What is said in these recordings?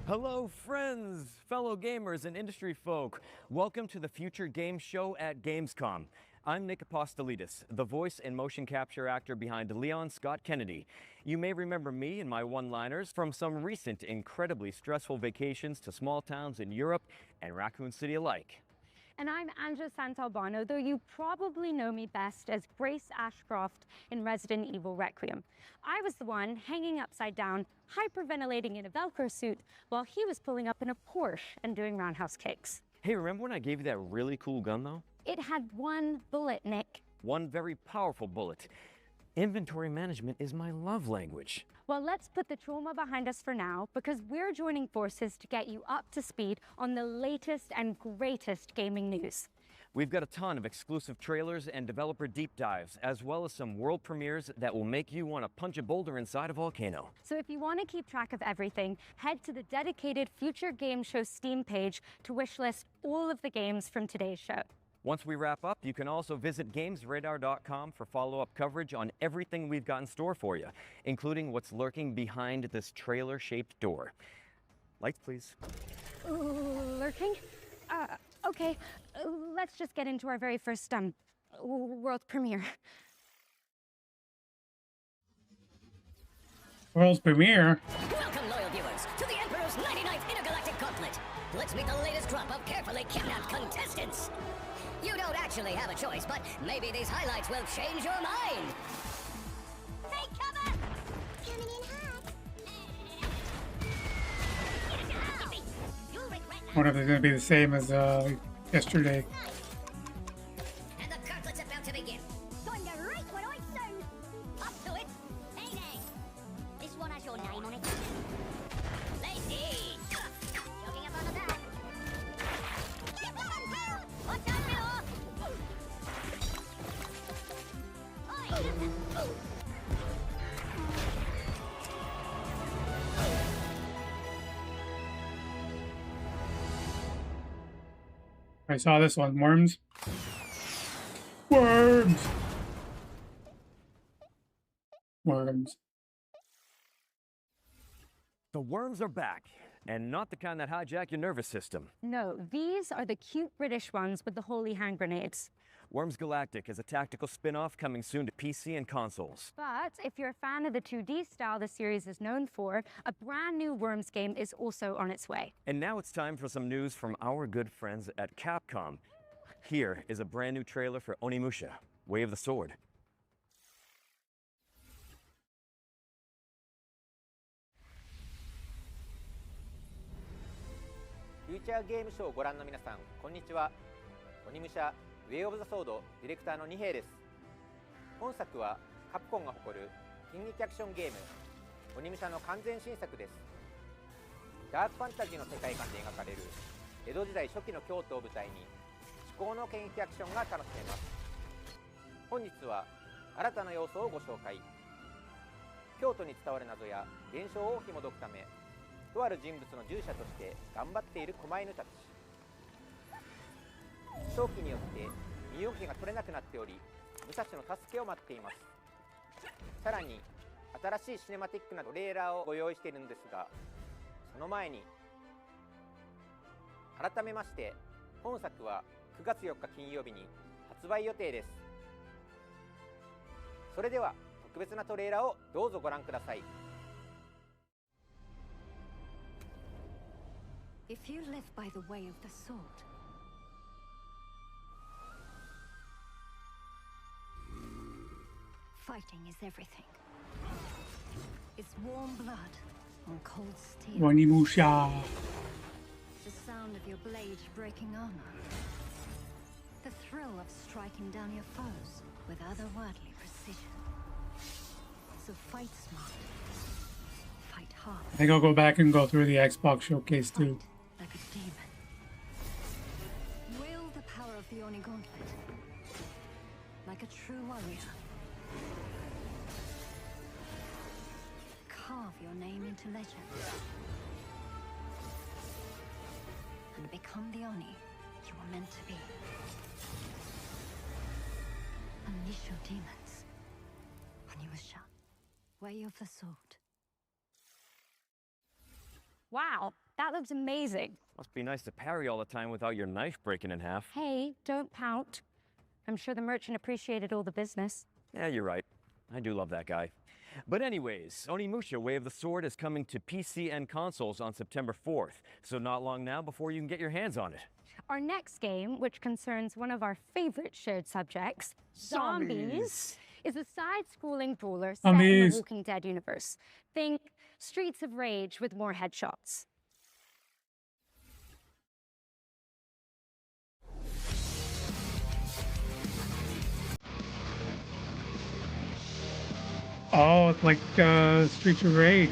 Hello, friends, fellow gamers, and industry folk. Welcome to the Future Game Show at Gamescom. I'm Nick Apostolidis, the voice and motion capture actor behind Leon Scott Kennedy. You may remember me and my one-liners from some recent incredibly stressful vacations to small towns in Europe and Raccoon City alike. And I'm Anja Santalbano, though you probably know me best as Grace Ashcroft in Resident Evil Requiem. I was the one hanging upside down, hyperventilating in a Velcro suit, while he was pulling up in a Porsche and doing roundhouse kicks. Hey, remember when I gave you that really cool gun, though? It had one bullet, Nick. One very powerful bullet. Inventory management is my love language. Well, let's put the trauma behind us for now, because we're joining forces to get you up to speed on the latest and greatest gaming news. We've got a ton of exclusive trailers and developer deep dives, as well as some world premieres that will make you want to punch a boulder inside a volcano. So if you want to keep track of everything, head to the dedicated Future Game Show Steam page to wishlist all of the games from today's show. Once we wrap up, you can also visit GamesRadar.com for follow-up coverage on everything we've got in store for you, including what's lurking behind this trailer-shaped door. Lights, please. Lurking? Okay, let's just get into our very first world premiere. World premiere? Welcome, loyal viewers, to the Emperor's 99th Intergalactic Gauntlet. Let's meet the latest crop of carefully kidnapped contestants. You don't actually have a choice, but maybe these highlights will change your mind. Take cover! Coming in hot. I wonder if it's going to be the same as yesterday. And the gauntlet's about to begin. Time to write what I sound. Up to it. Hey there. This one has your name on it. Lady. Jogging up on the back. Watch out, Miller. I saw this one. Worms. Worms. Worms. The worms are back, and not the kind that hijack your nervous system. No, these are the cute British ones with the holy hand grenades. Worms Galactic is a tactical spin-off coming soon to PC and consoles. But if you're a fan of the 2D style the series is known for, a brand new Worms game is also on its way. And now it's time for some news from our good friends at Capcom. Here is a brand new trailer for Onimusha, Way of the Sword. フューチャーゲームショーをご覧の皆さん、こんにちは。鬼武者ウェイオブザソードディレクターの二平です。本作はカプコンが誇る近撃アクションゲーム鬼武者の完全新作です。ダークファンタジーの世界観で描かれる江戸時代初期の京都を舞台に至高の剣撃アクションが楽しめます。本日は新たな要素をご紹介。京都に伝わる謎や現象を紐解くため、とある人物の従者として頑張っている狛犬たち。長期によって身動きが取れなくなっており、武蔵の助けを待っています。さらに新しいシネマティックなトレーラーをご用意しているのですが、その前に改めまして本作は9月4日金曜日に発売予定です。それでは特別なトレーラーをどうぞご覧ください。If you live by the way of the sword, fighting is everything. It's warm blood on cold steel. Onimusha. The sound of your blade breaking armor. The thrill of striking down your foes with otherworldly precision. So fight smart. Fight hard. I think I'll go back and go through the Xbox showcase too. Fight like a demon. Wield the power of the Oni Gauntlet. Like a true warrior. Carve your name into legend. And become the Oni you were meant to be. Unleash your demons. Onimusha, Way of the Sword. Wow, that looks amazing. Must be nice to parry all the time without your knife breaking in half. Hey, don't pout. I'm sure the merchant appreciated all the business. Yeah, you're right. I do love that guy. But anyways, Onimusha Way of the Sword is coming to PC and consoles on September 4th, so not long now before you can get your hands on it. Our next game, which concerns one of our favorite shared subjects, zombies, is a side-scrolling brawler set in the Zombies. Walking Dead universe. Think Streets of Rage with more headshots. Oh, it's like Streets of Rage.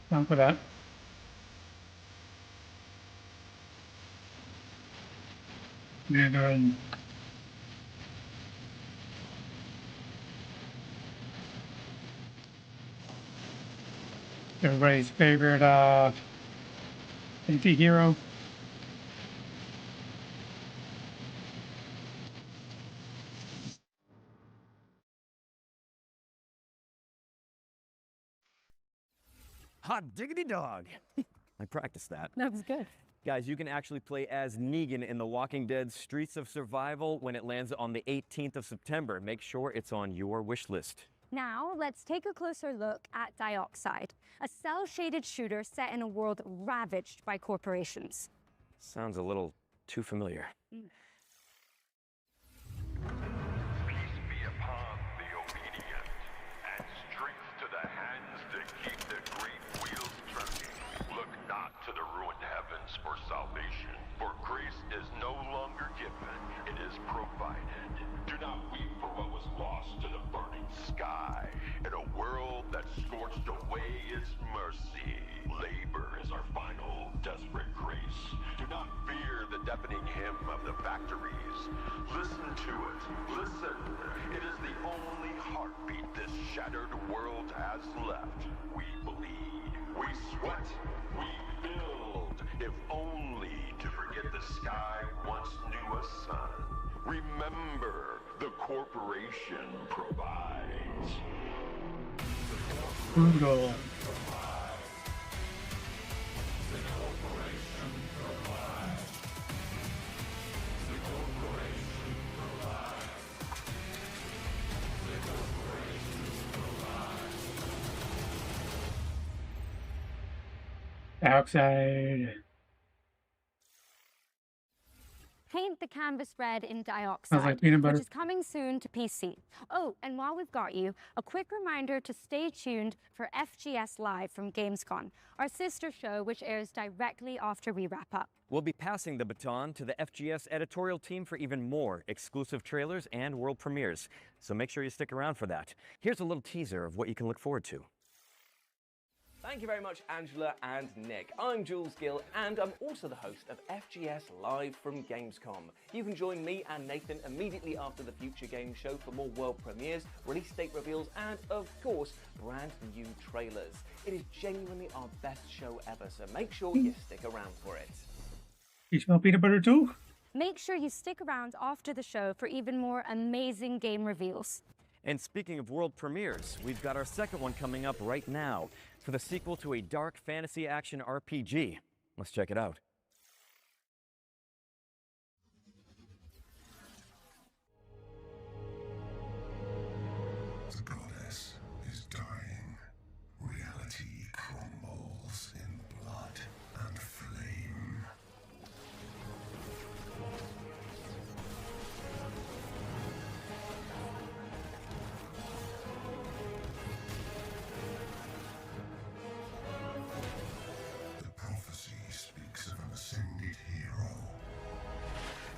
Down for that. And everybody's favorite anti-hero. Hot diggity dog! I practiced that. That was good. Guys, you can actually play as Negan in The Walking Dead Streets of Survival when it lands on the 18th of September. Make sure it's on your wish list. Now, let's take a closer look at Dioxide, a cel-shaded shooter set in a world ravaged by corporations. Sounds a little too familiar. Peace be upon the obedient, and strength to the hands that keep the great wheels turning. Look not to the ruined heavens for salvation, for grace is no longer given, it is provided. Do not weep for what was lost to the burning sky, in a world that scorched away its mercy. Labor is our final desperate grace. Do not fear the deafening hymn of the factories. Listen to it. Listen. It is the only heartbeat this shattered world has left. We bleed. We sweat. We build. If only to forget the sky once knew a sun. Remember, the corporation provides. Brutal. Dioxide. Paint the canvas red in Sounds Dioxide, like peanut butter. which is coming soon to PC. Oh, and while we've got you, a quick reminder to stay tuned for FGS Live from Gamescom, our sister show which airs directly after we wrap up. We'll be passing the baton to the FGS editorial team for even more exclusive trailers and world premieres, so make sure you stick around for that. Here's a little teaser of what you can look forward to. Thank you very much, Angela and Nick. I'm Jules Gill, and I'm also the host of FGS Live from Gamescom. You can join me and Nathan immediately after the Future Games Show for more world premieres, release date reveals, and, of course, brand new trailers. It is genuinely our best show ever, so make sure you stick around for it. You smell peanut butter too? Make sure you stick around after the show for even more amazing game reveals. And speaking of world premieres, we've got our second one coming up right now for the sequel to a dark fantasy action RPG. Let's check it out. The goddess is dying. Reality crumbles in blood and flame. The prophecy speaks of an ascended hero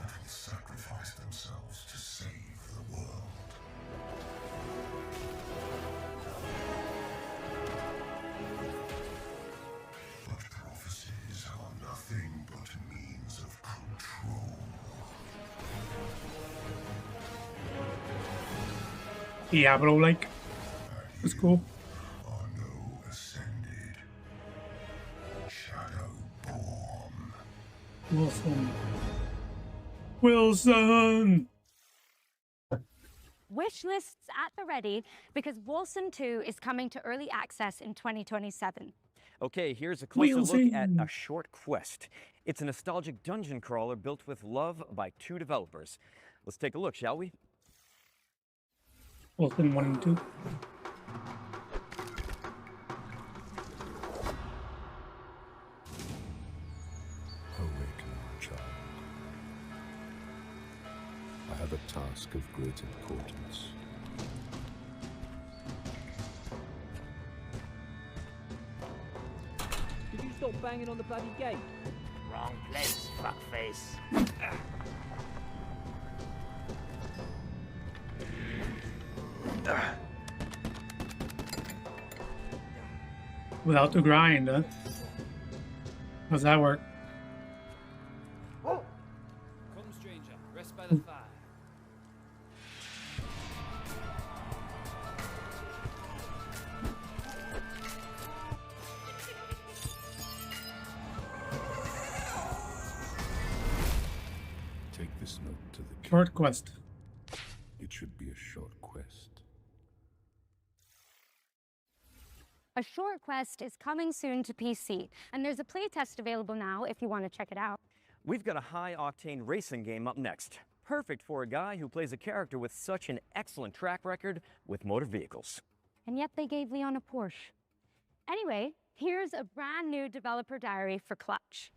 that will sacrifice themselves to save the world. But prophecies are nothing but means of control. Diablo like. That's cool. Are no ascended. Shadowborn. Wilson. Wilson! wish lists at the ready because Wolcen 2 is coming to early access in 2027. Okay, here's a closer We'll look at see. A Short Quest. It's a nostalgic dungeon crawler built with love by 2 developers. Let's take a look, shall we? Wolfen 1 and 2. Awaken, child. I have a task of great importance. Did you stop banging on the bloody gate? Wrong place, fuckface. Without the grind, huh? How's that work? Come, stranger. Rest by the fire. Take this note to the king. Short quest. It should be a short quest. A Short Quest is coming soon to PC, and there's a playtest available now if you want to check it out. We've got a high-octane racing game up next. Perfect for a guy who plays a character with such an excellent track record with motor vehicles. And yet they gave Leon a Porsche. Anyway, here's a brand new developer diary for Clutch.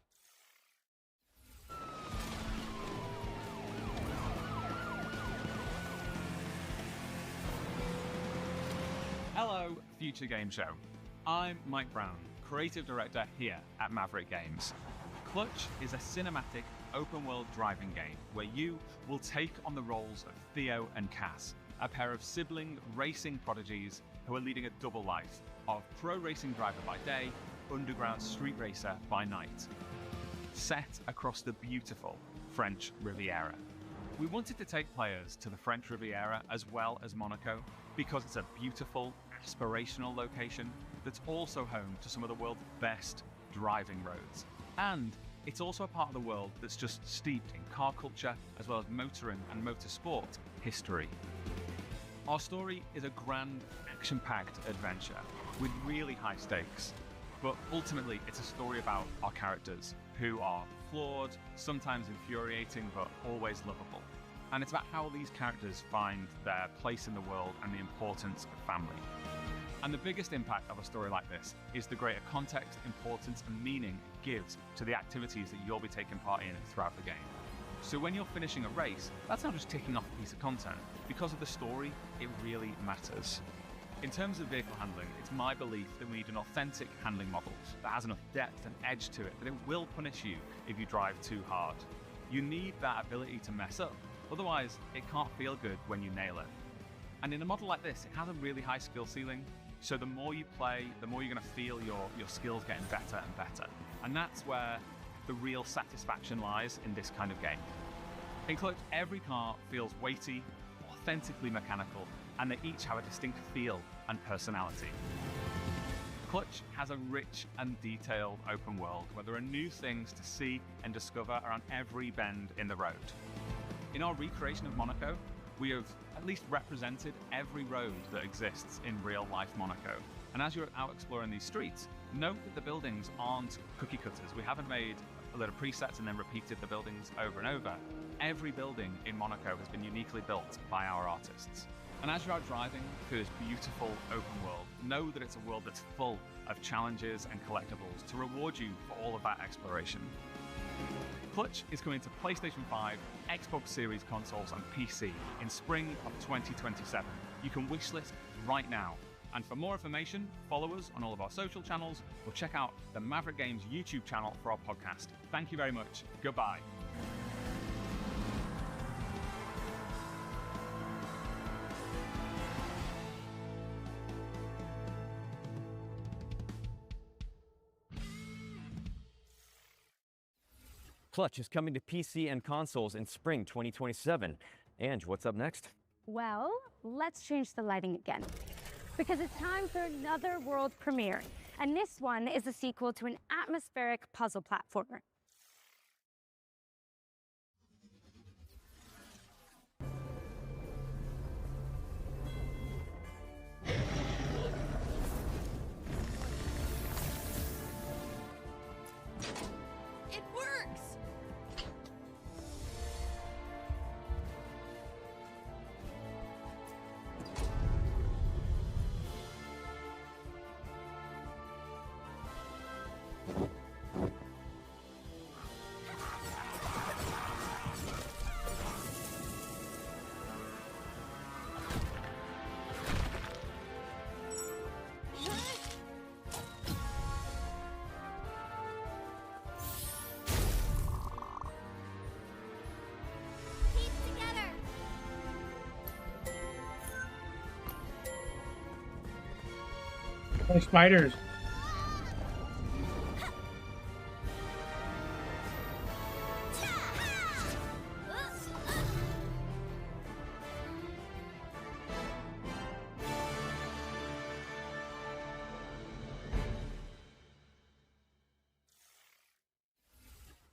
Hello, Future Game Show. I'm Mike Brown, creative director here at Maverick Games. Clutch is a cinematic, open-world driving game where you will take on the roles of Theo and Cass, a pair of sibling racing prodigies who are leading a double life of pro racing driver by day, underground street racer by night. Set across the beautiful French Riviera. We wanted to take players to the French Riviera as well as Monaco because it's a beautiful, aspirational location that's also home to some of the world's best driving roads. And it's also a part of the world that's just steeped in car culture as well as motoring and motorsport history. Our story is a grand, action-packed adventure with really high stakes, but ultimately it's a story about our characters who are flawed, sometimes infuriating, but always lovable. And it's about how these characters find their place in the world and the importance of family. And the biggest impact of a story like this is the greater context, importance, and meaning it gives to the activities that you'll be taking part in throughout the game. So when you're finishing a race, that's not just ticking off a piece of content. Because of the story, it really matters. In terms of vehicle handling, it's my belief that we need an authentic handling model that has enough depth and edge to it that it will punish you if you drive too hard. You need that ability to mess up, otherwise it can't feel good when you nail it. And in a model like this, it has a really high skill ceiling, so the more you play, the more you're going to feel your skills getting better and better. And that's where the real satisfaction lies in this kind of game. In Clutch, every car feels weighty, authentically mechanical, and they each have a distinct feel and personality. Clutch has a rich and detailed open world where there are new things to see and discover around every bend in the road. In our recreation of Monaco, we have at least represented every road that exists in real-life Monaco. And as you're out exploring these streets, note that the buildings aren't cookie cutters. We haven't made a lot of presets and then repeated the buildings over and over. Every building in Monaco has been uniquely built by our artists. And as you're out driving through this beautiful open world, know that it's a world that's full of challenges and collectibles to reward you for all of that exploration. Clutch is coming to PlayStation 5, Xbox Series consoles and PC in spring of 2027. You can wishlist right now. And for more information, follow us on all of our social channels or check out the Maverick Games YouTube channel for our podcast. Thank you very much. Goodbye. Clutch is coming to PC and consoles in spring 2027. Ange, what's up next? Well, let's change the lighting again, because it's time for another world premiere. And this one is a sequel to an atmospheric puzzle platformer. Those spiders.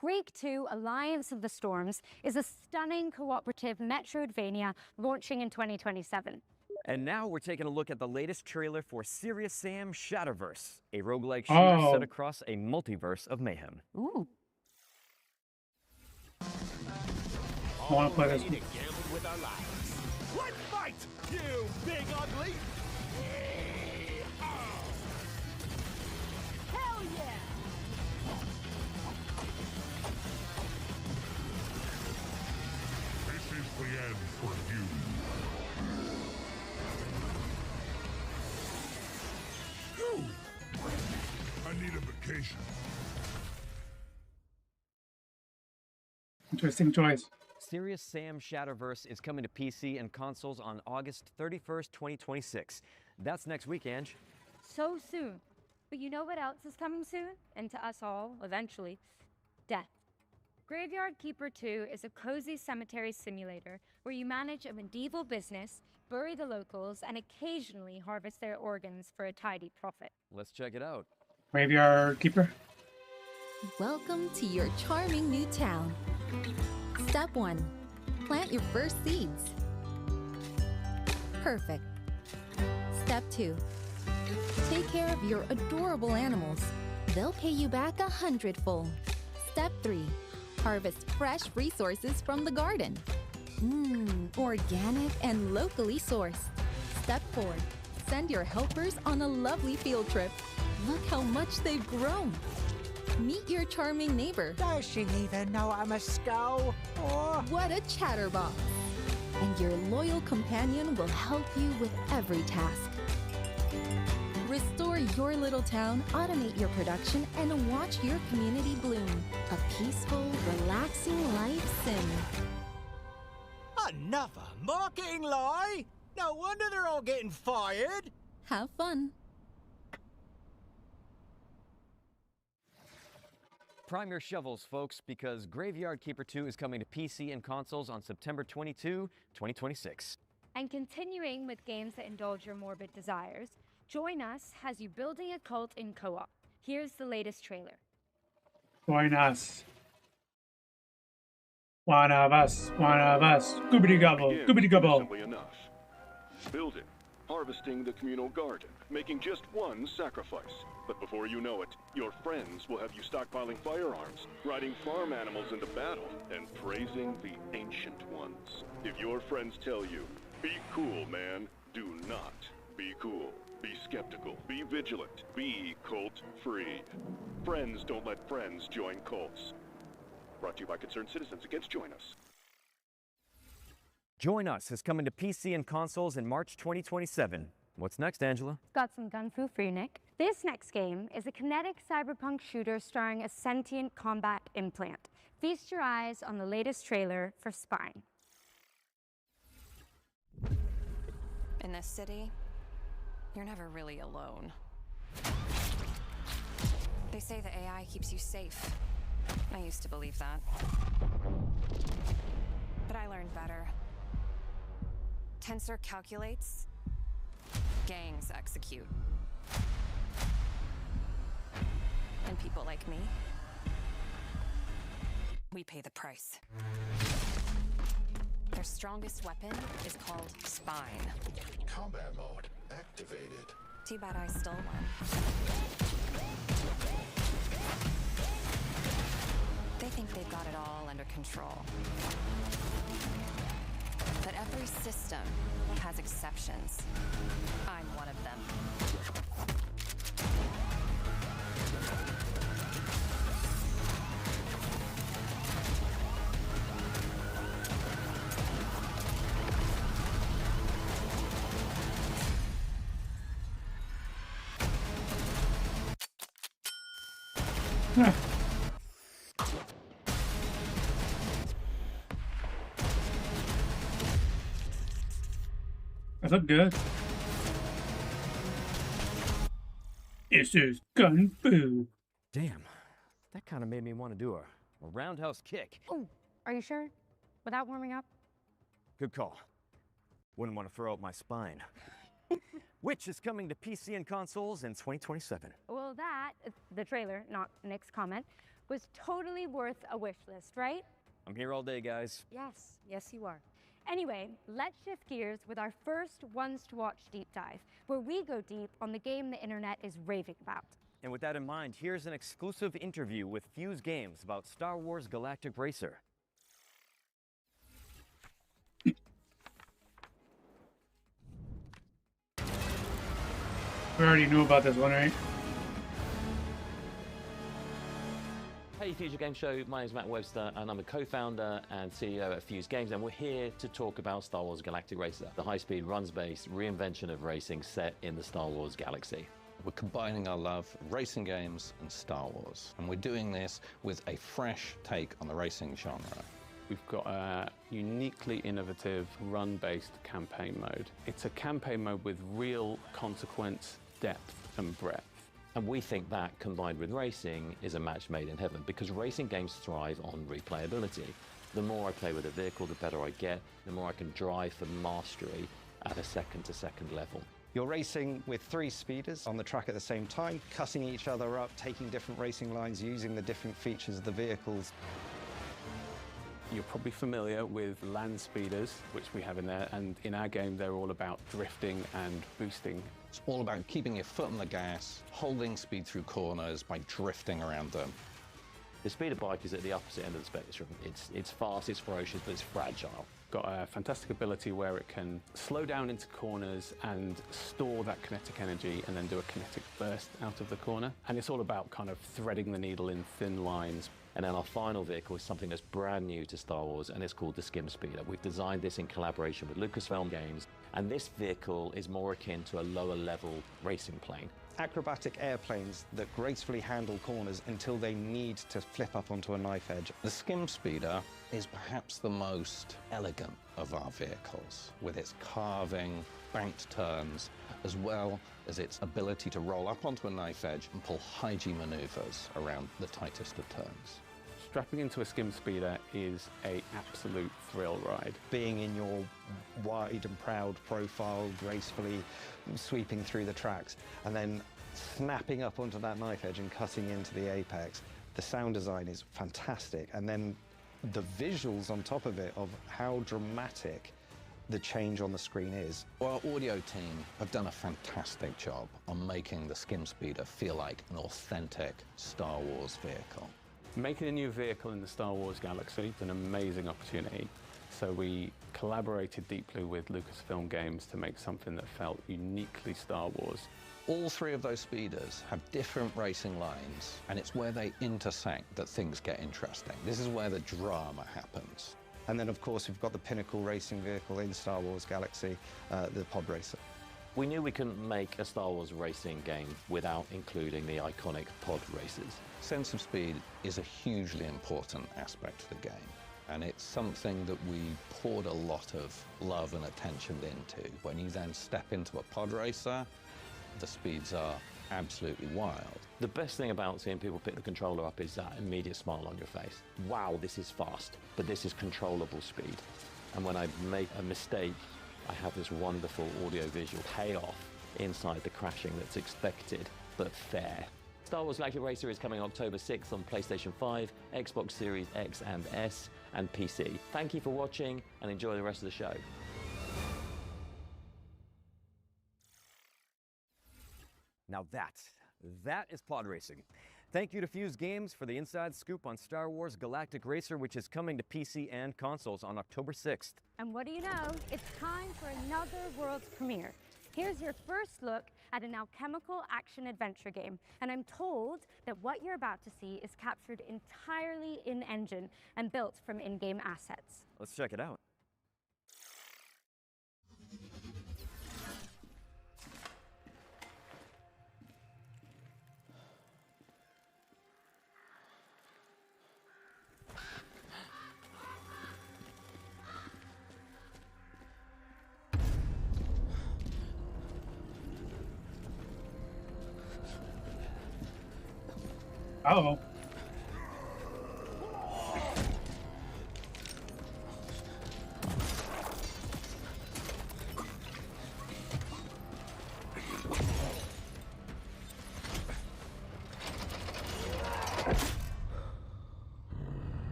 Break 2 Alliance of the Storms is a stunning cooperative Metroidvania launching in 2027. And now we're taking a look at the latest trailer for Serious Sam Shadowverse, a roguelike shooter set across a multiverse of mayhem. Ooh. I want to play this one. With our lives. Let's fight, you big ugly! Hell yeah! This is the end for you. I need a vacation. Interesting choice. Serious Sam Shadowverse is coming to PC and consoles on August 31st, 2026. That's next week, Ange. So soon. But you know what else is coming soon? And to us all, eventually. Death. Graveyard Keeper 2 is a cozy cemetery simulator where you manage a medieval business, bury the locals, and occasionally harvest their organs for a tidy profit. Let's check it out. Graveyard Keeper. Welcome to your charming new town. Step 1. Plant your first seeds. Perfect. Step 2. Take care of your adorable animals. They'll pay you back 100-fold. Step 3. Harvest fresh resources from the garden. Organic and locally sourced. Step 4. Send your helpers on a lovely field trip. Look how much they've grown. Meet your charming neighbor. Does she even know I'm a skull? Oh. What a chatterbox. And your loyal companion will help you with every task. Restore your little town, automate your production, and watch your community bloom. A peaceful, relaxing life sim. Another marketing lie? No wonder they're all getting fired. Have fun. Prime your shovels, folks, because Graveyard Keeper 2 is coming to PC and consoles on September 22, 2026. And continuing with games that indulge your morbid desires, Join Us has you building a cult in co-op. Here's the latest trailer. Join us. One of us. Goobity gobble. Goobity gobble. Simply enough. Building, harvesting the communal garden, making just one sacrifice. But before you know it, your friends will have you stockpiling firearms, riding farm animals into battle, and praising the ancient ones. If your friends tell you, be cool, man, do not be cool. Be skeptical, be vigilant, be cult-free. Friends don't let friends join cults. Brought to you by Concerned Citizens Against Join Us. Join Us is coming to PC and consoles in March 2027. What's next, Angela? Got some gun fu for you, Nick. This next game is a kinetic cyberpunk shooter starring a sentient combat implant. Feast your eyes on the latest trailer for Spine. In this city, you're never really alone. They say the AI keeps you safe. I used to believe that. But I learned better. Tensor calculates, gangs execute. And people like me, we pay the price. Their strongest weapon is called Spine. Combat mode activated. Too bad I stole one. They think they've got it all under control. But every system has exceptions. I'm one of them. That looked good. This is Kung Fu. Damn, that kind of made me want to do a roundhouse kick. Oh, are you sure? Without warming up? Good call. Wouldn't want to throw out my spine. Which is coming to PC and consoles in 2027. Well, that, the trailer, not Nick's comment, was totally worth a wish list, right? I'm here all day, guys. Yes, yes you are. Anyway, let's shift gears with our first Ones to Watch deep dive, where we go deep on the game the internet is raving about. And with that in mind, here's an exclusive interview with Fuse Games about Star Wars Galactic Racer. We already knew about this one, right? Hey Future Game Show, my name is Matt Webster and I'm a co-founder and CEO at Fuse Games, and we're here to talk about Star Wars Galactic Racer, the high-speed runs-based reinvention of racing set in the Star Wars galaxy. We're combining our love of racing games and Star Wars, and we're doing this with a fresh take on the racing genre. We've got a uniquely innovative run-based campaign mode. It's a campaign mode with real consequence, depth and breadth. And we think that, combined with racing, is a match made in heaven, because racing games thrive on replayability. The more I play with a vehicle, the better I get, the more I can drive for mastery at a second-to-second level. You're racing with 3 speeders on the track at the same time, cutting each other up, taking different racing lines, using the different features of the vehicles. You're probably familiar with land speeders, which we have in there, and in our game they're all about drifting and boosting. It's all about keeping your foot on the gas, holding speed through corners by drifting around them. The speeder bike is at the opposite end of the spectrum. It's fast, it's ferocious, but it's fragile. Got a fantastic ability where it can slow down into corners and store that kinetic energy and then do a kinetic burst out of the corner. And it's all about kind of threading the needle in thin lines. And then our final vehicle is something that's brand new to Star Wars, and it's called the Skim Speeder. We've designed this in collaboration with Lucasfilm Games, and this vehicle is more akin to a lower level racing plane. Acrobatic airplanes that gracefully handle corners until they need to flip up onto a knife edge. The Skim Speeder is perhaps the most elegant of our vehicles, with its carving, banked turns, as well as its ability to roll up onto a knife edge and pull high G maneuvers around the tightest of turns. Strapping into a Skim Speeder is an absolute thrill ride. Being in your wide and proud profile, gracefully sweeping through the tracks, and then snapping up onto that knife edge and cutting into the apex. The sound design is fantastic, and then the visuals on top of it of how dramatic the change on the screen is. Our audio team have done a fantastic job on making the Skim Speeder feel like an authentic Star Wars vehicle. Making a new vehicle in the Star Wars galaxy is an amazing opportunity. So we collaborated deeply with Lucasfilm Games to make something that felt uniquely Star Wars. All 3 of those speeders have different racing lines, and it's where they intersect that things get interesting. This is where the drama happens. And then, of course, we've got the pinnacle racing vehicle in Star Wars Galaxy, the Pod Racer. We knew we couldn't make a Star Wars racing game without including the iconic pod races. Sense of speed is a hugely important aspect of the game, and it's something that we poured a lot of love and attention into. When you then step into a pod racer, the speeds are absolutely wild. The best thing about seeing people pick the controller up is that immediate smile on your face. Wow, this is fast, but this is controllable speed. And when I make a mistake, I have this wonderful audio-visual payoff inside the crashing that's expected, but fair. Star Wars Galactic Racer is coming October 6th on PlayStation 5, Xbox Series X and S, and PC. Thank you for watching, and enjoy the rest of the show. Now that is pod racing. Thank you to Fuse Games for the inside scoop on Star Wars Galactic Racer, which is coming to PC and consoles on October 6th. And what do you know? It's time for another world's premiere. Here's your first look at an alchemical action-adventure game, and I'm told that what you're about to see is captured entirely in-engine and built from in-game assets. Let's check it out. Uh-oh.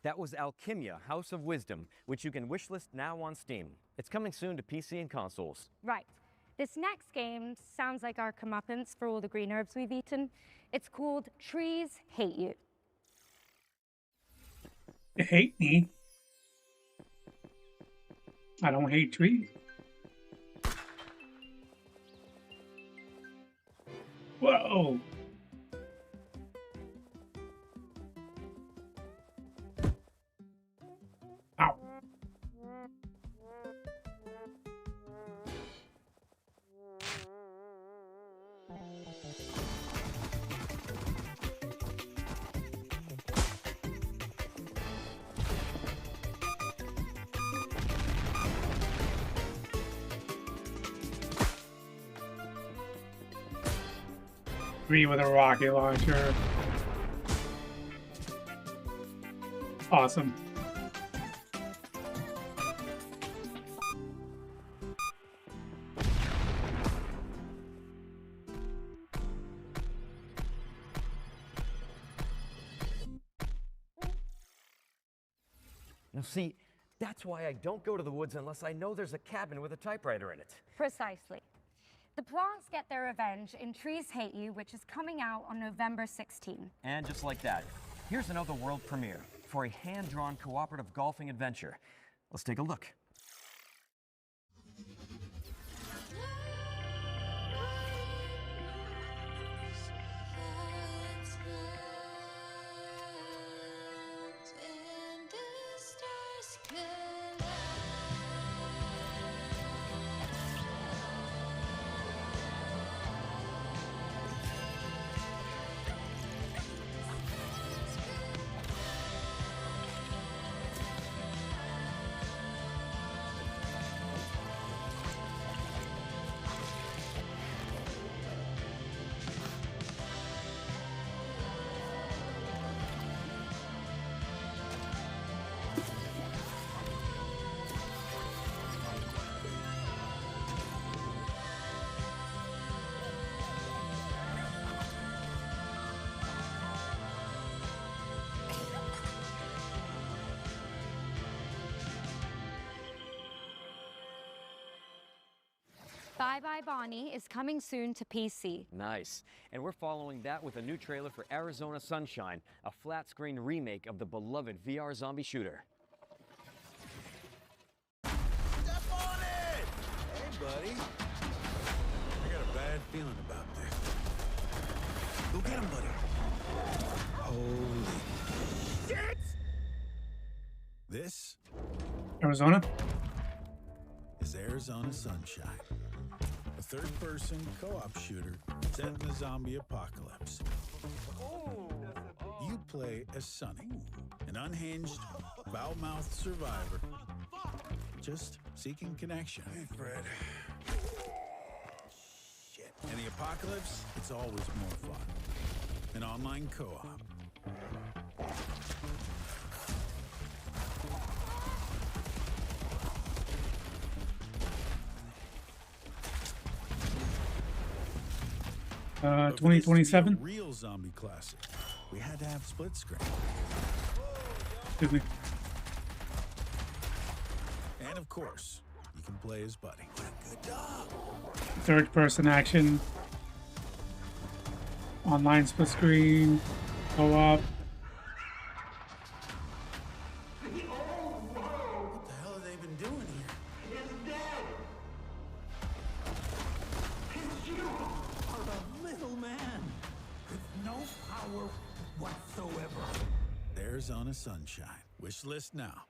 That was Alchemia, House of Wisdom, which you can wishlist now on Steam. It's coming soon to PC and consoles. Right. This next game sounds like our comeuppance for all the green herbs we've eaten. It's called Trees Hate You. They hate me. I don't hate trees. Whoa. Ow. Me with a rocket launcher. Awesome. Now see, that's why I don't go to the woods unless I know there's a cabin with a typewriter in it. Precisely. The plants get their revenge in Trees Hate You, which is coming out on November 16. And just like that, here's another world premiere for a hand-drawn cooperative golfing adventure. Let's take a look. Bye Bye Bonnie is coming soon to PC. Nice. And we're following that with a new trailer for Arizona Sunshine, a flat-screen remake of the beloved VR zombie shooter. Step on it! Hey, buddy. I got a bad feeling about this. Go get him, buddy. Holy shit! This Arizona? is Arizona Sunshine. A third-person co-op shooter set in the zombie apocalypse. You play as Sonny, an unhinged, foul-mouthed survivor, just seeking connection. Hey, Fred. Shit. In the apocalypse, it's always more fun. An online co-op. Uh, 2027? Real zombie classic. We had to have split screen. Excuse me. And of course, you can play as Buddy. What a good dog. Third person action. Online split screen. Co-op. What the hell have they been doing here? He's dead. You are a little man with no power whatsoever. Arizona Sunshine. Wish list now.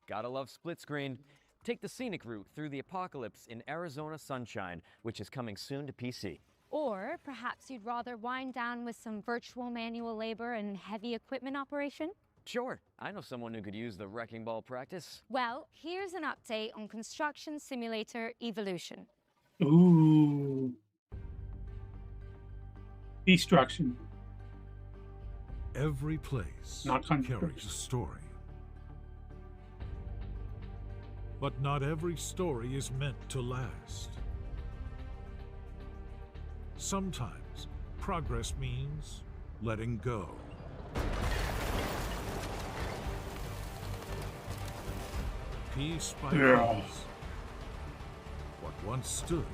Gotta love split screen. Take the scenic route through the apocalypse in Arizona Sunshine, which is coming soon to PC. Or perhaps you'd rather wind down with some virtual manual labor and heavy equipment operation? Sure, I know someone who could use the wrecking ball practice. Well, here's an update on Construction Simulator Evolution. Ooh. Destruction. Every place Not carries a story. But not every story is meant to last. Sometimes progress means letting go. Piece by piece, what once stood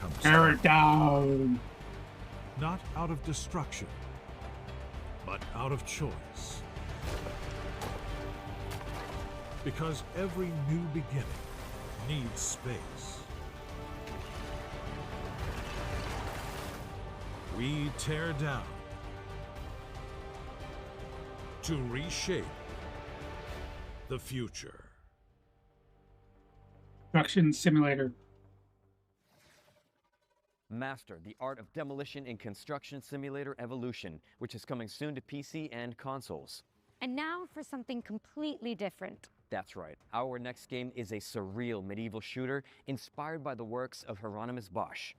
comes Tear it down. not out of destruction, but out of choice. Because every new beginning needs space. We tear down to reshape the future. Construction Simulator. Master the art of demolition in Construction Simulator Evolution, which is coming soon to PC and consoles. And now for something completely different. That's right. Our next game is a surreal medieval shooter inspired by the works of Hieronymus Bosch.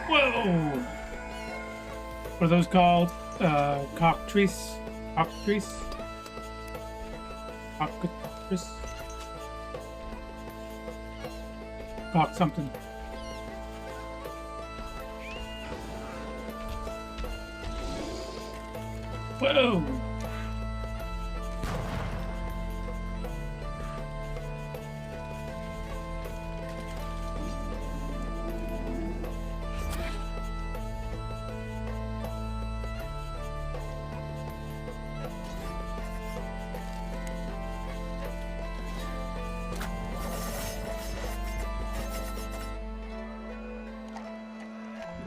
Whoa! What are those called? Cockatrice? Cockatrice? Cockatrice? Cock something. Whoa!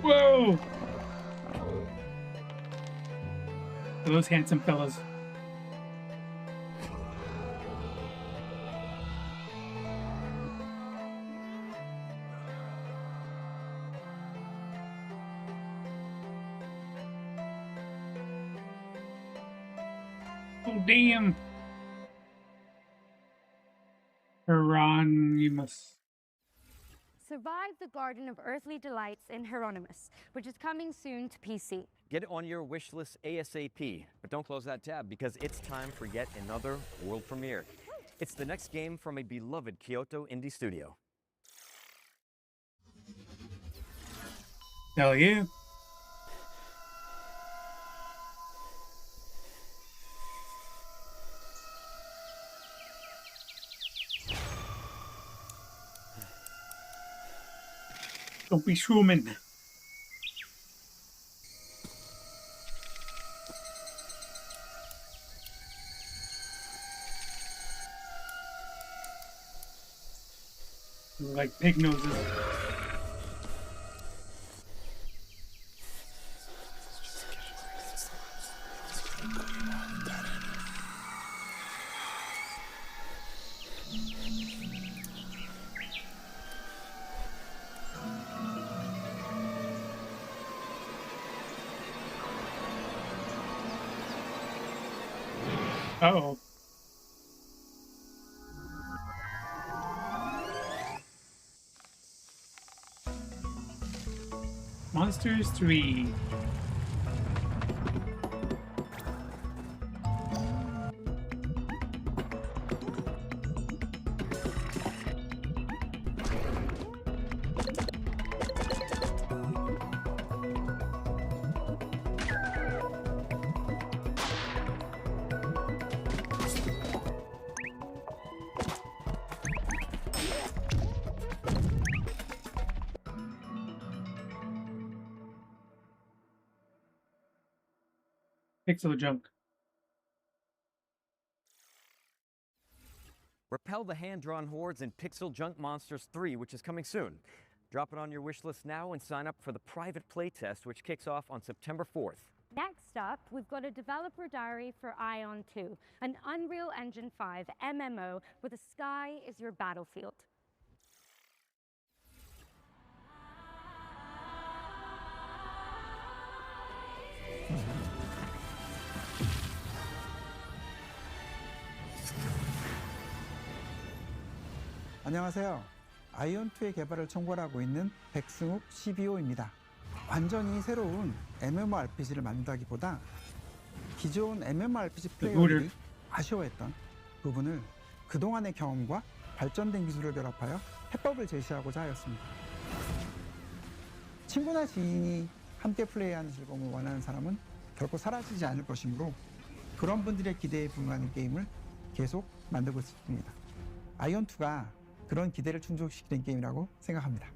Whoa! Those handsome fellas. Oh, damn. Hieronymus. Survive the Garden of Earthly Delights in Hieronymus, which is coming soon to PC. Get it on your wish list ASAP, but don't close that tab because it's time for yet another world premiere. It's the next game from a beloved Kyoto indie studio. Hell yeah. Don't be Truman. Like pig noses. Uh-oh. Monsters 3. Pixel junk. repel the hand-drawn hordes in Pixel Junk Monsters 3, which is coming soon. Drop it on your wish list now and sign up for the private playtest, which kicks off on September 4th. Next up, we've got a developer diary for Ion 2, an Unreal Engine 5 MMO where the sky is your battlefield. 안녕하세요. 아이온2의 개발을 총괄하고 있는 백승욱 CBO입니다. 완전히 새로운 MMORPG를 만든다기보다 기존 MMORPG 플레이어들이 아쉬워했던 부분을 그동안의 경험과 발전된 기술을 결합하여 해법을 제시하고자 하였습니다. 친구나 지인이 함께 플레이하는 즐거움을 원하는 사람은 결코 사라지지 않을 것이므로 그런 분들의 기대에 부응하는 게임을 계속 만들고 있습니다. 아이온2가 그런 기대를 충족시키는 게임이라고 생각합니다.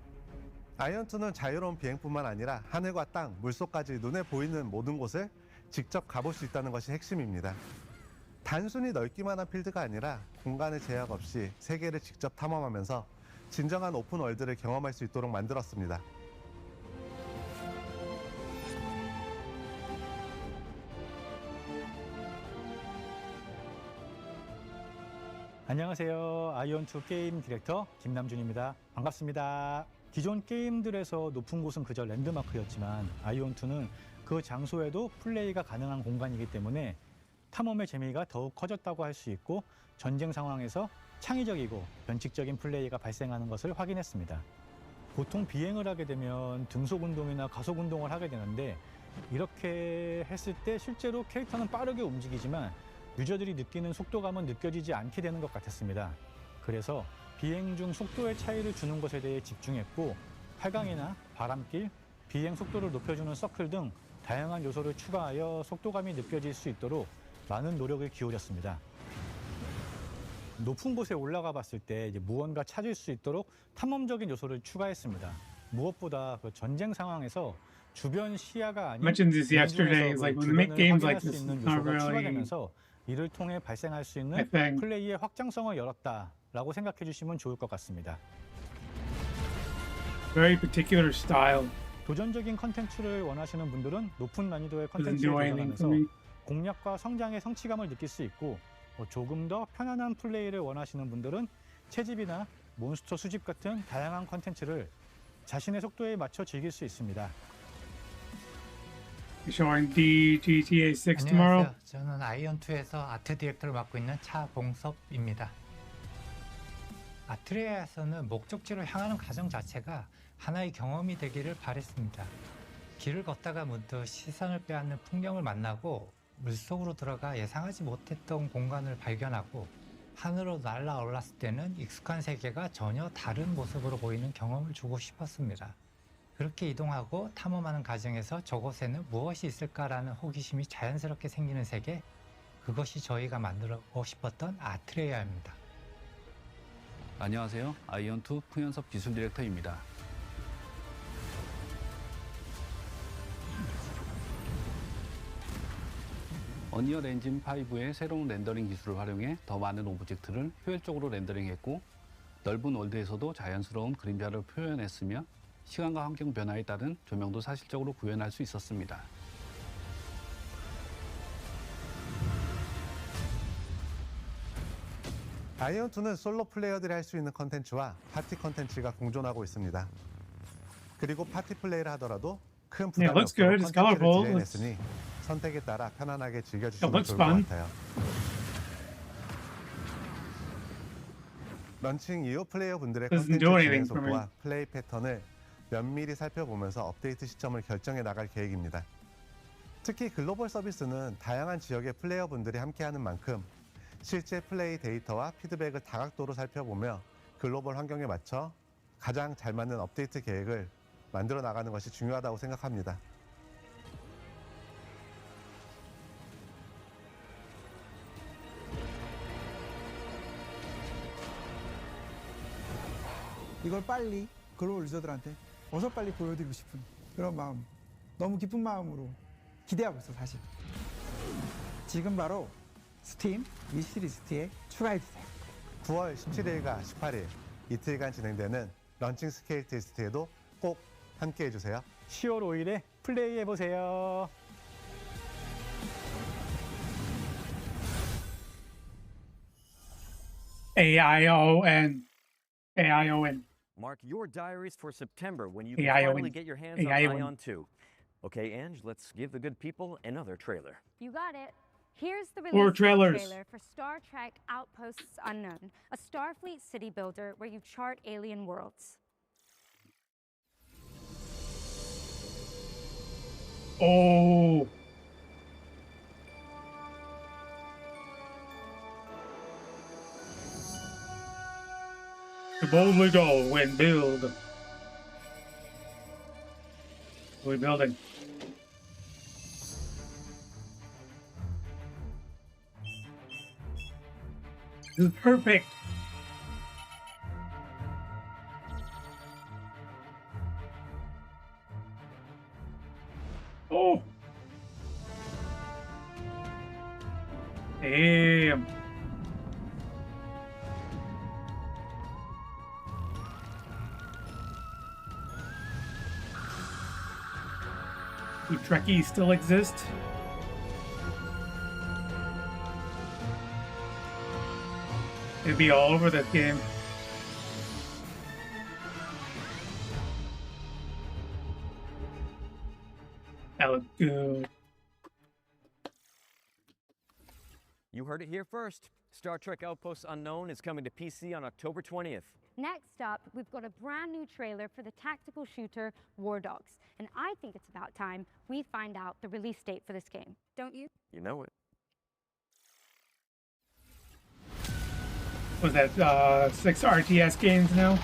아이온2는 자유로운 비행뿐만 아니라 하늘과 땅, 물속까지 눈에 보이는 모든 곳을 직접 가볼 수 있다는 것이 핵심입니다. 단순히 넓기만 한 필드가 아니라 공간의 제약 없이 세계를 직접 탐험하면서 진정한 오픈 월드를 경험할 수 있도록 만들었습니다. 안녕하세요. 아이온2 게임 디렉터 김남준입니다. 반갑습니다. 기존 게임들에서 높은 곳은 그저 랜드마크였지만 아이온2는 그 장소에도 플레이가 가능한 공간이기 때문에 탐험의 재미가 더욱 커졌다고 할 수 있고 전쟁 상황에서 창의적이고 변칙적인 플레이가 발생하는 것을 확인했습니다. 보통 비행을 하게 되면 등속 운동이나 가속 운동을 하게 되는데 이렇게 했을 때 실제로 캐릭터는 빠르게 움직이지만 유저들이 느끼는 속도감은 느껴지지 않게 되는 것 같았습니다. 그래서 비행 중 속도의 차이를 주는 것에 대해 집중했고 활강이나 바람길, 비행 속도를 높여주는 서클 등 다양한 요소를 추가하여 속도감이 느껴질 수 있도록 많은 노력을 기울였습니다. 높은 곳에 올라가 봤을 때 무언가 찾을 수 있도록 탐험적인 요소를 추가했습니다. 무엇보다 그 전쟁 상황에서 주변 시야가 아닌 mentioned this yesterday. Is like when we make games like this, it's not really 이를 통해 발생할 수 있는 플레이의 확장성을 열었다라고 생각해 주시면 좋을 것 같습니다. Very particular style. 도전적인 컨텐츠를 원하시는 분들은 높은 난이도의 컨텐츠를 도전하면서 공략과 성장의 성취감을 느낄 수 있고 조금 더 편안한 플레이를 원하시는 분들은 채집이나 몬스터 수집 같은 다양한 컨텐츠를 자신의 속도에 맞춰 즐길 수 있습니다. Showing the GTA 6 tomorrow. 안녕하세요. 저는 아이온2에서 아트 디렉터를 맡고 있는 차봉섭입니다. 아트레아에서는 목적지로 향하는 과정 자체가 하나의 경험이 되기를 바랬습니다. 길을 걷다가 문득 시선을 빼앗는 풍경을 만나고 물속으로 들어가 예상하지 못했던 공간을 발견하고 하늘로 날아올랐을 때는 익숙한 세계가 전혀 다른 모습으로 보이는 경험을 주고 싶었습니다. 그렇게 이동하고 탐험하는 과정에서 저곳에는 무엇이 있을까라는 호기심이 자연스럽게 생기는 세계, 그것이 저희가 만들고 싶었던 아트레아입니다. 안녕하세요. 아이온2 풍현섭 기술 디렉터입니다. 언리얼 엔진 5의 새로운 렌더링 기술을 활용해 더 많은 오브젝트를 효율적으로 렌더링했고 넓은 월드에서도 자연스러운 그림자를 표현했으며 시간과 환경 변화에 따른 조명도 사실적으로 구현할 수 있었습니다. 아이온2는 솔로 플레이어들이 할 수 있는 컨텐츠와 파티 컨텐츠가 공존하고 있습니다. 그리고 파티 플레이를 하더라도 큰 부담이 없도록 컨텐츠를 디자인했으니 선택에 따라 편안하게 즐겨주시면 좋을 것 같아요. 런칭 이후 플레이어분들의 컨텐츠 진행 속도와 플레이 패턴을 면밀히 살펴보면서 업데이트 시점을 결정해 나갈 계획입니다. 특히 글로벌 서비스는 다양한 지역의 플레이어분들이 함께하는 만큼 실제 플레이 데이터와 피드백을 다각도로 살펴보며 글로벌 환경에 맞춰 가장 잘 맞는 업데이트 계획을 만들어 나가는 것이 중요하다고 생각합니다. 이걸 빨리 글로벌 유저들한테 어서 빨리 보여드리고 싶은 그런 마음, 너무 기쁜 마음으로 기대하고 있어 사실. 지금 바로 스팀 위시리스트에 추가해주세요. 9월 17일과 18일 이틀간 진행되는 런칭 스케일 테스트에도 꼭 함께 해주세요. 10월 5일에 플레이해보세요. AION. AION. Mark your diaries for September when you AION. can finally get your hands on AION. Ion 2. Okay, Ange, let's give the good people another trailer. You got it. Here's the More release trailers. trailer for Star Trek Outposts Unknown, a Starfleet city builder where you chart alien worlds. Oh. To boldly go and build. We're building. This is perfect. Oh. Damn. Do Trekkies still exist? It'd be all over this game. That looks good. You heard it here first. Star Trek Outposts Unknown is coming to PC on October 20th. Next up, we've got a brand new trailer for the tactical shooter War Dogs, and I think it's about time we find out the release date for this game. Don't you? You know it. Was that 6 RTS games now?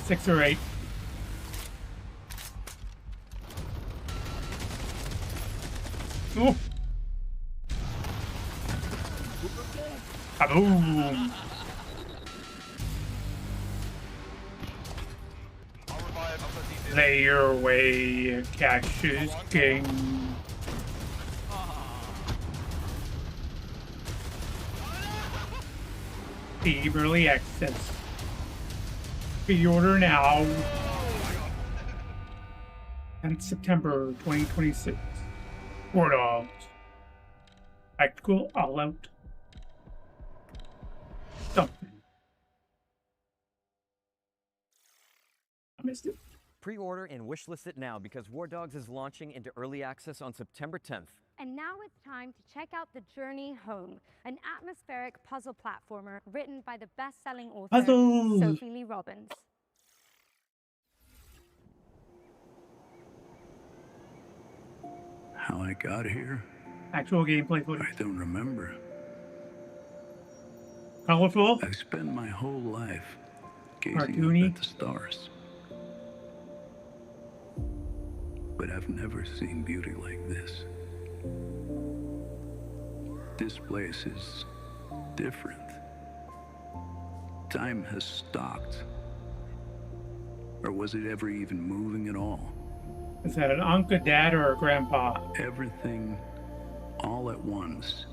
6 or 8. Ooh. Kaboom. Lay your way, Cassius King. Steam Early Access. Pre-order now. 10th September 2026. War Dogs. Tactical all out. Something. I missed it. Pre-order and wishlist it now because War Dogs is launching into early access on September 10th. And now it's time to check out The Journey Home, an atmospheric puzzle platformer written by the best-selling author Puzzles. Sophie Lee Robbins. How I got here? Actual gameplay footage. I don't remember. Colorful. I've spent my whole life gazing Cartoony. up at the stars. But I've never seen beauty like this. This place is different. Time has stopped. Or was it ever even moving at all? Is that an uncle, dad, or a grandpa? Everything, all at once,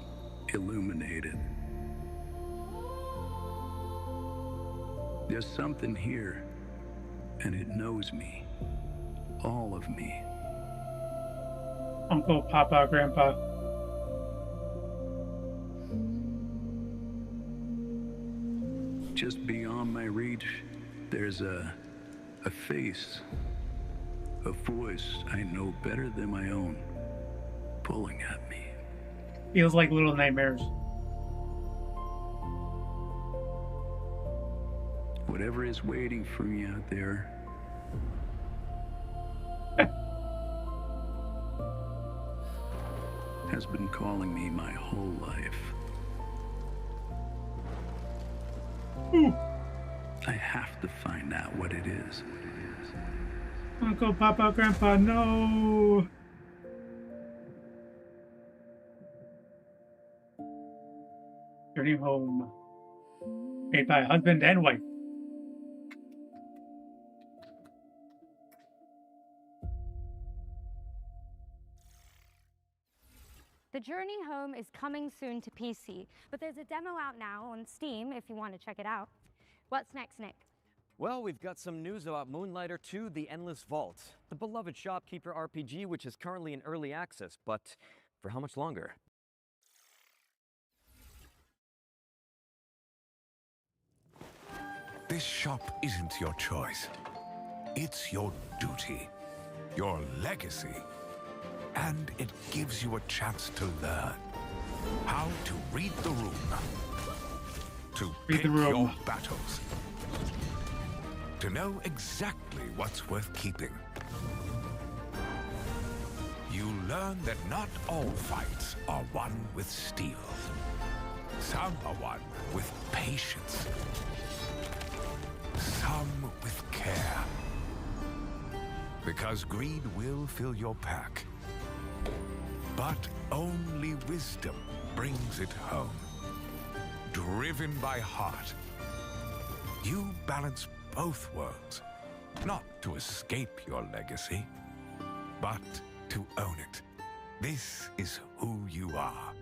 illuminated. There's something here, and it knows me. All of me. Uncle, Papa, Grandpa. Just beyond my reach, there's a face, a voice I know better than my own, pulling at me. Feels like Little Nightmares. Whatever is waiting for me out there, has been calling me my whole life. Ooh. I have to find out what it is. Uncle, Papa, Grandpa, no. Journey Home. Made by husband and wife. The Journey Home is coming soon to PC, but there's a demo out now on Steam if you want to check it out. What's next, Nick? Well, we've got some news about Moonlighter 2: The Endless Vault, the beloved shopkeeper RPG which is currently in early access, but for how much longer? This shop isn't your choice. It's your duty, your legacy. And it gives you a chance to learn how to read the room, to pick your battles, to know exactly what's worth keeping. You learn that not all fights are won with steel. Some are won with patience. Some with care. Because greed will fill your pack. But only wisdom brings it home. Driven by heart, you balance both worlds, not to escape your legacy, but to own it. This is who you are.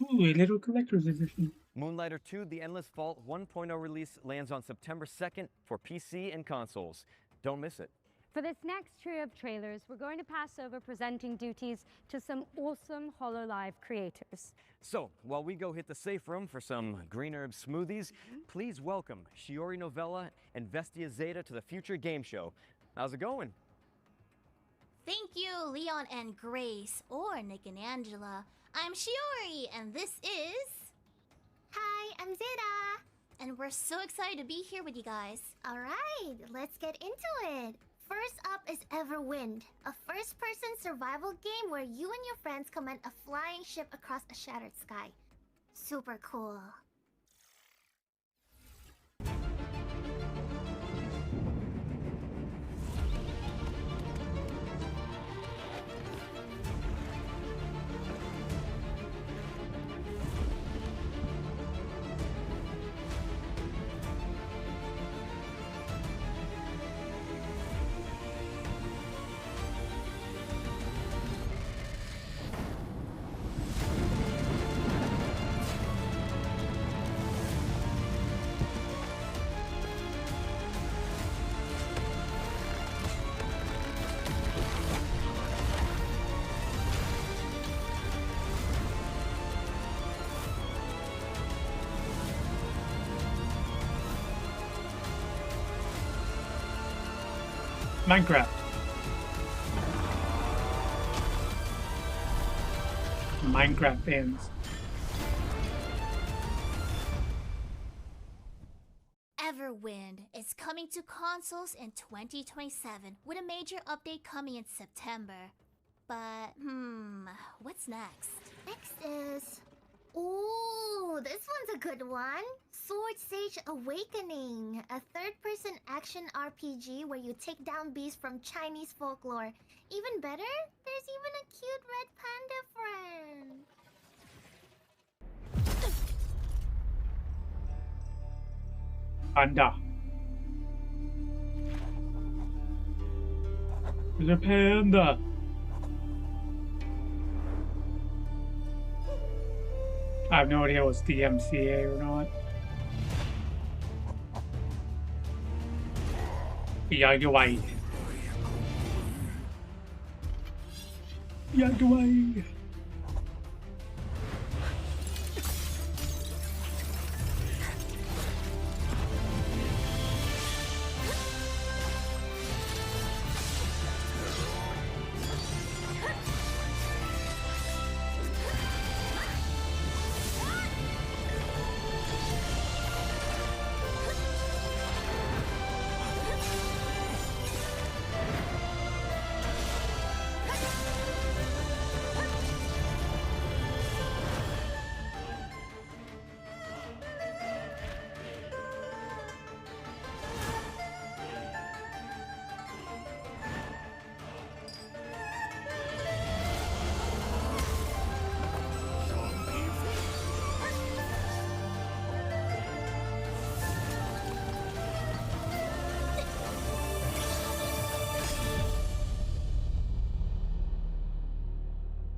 Ooh, a little collector's edition. Moonlighter 2: The Endless Vault 1.0 release lands on September 2nd for PC and consoles. Don't miss it. For this next trio of trailers, we're going to pass over presenting duties to some awesome HoloLive creators. So, while we go hit the safe room for some green herb smoothies, please welcome Shiori Novella and Vestia Zeta to the Future Game Show. How's it going? Thank you, Leon and Grace, or Nick and Angela. I'm Shiori, and this is... Hi, I'm Zeta. And we're so excited to be here with you guys. Alright, let's get into it. First up is Everwind, a first-person survival game where you and your friends command a flying ship across a shattered sky. Super cool. Minecraft. Minecraft fans. Everwind is coming to consoles in 2027 with a major update coming in September. But, what's next? Next is... Ooh, this one's a good one. Sword Sage Awakening, a third-person action RPG where you take down beasts from Chinese folklore. Even better, there's even a cute red panda friend. Panda. There's a panda. I have no idea what's DMCA or not. Yagawai. Yagawai.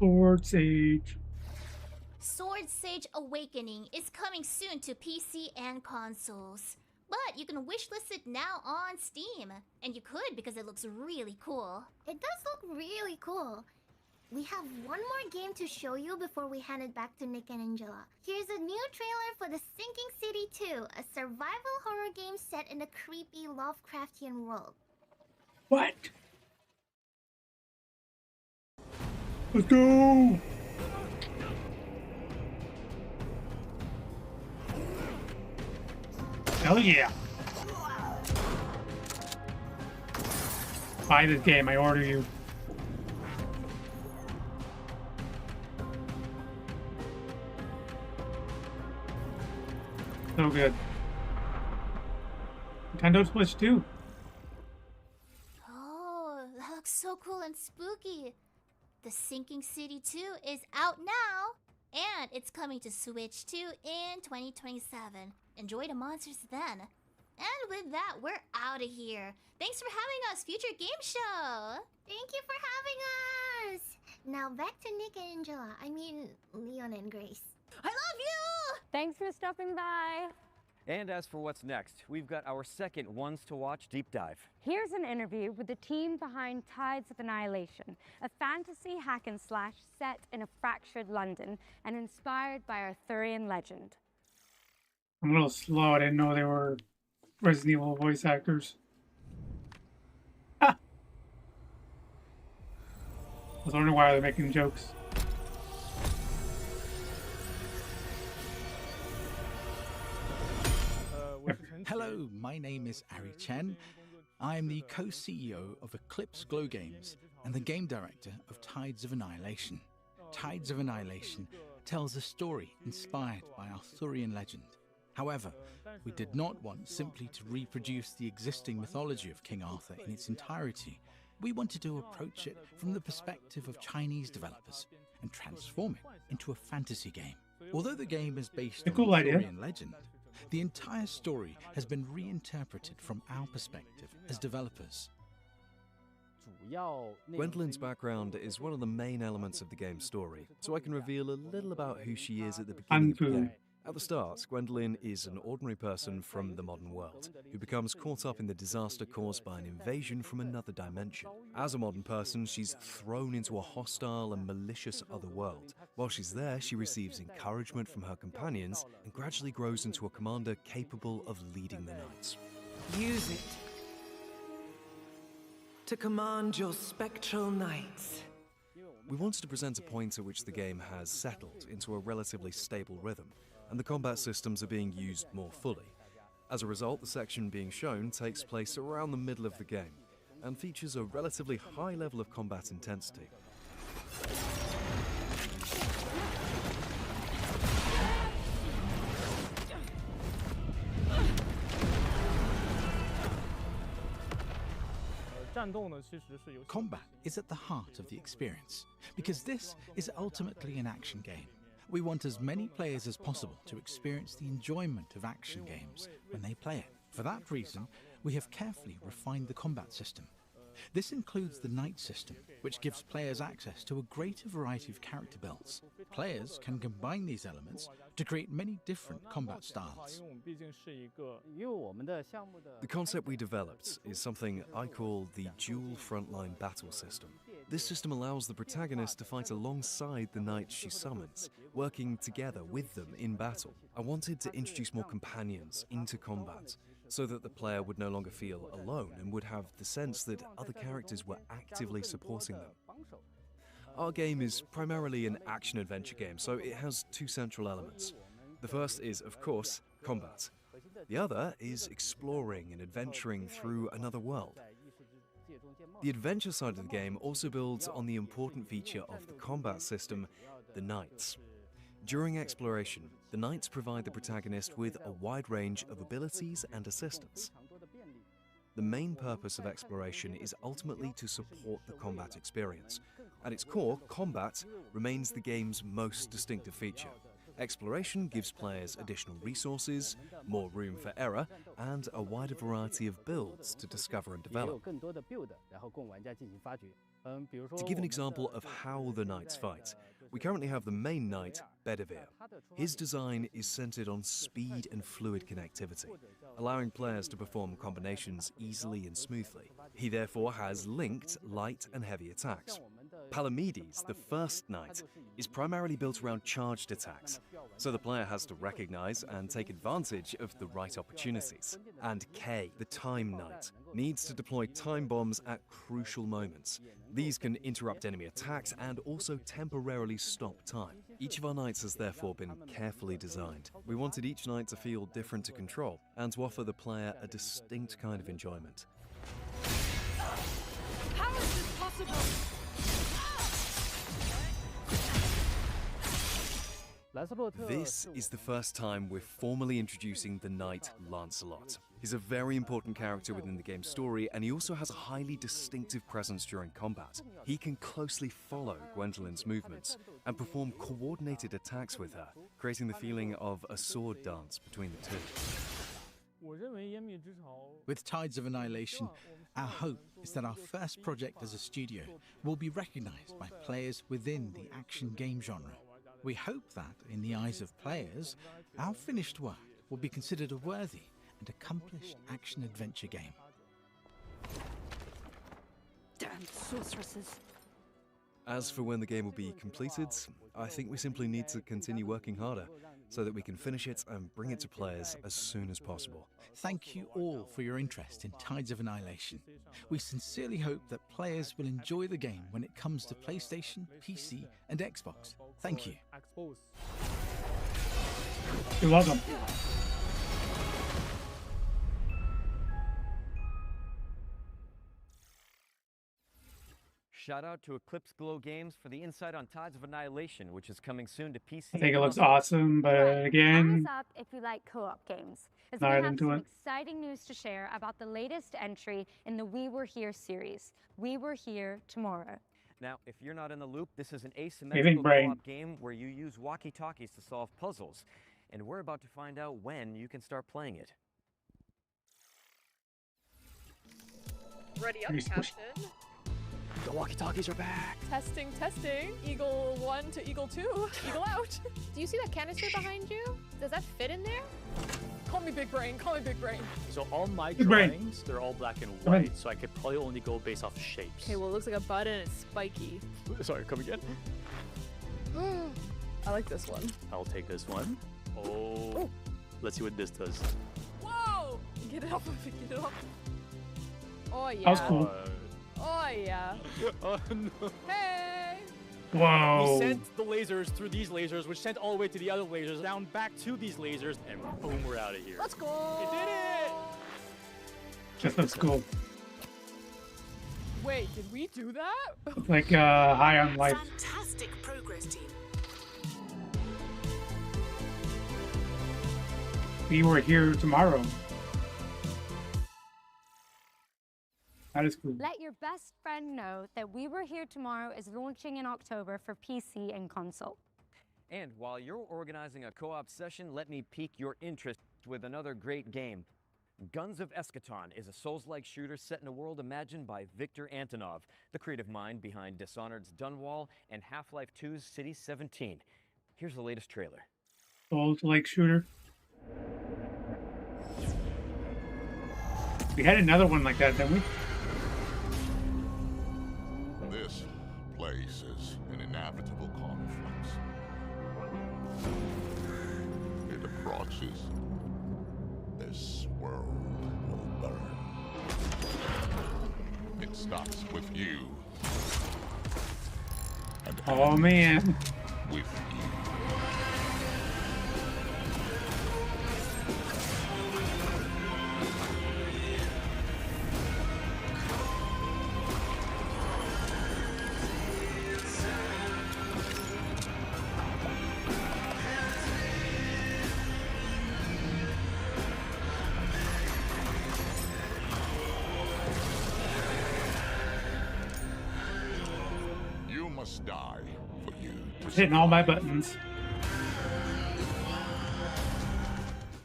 Sword Sage. Sword Sage Awakening is coming soon to PC and consoles. But you can wishlist it now on Steam. And you could because it looks really cool. It does look really cool. We have one more game to show you before we hand it back to Nick and Angela. Here's a new trailer for The Sinking City 2, a survival horror game set in a creepy Lovecraftian world. What? Let's go! Hell yeah! Buy this game, I order you. So good. Nintendo Switch 2. Oh, that looks so cool and spooky. The Sinking City 2 is out now. And it's coming to Switch 2 in 2027. Enjoy the monsters then. And with that, we're out of here. Thanks for having us, Future Game Show. Thank you for having us. Now back to Nick and Angela. I mean, Leon and Grace. I love you! Thanks for stopping by. And as for what's next, we've got our second Ones to Watch deep dive. Here's an interview with the team behind Tides of Annihilation, a fantasy hack and slash set in a fractured London and inspired by Arthurian legend. I'm a little slow. I didn't know they were Resident Evil voice actors. Ah! I was wondering why they're making jokes. Hello, my name is Ari Chen. I am the co-CEO of Eclipse Glow Games and the game director of Tides of Annihilation. Tides of Annihilation tells a story inspired by Arthurian legend. However, we did not want simply to reproduce the existing mythology of King Arthur in its entirety. We wanted to approach it from the perspective of Chinese developers and transform it into a fantasy game. Although the game is based on Arthurian legend, the entire story has been reinterpreted from our perspective as developers. Gwendolyn's background is one of the main elements of the game's story, so I can reveal a little about who she is at the beginning of the game. At the start, Gwendolyn is an ordinary person from the modern world, who becomes caught up in the disaster caused by an invasion from another dimension. As a modern person, she's thrown into a hostile and malicious other world. While she's there, she receives encouragement from her companions and gradually grows into a commander capable of leading the knights. Use it to command your spectral knights. We wanted to present a point at which the game has settled into a relatively stable rhythm, and the combat systems are being used more fully. As a result, the section being shown takes place around the middle of the game, and features a relatively high level of combat intensity. Combat is at the heart of the experience, because this is ultimately an action game. We want as many players as possible to experience the enjoyment of action games when they play it. For that reason, we have carefully refined the combat system. This includes the Knight system, which gives players access to a greater variety of character builds. Players can combine these elements to create many different combat styles. The concept we developed is something I call the dual frontline battle system. This system allows the protagonist to fight alongside the knights she summons, working together with them in battle. I wanted to introduce more companions into combat, so that the player would no longer feel alone and would have the sense that other characters were actively supporting them. Our game is primarily an action-adventure game, so it has two central elements. The first is, of course, combat. The other is exploring and adventuring through another world. The adventure side of the game also builds on the important feature of the combat system, the knights. During exploration, the knights provide the protagonist with a wide range of abilities and assistance. The main purpose of exploration is ultimately to support the combat experience. At its core, combat remains the game's most distinctive feature, Exploration gives players additional resources, more room for error, and a wider variety of builds to discover and develop. To give an example of how the knights fight, we currently have the main knight, Bedivere. His design is centered on speed and fluid connectivity, allowing players to perform combinations easily and smoothly. He therefore has linked light and heavy attacks. Palamedes, the first knight, is primarily built around charged attacks, so the player has to recognize and take advantage of the right opportunities. And K, the time knight, needs to deploy time bombs at crucial moments. These can interrupt enemy attacks and also temporarily stop time. Each of our knights has therefore been carefully designed. We wanted each knight to feel different to control and to offer the player a distinct kind of enjoyment. How is this possible? This is the first time we're formally introducing the knight Lancelot. He's a very important character within the game's story, and he also has a highly distinctive presence during combat. He can closely follow Gwendolyn's movements and perform coordinated attacks with her, creating the feeling of a sword dance between the two. With Tides of Annihilation, our hope is that our first project as a studio will be recognized by players within the action game genre. We hope that, in the eyes of players, our finished work will be considered a worthy and accomplished action-adventure game. Damn sorceresses. As for when the game will be completed, I think we simply need to continue working harder so that we can finish it and bring it to players as soon as possible. Thank you all for your interest in Tides of Annihilation. We sincerely hope that players will enjoy the game when it comes to PlayStation, PC, and Xbox. Thank you. You're welcome. Shout out to Eclipse Glow Games for the insight on Tides of Annihilation, which is coming soon to PC. I think it looks awesome, but again, Thumbs up if you like co-op games, as we not have into some it. exciting news to share about the latest entry in the We Were Here series, We Were Here Tomorrow. Now, if you're not in the loop, this is an Giving asymmetrical brain. co-op game where you use walkie-talkies to solve puzzles, and we're about to find out when you can start playing it. Ready up, Captain. The walkie-talkies are back. Testing, testing. Eagle 1 to Eagle 2. Eagle out. Do you see that canister behind you? Does that fit in there? Call me big brain. Call me big brain. So all my Big brain. drawings, they're all black and Come on. white, so I could probably only go based off shapes. Okay, well, it looks like a button and it's spiky. Sorry, come again? I like this one. I'll take this one. Oh. Let's see what this does. Whoa! Get it off of me. Get it off. Oh, yeah. That was cool. Oh, yeah. Oh, no. Hey! Whoa. We sent the lasers through these lasers, which sent all the way to the other lasers, down back to these lasers, and boom, we're out of here. Let's go! We did it! That looks cool. Wait, did we do that? It's like high on life. Fantastic progress, team. We Were Here Tomorrow. That is cool. Let your best friend know that We Were Here Tomorrow is launching in October for PC and console. And while you're organizing a co-op session, let me pique your interest with another great game. Guns of Eschaton is a Souls-like shooter set in a world imagined by Victor Antonov, the creative mind behind Dishonored's Dunwall and Half-Life 2's City 17. Here's the latest trailer. Souls-like shooter. We had another one like that, didn't we? This place is an inevitable conflict. It approaches. This world will burn. It starts with you. And Oh man. with you. You must die for you to Hitting all my buttons.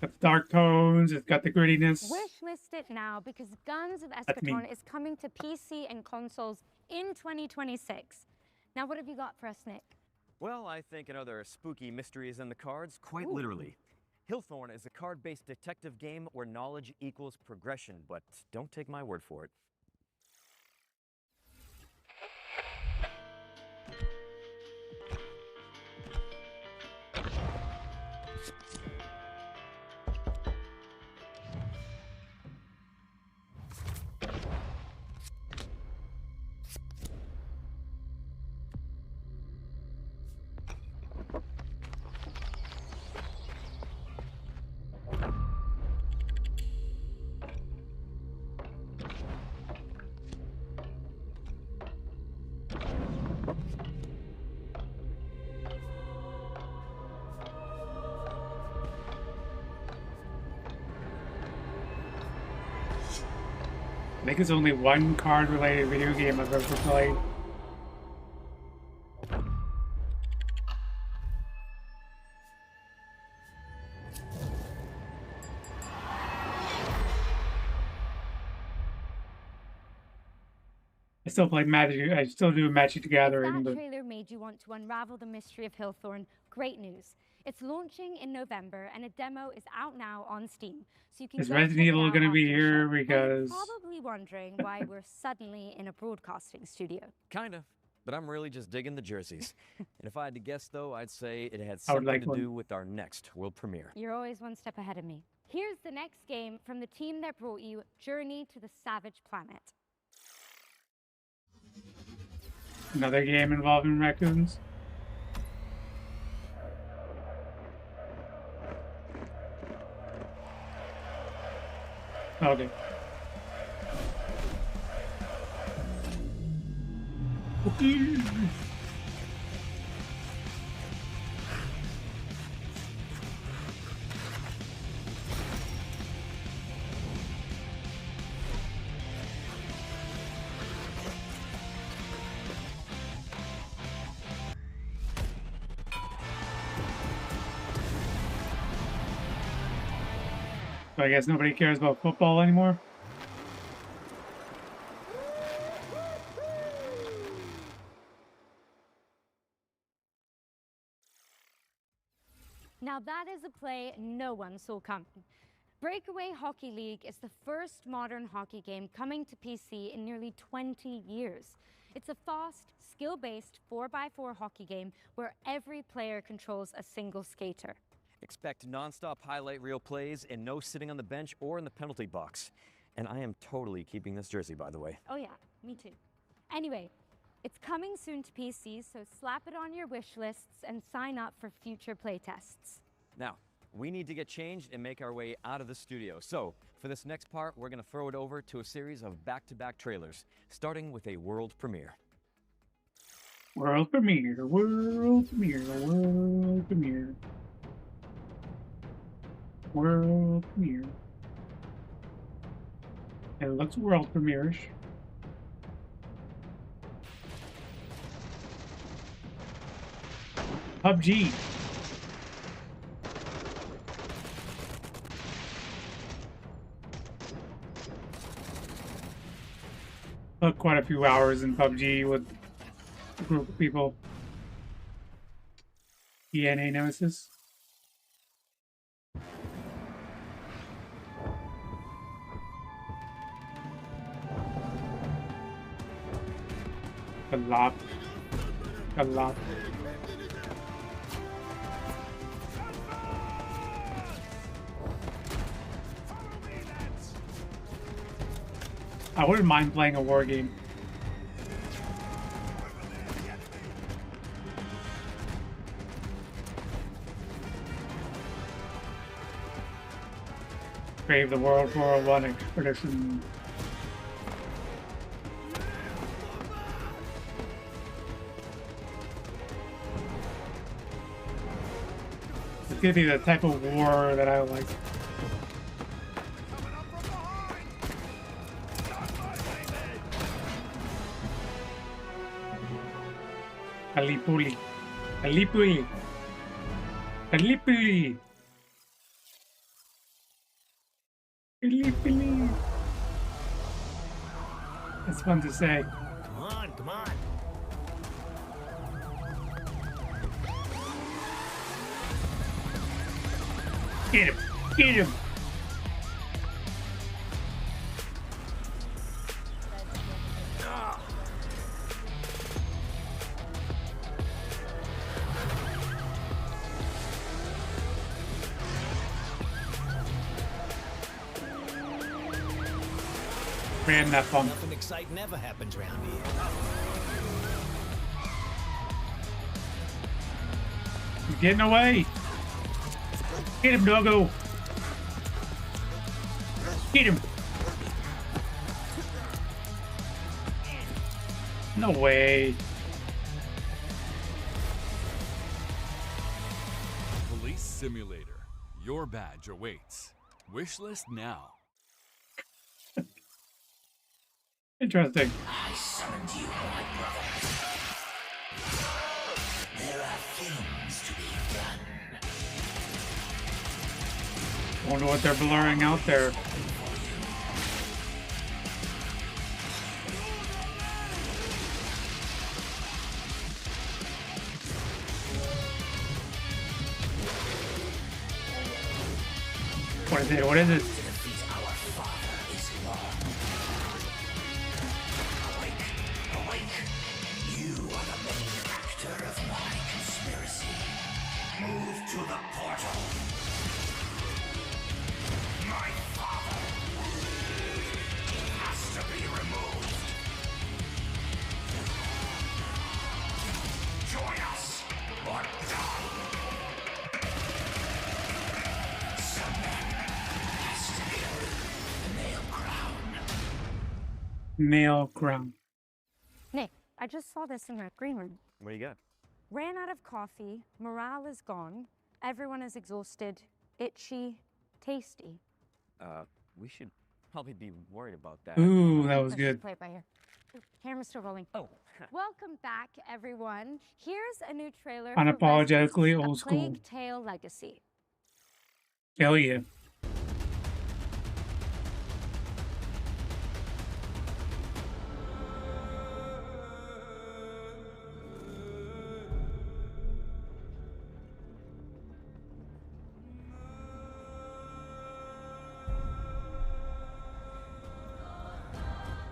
Got the dark tones, it's got the grittiness. Wishlist it now because Guns of That's me. Eschaton is coming to PC and consoles in 2026. Now, what have you got for us, Nick? Well, I think another spooky mystery is in the cards, quite literally. Hillthorn is a card-based detective game where knowledge equals progression, but don't take my word for it. I think it's only one card-related video game I've ever played. I still play Magic. I still do Magic the Gathering. That trailer made you want to unravel the mystery of Hillthorn. Great news. It's launching in November, and a demo is out now on Steam. So you can Is go Resident check it Evil out going to be after the here? show. Now, Because you're probably wondering why we're suddenly in a broadcasting studio. Kinda, but I'm really just digging the jerseys. And if I had to guess, though, I'd say it had I would something like to one. do with our next world premiere. You're always one step ahead of me. Here's the next game from the team that brought you Journey to the Savage Planet. another game involving raccoons. Okay. Okay. So I guess nobody cares about football anymore. Now that is a play no one saw coming. Breakaway Hockey League is the first modern hockey game coming to PC in nearly 20 years. It's a fast, skill-based 4x4 hockey game where every player controls a single skater. Expect non-stop highlight reel plays and no sitting on the bench or in the penalty box. And I am totally keeping this jersey, by the way. Oh yeah, me too. Anyway, it's coming soon to PC, so slap it on your wish lists and sign up for future playtests. Now, we need to get changed and make our way out of the studio. So, for this next part, we're going to throw it over to a series of back-to-back trailers, starting with a world premiere. World premiere, world premiere, world premiere. World premiere. It looks world premiere-ish. PUBG. Put quite a few hours in PUBG with a group of people. DNA Nemesis. A lot. A lot. I wouldn't mind playing a war game. Brave the World War I expedition. It's gonna be the type of war that I like. Gallipoli. Gallipoli. Gallipoli. That's fun to say. Come on, come on. Get him! Get him! Ran that bump. Nothing exciting ever happens around here. He's getting away. Get him, doggo. Get him. No way. Police Simulator. Your badge awaits. Wishlist now. Interesting. I summoned you, my brother. There are things to be done. Wonder what they're blurring out there. What is it? What is it? To the portal. My father has to be removed. Join us or die. Someone has to kill the NAILCROWN. Nick, I just saw this in that green room. What do you got? Ran out of coffee, morale is gone, everyone is exhausted, itchy, tasty. We should probably be worried about that. Ooh, that was Let's just good. play it by ear. Camera's still rolling. Oh. Welcome back, everyone. Here's a new trailer Unapologetically for Residence, old A school. Plague Tale Legacy. Hell yeah.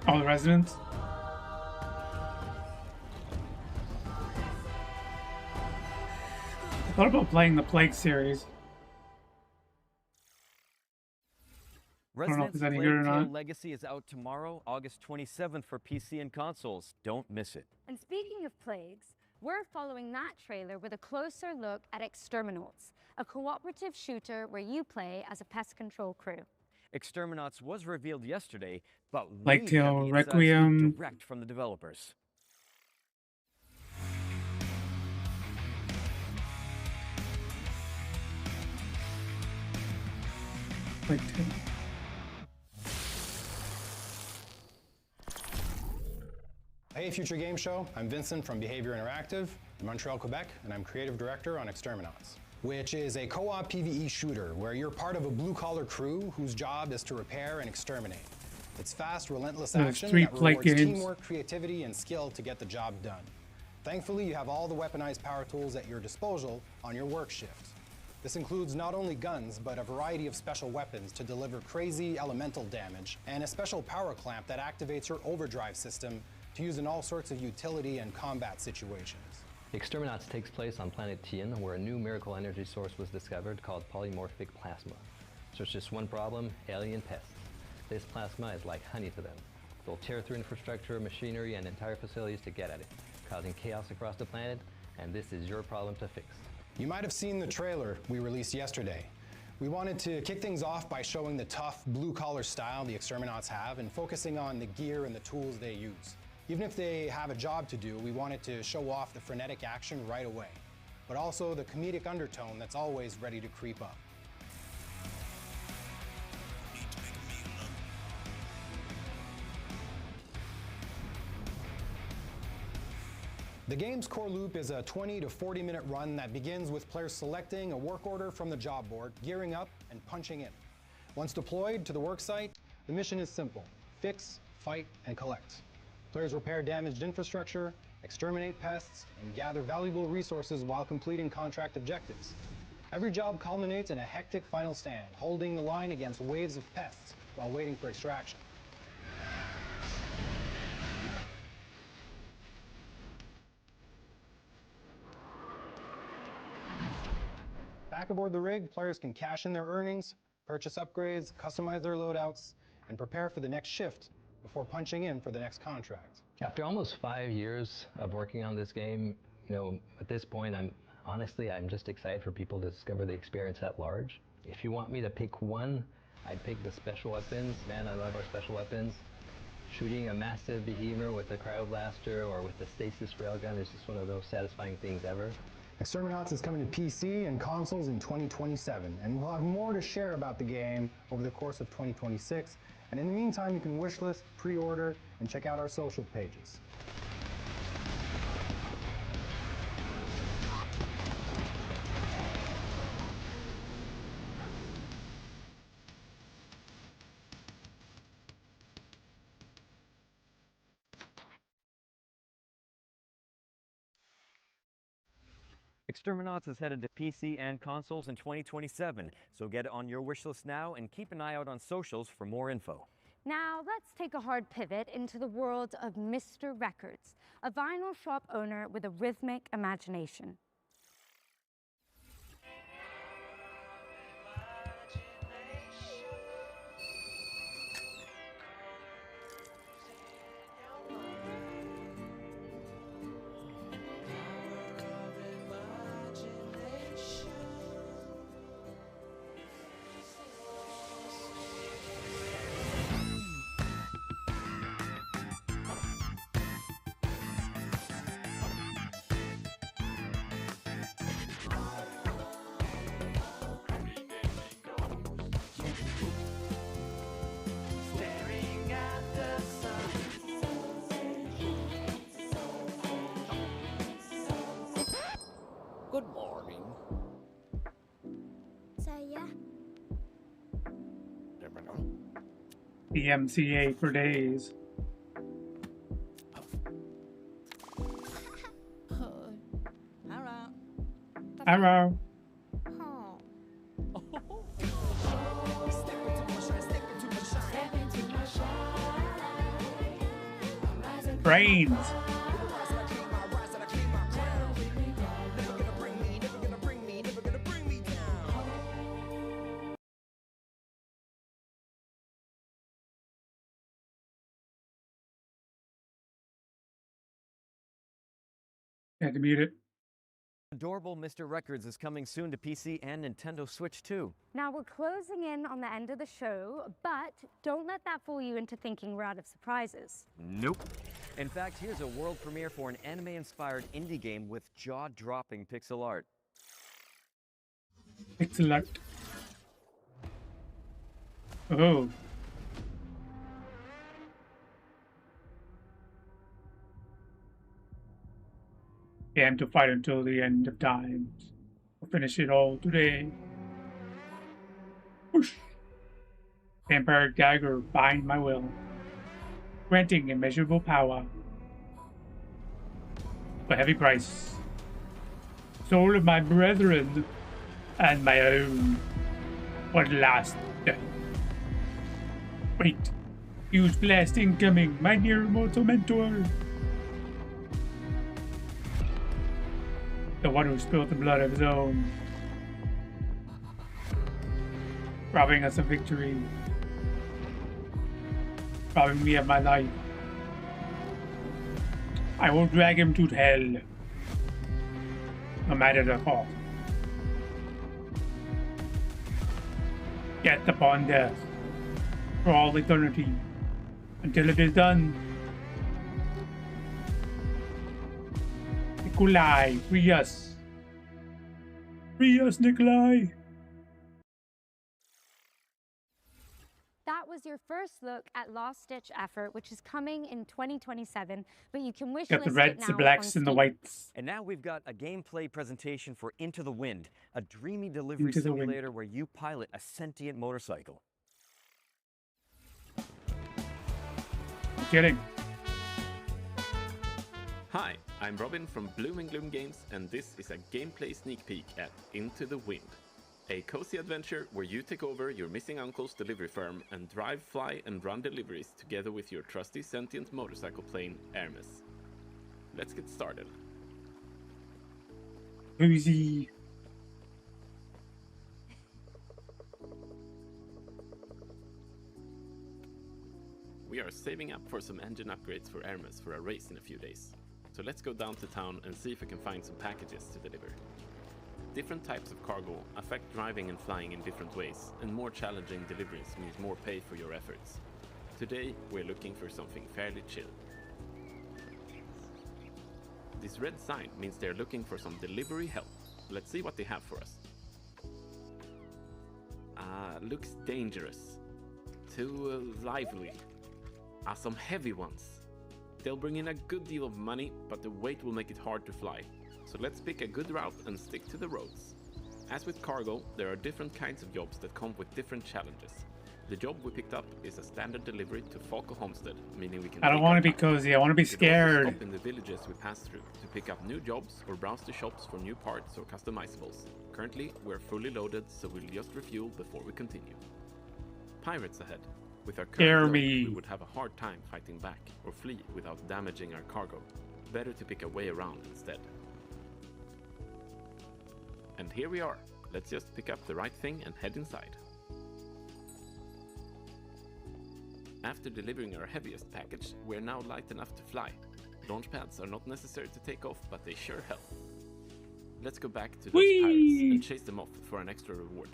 All the residents. I thought about playing the Plague series. I don't know if Resident it's any Plague good or Tale not. Legacy is out tomorrow, August 27th for PC and consoles. Don't miss it. And speaking of plagues, we're following that trailer with a closer look at Exterminauts, a cooperative shooter where you play as a pest control crew. Exterminauts was revealed yesterday, but Plague we Tale got the inside scoop Requiem. direct from the developers. Plague Tale. Hey, Future Game Show. I'm Vincent from Behavior Interactive in Montreal, Quebec, and I'm creative director on Exterminauts, which is a co-op PvE shooter where you're part of a blue-collar crew whose job is to repair and exterminate. It's fast, relentless There's action 3 that Plague rewards games. teamwork, creativity, and skill to get the job done. Thankfully, you have all the weaponized power tools at your disposal on your work shift. This includes not only guns, but a variety of special weapons to deliver crazy elemental damage, and a special power clamp that activates your overdrive system to use in all sorts of utility and combat situations. Exterminauts takes place on planet Tien, where a new miracle energy source was discovered called polymorphic plasma. So it's just one problem: alien pests. This plasma is like honey to them. They'll tear through infrastructure, machinery, and entire facilities to get at it, causing chaos across the planet, and this is your problem to fix. You might have seen the trailer we released yesterday. We wanted to kick things off by showing the tough, blue-collar style the Exterminauts have and focusing on the gear and the tools they use. Even if they have a job to do, we wanted to show off the frenetic action right away, but also the comedic undertone that's always ready to creep up. The game's core loop is a 20 to 40 minute run that begins with players selecting a work order from the job board, gearing up, and punching in. Once deployed to the work site, the mission is simple: fix, fight, and collect. Players repair damaged infrastructure, exterminate pests, and gather valuable resources while completing contract objectives. Every job culminates in a hectic final stand, holding the line against waves of pests while waiting for extraction. Back aboard the rig, players can cash in their earnings, purchase upgrades, customize their loadouts, and prepare for the next shift before punching in for the next contract. After almost 5 years of working on this game, at this point, I'm just excited for people to discover the experience at large. If you want me to pick one, I'd pick the special weapons. Man, I love our special weapons. Shooting a massive behemoth with a cryo blaster or with the stasis railgun is just one of those satisfying things ever. Exterminators is coming to PC and consoles in 2027, and we'll have more to share about the game over the course of 2026. And in the meantime, you can wishlist, pre-order, and check out our social pages. Exterminators is headed to PC and consoles in 2027, so get it on your wish list now and keep an eye out on socials for more info. Now, let's take a hard pivot into the world of Mr. Records, a vinyl shop owner with a rhythmic imagination. Good morning. Saya. The MCA for days. Hello. Brains. Had to mute it. Adorable Mr. Records is coming soon to PC and Nintendo Switch too. Now, we're closing in on the end of the show, but don't let that fool you into thinking we're out of surprises. Nope. In fact, here's a world premiere for an anime-inspired indie game with jaw-dropping pixel art. Pixel art. Oh. Game to fight until the end of time. We'll finish it all today. Whoosh. Vampire dagger bind my will, granting immeasurable power. A heavy price. Soul of my brethren and my own. What last? Wait. Huge blast incoming, my near mortal mentor. The one who spilled the blood of his own. Robbing us of victory. Robbing me of my life. I will drag him to hell. No matter the cost. Death upon death. For all eternity. Until it is done. Nikolai, free us. Free us, Nikolai. That was your first look at Last Ditch Effort, which is coming in 2027, but you can wish Got the list reds, it now the blacks, on and the Steam. whites. And now we've got a gameplay presentation for Into the Wind, a dreamy delivery Into the Wind. simulator where you pilot a sentient motorcycle. I'm kidding. Hi, I'm Robin from Bloom and Gloom Games, and this is a gameplay sneak peek at Into the Wind. A cozy adventure where you take over your missing uncle's delivery firm and drive, fly and run deliveries together with your trusty sentient motorcycle plane, Hermes. Let's get started. Cozy. We are saving up for some engine upgrades for Hermes for a race in a few days. So let's go down to town and see if we can find some packages to deliver. Different types of cargo affect driving and flying in different ways, and more challenging deliveries means more pay for your efforts. Today, we're looking for something fairly chill. This red sign means they're looking for some delivery help. Let's see what they have for us. Looks dangerous. Too lively. Some heavy ones. They'll bring in a good deal of money, but the weight will make it hard to fly. So let's pick a good route and stick to the roads. As with cargo, there are different kinds of jobs that come with different challenges. The job we picked up is a standard delivery to Falco Homestead, meaning we can... I don't want to be cozy, I want to be scared. Stop in the villages we pass through to pick up new jobs or browse the shops for new parts or customizables. Currently, we're fully loaded, so we'll just refuel before we continue. Pirates ahead. With our current load, we would have a hard time fighting back or flee without damaging our cargo. Better to pick a way around instead. And here we are. Let's just pick up the right thing and head inside. After delivering our heaviest package, we're now light enough to fly. Launch pads are not necessary to take off, but they sure help. Let's go back to those pirates and chase them off for an extra reward.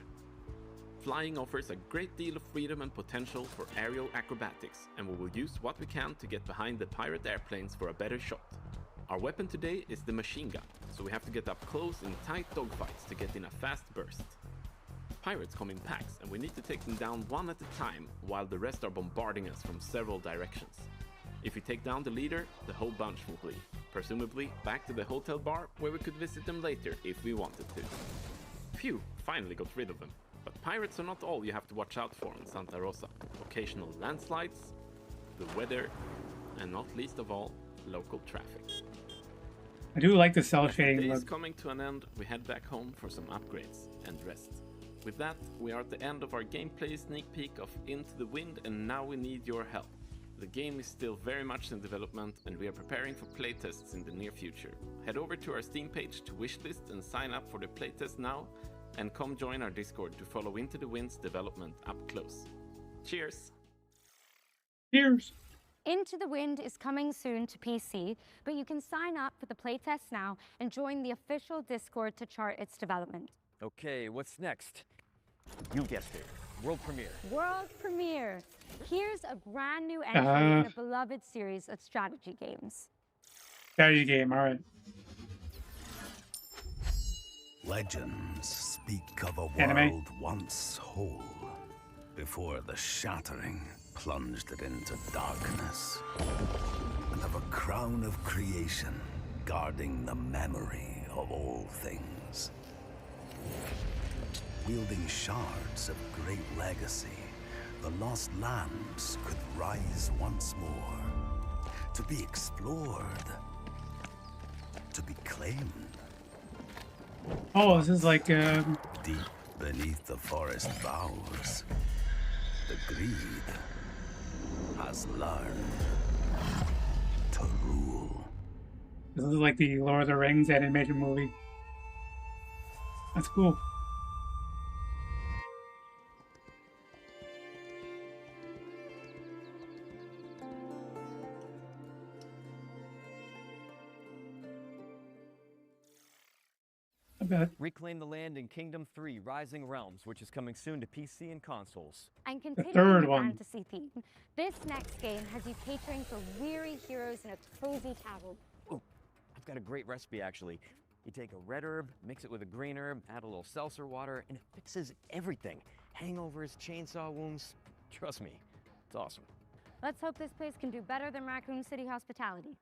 Flying offers a great deal of freedom and potential for aerial acrobatics, and we will use what we can to get behind the pirate airplanes for a better shot. Our weapon today is the machine gun, so we have to get up close in tight dogfights to get in a fast burst. Pirates come in packs, and we need to take them down one at a time, while the rest are bombarding us from several directions. If we take down the leader, the whole bunch will flee, presumably back to the hotel bar, where we could visit them later if we wanted to. Phew, finally got rid of them. But pirates are not all you have to watch out for in Santa Rosa. Occasional landslides, the weather, and not least of all, local traffic. I do like the cell shading look. The day look. is coming to an end, we head back home for some upgrades and rest. With that, we are at the end of our gameplay sneak peek of Into the Wind, and now we need your help. The game is still very much in development, and we are preparing for playtests in the near future. Head over to our Steam page to wishlist and sign up for the playtest now, and come join our Discord to follow Into the Wind's development up close. Cheers! Cheers! Into the Wind is coming soon to PC, but you can sign up for the playtest now and join the official Discord to chart its development. Okay, what's next? You guessed it. World premiere. World premiere! Here's a brand new entry in a beloved series of strategy games. Strategy game, alright. Legends speak of a Anime. world once whole, before the shattering plunged it into darkness, and of a crown of creation guarding the memory of all things. Wielding shards of great legacy, the lost lands could rise once more, to be explored, to be claimed. Oh, this is like deep beneath the forest boughs, the greed has learned to rule. This is like the Lord of the Rings animation movie. That's cool. Reclaim the land in Kingdom 3 Rising Realms, which is coming soon to PC and consoles. And continuing the fantasy theme, this next game has you catering for weary heroes in a cozy tavern. Oh, I've got a great recipe actually. You take a red herb, mix it with a green herb, add a little seltzer water, and it fixes everything. Hangovers, chainsaw wounds, trust me, it's awesome. Let's hope this place can do better than Raccoon City hospitality.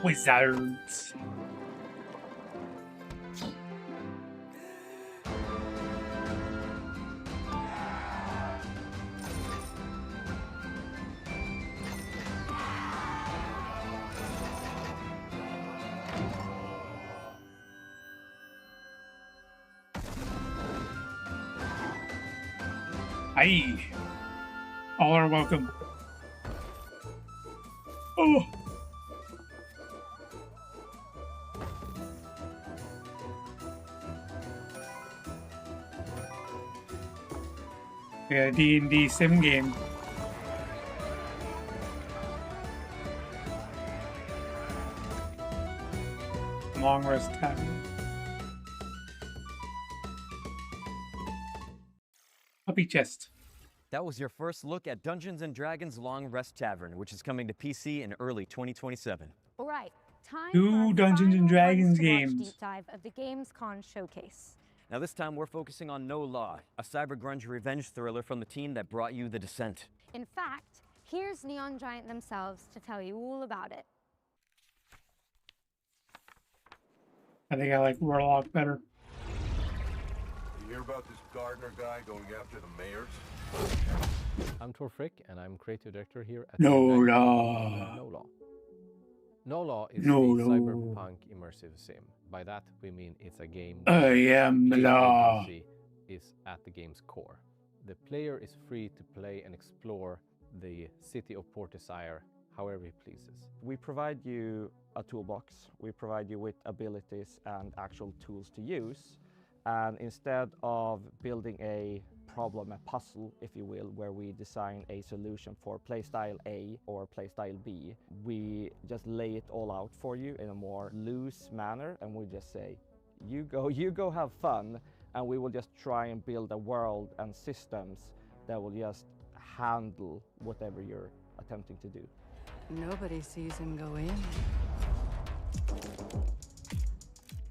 Wizards. Aye. All are welcome. Oh. Yeah, D&D sim game. Long Rest Tavern. Puppy chest. That was your first look at Dungeons & Dragons Long Rest Tavern, which is coming to PC in early 2027. All right, time Two for our Dungeons final & Dragons Ones to Watch games. deep dive of the Gamescom showcase. Now this time we're focusing on No Law, a cyber grunge revenge thriller from the team that brought you The Descent. In fact, here's Neon Giant themselves to tell you all about it. I think I like Warlock better. You hear about this Gardner guy going after the mayors? I'm Tor Frick, and I'm creative director here at No Law. No Law. No Law is No a Law. cyberpunk immersive sim. By that, we mean it's a game I am the where law. agency is at the game's core. The player is free to play and explore the city of Port Desire however he pleases. We provide you a toolbox. We provide you with abilities and actual tools to use. And instead of building a problem, a puzzle, if you will, where we design a solution for playstyle A or playstyle B, we just lay it all out for you in a more loose manner, and we just say, you go have fun, and we will just try and build a world and systems that will just handle whatever you're attempting to do. Nobody sees him go in.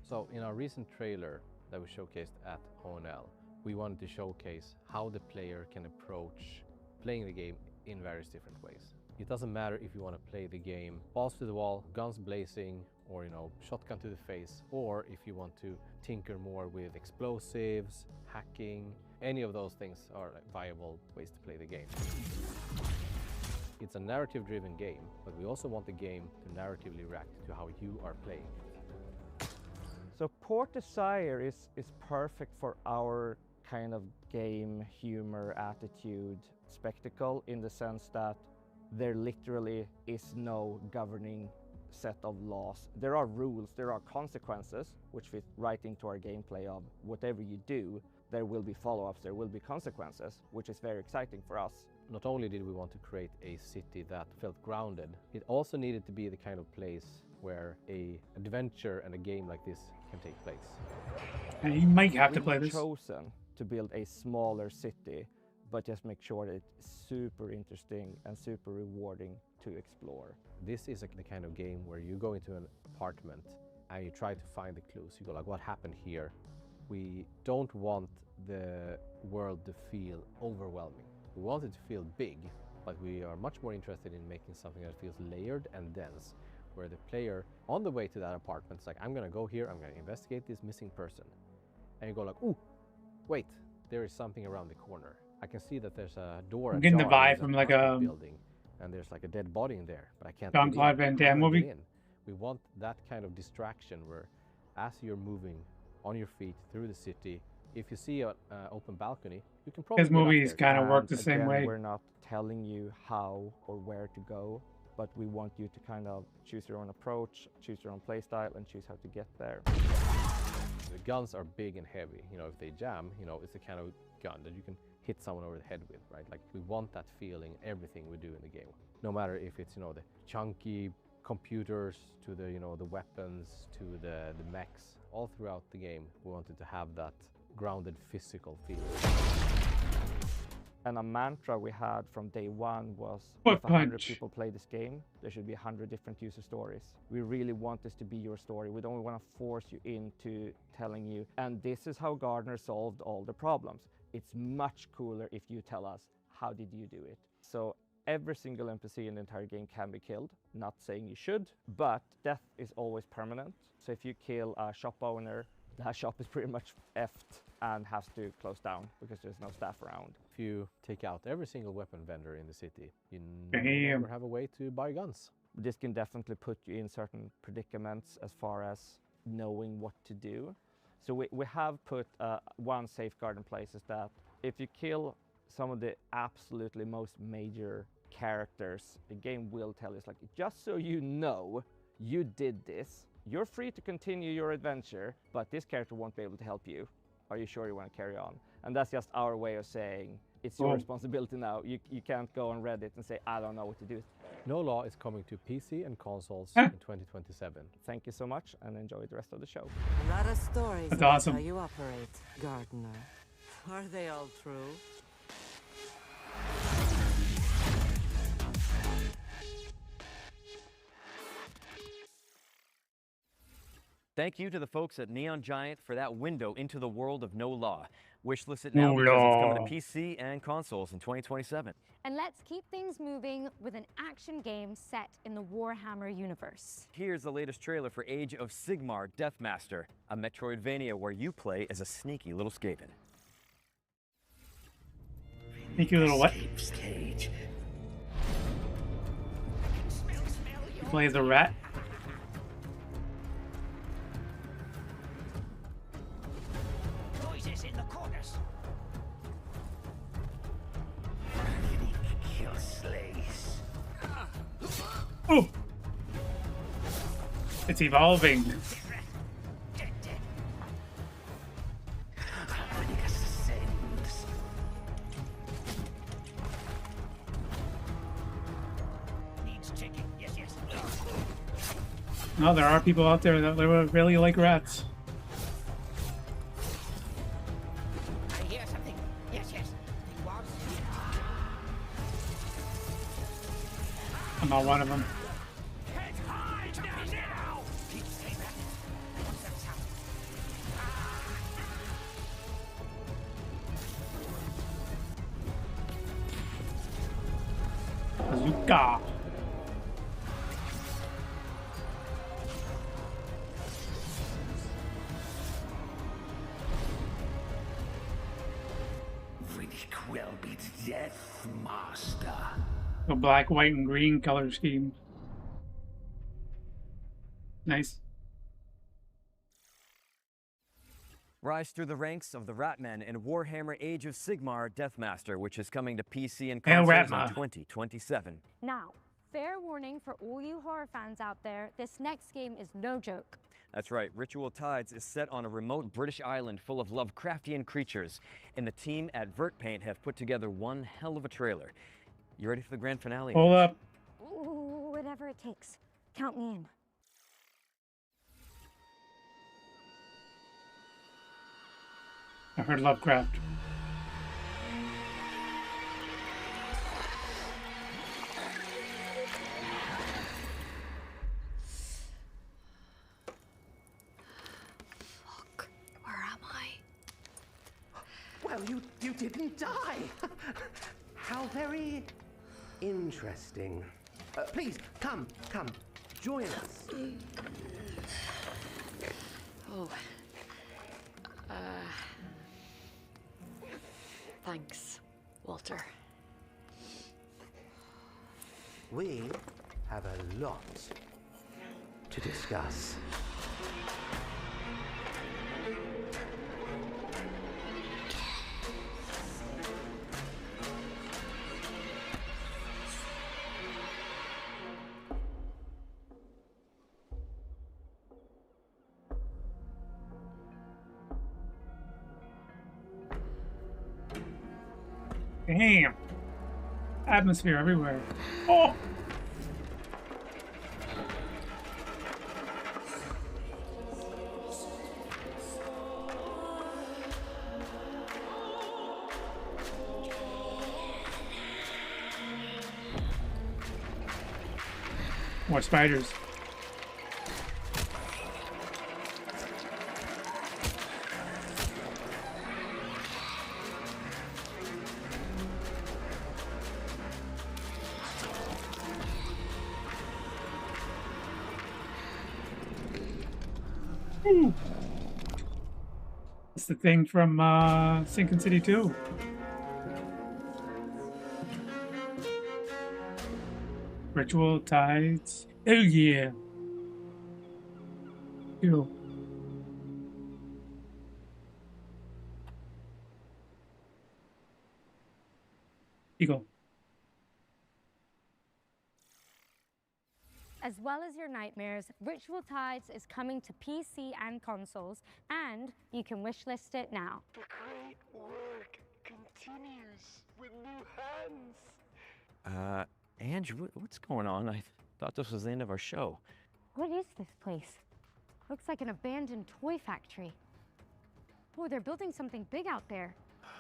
So in our recent trailer that we showcased at ONL, we wanted to showcase how the player can approach playing the game in various different ways. It doesn't matter if you want to play the game balls to the wall, guns blazing, or shotgun to the face, or if you want to tinker more with explosives, hacking. Any of those things are viable ways to play the game. It's a narrative-driven game, but we also want the game to narratively react to how you are playing. So Port Desire is perfect for our kind of game humor, attitude, spectacle, in the sense that there literally is no governing set of laws. There are rules, there are consequences, which fit right into our gameplay of whatever you do, there will be follow-ups, there will be consequences, which is very exciting for us. Not only did we want to create a city that felt grounded, it also needed to be the kind of place where an adventure and a game like this can take place. And you might have to play this. We've chosen to build a smaller city, but just make sure that it's super interesting and super rewarding to explore. This is the kind of game where you go into an apartment and you try to find the clues. You go like, what happened here? We don't want the world to feel overwhelming. We want it to feel big, but we are much more interested in making something that feels layered and dense, where the player on the way to that apartment is like, I'm gonna go here, I'm gonna investigate this missing person. And you go like, ooh, wait, there is something around the corner. I can see that there's a door. I'm getting the vibe from like a building, and there's like a dead body in there, but I can't. Jean-Claude Van Damme movie. We want that kind of distraction where, as you're moving on your feet through the city, if you see an open balcony, you can probably. His movies kind of work the same Again, way. We're not telling you how or where to go, but we want you to kind of choose your own approach, choose your own playstyle, and choose how to get there. The guns are big and heavy. If they jam, it's the kind of gun that you can hit someone over the head with, right? Like, we want that feeling in everything we do in the game. No matter if it's, the chunky computers to the, the weapons to the mechs, all throughout the game, we wanted to have that grounded physical feeling. And a mantra we had from day one was, What if 100 punch? people play this game, there should be 100 different user stories. We really want this to be your story. We don't want to force you into telling you, and this is how Gardner solved all the problems. It's much cooler if you tell us, how did you do it? So every single NPC in the entire game can be killed. Not saying you should, but death is always permanent. So if you kill a shop owner, that shop is pretty much effed and has to close down because there's no staff around. If you take out every single weapon vendor in the city, you Damn. no longer have a way to buy guns. This can definitely put you in certain predicaments as far as knowing what to do. So we have put one safeguard in place, is that if you kill some of the absolutely most major characters, the game will tell you, it's like, just so you know, you did this. You're free to continue your adventure, but this character won't be able to help you. Are you sure you want to carry on? And that's just our way of saying, it's your responsibility now. You can't go on Reddit and say, I don't know what to do. No Law is coming to PC and consoles in 2027. Thank you so much, and enjoy the rest of the show. A lot of stories That's about awesome. how you operate, Gardener. Are they all true? Thank you to the folks at Neon Giant for that window into the world of No Law. Wishlist it now No because it's Law. coming to PC and consoles in 2027. And let's keep things moving with an action game set in the Warhammer universe. Here's the latest trailer for Age of Sigmar Deathmaster, a Metroidvania where you play as a sneaky little Skaven. Thank you, little what? Cage. You play as a rat? Noises in the corners. Kill slays. Oh! It's evolving. No, there are people out there that really like rats. I hear something. Yes. It was. I'm not one of them. Bazooka. Death Master. A black, white, and green color scheme. Nice. Rise through the ranks of the Ratmen in Warhammer Age of Sigmar Deathmaster, which is coming to PC and consoles in 2027. Now, fair warning for all you horror fans out there, this next game is no joke. That's right, Ritual Tides is set on a remote British island full of Lovecraftian creatures, and the team at VertPaint have put together one hell of a trailer. You ready for the grand finale? Hold up. Ooh, whatever it takes. Count me in. I heard Lovecraft. Well, you didn't die. How very interesting. Please, come, join us. Oh. Thanks, Walter. We have a lot to discuss. Damn. Atmosphere everywhere. Oh! More spiders. It's the thing from Sinking City 2. Ritual Tides. Oh yeah. Ew. Eagle. As well as your nightmares, Ritual Tides is coming to PC and consoles, and you can wishlist it now. The great work continues with new hands. Andrew, what's going on? I thought this was the end of our show. What is this place? Looks like an abandoned toy factory. Oh, they're building something big out there.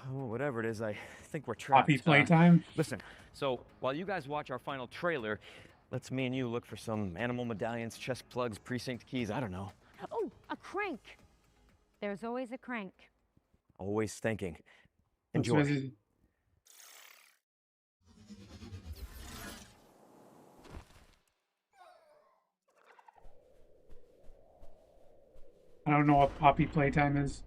Oh, whatever it is, I think we're trapped. Poppy playtime. Listen, so while you guys watch our final trailer, let's me and you look for some animal medallions, chest plugs, precinct keys, I don't know. Oh, a crank. There's always a crank. Always thinking. What's Enjoy. busy? I don't know what Poppy playtime is.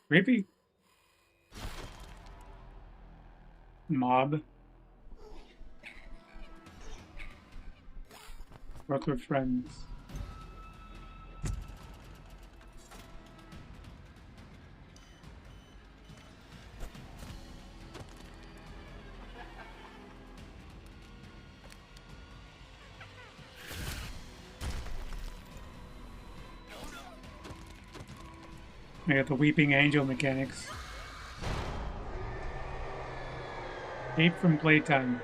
Creepy. Mob. Work with friends. I got the Weeping Angel mechanics. Escape from playtime.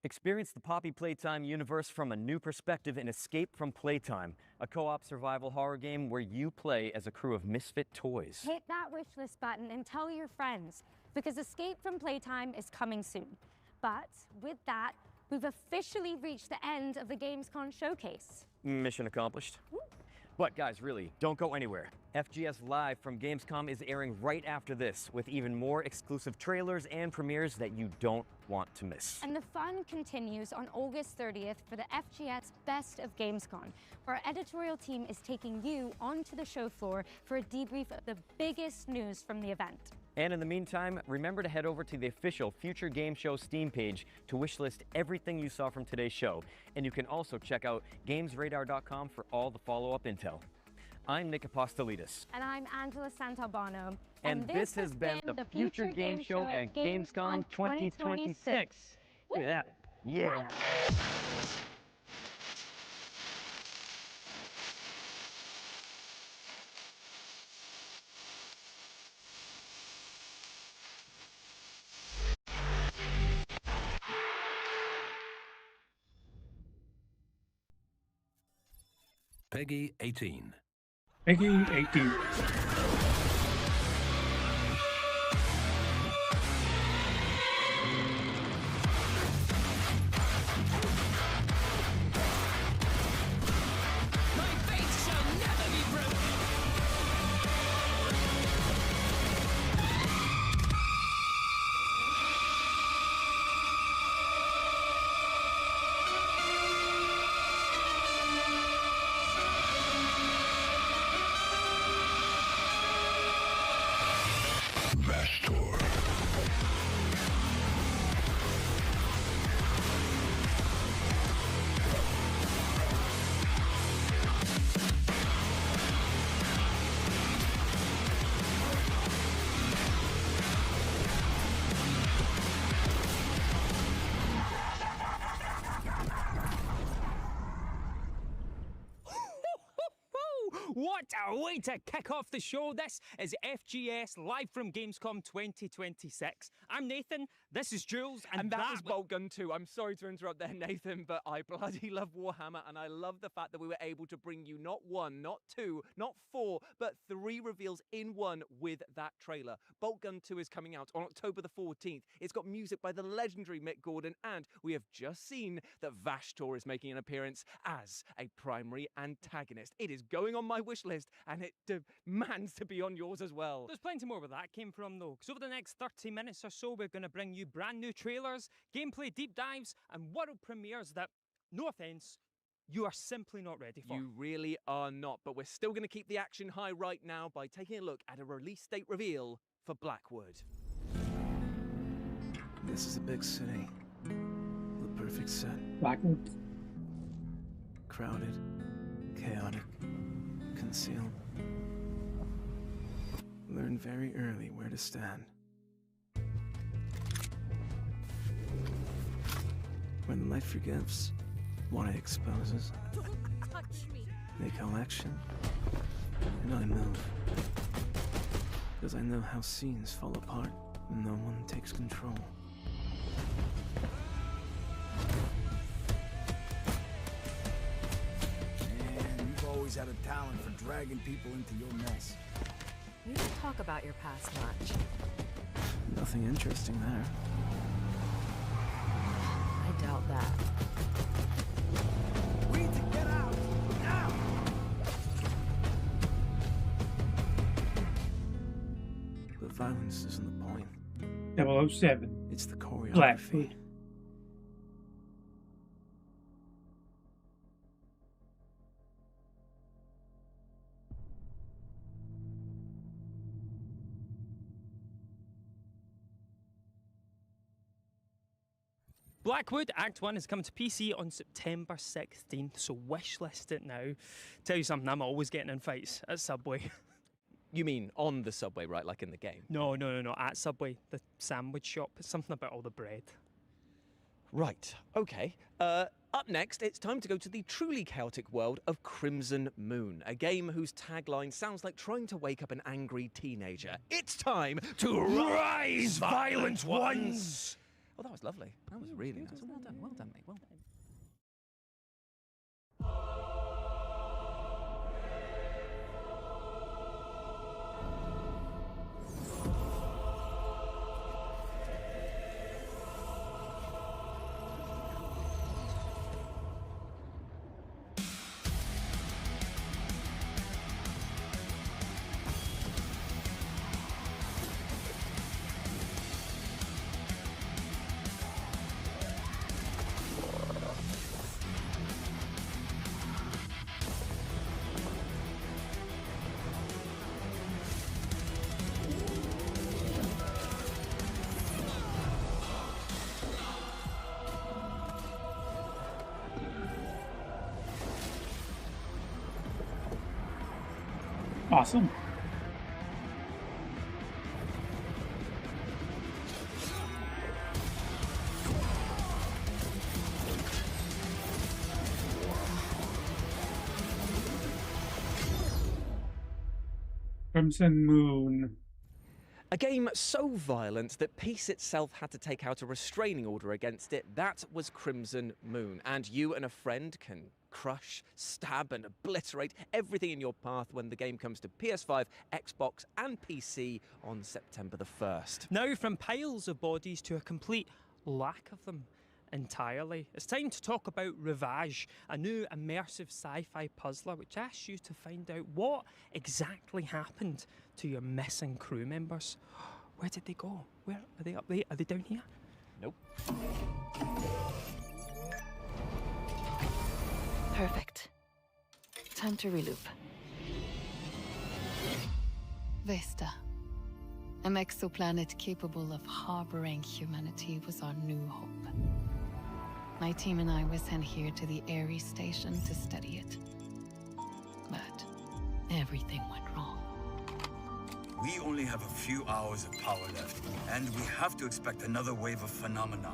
Experience the Poppy Playtime universe from a new perspective in Escape from Playtime, a co-op survival horror game where you play as a crew of misfit toys. Hit that wishlist button and tell your friends, because Escape from Playtime is coming soon. But with that, we've officially reached the end of the Gamescom showcase. Mission accomplished. But guys, really, don't go anywhere. FGS Live from Gamescom is airing right after this, with even more exclusive trailers and premieres that you don't want to miss. And the fun continues on August 30th for the FGS Best of Gamescom, where our editorial team is taking you onto the show floor for a debrief of the biggest news from the event. And in the meantime, remember to head over to the official Future Game Show Steam page to wishlist everything you saw from today's show. And you can also check out GamesRadar.com for all the follow-up intel. I'm Nick Apostolidis. And I'm Angela Santalbano. And this has been the Future Game Show at Gamescom 2026. Look at that. Yeah. Peggy 18. Peggy 18. What a way to kick off the show. This is FGS live from Gamescom 2026. I'm Nathan, this is Jules, and that was Bolt Gun 2. I'm sorry to interrupt there, Nathan, but I bloody love Warhammer, and I love the fact that we were able to bring you not one, not two, not four, but 3 reveals in one with that trailer. Bolt Gun 2 is coming out on October the 14th. It's got music by the legendary Mick Gordon, and we have just seen that Vashtor is making an appearance as a primary antagonist. It is going on my wish list, and it demands to be on yours as well. There's plenty more where that came from, though, because over the next 30 minutes or so, we're going to bring you brand new trailers, gameplay deep dives, and world premieres that, no offense, you are simply not ready for. You really are not, but we're still going to keep the action high right now by taking a look at a release date reveal for Blackwood. This is a big city. The perfect set. Blackwood. Crowded, chaotic, concealed. Learn very early where to stand. When the light forgives, what it exposes. Don't touch me. They call action, and I move. Because I know how scenes fall apart when no one takes control. Man, you've always had a talent for dragging people into your mess. We don't talk about your past much. Nothing interesting there. I doubt that. We need to get out! Now! The violence isn't the point. 007. It's the choreography. Blackwood. Blackwood Act 1 is coming to PC on September 16th, so wishlist it now. Tell you something, I'm always getting in fights at Subway. You mean on the Subway, right? Like in the game? No, at Subway, the sandwich shop. It's something about all the bread. Right, okay. Up next, it's time to go to the truly chaotic world of Crimson Moon, a game whose tagline sounds like trying to wake up an angry teenager. It's time to rise, violent ones! Oh, that was lovely. That was really nice. Well done, mate. Well done. Awesome. Crimson Moon. A game so violent that peace itself had to take out a restraining order against it. That was Crimson Moon. And you and a friend can crush, stab, and obliterate everything in your path when the game comes to PS5, Xbox, and PC on September the 1st. Now, from piles of bodies to a complete lack of them entirely, it's time to talk about Ravage, a new immersive sci-fi puzzler which asks you to find out what exactly happened to your missing crew members. Where did they go? Where are they? Up there? Are they down here? Nope. Perfect. Time to reloop. Vesta. An exoplanet capable of harboring humanity was our new hope. My team and I were sent here to the Ares station to study it. But everything went wrong. We only have a few hours of power left, and we have to expect another wave of phenomena.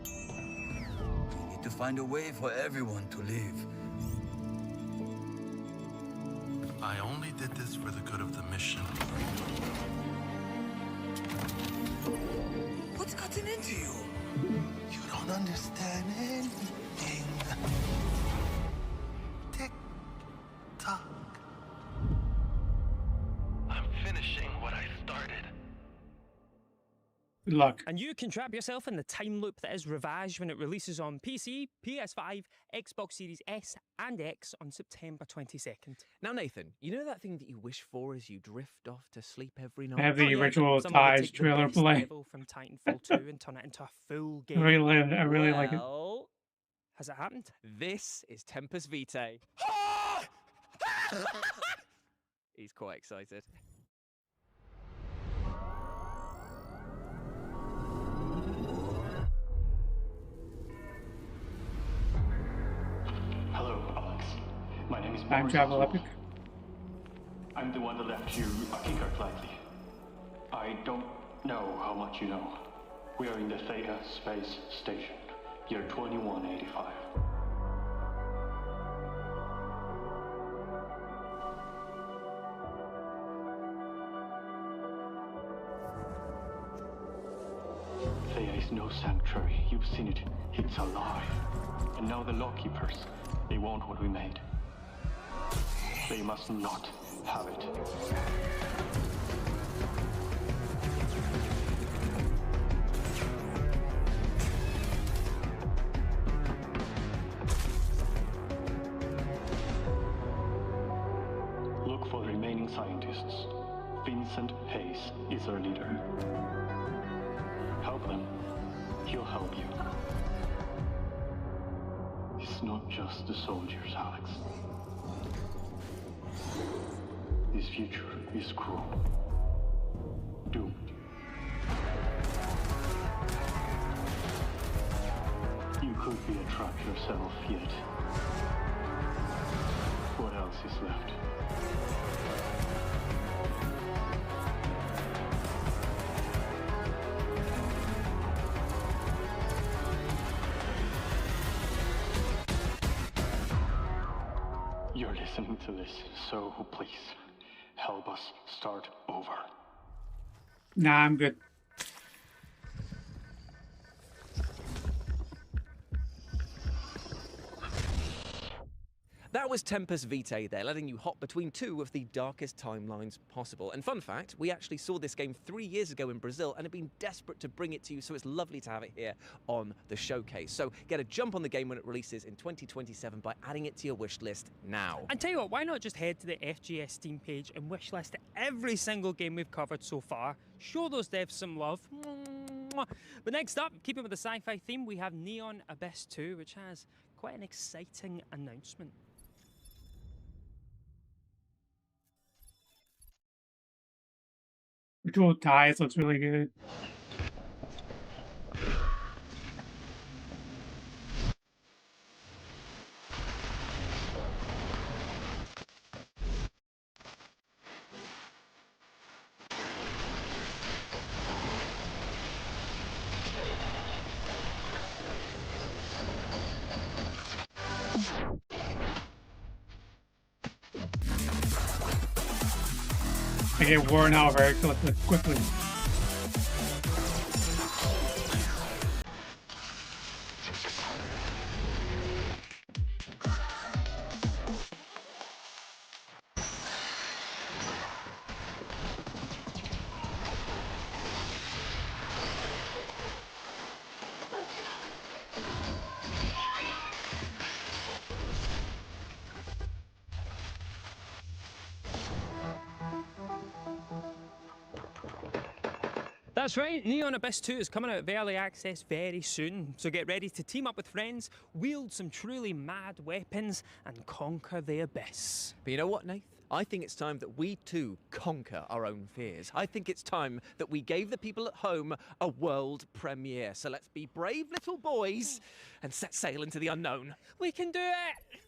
We need to find a way for everyone to live. I only did this for the good of the mission. What's gotten into you? You don't understand anything. Tick tock. I'm finishing what I started. Good luck. And you can trap yourself in the time loop that is Ravage when it releases on PC, PS5, Xbox Series S and X on September 22nd. Now, Nathan, you know that thing that you wish for as you drift off to sleep every night? I have the original Ties trailer play. From Titanfall 2 and turn it into a full game. I really like it. Has it happened? This is Tempest Vitae. He's quite excited. Time travel epic. I'm the one that left you a kickard lightly. I don't know how much you know. We are in the Theta Space Station, year 2185. Thea is no sanctuary. You've seen it. It's alive. And now the lawkeepers, they want what we made. They must not have it. Look for the remaining scientists. Vincent Hayes is our leader. Help them. He'll help you. It's not just the soldiers, Alex. This future is cruel. Doomed. You could be a trap yourself yet. What else is left? You're listening to this, so please help us start over. Nah, I'm good. That was Tempus Vitae there, letting you hop between two of the darkest timelines possible. And fun fact, we actually saw this game 3 years ago in Brazil and have been desperate to bring it to you, so it's lovely to have it here on the showcase. So get a jump on the game when it releases in 2027 by adding it to your wish list now. And tell you what, why not just head to the FGS Steam page and wishlist every single game we've covered so far? Show those devs some love. But next up, keeping with the sci-fi theme, we have Neon Abyss 2, which has quite an exciting announcement. Virtual Ties looks really good. I get worn out very quickly. That's right, Neon Abyss 2 is coming out of early access very soon, so get ready to team up with friends, wield some truly mad weapons, and conquer the abyss. But you know what, Nath? I think it's time that we too conquer our own fears. I think it's time that we gave the people at home a world premiere. So let's be brave little boys and set sail into the unknown. We can do it!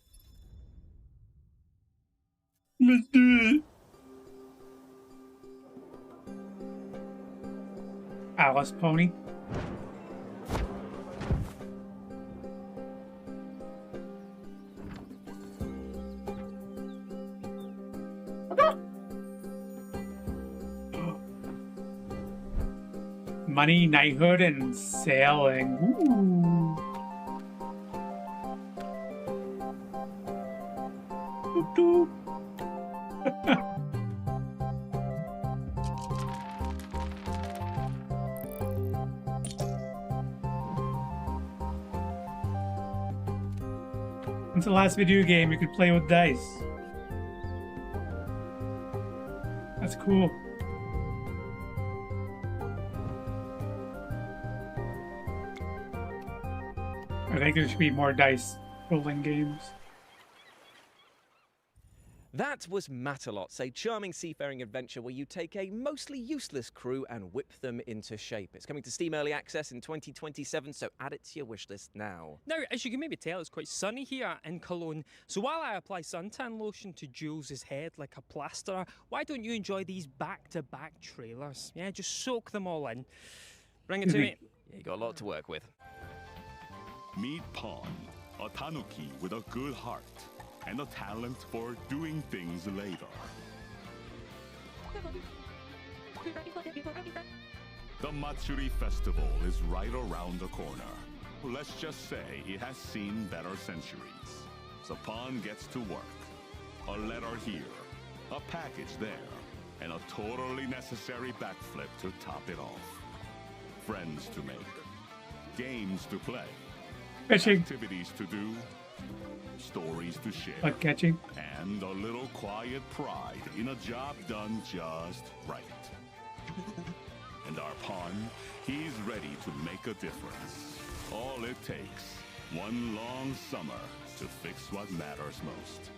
Let's do it! Alice Pony. Money, knighthood, and sailing. Ooh. Doop doop. When's the last video game you could play with dice? That's cool. I think there should be more dice rolling games. That was Matterlots, a charming seafaring adventure where you take a mostly useless crew and whip them into shape. It's coming to Steam Early Access in 2027, so add it to your wishlist now. Now, as you can maybe tell, it's quite sunny here in Cologne, so while I apply suntan lotion to Jules' head like a plasterer, why don't you enjoy these back-to-back trailers? Yeah, just soak them all in. Bring it to me. Yeah, you got a lot to work with. Meet Pawn, a tanuki with a good heart and a talent for doing things later. The Matsuri Festival is right around the corner. Let's just say it has seen better centuries. So Pawn gets to work. A letter here, a package there, and a totally necessary backflip to top it off. Friends to make, games to play, Fishing. activities to do, stories to share, Like catching. and a little quiet pride in a job done just right. And our Pawn, he's ready to make a difference. All it takes, one long summer to fix what matters most.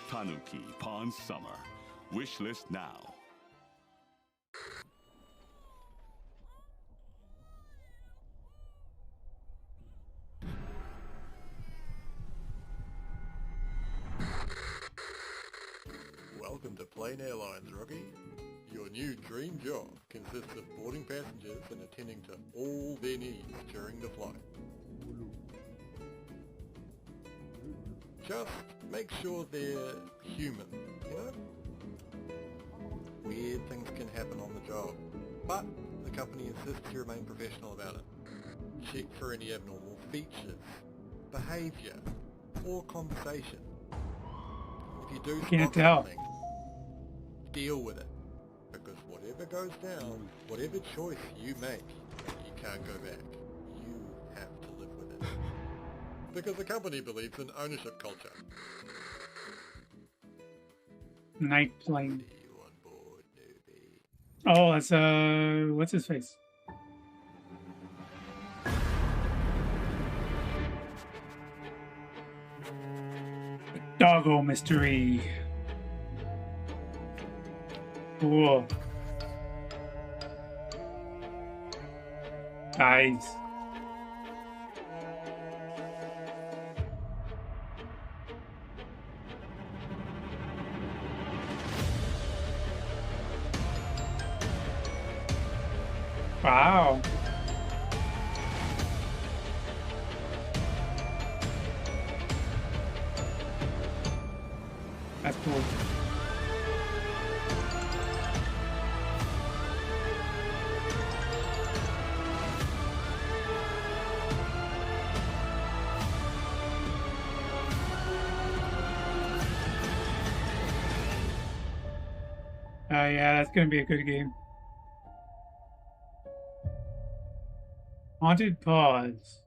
Tanuki Pawn Summer. Wishlist now. Welcome to Plane Airlines, rookie. Your new dream job consists of boarding passengers and attending to all their needs during the flight. Just make sure they're human, you know? Weird things can happen on the job, but the company insists you remain professional about it. Check for any abnormal features, behaviour, or conversation. If you do Can't spot tell. something, deal with it. Because whatever goes down, whatever choice you make, you can't go back. You have to live with it. Because the company believes in ownership culture. Night plane. Oh, that's what's his face? Doggo mystery. Cool. Nice. Wow. That's cool. Yeah, that's gonna be a good game. Haunted Paws.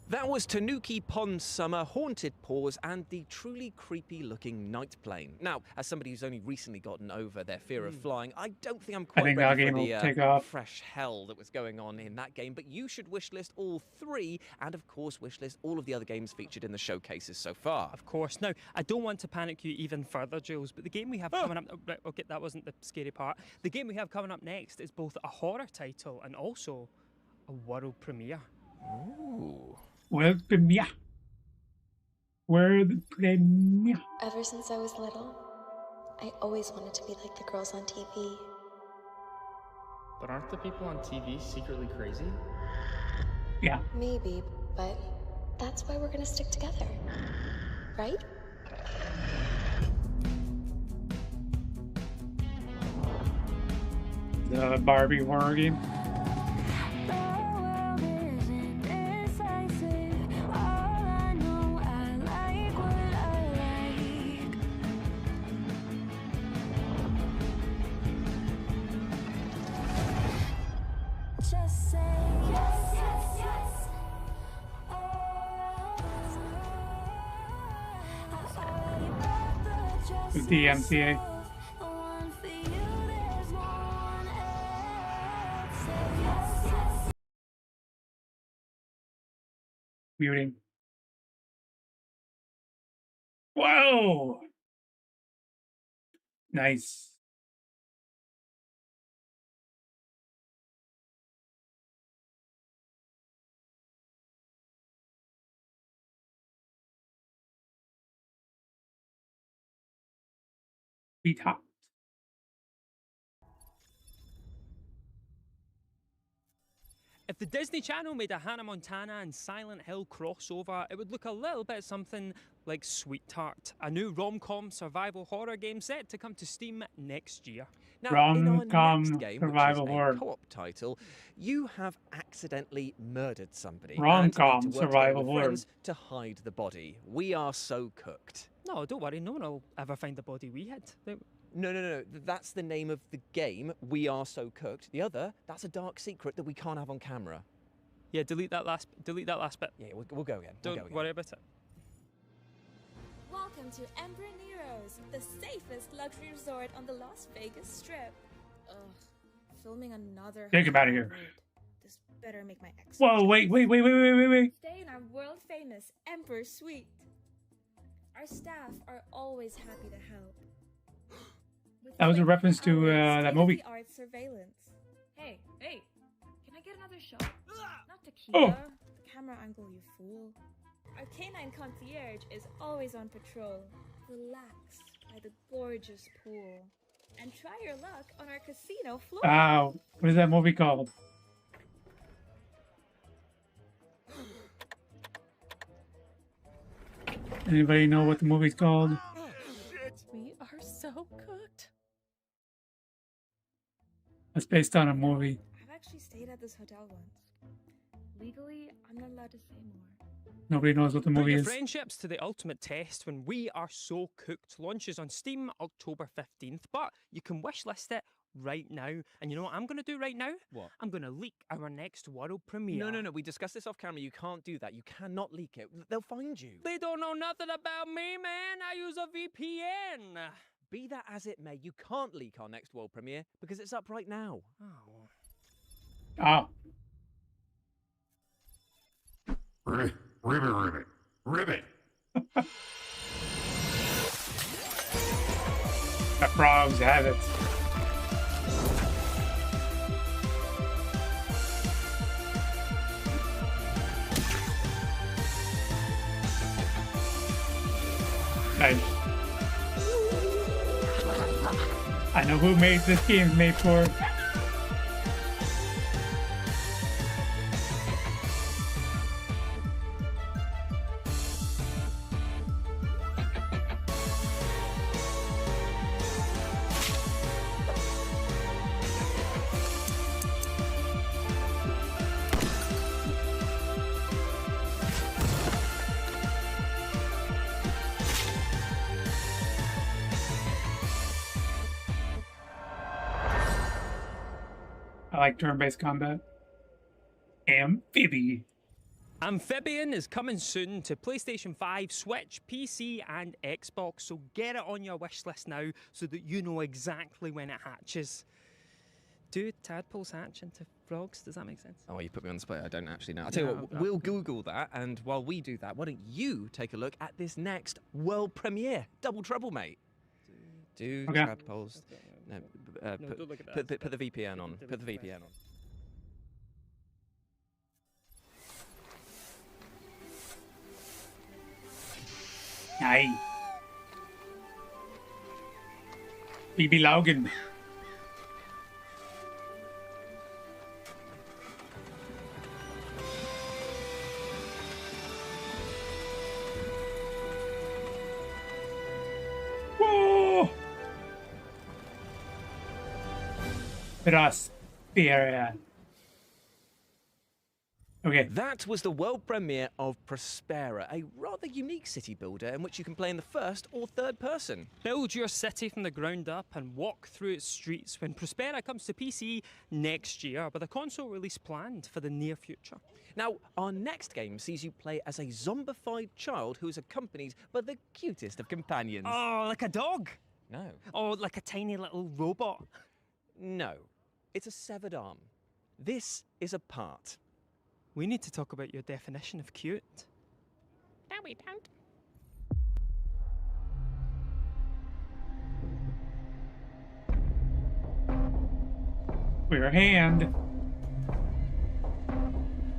That was Tanuki Pawn Summer, Haunted Paws, and the truly creepy looking night plane. Now, as somebody who's only recently gotten over their fear of flying, I don't think I'm quite think ready that for game the will take off. fresh hell that was going on in that game, but you should wishlist all three, and of course wishlist all of the other games featured in the showcases so far. Of course. Now, I don't want to panic you even further, Jules, but the game we have coming up... Right, okay, that wasn't the scary part. The game we have coming up next is both a horror title and also a world premiere. Ooh. World premiere. World premiere. Ever since I was little, I always wanted to be like the girls on TV. But aren't the people on TV secretly crazy? Yeah. Maybe, but that's why we're gonna stick together. Right? The Barbie horror game. With the MCA. muting. Whoa! Nice. Be top. If the Disney Channel made a Hannah Montana and Silent Hill crossover, it would look a little bit something like Sweetheart, a new rom-com survival horror game set to come to Steam next year. Now, in our Rom-com next game, survival which is horror. a co-op title, you have accidentally murdered somebody Rom-com and need to work survival together with horror. friends to hide the body. We are so cooked. No, don't worry, no one will ever find the body we hid. No. That's the name of the game. We are so cooked. The other, that's a dark secret that we can't have on camera. Yeah, delete that last bit. Yeah, we'll go again. Don't worry about it. Welcome to Emperor Nero's, the safest luxury resort on the Las Vegas Strip. Ugh, filming another. Take him out of here. This better make my ex. Whoa, wait. Stay in our world famous Emperor Suite. Our staff are always happy to help. That was a reference to that movie. State-of-the-art surveillance. Hey, can I get another shot? Not tequila. Oh. The camera angle, you fool. Our canine concierge is always on patrol. Relax by the gorgeous pool. And try your luck on our casino floor. Wow. What is that movie called? Anybody know what the movie's called? We are so cooked. It's based on a movie. I've actually stayed at this hotel once. Legally, I'm not allowed to say more. Nobody knows what the Put movie your is. friendships to the ultimate test when We Are So Cooked launches on Steam October 15th, but you can wishlist it right now. And you know what I'm going to do right now? What? I'm going to leak our next world premiere. No. We discussed this off camera. You can't do that. You cannot leak it. They'll find you. They don't know nothing about me, man. I use a VPN. Be that as it may, you can't leak our next world premiere because it's up right now. Oh. Ribbit. The frogs have it. Nice. I know who made this game made for. I like turn-based combat. Amphibian. Amphibian is coming soon to PlayStation 5, Switch, PC and Xbox, so get it on your wish list now so that you know exactly when it hatches. Do tadpoles hatch into frogs? Does that make sense? Oh, you put me on the spot. I don't actually know. I'll tell you what, we'll Google that, and while we do that, why don't you take a look at this next world premiere? Double trouble, mate. Do Okay. tadpoles... No, don't look at that. put the VPN on. Put the VPN on. Nej. Bibi Laugen. Whoa! Prospera. Okay. That was the world premiere of Prospera, a rather unique city builder in which you can play in the first or third person. Build your city from the ground up and walk through its streets when Prospera comes to PC next year, with a console release planned for the near future. Now, our next game sees you play as a zombified child who is accompanied by the cutest of companions. Oh, like a dog? No. Or like a tiny little robot? No. It's a severed arm. This is a part. We need to talk about your definition of cute. No, we don't. Clear hand.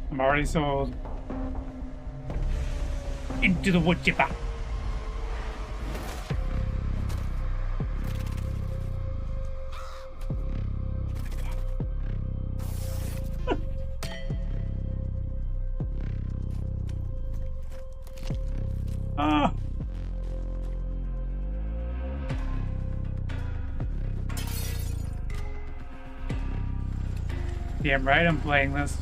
I'm already sold. Into the wood chipper. Ah. Damn right I'm playing this.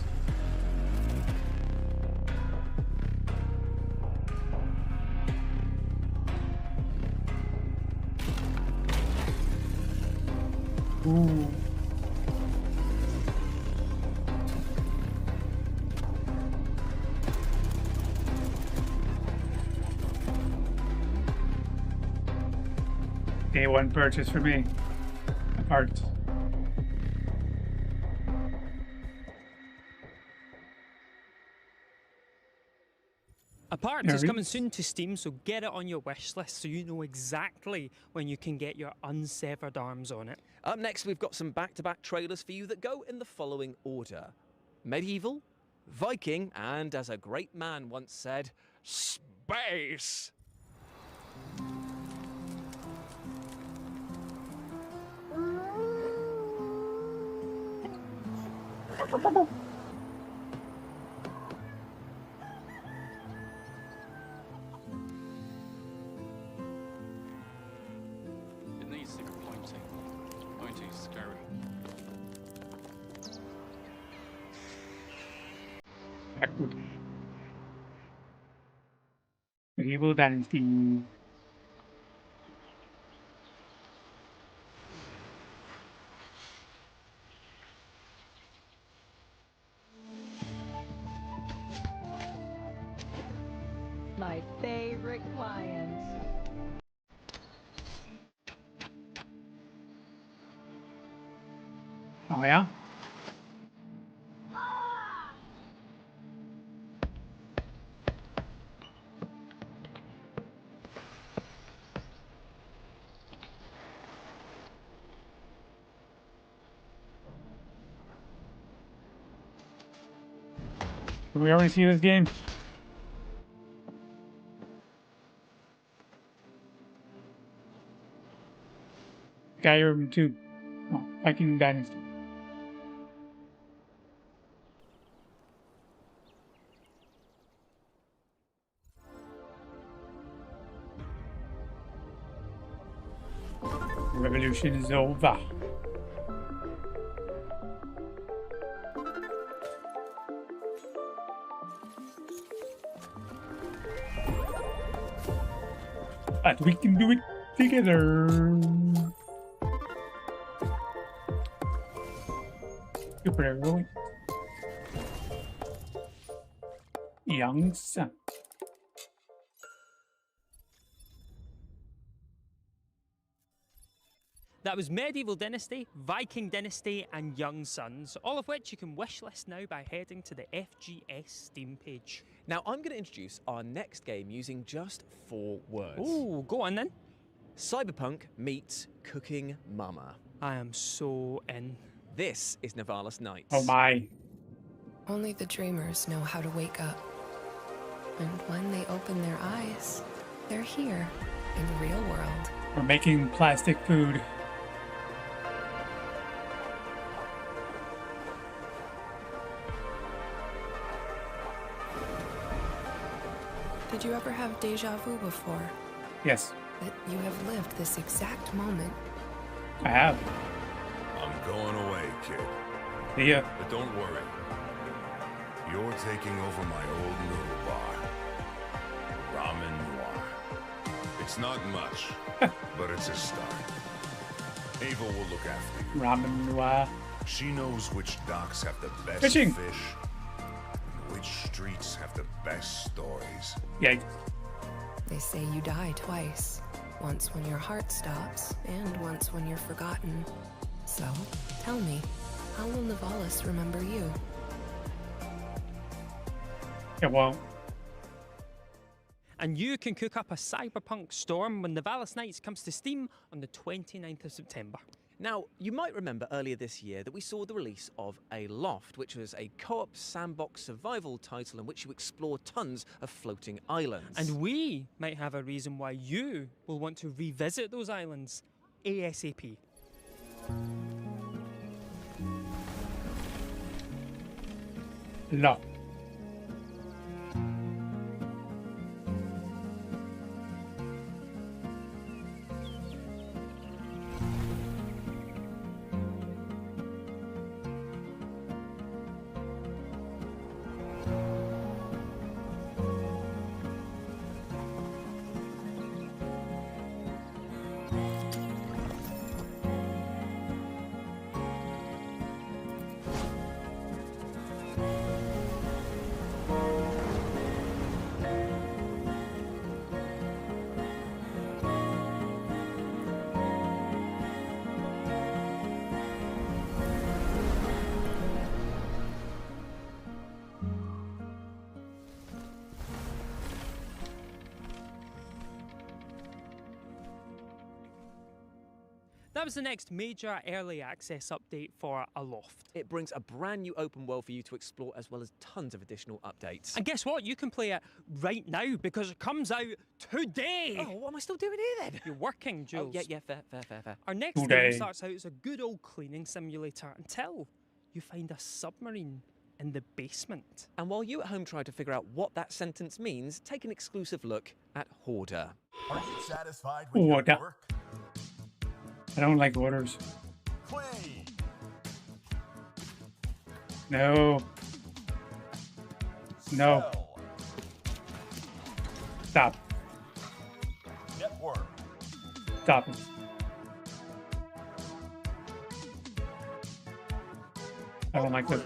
Ooh. Day one purchase for me. Parts. Apart is coming soon to Steam, so get it on your wish list so you know exactly when you can get your unsevered arms on it. Up next, we've got some back-to-back trailers for you that go in the following order: Medieval, Viking, and as a great man once said, space. It needs secret pointing. Pointing is scary. Backward. Medieval Dynasty. My favorite clients. Oh yeah? Did we already see this game? Skyrim 2. Oh, Viking Dynasty. Revolution is over. But we can do it together. Superheroic. Young son. That was Medieval Dynasty, Viking Dynasty, and Young Sons, all of which you can wishlist now by heading to the FGS Steam page. Now, I'm going to introduce our next game using just 4 words. Ooh, go on then. Cyberpunk meets Cooking Mama. I am so in. This is Nivalis Nights. Oh my. Only the dreamers know how to wake up. And when they open their eyes, they're here in the real world. We're making plastic food. Did you ever have deja vu before? Yes, That you have lived this exact moment? I have. I'm going away, kid. See ya. But don't worry. You're taking over my old noodle bar. Ramen Noir. It's not much, but it's a start. Ava will look after you. Ramen Noir. She knows which docks have the best Fishing. fish, and which streets have the best stories. Yikes. They say you die twice. Once when your heart stops, and once when you're forgotten. So, tell me, how will Nivalis remember you? It won't. and you can cook up a cyberpunk storm when Nivalis Nights comes to Steam on the 29th of September. Now, you might remember earlier this year that we saw the release of Aloft, which was a co-op sandbox survival title in which you explore tons of floating islands. And we might have a reason why you will want to revisit those islands ASAP. No. That was the next major early access update for Aloft. It brings a brand new open world for you to explore, as well as tons of additional updates. And guess what? You can play it right now because it comes out today. Oh, what am I still doing here then? You're working, Jules. Oh, yeah, fair. Our next game starts out as a good old cleaning simulator until you find a submarine in the basement. And while you at home try to figure out what that sentence means, take an exclusive look at Hoarder. Are you satisfied with your work? I don't like orders. Clean. No. No. Stop. Network. Stop it. I don't like this.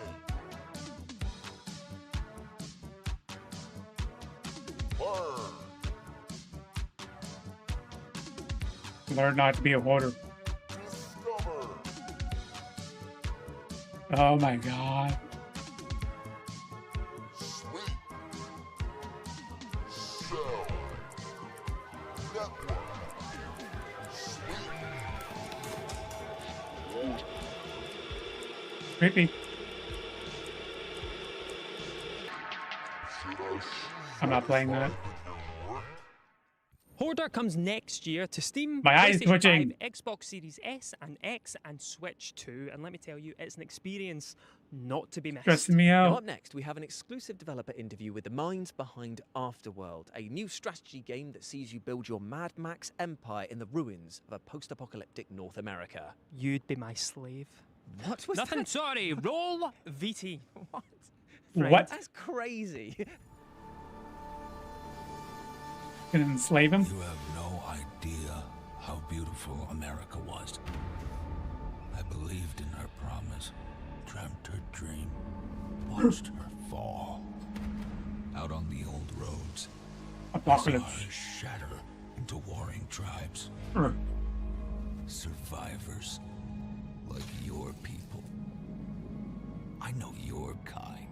Learn not to be a hoarder. Oh my god. Creepy. I'm not playing that. Hoarder comes next year to Steam, My eyes PlayStation twitching. 5, Xbox Series S and X, and Switch 2. And let me tell you, it's an experience not to be missed. Stressing me Now out. up next, we have an exclusive developer interview with the minds behind Afterworld, a new strategy game that sees you build your Mad Max empire in the ruins of a post-apocalyptic North America. You'd be my slave. What was Nothing, that? sorry. Roll VT. What? What? That's crazy. Gonna enslave him? You have no idea how beautiful America was. I believed in her promise, dreamt her dream, watched her fall. Out on the old roads, Apocalypse. I saw her shatter into warring tribes. Survivors like your people. I know your kind.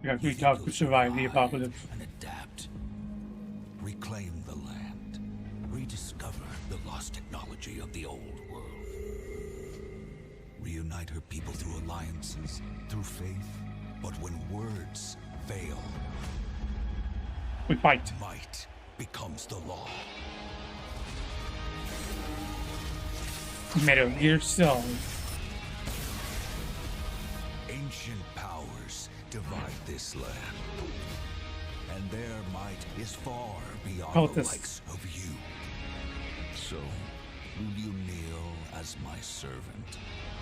You have to be tough to survive the apocalypse. And adapt. Reclaim the land. Rediscover the lost technology of the old world. Reunite her people through alliances, through faith. But when words fail, we fight. Might becomes the law. Metal Gear Solid. Ancient powers divide this land. And their might is far beyond the likes of you. So, will you kneel as my servant?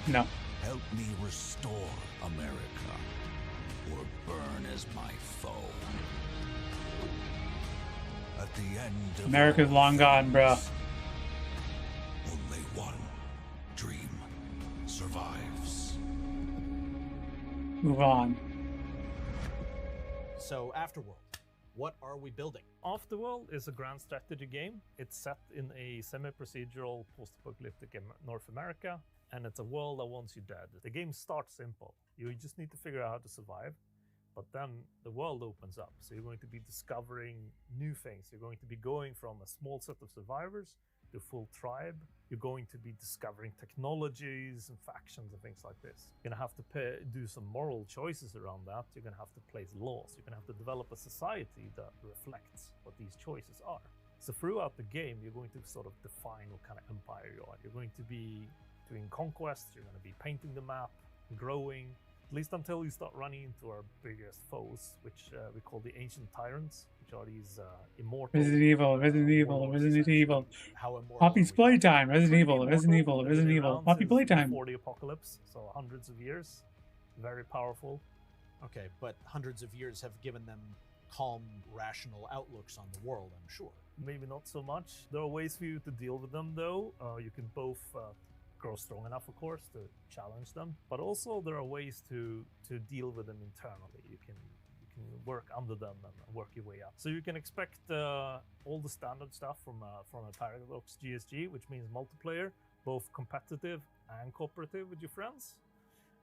No. Help me restore America, or burn as my foe. At the end of America's long gone, bruh. only one dream survives. Move on. So, Afterworld. What are we building? Afterworld is a grand strategy game. It's set in a semi-procedural post-apocalyptic North America, and it's a world that wants you dead. The game starts simple. You just need to figure out how to survive, but then the world opens up. So you're going to be discovering new things. You're going to be going from a small set of survivors to a full tribe. You're going to be discovering technologies and factions and things like this. You're gonna have to do some moral choices around that. You're gonna have to place laws. You're gonna have to develop a society that reflects what these choices are. So throughout the game, you're going to sort of define what kind of empire you are. You're going to be doing conquests. You're gonna be painting the map, growing, at least until you start running into our biggest foes, which we call the ancient tyrants, which are these immortal. Resident Evil, Resident Evil, Resident Evil. Poppy's playtime, Resident Evil, Resident Evil, Resident Evil. Poppy playtime. Before the apocalypse, so hundreds of years. Very powerful. Okay, but hundreds of years have given them calm, rational outlooks on the world, I'm sure. Maybe not so much. There are ways for you to deal with them, though. You can both grow strong enough, of course, to challenge them, but also there are ways to deal with them internally. You can work under them and work your way up. So you can expect all the standard stuff from a Paradox GSG, which means multiplayer, both competitive and cooperative with your friends.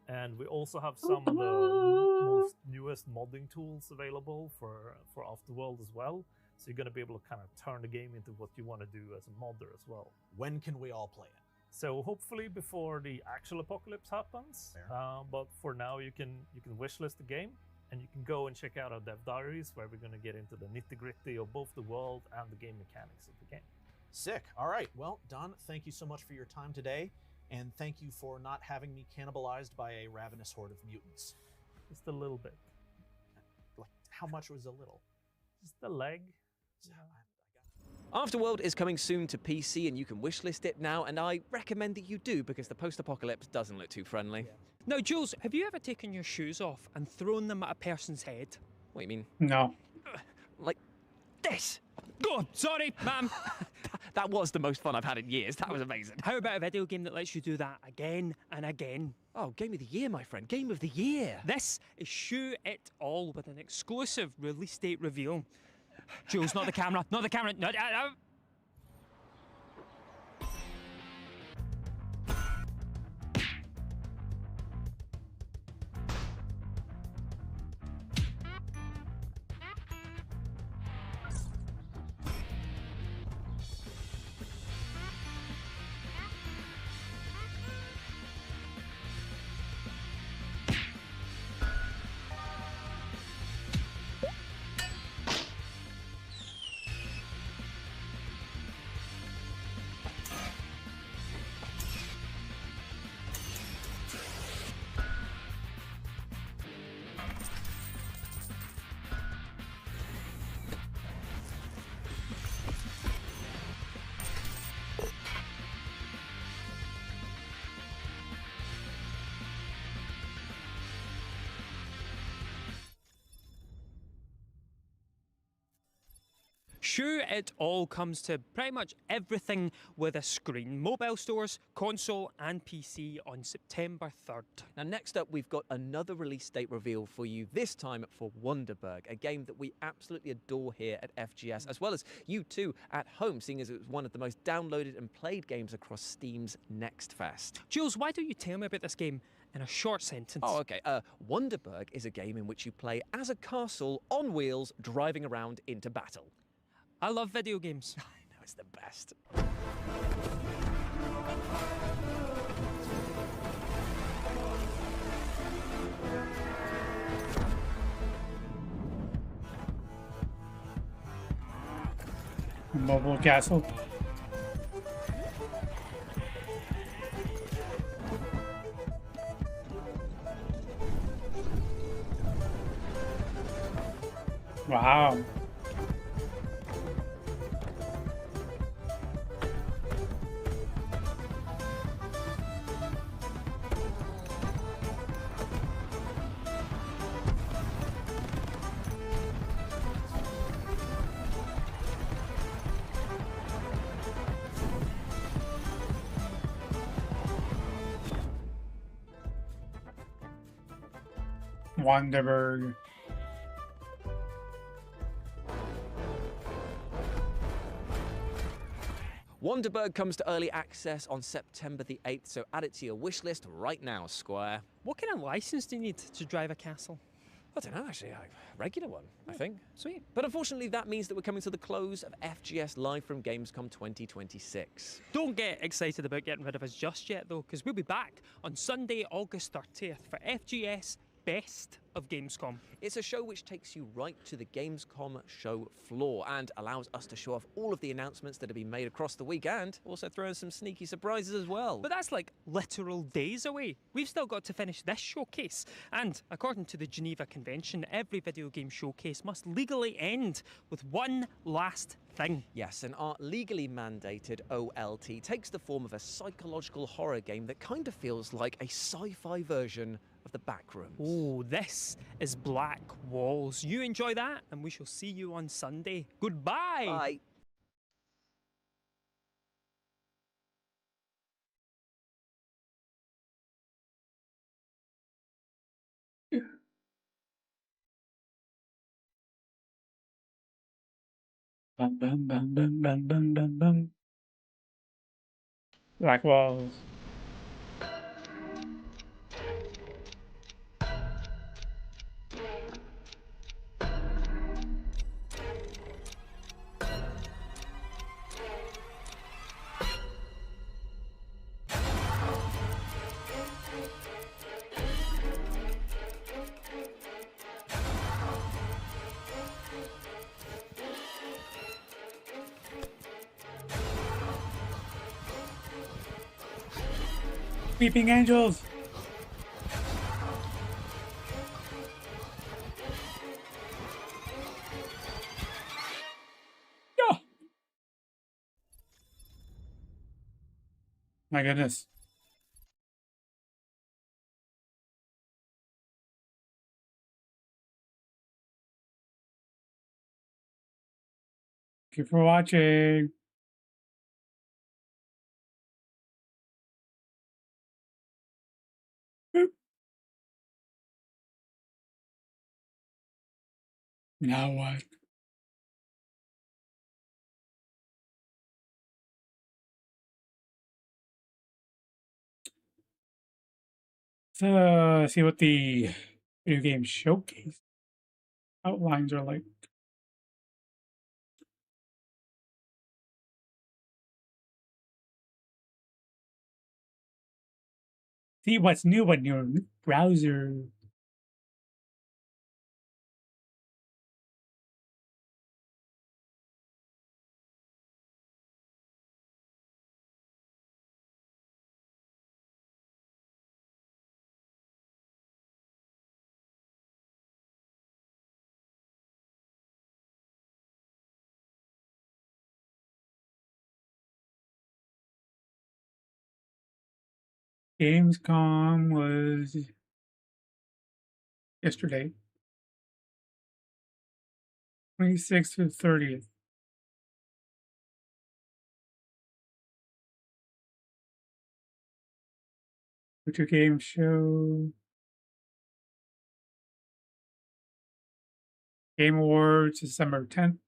And we also have some of the most newest modding tools available for Afterworld as well. So you're going to be able to kind of turn the game into what you want to do as a modder as well. When can we all play it? So hopefully before the actual apocalypse happens. But for now, you can wishlist the game, and you can go and check out our dev diaries, where we're going to get into the nitty-gritty of both the world and the game mechanics of the game. Sick. All right. Well, Don, thank you so much for your time today, and thank you for not having me cannibalized by a ravenous horde of mutants. Just a little bit. Like, how much was a little? Just a leg. Afterworld is coming soon to PC, and you can wishlist it now, and I recommend that you do, because the post-apocalypse doesn't look too friendly. Now, Jules, have you ever taken your shoes off and thrown them at a person's head? What do you mean? No. Like this? Oh, sorry, ma'am. That was the most fun I've had in years. That was amazing. How about a video game that lets you do that again and again? Oh, Game of the Year, my friend. Game of the Year. This is Shoot It All with an exclusive release date reveal. Jules, not the camera, not the camera. No. Shoot It All comes to pretty much everything with a screen. Mobile stores, console and PC on September 3rd. Now next up, we've got another release date reveal for you, this time for Wonderberg, a game that we absolutely adore here at FGS, as well as you too at home, seeing as it was one of the most downloaded and played games across Steam's Next Fest. Jules, why don't you tell me about this game in a short sentence? Oh, okay. Wonderberg is a game in which you play as a castle on wheels driving around into battle. I love video games. I know, it's the best. Mobile castle. Wow. Wonderberg. Wonderberg comes to early access on September the 8th, so add it to your wish list right now, Squire. What kind of license do you need to drive a castle? I don't know, actually. A regular one, I think. Sweet. But unfortunately, that means that we're coming to the close of FGS Live from Gamescom 2026. Don't get excited about getting rid of us just yet, though, because we'll be back on Sunday, August 30th for FGS Best of Gamescom. It's a show which takes you right to the Gamescom show floor and allows us to show off all of the announcements that have been made across the week and also throw in some sneaky surprises as well. But that's like literal days away. We've still got to finish this showcase. And according to the Geneva Convention, every video game showcase must legally end with one last thing. Yes, and our legally mandated OLT takes the form of a psychological horror game that kind of feels like a sci-fi version of the Backrooms. Oh, this is Black Walls. You enjoy that, and we shall see you on Sunday. Goodbye. Bye. Bum, bum, bum, bum, bum, bum, bum, bum. Black Walls. Weeping Angels! Oh! My goodness. Thank you for watching. Boop. Now what? So, see what the video game showcase outlines are like. See what's new on your browser. Gamescom was yesterday, 26th to 30th. Video game show. Game Awards, December 10th.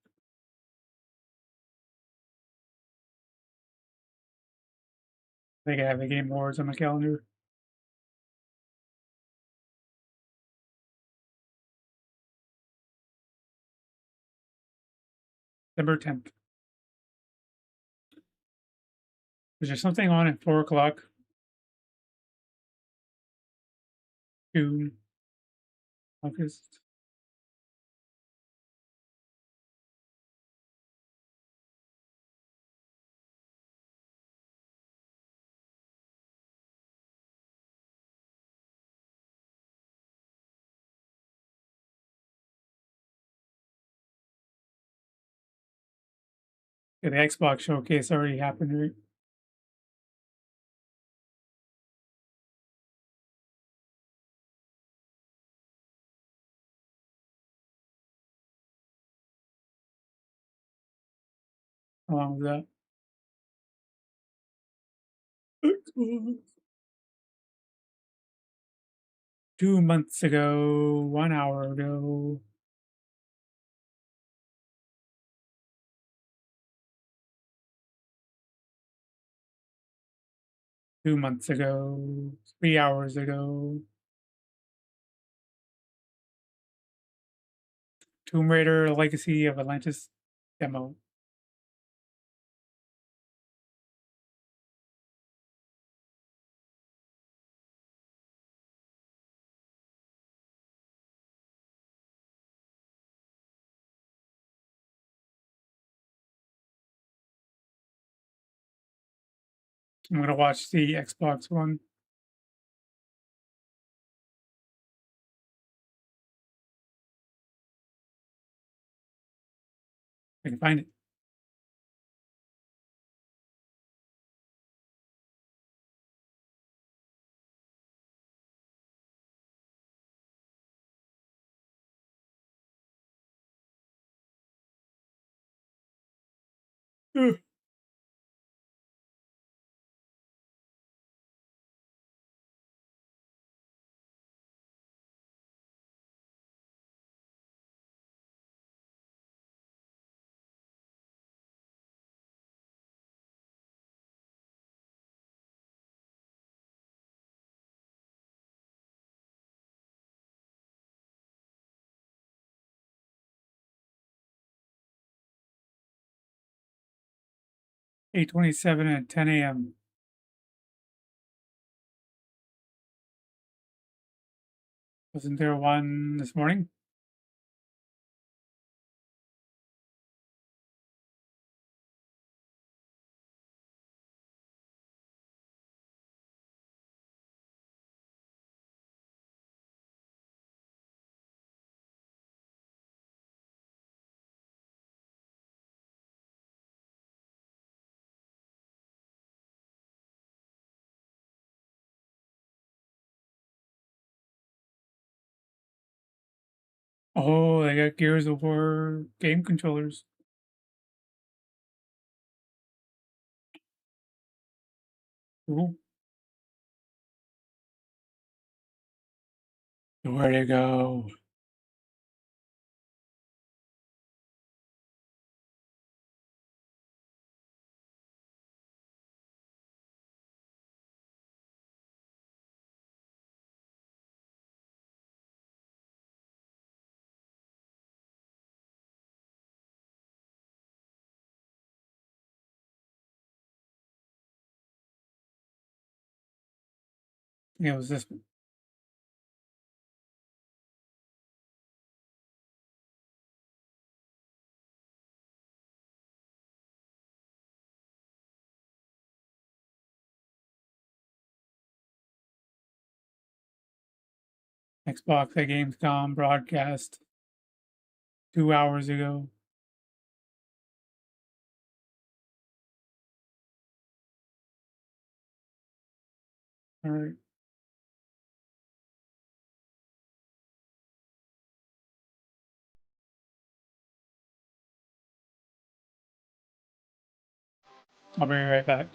I think I have the Game Awards on my calendar. December 10th. Is there something on at 4 o'clock? June, August. Yeah, the Xbox showcase already happened, right? How long was that? Xbox. 2 months ago, 1 hour ago. Two months ago, 3 hours ago. Tomb Raider Legacy of Atlantis demo. I'm gonna watch the Xbox one. I can find it. Ugh. (8:27) at 10 a.m. Wasn't there one this morning? Oh, they got Gears of War game controllers. Cool. Where'd it go? Yeah, it was this one. Xbox at Gamescom broadcast 2 hours ago. All right. I'll be right back.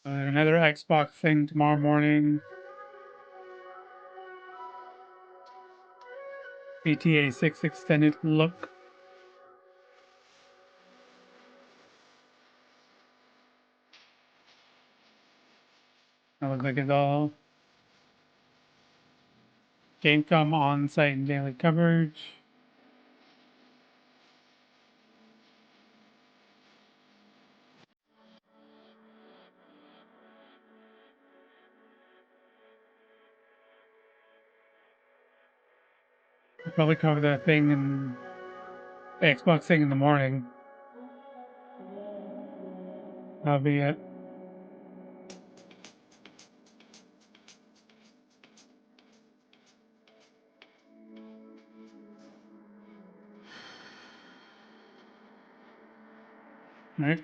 Another Xbox thing tomorrow morning. GTA 6 extended look. That looks like it's all Gamescom on-site and daily coverage. I'll probably cover that thing in the Xbox thing in the morning. That'll be it. Alright.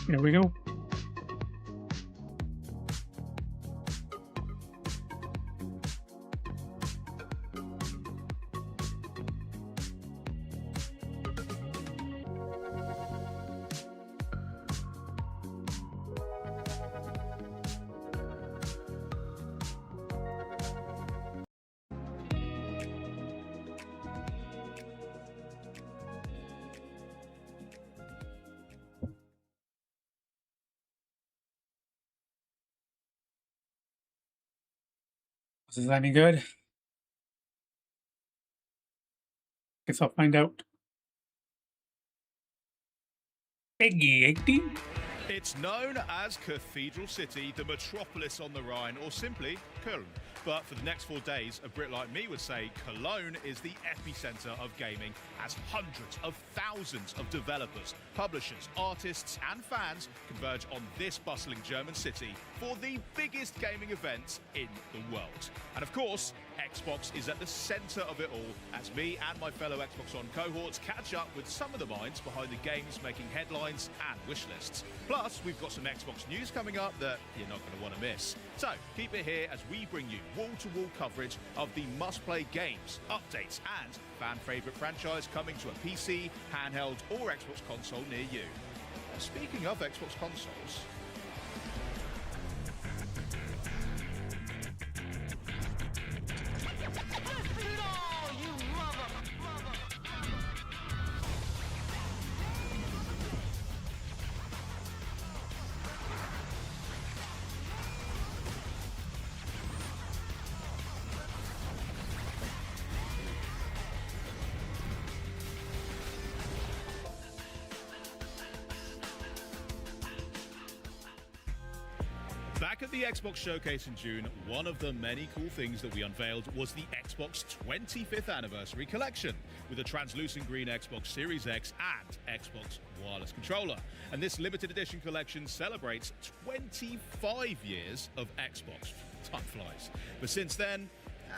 Here we go. Is this any good? Guess I'll find out. Peggy 18? It's known as Cathedral City, the metropolis on the Rhine, or simply Köln. But for the next 4 days, a Brit like me would say Cologne is the epicenter of gaming, as hundreds of thousands of developers, publishers, artists and fans converge on this bustling German city for the biggest gaming event in the world. And of course, Xbox is at the center of it all, as me and my fellow Xbox On cohorts catch up with some of the minds behind the games making headlines and wish lists. Plus, we've got some Xbox news coming up that you're not going to want to miss. So, keep it here as we bring you wall-to-wall coverage of the must-play games, updates, and fan-favorite franchise coming to a PC, handheld, or Xbox console near you. Speaking of Xbox consoles, back at the Xbox Showcase in June, one of the many cool things that we unveiled was the Xbox 25th Anniversary Collection, with a translucent green Xbox Series X and Xbox wireless controller. And this limited edition collection celebrates 25 years of Xbox. Time flies. But since then,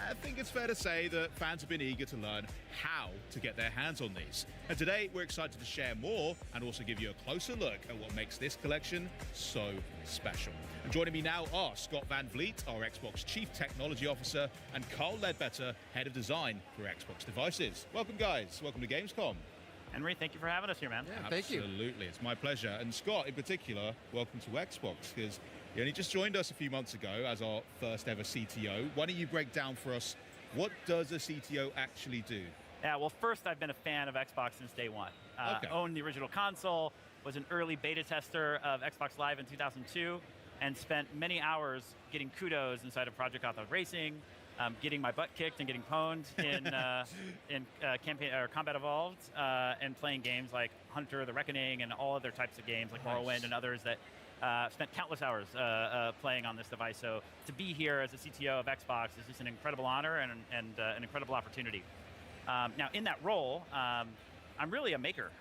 I think it's fair to say that fans have been eager to learn how to get their hands on these. And today, we're excited to share more and also give you a closer look at what makes this collection so special. And joining me now are Scott Van Vliet, our Xbox Chief Technology Officer, and Carl Ledbetter, Head of Design for Xbox Devices. Welcome, guys. Welcome to Gamescom. Henry, thank you for having us here, man. Yeah, thank you. Absolutely. It's my pleasure. And Scott, in particular, welcome to Xbox, because you only just joined us a few months ago as our first ever CTO. Why don't you break down for us, what does a CTO actually do? Yeah, well, first, I've been a fan of Xbox since day one. Owned the original console, was an early beta tester of Xbox Live in 2002, and spent many hours getting kudos inside of Project Gotham Racing, getting my butt kicked and getting pwned in campaign or Combat Evolved, and playing games like Hunter, The Reckoning, and all other types of games like Morrowind and others that spent countless hours playing on this device. So to be here as a CTO of Xbox is just an incredible honor and an incredible opportunity. Now, in that role, I'm really a maker,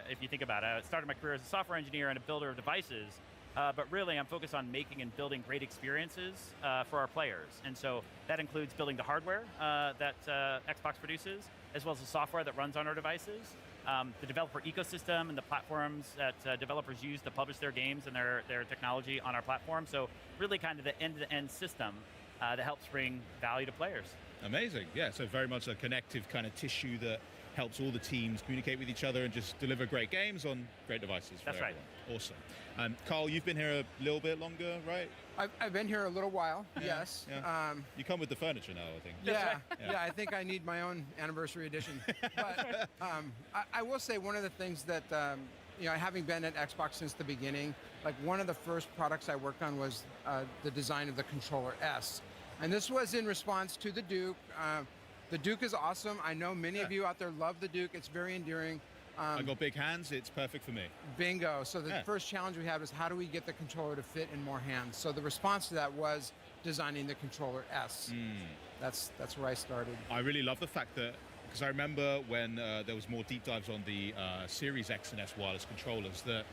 if you think about it. I started my career as a software engineer and a builder of devices, but really I'm focused on making and building great experiences for our players. And so that includes building the hardware that Xbox produces, as well as the software that runs on our devices, the developer ecosystem and the platforms that developers use to publish their games and their technology on our platform. So really kind of the end-to-end system that helps bring value to players. Amazing. Yeah, so very much a connective kind of tissue that helps all the teams communicate with each other and just deliver great games on great devices. That's right. Awesome. Carl, you've been here a little bit longer, right? I've been here a little while, yes. Yeah. You come with the furniture now, I think. Yeah, I think I need my own anniversary edition. But I will say one of the things that, having been at Xbox since the beginning, like one of the first products I worked on was the design of the controller S. And this was in response to the Duke. The Duke is awesome. I know many of you out there love the Duke. It's very endearing. I got big hands. It's perfect for me. Bingo. So the first challenge we had was how do we get the controller to fit in more hands? So the response to that was designing the controller S. That's where I started. I really love the fact that, because I remember when there was more deep dives on the Series X and S wireless controllers, that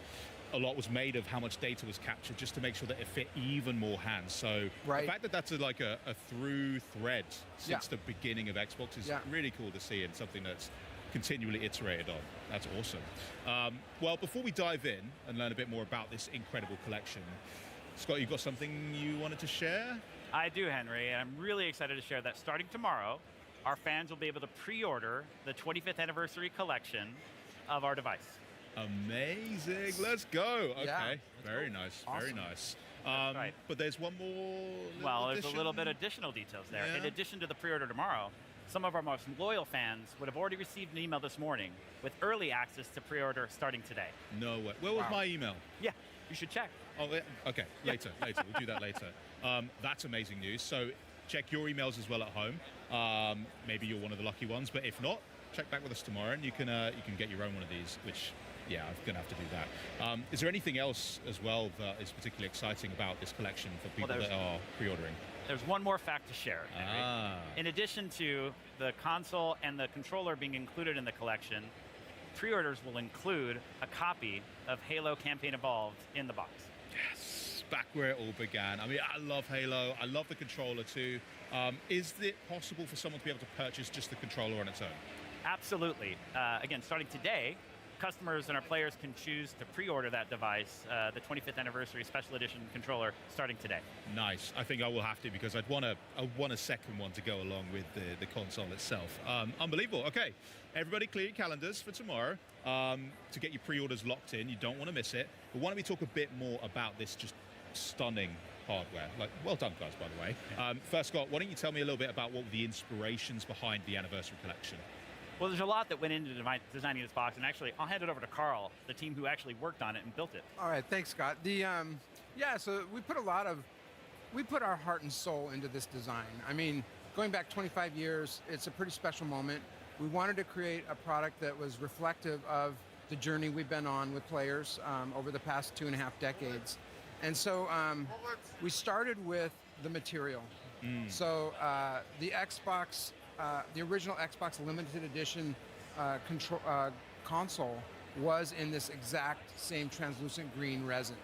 a lot was made of how much data was captured just to make sure that it fit even more hands. So the fact that that's like a through thread since the beginning of Xbox is really cool to see, and something that's continually iterated on. That's awesome. Well, before we dive in and learn a bit more about this incredible collection, Scott, you've got something you wanted to share? I do, Henry, and I'm really excited to share that starting tomorrow, our fans will be able to pre-order the 25th anniversary collection of our device. Amazing. Let's go. Okay. Yeah. Very nice. Awesome. Very nice. Right. But there's one more. Well, there's a little bit of additional details there. Yeah. In addition to the pre-order tomorrow, some of our most loyal fans would have already received an email this morning with early access to pre-order starting today. No way. Where was my email? Yeah, you should check. Oh, okay. Later. We'll do that later. That's amazing news. So check your emails as well at home. Maybe you're one of the lucky ones, but if not, check back with us tomorrow, and you can get your own one of these. Which, yeah, I'm gonna have to do that. Is there anything else as well that is particularly exciting about this collection for people that are pre-ordering? There's one more fact to share, Henry. In addition to the console and the controller being included in the collection, pre-orders will include a copy of Halo Campaign Evolved in the box. Yes, back where it all began. I mean, I love Halo. I love the controller too. Is it possible for someone to be able to purchase just the controller on its own? Absolutely. Again, starting today, customers and our players can choose to pre-order that device, the 25th anniversary special edition controller, starting today. Nice. I think I will have to, because I want a second one to go along with the console itself. Unbelievable. Okay, everybody clear your calendars for tomorrow to get your pre-orders locked in. You don't want to miss it. But why don't we talk a bit more about this just stunning hardware? Like, well done, guys, by the way. First, Scott, why don't you tell me a little bit about what were the inspirations behind the anniversary collection? Well, there's a lot that went into designing this box, and actually, I'll hand it over to Carl, the team who actually worked on it and built it. All right, thanks, Scott. So we put our heart and soul into this design. I mean, going back 25 years, it's a pretty special moment. We wanted to create a product that was reflective of the journey we've been on with players over the past 2.5 decades. And so we started with the material. So the Xbox, the original Xbox limited edition console was in this exact same translucent green resin.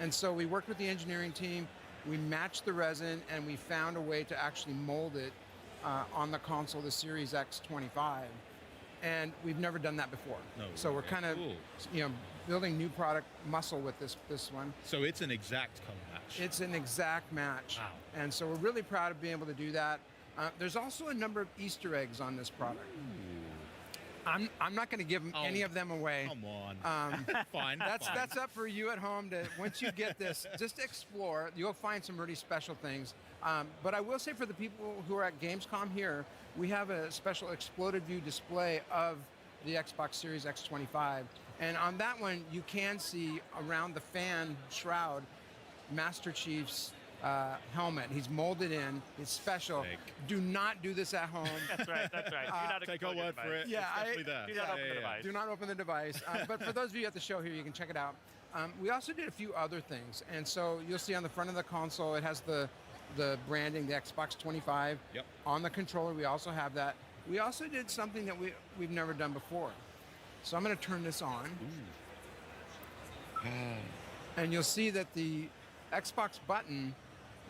And so we worked with the engineering team, we matched the resin, and we found a way to actually mold it on the console, the Series X 25. And we've never done that before. So we're kind of, building new product muscle with this one. So it's an exact color match. It's an exact match. Wow. And so we're really proud of being able to do that. There's also a number of Easter eggs on this product. I'm not going to give any of them away. Come on. Fine. That's up for you at home to, once you get this, just explore. You'll find some really special things. But I will say, for the people who are at Gamescom here, we have a special exploded view display of the Xbox Series X 25. And on that one, you can see around the fan shroud Master Chief's helmet. He's molded in. It's special. Do not do this at home. That's right. Do not take our word for it. Yeah, do not open the device. Do not open the device. But for those of you at the show here, you can check it out. We also did a few other things. And so you'll see on the front of the console, it has the branding, the Xbox 25. Yep. On the controller, we also have that. We also did something that we've never done before. So I'm going to turn this on. And you'll see that the Xbox button,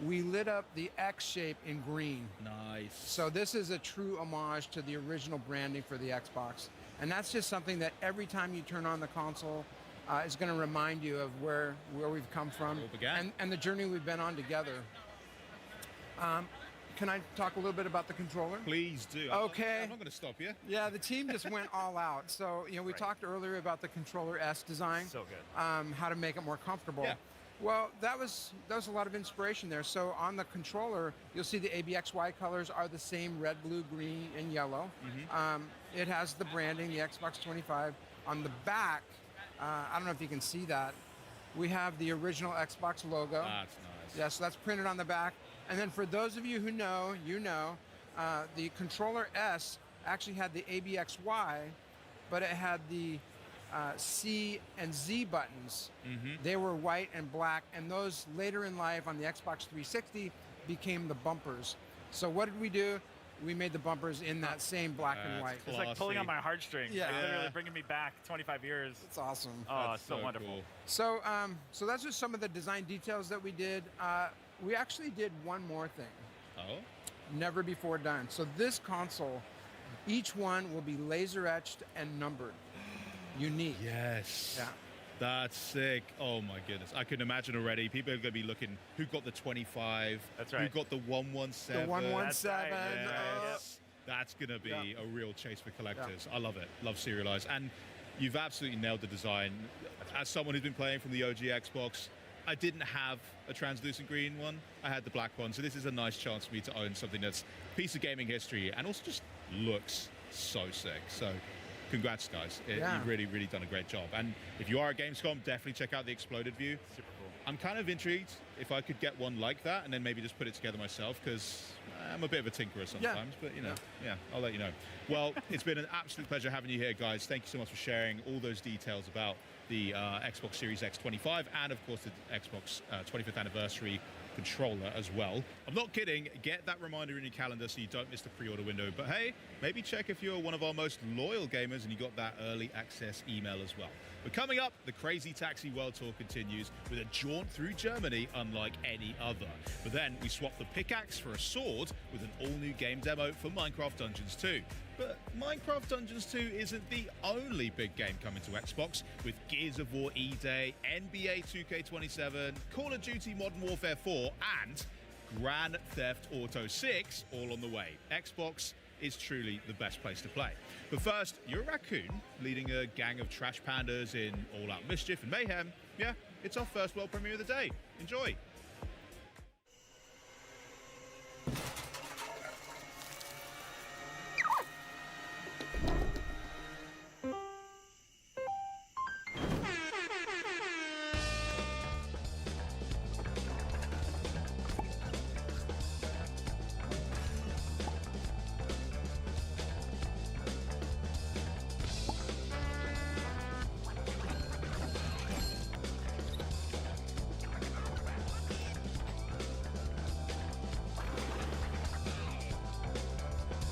we lit up the X shape in green. Nice. So this is a true homage to the original branding for the Xbox. And that's just something that every time you turn on the console is going to remind you of where we've come from and the journey we've been on together. can I talk a little bit about the controller? Please do. Okay. I'm not going to stop you. Yeah, the team just went all out. So, we talked earlier about the controller S design. So good. How to make it more comfortable. Yeah. Well, that was a lot of inspiration there. So on the controller, you'll see the ABXY colors are the same red, blue, green, and yellow. It has the branding, the Xbox 25. On the back, I don't know if you can see that, we have the original Xbox logo. That's nice. Yeah, so that's printed on the back. And then for those of you who know, the controller S actually had the ABXY, but it had the C and Z buttons. They were white and black, and those later in life on the Xbox 360 became the bumpers. So what did we do? We made the bumpers in that same black and white. It's like pulling on my heartstrings. Yeah. Like literally bringing me back 25 years. It's awesome. Oh, That's it's so wonderful. cool. So, so that's just some of the design details that we did. We actually did one more thing. Oh? Never before done. So this console, each one will be laser etched and numbered. Unique. Yes. Yeah. That's sick. Oh my goodness. I can imagine already. People are going to be looking who got the 25. That's right. Who got the 117. The 117. Yes. That's going to be a real chase for collectors. I love it. Love serialized. And you've absolutely nailed the design. As someone who's been playing from the OG Xbox, I didn't have a translucent green one. I had the black one. So this is a nice chance for me to own something that's a piece of gaming history and also just looks so sick. So congrats, guys. You've really, really done a great job. And if you are at Gamescom, definitely check out the Exploded View. Super cool. I'm kind of intrigued if I could get one like that and then maybe just put it together myself, because I'm a bit of a tinkerer sometimes, but I'll let you know. Well, it's been an absolute pleasure having you here, guys. Thank you so much for sharing all those details about the Xbox Series X 25 and, of course, the Xbox 25th anniversary controller as well. I'm not kidding. Get that reminder in your calendar so you don't miss the pre-order window. But hey, maybe check if you're one of our most loyal gamers and you got that early access email as well. But coming up, the Crazy Taxi World Tour continues with a jaunt through Germany unlike any other. But then we swap the pickaxe for a sword with an all-new game demo for Minecraft Dungeons 2. But Minecraft Dungeons 2 isn't the only big game coming to Xbox, with Gears of War E-Day, NBA 2K27, Call of Duty Modern Warfare 4, and Grand Theft Auto 6 all on the way. Xbox is truly the best place to play. But first, you're a raccoon leading a gang of trash pandas in all-out mischief and mayhem. Yeah, it's our first world premiere of the day. Enjoy.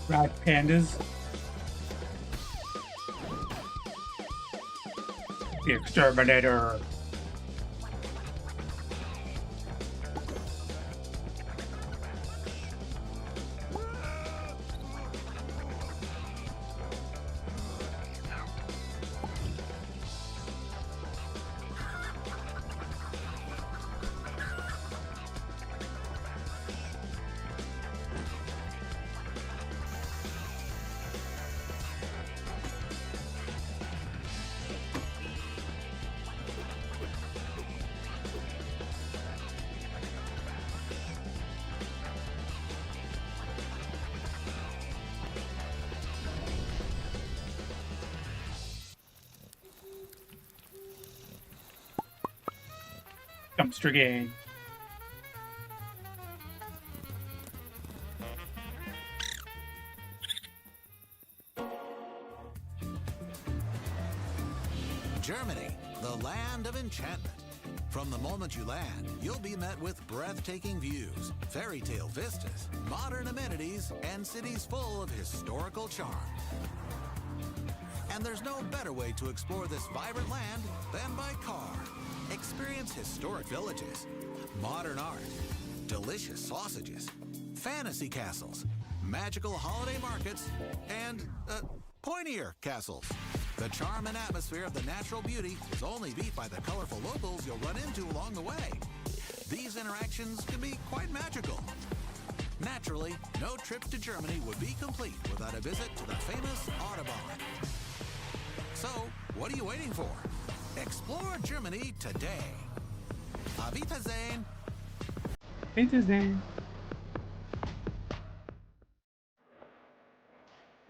Rat pandas. The exterminator. Dumpster gang. Germany, the land of enchantment. From the moment you land, you'll be met with breathtaking views, fairy tale vistas, modern amenities, and cities full of historical charm. And there's no better way to explore this vibrant land than by car. Experience historic villages, modern art, delicious sausages, fantasy castles, magical holiday markets, and pointier castles. The charm and atmosphere of the natural beauty is only beat by the colorful locals you'll run into along the way. These interactions can be quite magical. Naturally, no trip to Germany would be complete without a visit to the famous Autobahn. So, what are you waiting for? Explore Germany today. Auf Wiedersehen. Wiedersehen.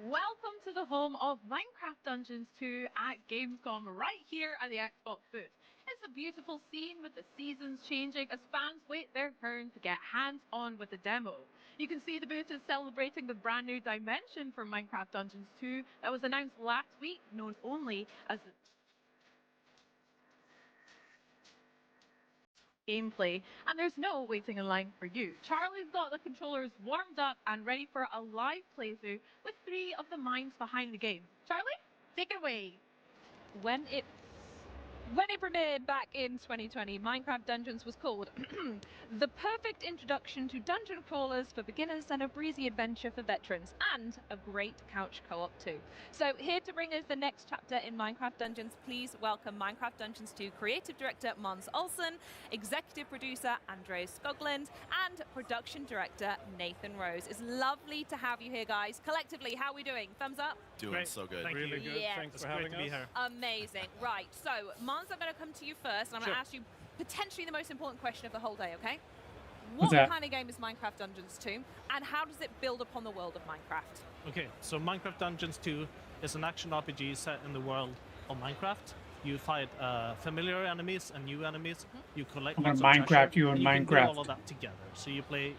Welcome to the home of Minecraft Dungeons 2 at Gamescom, right here at the Xbox booth. It's a beautiful scene with the seasons changing as fans wait their turn to get hands-on with the demo. You can see the booth is celebrating the brand new dimension for Minecraft Dungeons 2 that was announced last week, known only as the gameplay, and there's no waiting in line for you. Charlie's got the controllers warmed up and ready for a live playthrough with 3 of the minds behind the game. Charlie, take it away. When it premiered back in 2020, Minecraft Dungeons was called the perfect introduction to dungeon crawlers for beginners and a breezy adventure for veterans, and a great couch co-op too. So here to bring us the next chapter in Minecraft Dungeons, please welcome Minecraft Dungeons 2 Creative Director Mons Olsen, Executive Producer Andreas Skoglund, and Production Director Nathan Rose. It's lovely to have you here, guys. Collectively, how are we doing? Thumbs up? Doing Great. so good. Thank Really you. good. Yeah. Thanks for having us. Amazing. Right, so Mons, I'm going to come to you first, and I'm going to ask you potentially the most important question of the whole day, okay? What kind of game is Minecraft Dungeons 2, and how does it build upon the world of Minecraft? Okay, so Minecraft Dungeons 2 is an action RPG set in the world of Minecraft. You fight familiar enemies and new enemies. You collect lots of Minecraft, treasure, you and and you can do Minecraft. all of that together. So you play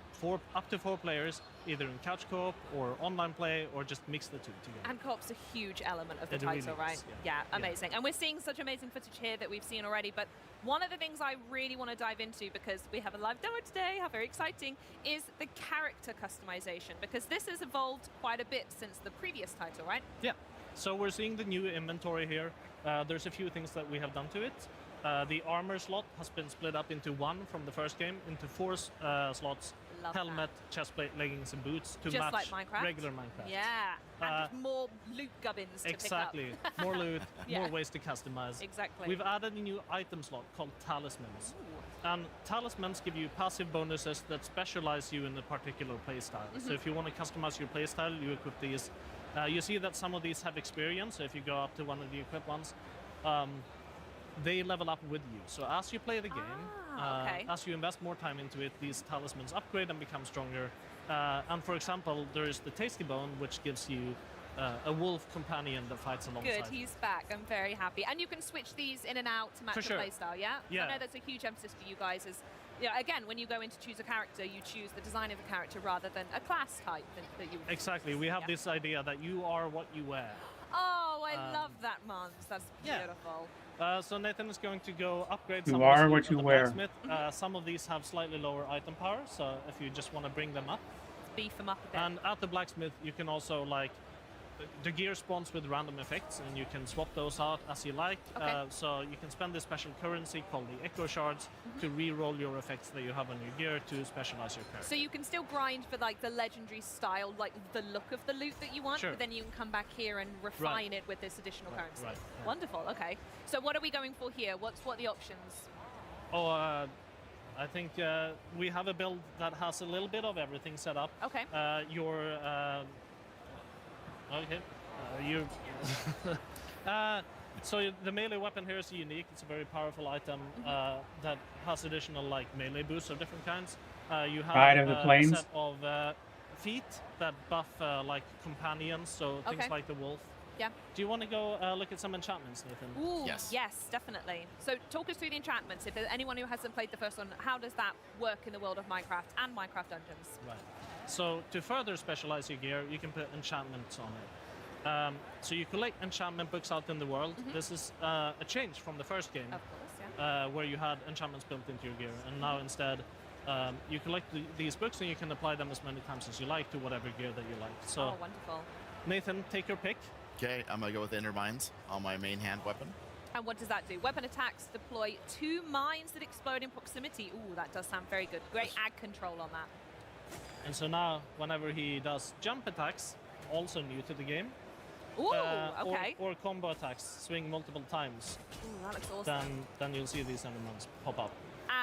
up to 4 players, either in couch co-op or online play, or just mix the two together. And co-op's a huge element of the It title, really right? is, Yeah, amazing. And we're seeing such amazing footage here that we've seen already, but one of the things I really want to dive into, because we have a live demo today, how very exciting, is the character customization, because this has evolved quite a bit since the previous title, right? Yeah, so we're seeing the new inventory here. There's a few things that we have done to it. The armor slot has been split up into 1 from the first game, into 4 slots. Love helmet, chestplate, leggings, and boots to Just match like Minecraft? regular Minecraft. Yeah, and just more loot gubbins to Exactly. pick up. More loot, Yeah. more ways to customize. Exactly. We've added a new item slot called talismans. And talismans give you passive bonuses that specialize you in a particular playstyle. So if you want to customize your playstyle, you equip these. You see that some of these have experience, so if you go up to one of the equipped ones, they level up with you. So as you play the game, as you invest more time into it, these talismans upgrade and become stronger. And for example, there is the Tasty Bone, which gives you a wolf companion that fights alongside. Good, he's back. I'm very happy. And you can switch these in and out to match For the sure. playstyle, yeah? Yeah. I know that's a huge emphasis for you guys. Is, you know, again, when you go in to choose a character, you choose the design of the character rather than a class type that you. Exactly. We have this idea that you are what you wear. Oh, I love that, Mons. That's yeah. beautiful. So Nathan is going to go upgrade You some are of what the you wear. blacksmith. Some of these have slightly lower item power, so if you just want to bring them up. Beef them up a bit. And at the blacksmith, you can also, like, the gear spawns with random effects, and you can swap those out as you like. Okay. So you can spend this special currency called the Echo Shards to re-roll your effects that you have on your gear to specialize your character. So you can still grind for like the legendary style, like the look of the loot that you want, Sure. but then you can come back here and refine it with this additional currency. right, yeah. Wonderful. Okay. So what are we going for here? What are the options? Oh, I think we have a build that has a little bit of everything set up. Okay. Okay. So the melee weapon here is unique. It's a very powerful item that has additional like melee boosts of different kinds. You have Pride of the a Plains. set of feet that buff like companions, so things Okay. like the wolf. Yeah. Do you want to go look at some enchantments, Nathan? Ooh, yes, definitely. So talk us through the enchantments. If there's anyone who hasn't played the first one, how does that work in the world of Minecraft and Minecraft Dungeons? Right. So to further specialize your gear, you can put enchantments on it. So you collect enchantment books out in the world. This is a change from the first game, Of course, yeah. where you had enchantments built into your gear, and now instead you collect these books and you can apply them as many times as you like to whatever gear that you like. So, Oh, wonderful. Nathan, take your pick. Okay, I'm gonna go with Ender Mines on my main hand weapon. And what does that do? Weapon attacks deploy 2 mines that explode in proximity. Ooh, that does sound very good. Great ag control on that. And so now, whenever he does jump attacks, also new to the game, Ooh, okay. or combo attacks, swing multiple times, Ooh, that looks awesome. then you'll see these endermans pop up.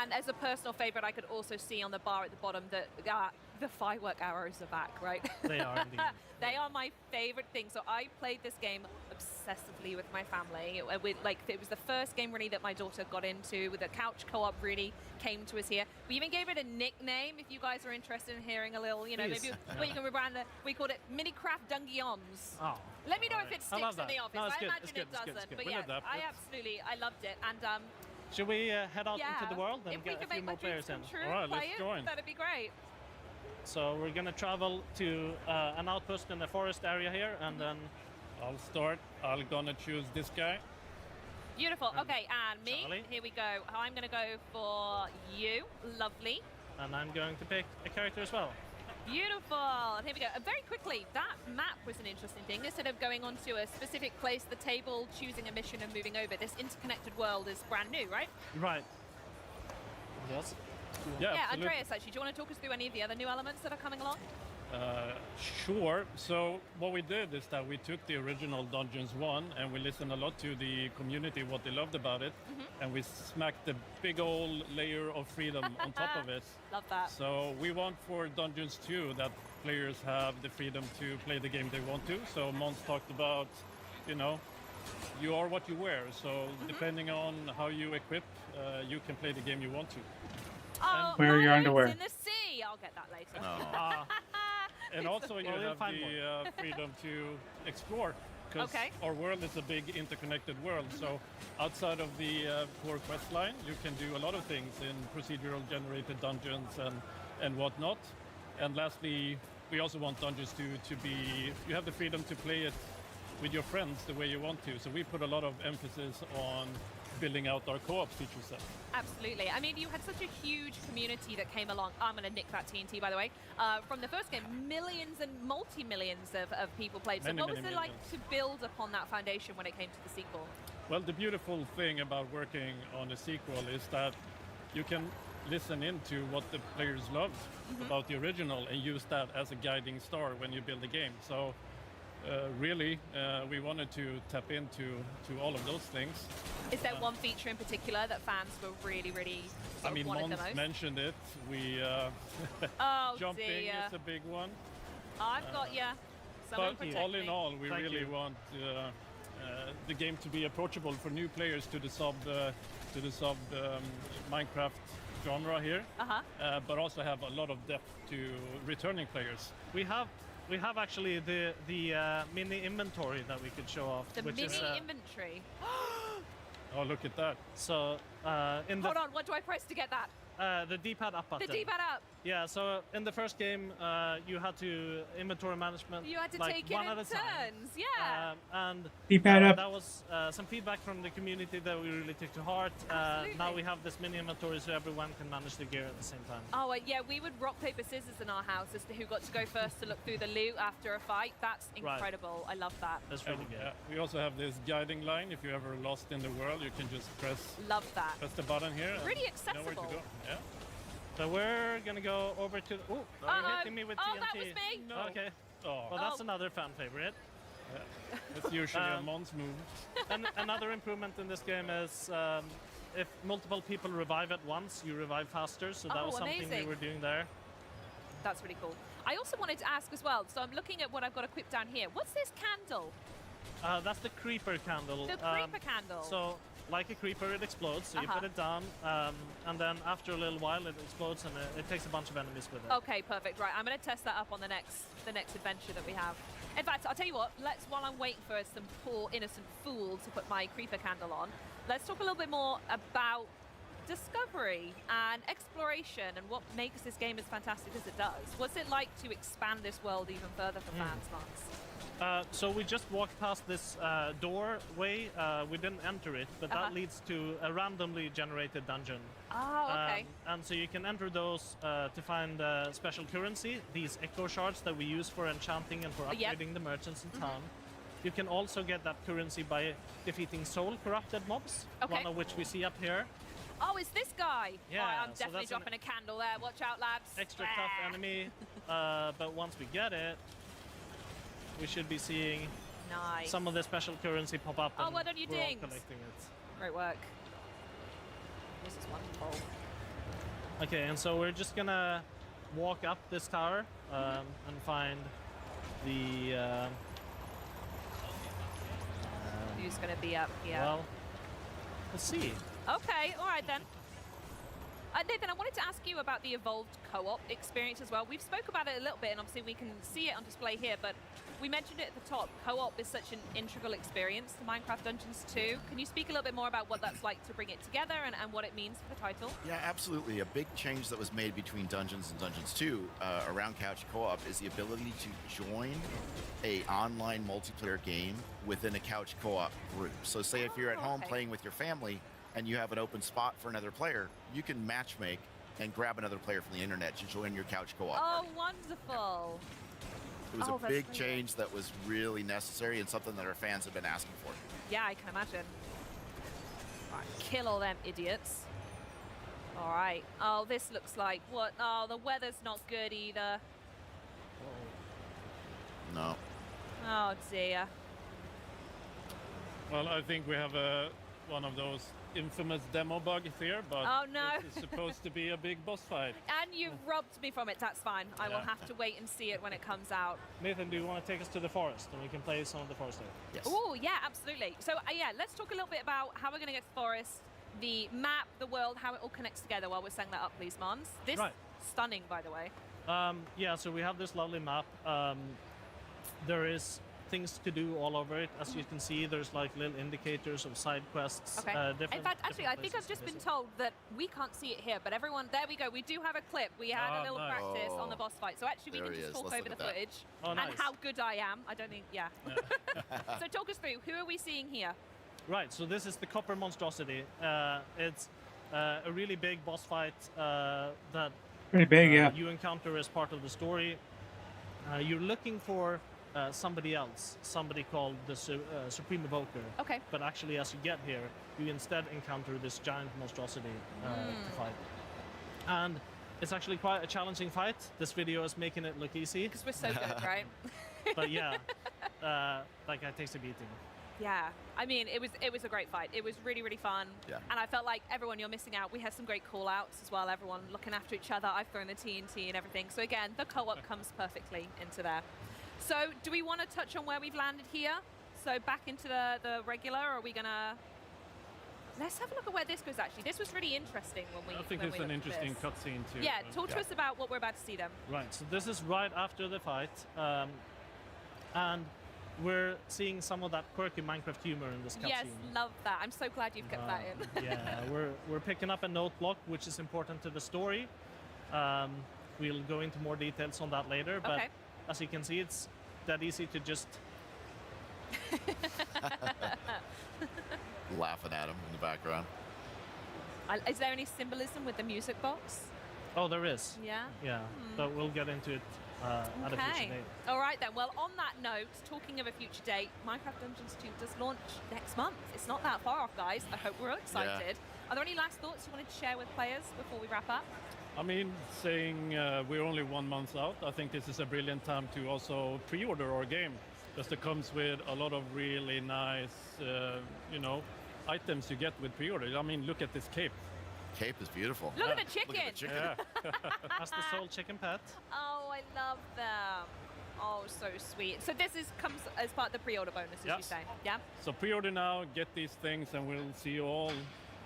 And as a personal favorite, I could also see on the bar at the bottom that the firework arrows are back, right? They are indeed. They are my favorite thing. So I played this game obsessively with my family. It was the first game really that my daughter got into. With the couch co-op really came to us here. We even gave it a nickname. If you guys are interested in hearing a little, you know, Please. maybe well, you can rebrand it. We called it Minicraft Dungeons. Oh. Let me know if it I love sticks in that. the office. No, it's I good, imagine it's good, it it's good, doesn't. it's good. But We'll yeah, adapt I loved it. And Should we head out yeah, into the world and if we get a can few make more my dreams players in? come true, All right, play let's it, join. that'd be great. So we're gonna travel to an outpost in the forest area here, and then I'll start. I'm gonna choose this guy. Beautiful. Okay, and me. Charlie. Here we go. I'm going to go for you. Lovely. and I'm going to pick a character as well. Beautiful. And here we go. Very quickly, that map was an interesting thing. Instead of going onto a specific place, the table, choosing a mission and moving over, this interconnected world is brand new, right? Right. Yes. Yeah, absolutely. Andreas, actually, do you want to talk us through any of the other new elements that are coming along? Sure. So what we did is that we took the original Dungeons 1 and we listened a lot to the community, what they loved about it, and we smacked a big old layer of freedom on top of it. Love that. So we want for Dungeons 2 that players have the freedom to play the game they want to. So Mons talked about, you know, you are what you wear. So depending on how you equip, you can play the game you want to. Oh, Wear your underwear. in the sea. I'll get that later. And also you Well, we'll have find the freedom to explore, because Okay. our world is a big interconnected world. So outside of the core quest line, you can do a lot of things in procedural generated dungeons and whatnot. And lastly, we also want dungeons to be, you have the freedom to play it with your friends the way you want to. So we put a lot of emphasis on building out our co-op feature set. Absolutely. I mean, you had such a huge community that came along. I'm going to nick that TNT, by the way. From the first game, millions and multi-millions of people played. So Many, what was many it like millions. to build upon that foundation when it came to the sequel? Well, the beautiful thing about working on a sequel is that you can listen into what the players loved about the original and use that as a guiding star when you build a game. So really, we wanted to tap into all of those things. Is there one feature in particular that fans were really, really I mean, wanted the Mons most? mentioned it. We Oh, jumping dear. is a big one. I've got ya. Someone But protect all in me. all, we Thank really you. want the game to be approachable for new players to the sub Minecraft genre here, but also have a lot of depth to returning players. We have actually the mini inventory that we could show off. The which mini is, inventory. Oh, look at that! So in the Hold on, what do I press to get that? the D-pad up button. The D-pad up. Yeah, so in the first game, you had to inventory management. You had to like take it one in at a time. turns. Yeah. And D-pad up. that was some feedback from the community that we really took to heart. Absolutely. Now we have this mini inventory so everyone can manage their gear at the same time. Oh, yeah, we would rock, paper, scissors in our house as to who got to go first to look through the loot after a fight. That's Right. incredible. I love that. That's really good. We also have this guiding line. If you're ever lost in the world, you can just press Love that. the button here. and Really you know where to accessible. go. Yeah. So we're gonna go over to. Oh, you're hitting me with TNT. that was me. No. Okay. Oh. Well, that's another fan favorite. It's usually a Um, Mons move. And another improvement in this game is if multiple people revive at once, you revive faster. So that Oh, was something amazing. we were doing there. That's really cool. I also wanted to ask as well, so I'm looking at what I've got equipped down here. What's this candle? That's the creeper candle. The creeper candle. So, like a creeper, it explodes. So you put it down, and then after a little while, it explodes, and it takes a bunch of enemies with it. Okay, perfect. Right, I'm going to test that up on the next adventure that we have. In fact, I'll tell you what. Let's, while I'm waiting for some poor innocent fool to put my creeper candle on, let's talk a little bit more about discovery and exploration and what makes this game as fantastic as it does. What's it like to expand this world even further for fans, Mons? So we just walked past this doorway. We didn't enter it, but that leads to a randomly generated dungeon. Oh, okay. And so you can enter those to find special currency, these echo shards that we use for enchanting and for upgrading the merchants in town. You can also get that currency by defeating soul corrupted mobs, one of which we see up here. Oh, it's this guy. Yeah, All right, I'm so definitely that's an dropping a candle there. Watch out, lads. Extra tough enemy, but once we get it, we should be seeing Nice. some of the special currency pop up. Oh, and well done, you we're all dings. collecting it. Great work. This is wonderful. Okay, and so we're just gonna walk up this tower and find the. Who's going to be up here? Well, let's see. Okay, all right then. Nathan, I wanted to ask you about the evolved co-op experience as well. We've spoke about it a little bit, and obviously we can see it on display here, but we mentioned it at the top. Co-op is such an integral experience to Minecraft Dungeons 2. Can you speak a little bit more about what that's like to bring it together and what it means for the title? Yeah, absolutely. A big change that was made between Dungeons and Dungeons 2 around couch co-op is the ability to join a online multiplayer game within a couch co-op group. So say if you're at home playing with your family, and you have an open spot for another player, you can matchmake and grab another player from the internet to join your couch co-op. Oh, wonderful. It was a big change that was really necessary and something that our fans have been asking for. Yeah, I can imagine. All right, kill all them idiots. All right. Oh, this looks like what? Oh, the weather's not good either. No. Oh, dear. Well, I think we have one of those infamous demo bugs here, but oh, no. It's supposed to be a big boss fight. And you've robbed me from it. That's fine. I will have to wait and see it when it comes out. Nathan, do you want to take us to the forest and we can play some of the forest there? Yes. Oh, yeah, absolutely. So, yeah, let's talk a little bit about how we're going to get to the forest, the map, the world, how it all connects together while we're setting that up, please, Mons. This stunning, by the way. Yeah, so we have this lovely map. There is things to do all over it. As you can see, there's like little indicators of side quests. Okay. In fact, actually, I think I've just been told that we can't see it here, but everyone, there we go. We do have a clip. We had a little practice on the boss fight. So actually, we can just talk over the footage and how good I am. I don't think, So talk us through. Who are we seeing here? Right, so this is the Copper Monstrosity. It's a really big boss fight that pretty big, you encounter as part of the story. You're looking for somebody else, somebody called the Supreme Evoker. Okay. But actually, as you get here, you instead encounter this giant monstrosity to fight. And it's actually quite a challenging fight. This video is making it look easy. Because we're so good, right? But yeah, like it takes a beating. Yeah, I mean, it was a great fight. It was really, really fun. Yeah. And I felt like everyone, you're missing out. We had some great call-outs as well, everyone looking after each other. I've thrown the TNT and everything. So again, the co-op comes perfectly into there. So do we want to touch on where we've landed here? So back into the regular, or are we going to... Let's have a look at where this goes, actually. This was really interesting when we I think it's an interesting cutscene too. Yeah, talk to us about what we're about to see then. Right, so this is right after the fight. And we're seeing some of that quirky Minecraft humor in this cutscene. Yes, love that. I'm so glad you've kept that in. Yeah, we're picking up a note block, which is important to the story. We'll go into more details on that later, but as you can see, it's that easy to just... Laughing at him in the background. Is there any symbolism with the music box? Oh, there is. Yeah? Yeah, but we'll get into it at a future date. All right then. Well, on that note, talking of a future date, Minecraft Dungeons 2 does launch next month. It's not that far off, guys. I hope we're all excited. Are there any last thoughts you wanted to share with players before we wrap up? I mean, saying we're only 1 month out, I think this is a brilliant time to also pre-order our game. Because it comes with a lot of really nice, items you get with pre-order. I mean, look at this cape. Cape is beautiful. Look at the chicken. Look at the chicken. Yeah. That's the Soul Chicken Pet. Oh, I love them. Oh, so sweet. So this comes as part of the pre-order bonus, as you say. Yeah. So pre-order now, get these things, and we'll see you all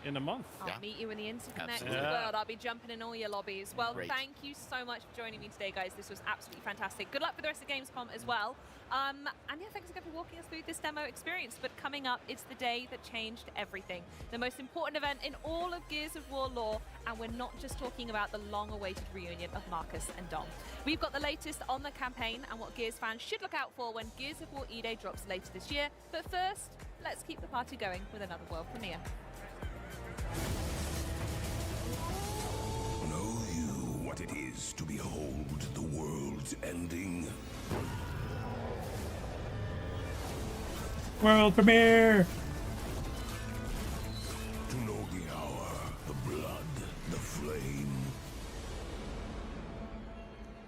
in a month. I'll meet you in the interconnected world. I'll be jumping in all your lobbies. Well, thank you so much for joining me today, guys. This was absolutely fantastic. Good luck for the rest of Gamescom as well. And yeah, thanks again for walking us through this demo experience. But coming up, it's the day that changed everything. The most important event in all of Gears of War lore. And we're not just talking about the long-awaited reunion of Marcus and Dom. We've got the latest on the campaign and what Gears fans should look out for when Gears of War E-Day drops later this year. But first, let's keep the party going with another world premiere. Know you what it is to behold the world's ending? World premiere! To know the hour, the blood, the flame?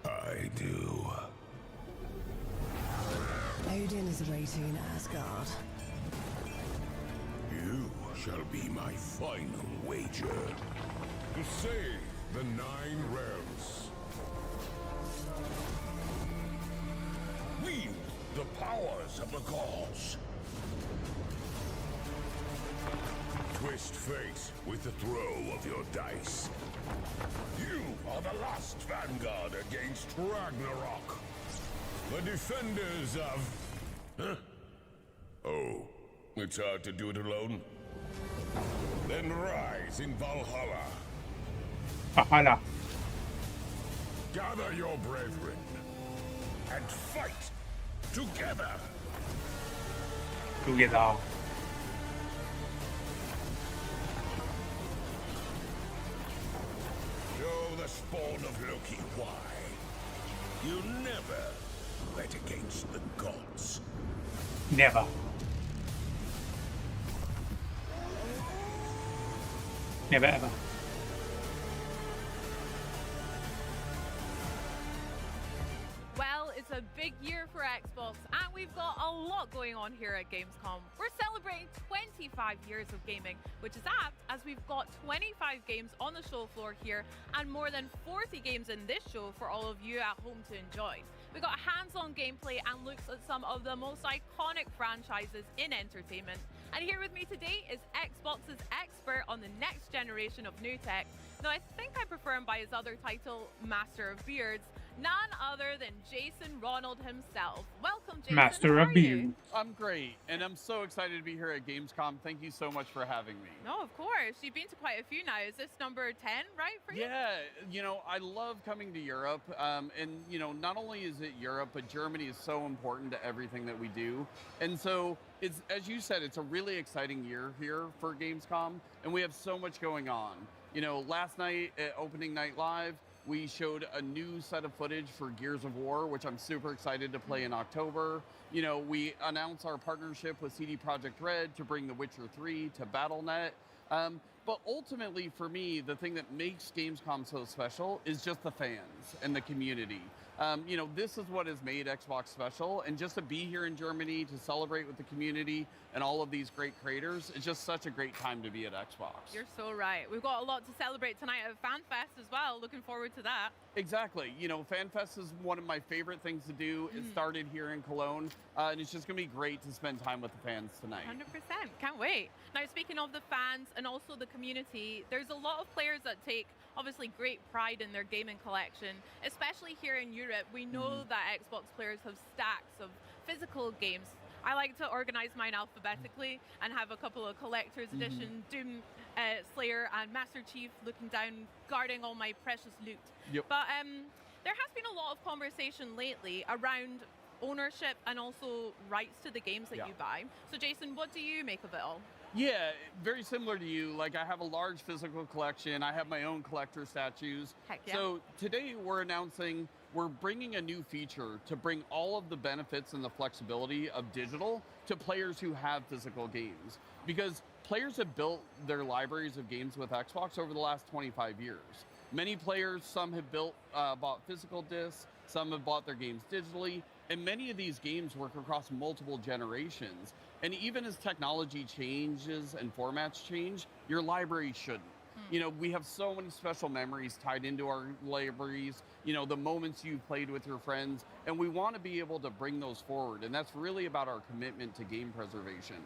I do. Odin is waiting in Asgard. You shall be my final wager. To save the 9 realms. Wield the powers of the gods. Twist fate with the throw of your dice. You are the last vanguard against Ragnarok. The defenders of... Huh? Oh, it's hard to do it alone? Then rise in Valhalla. Valhalla. Gather your brethren and fight together. Together. Show the spawn of Loki why. You never bet against the gods. Never. Never ever. Well, it's a big year for Xbox, and we've got a lot going on here at Gamescom. We're celebrating 25 years of gaming, which is apt as we've got 25 games on the show floor here and more than 40 games in this show for all of you at home to enjoy. We've got hands-on gameplay and looks at some of the most iconic franchises in entertainment. And here with me today is Xbox's expert on the next generation of new tech. Now, I think I prefer him by his other title, Master of Beards, none other than Jason Ronald himself. Welcome, Jason. Master How of are Beards. you? I'm great, and I'm so excited to be here at Gamescom. Thank you so much for having me. No, of course. You've been to quite a few now. Is this number 10, right, for you? Yeah, you know, I love coming to Europe, and, you know, not only is it Europe, but Germany is so important to everything that we do. And so, it's, as you said, it's a really exciting year here for Gamescom, and we have so much going on. You know, last night at Opening Night Live, we showed a new set of footage for Gears of War, which I'm super excited to play in October. You know, we announced our partnership with CD Projekt Red to bring The Witcher 3 to Battle.net. But ultimately, for me, the thing that makes Gamescom so special is just the fans and the community. You know, this is what has made Xbox special, and just to be here in Germany to celebrate with the community and all of these great creators, it's just such a great time to be at Xbox. You're so right. We've got a lot to celebrate tonight at FanFest as well. Looking forward to that. Exactly. You know, FanFest is one of my favorite things to do. It started here in Cologne, and it's just going to be great to spend time with the fans tonight. 100%. Can't wait. Now, speaking of the fans and also the community, there's a lot of players that take obviously great pride in their gaming collection, especially here in Europe. We know that Xbox players have stacks of physical games. I like to organize mine alphabetically and have a couple of collector's edition, Doom Slayer and Master Chief looking down, guarding all my precious loot. Yep. But there has been a lot of conversation lately around ownership and also rights to the games that you buy. So Jason, what do you make of it all? Yeah, very similar to you. Like, I have a large physical collection. I have my own collector statues. Heck yeah. So today we're announcing we're bringing a new feature to bring all of the benefits and the flexibility of digital to players who have physical games. Because players have built their libraries of games with Xbox over the last 25 years. Many players, some have bought physical discs, some have bought their games digitally, and many of these games work across multiple generations. And even as technology changes and formats change, your library shouldn't. You know, we have so many special memories tied into our libraries, you know, the moments you played with your friends, and we want to be able to bring those forward. And that's really about our commitment to game preservation.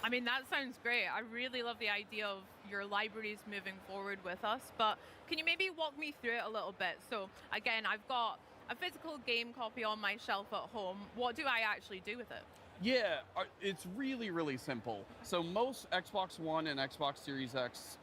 I mean, that sounds great. I really love the idea of your libraries moving forward with us, but can you maybe walk me through it a little bit? So again, I've got a physical game copy on my shelf at home. What do I actually do with it? Yeah, it's really, really simple. So most Xbox One and Xbox Series X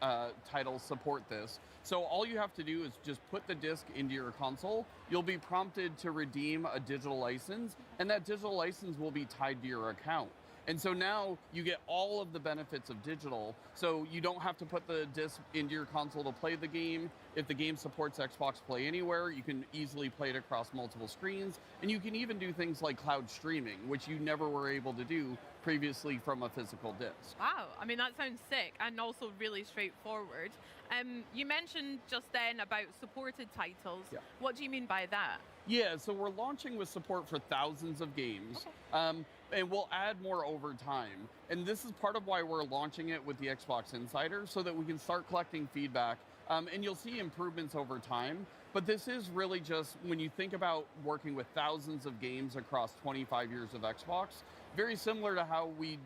titles support this. So all you have to do is just put the disc into your console. You'll be prompted to redeem a digital license, and that digital license will be tied to your account. And so now you get all of the benefits of digital. So you don't have to put the disc into your console to play the game. If the game supports Xbox Play Anywhere, you can easily play it across multiple screens. And you can even do things like cloud streaming, which you never were able to do previously from a physical disc. Wow, I mean, that sounds sick and also really straightforward. You mentioned just then about supported titles. Yeah. What do you mean by that? Yeah, so we're launching with support for thousands of games, and we'll add more over time. And this is part of why we're launching it with the Xbox Insider, so that we can start collecting feedback, and you'll see improvements over time. But this is really just, when you think about working with thousands of games across 25 years of Xbox, very similar to how we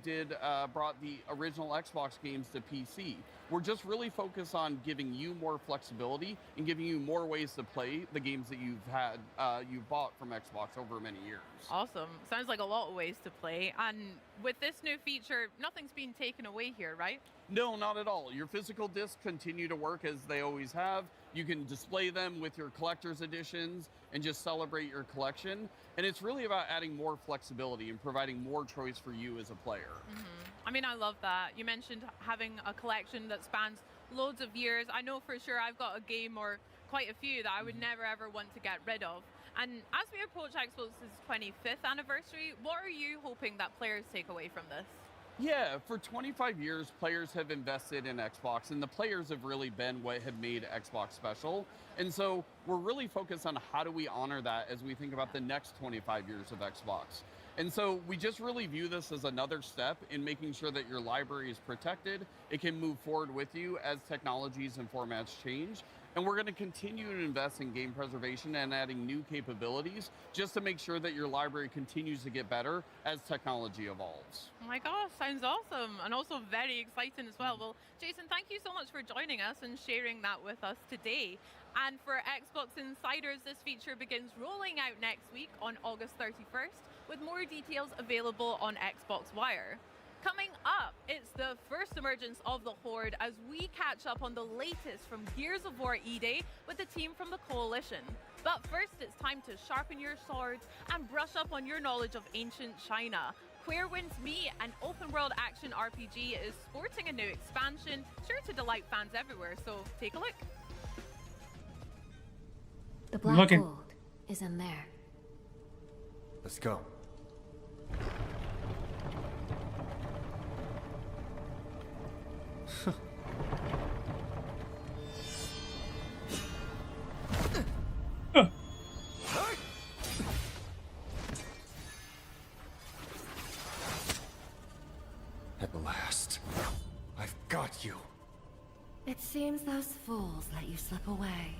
brought the original Xbox games to PC. We're just really focused on giving you more flexibility and giving you more ways to play the games that you've bought from Xbox over many years. Awesome. Sounds like a lot of ways to play. And with this new feature, nothing's been taken away here, right? No, not at all. Your physical discs continue to work as they always have. You can display them with your collector's editions and just celebrate your collection. And it's really about adding more flexibility and providing more choice for you as a player. I mean, I love that. You mentioned having a collection that spans loads of years. I know for sure I've got a game or quite a few that I would never ever want to get rid of. And as we approach Xbox's 25th anniversary, what are you hoping that players take away from this? Yeah, for 25 years, players have invested in Xbox, and the players have really been what have made Xbox special. And so we're really focused on how do we honor that as we think about the next 25 years of Xbox. And so we just really view this as another step in making sure that your library is protected. It can move forward with you as technologies and formats change. And we're going to continue to invest in game preservation and adding new capabilities just to make sure that your library continues to get better as technology evolves. Oh my gosh, sounds awesome, and also very exciting as well. Well, Jason, thank you so much for joining us and sharing that with us today. And for Xbox Insiders, this feature begins rolling out next week on August 31st, with more details available on Xbox Wire. Coming up, it's the first emergence of the Horde as we catch up on the latest from Gears of War E-Day with the team from the Coalition. But first, it's time to sharpen your swords and brush up on your knowledge of ancient China. Where Wins Me, an open-world action RPG, is sporting a new expansion, sure to delight fans everywhere, so take a look. The black gold is in there. Let's go. At last, I've got you. It seems those fools let you slip away.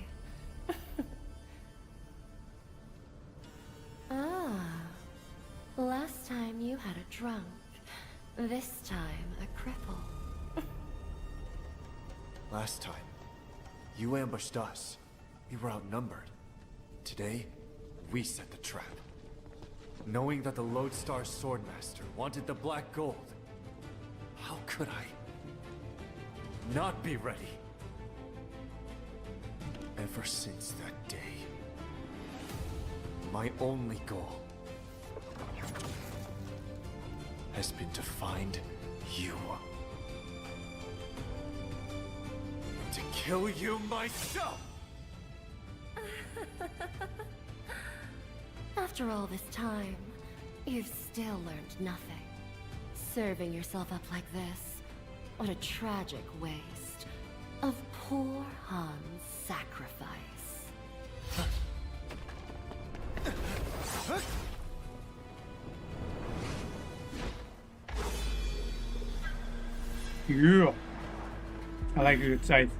Last time you had a drunk. This time, a cripple. Last time, you ambushed us. We were outnumbered. Today, we set the trap. Knowing that the Lodestar Swordmaster wanted the black gold, how could I not be ready? Ever since that day, my only goal has been to find you. And to kill you myself! After all this time, you've still learned nothing. Serving yourself up like this, what a tragic waste of poor Han's sacrifice. Yeah. I like it side.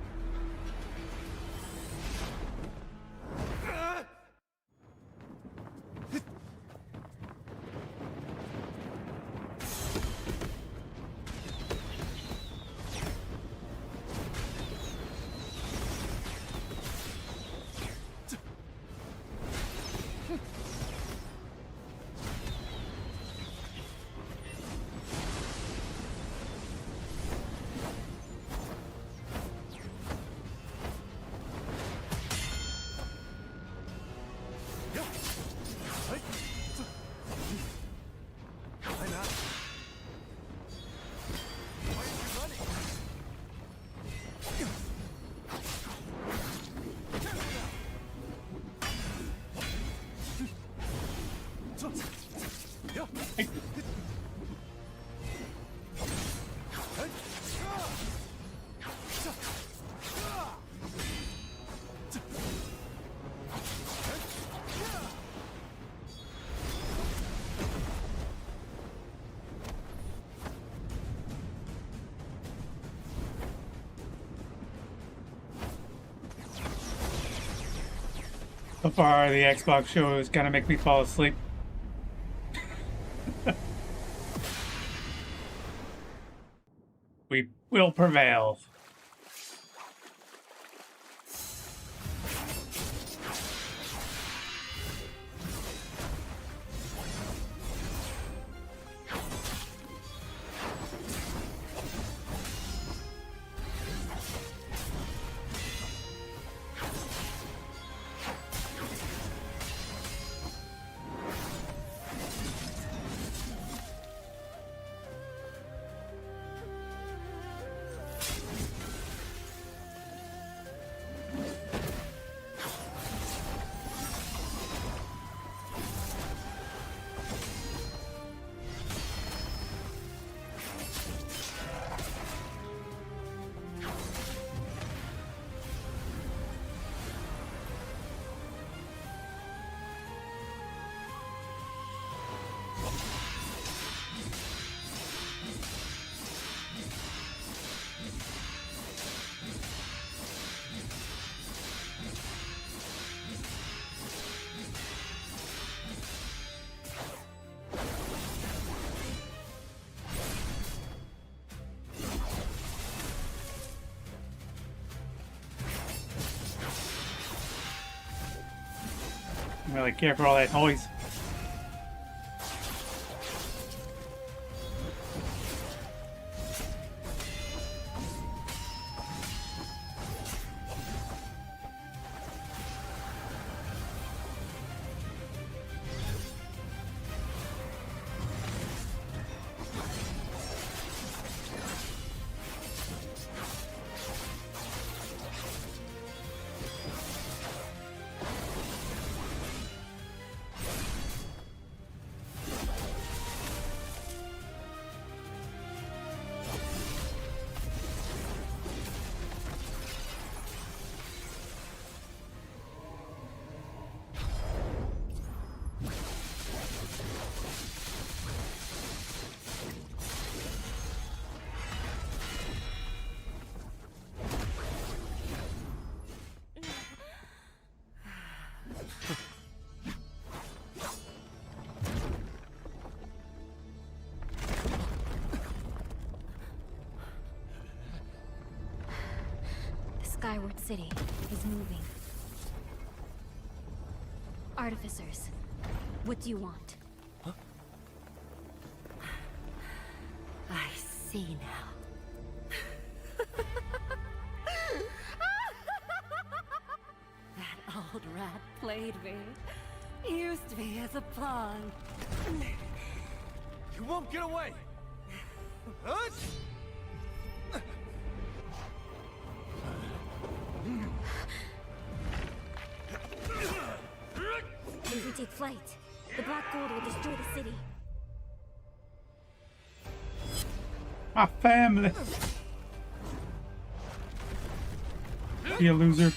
So far, the Xbox show is gonna make me fall asleep. We will prevail. I'm really care for all that noise. Skyward City is moving. Artificers, what do you want? Huh? I see now. That old rat played me. Used me as a pawn. You won't get away! Huh? If we take flight, the black gold will destroy the city. My family. You loser.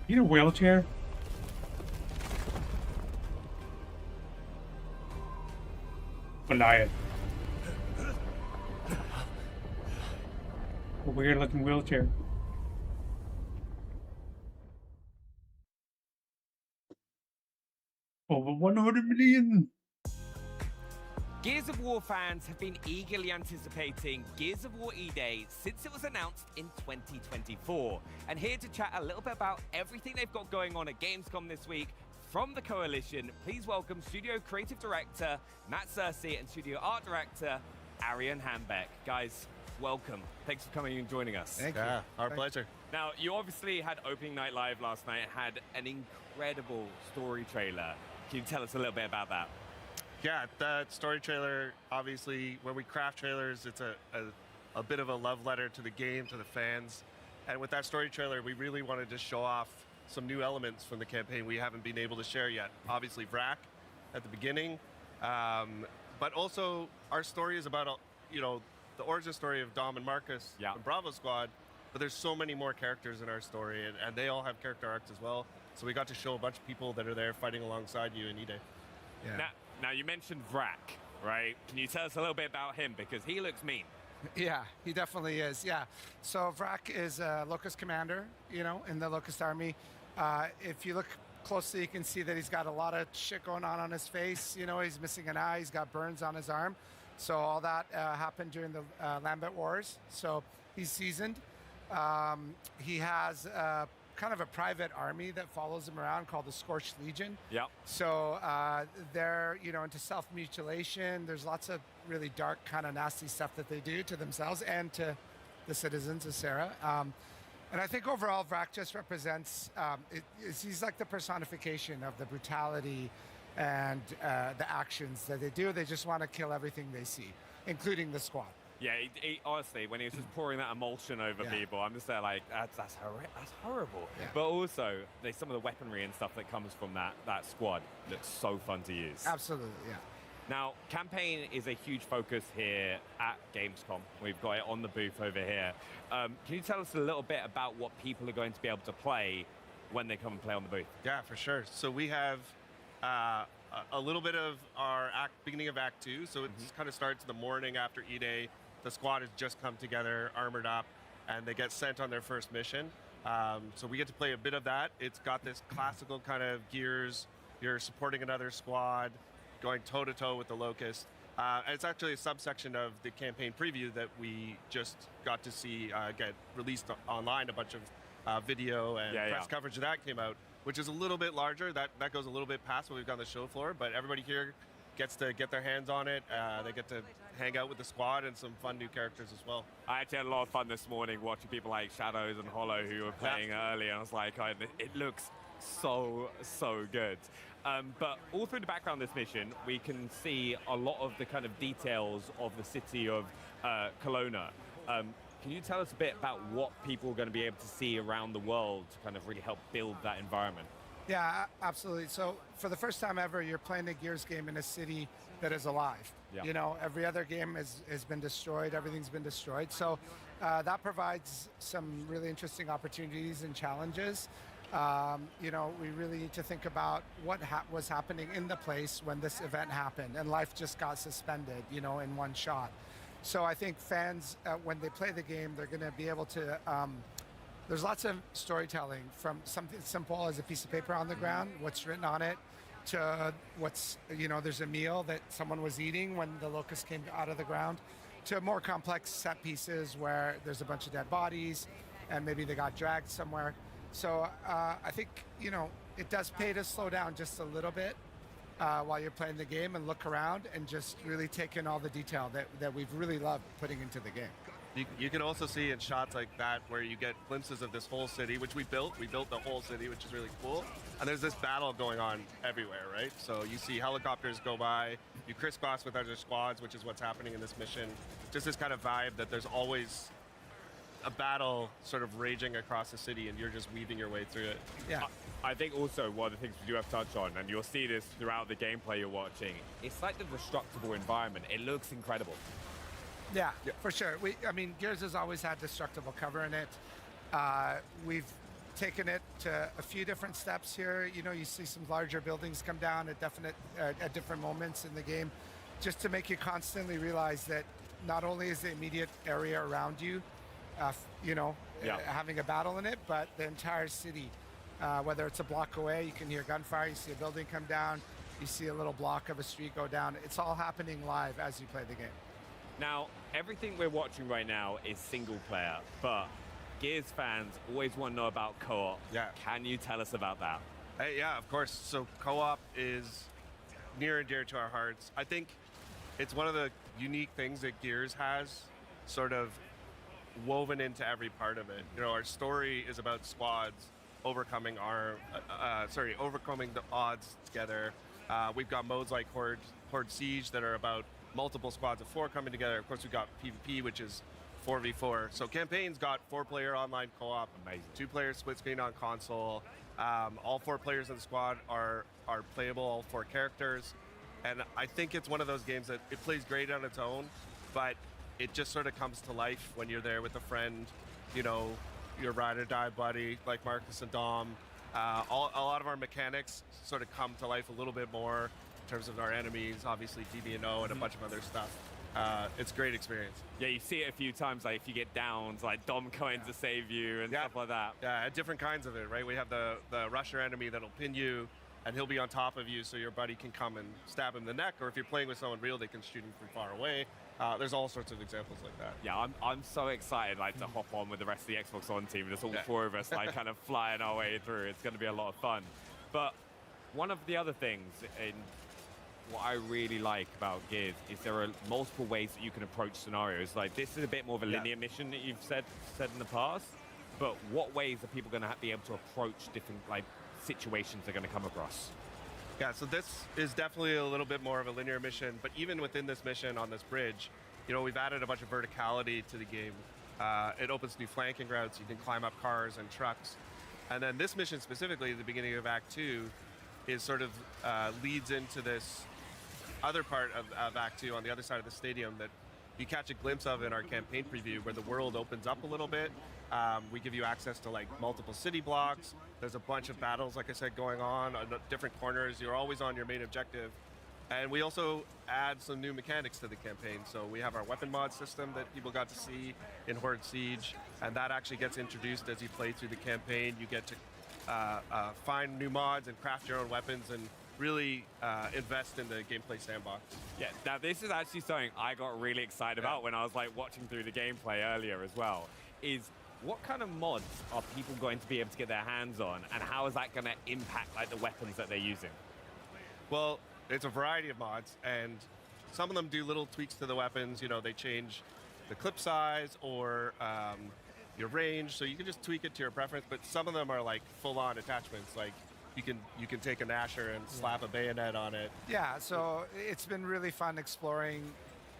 Need a wheelchair? Goliath. A weird looking wheelchair. Over 100 million. Gears of War fans have been eagerly anticipating Gears of War E-Day since it was announced in 2024. And here to chat a little bit about everything they've got going on at Gamescom this week from the Coalition, please welcome Studio Creative Director Matt Searcy and Studio Art Director Arian Hambeck. Guys, welcome. Thanks for coming and joining us. Thank you. Our pleasure. Now, you obviously had Opening Night Live last night, had an incredible story trailer. Can you tell us a little bit about that? Yeah, that story trailer, obviously, when we craft trailers, it's a bit of a love letter to the game, to the fans. And with that story trailer, we really wanted to show off some new elements from the campaign we haven't been able to share yet. Obviously, Vrak at the beginning, but also our story is about, you know, the origin story of Dom and Marcus from Bravo Squad, but there's so many more characters in our story, and they all have character arcs as well. So we got to show a bunch of people that are there fighting alongside you in E-Day. Yeah. Now, you mentioned Vrak, right? Can you tell us a little bit about him? Because he looks mean. Yeah, he definitely is. Yeah. So Vrak is a Locust commander, you know, in the Locust army. If you look closely, you can see that he's got a lot of shit going on his face. You know, he's missing an eye. He's got burns on his arm. So all that happened during the Lambent Wars. So he's seasoned. He has kind of a private army that follows him around called the Scorched Legion. Yep. So they're, you know, into self-mutilation. There's lots of really dark, kind of nasty stuff that they do to themselves and to the citizens of Sarah. And I think overall, Vrak just represents, he's like the personification of the brutality and the actions that they do. They just want to kill everything they see, including the squad. Yeah, honestly, when he was just pouring that emulsion over people, I'm just there like, that's horrible. Yeah. But also, some of the weaponry and stuff that comes from that squad looks so fun to use. Absolutely, yeah. Now, campaign is a huge focus here at Gamescom. We've got it on the booth over here. Can you tell us a little bit about what people are going to be able to play when they come and play on the booth? Yeah, for sure. So we have a little bit of our beginning of Act 2. So it kind of starts the morning after E-Day. The squad has just come together, armored up, and they get sent on their first mission. So we get to play a bit of that. It's got this classical kind of gears. You're supporting another squad, going toe-to-toe with the Locust. And it's actually a subsection of the campaign preview that we just got to see get released online. A bunch of video and press coverage of that came out, which is a little bit larger. That goes a little bit past what we've got on the show floor, but everybody here gets to get their hands on it. They get to hang out with the squad and some fun new characters as well. I actually had a lot of fun this morning watching people like Shadows and Hollow who were playing early, and I was like, it looks so good. But all through the background of this mission, we can see a lot of the kind of details of the city of Kelowna. Can you tell us a bit about what people are going to be able to see around the world to kind of really help build that environment? Yeah, absolutely. So for the first time ever, you're playing a Gears game in a city that is alive. Yeah. You know, every other game has been destroyed. Everything's been destroyed. So that provides some really interesting opportunities and challenges. You know, we really need to think about what was happening in the place when this event happened and life just got suspended, you know, in one shot. So I think fans, when they play the game, they're going to be able to, there's lots of storytelling from something simple as a piece of paper on the ground, what's written on it, to what's, you know, there's a meal that someone was eating when the locust came out of the ground, to more complex set pieces where there's a bunch of dead bodies and maybe they got dragged somewhere. So I think, you know, it does pay to slow down just a little bit while you're playing the game and look around and just really take in all the detail that we've really loved putting into the game. You can also see in shots like that where you get glimpses of this whole city, which we built. We built the whole city, which is really cool. And there's this battle going on everywhere, right? So you see helicopters go by, you crisscross with other squads, which is what's happening in this mission. Just this kind of vibe that there's always a battle sort of raging across the city and you're just weaving your way through it. Yeah. I think also one of the things we do have to touch on, and you'll see this throughout the gameplay you're watching, it's like the destructible environment. It looks incredible. Yeah, for sure. I mean, Gears has always had destructible cover in it. We've taken it to a few different steps here. You know, you see some larger buildings come down at different moments in the game, just to make you constantly realize that not only is the immediate area around you, you know, having a battle in it, but the entire city. Whether it's a block away, you can hear gunfire, you see a building come down, you see a little block of a street go down. It's all happening live as you play the game. Now, everything we're watching right now is single player, but Gears fans always want to know about co-op. Yeah. Can you tell us about that? Yeah, of course. So co-op is near and dear to our hearts. I think it's one of the unique things that Gears has sort of woven into every part of it. You know, our story is about squads overcoming overcoming the odds together. We've got modes like Horde Siege that are about multiple squads of 4 coming together. Of course, we've got PvP, which is 4v4. So campaign's got 4-player online co-op, amazing. 2-player split screen on console. All 4 players in the squad are playable, all 4 characters. And I think it's one of those games that it plays great on its own, but it just sort of comes to life when you're there with a friend, you know, your ride or die buddy, like Marcus and Dom. A lot of our mechanics sort of come to life a little bit more in terms of our enemies, obviously DB&O and a bunch of other stuff. it's a great experience. Yeah, you see it a few times, like if you get downs, like Dom coming to save you and stuff like that. Yeah, different kinds of it, right? We have the rusher enemy that'll pin you, and he'll be on top of you, so your buddy can come and stab him in the neck, or if you're playing with someone real, they can shoot him from far away. There's all sorts of examples like that. Yeah, I'm so excited like to hop on with the rest of the Xbox One team. There's all four of us like kind of flying our way through. It's going to be a lot of fun. But one of the other things in what I really like about Gears is there are multiple ways that you can approach scenarios. Like this is a bit more of a linear mission that you've said in the past, but what ways are people going to be able to approach different like situations they're going to come across? Yeah, so this is definitely a little bit more of a linear mission, but even within this mission on this bridge, you know, we've added a bunch of verticality to the game. It opens new flanking routes. You can climb up cars and trucks. And then this mission specifically, the beginning of Act 2, is sort of leads into this other part of Act 2 on the other side of the stadium that you catch a glimpse of in our campaign preview, where the world opens up a little bit. We give you access to like multiple city blocks. There's a bunch of battles, like I said, going on different corners. You're always on your main objective. And we also add some new mechanics to the campaign. So we have our weapon mod system that people got to see in Horde Siege, and that actually gets introduced as you play through the campaign. You get to find new mods and craft your own weapons and really invest in the gameplay sandbox. Yeah, now this is actually something I got really excited about when I was like watching through the gameplay earlier as well, is what kind of mods are people going to be able to get their hands on, and how is that going to impact like the weapons that they're using? Well, it's a variety of mods, and some of them do little tweaks to the weapons. You know, they change the clip size or your range, so you can just tweak it to your preference, but some of them are like full-on attachments, like you can take an Asher and slap a bayonet on it. Yeah, so it's been really fun exploring,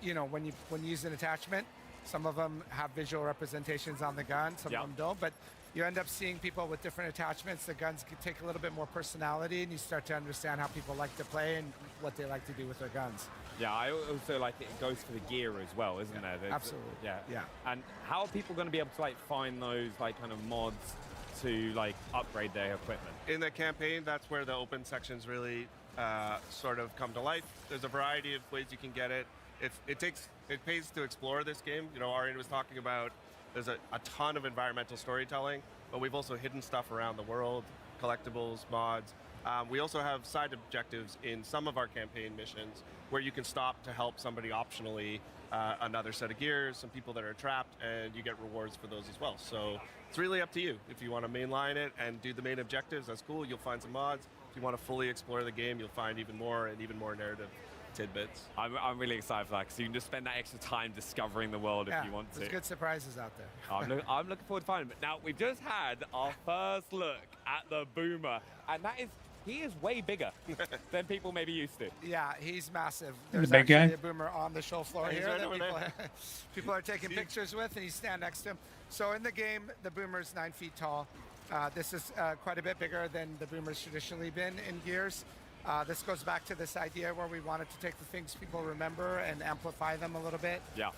you know, when you use an attachment, some of them have visual representations on the gun, some of them don't, but you end up seeing people with different attachments. The guns can take a little bit more personality, and you start to understand how people like to play and what they like to do with their guns. Yeah, I also like it goes for the gear as well, isn't there? Absolutely. Yeah. And how are people going to be able to like find those like kind of mods to like upgrade their equipment? In the campaign, that's where the open sections really sort of come to life. There's a variety of ways you can get it. It pays to explore this game. You know, Arian was talking about there's a ton of environmental storytelling, but we've also hidden stuff around the world, collectibles, mods. We also have side objectives in some of our campaign missions where you can stop to help somebody optionally, another set of gears, some people that are trapped, and you get rewards for those as well. So it's really up to you. If you want to mainline it and do the main objectives, that's cool. You'll find some mods. If you want to fully explore the game, you'll find even more narrative tidbits. I'm really excited for that, because you can just spend that extra time discovering the world if you want to. There's good surprises out there. I'm looking forward to finding them. Now, we've just had our first look at the Boomer, and he is way bigger than people maybe used to. Yeah, he's massive. He's There's a big actually guy. a Boomer on the show floor He's here right that over there. people are taking pictures with, and you stand next to him. So in the game, the Boomer's 9 feet tall. This is quite a bit bigger than the Boomer's traditionally been in Gears. This goes back to this idea where we wanted to take the things people remember and amplify them a little bit. Yeah.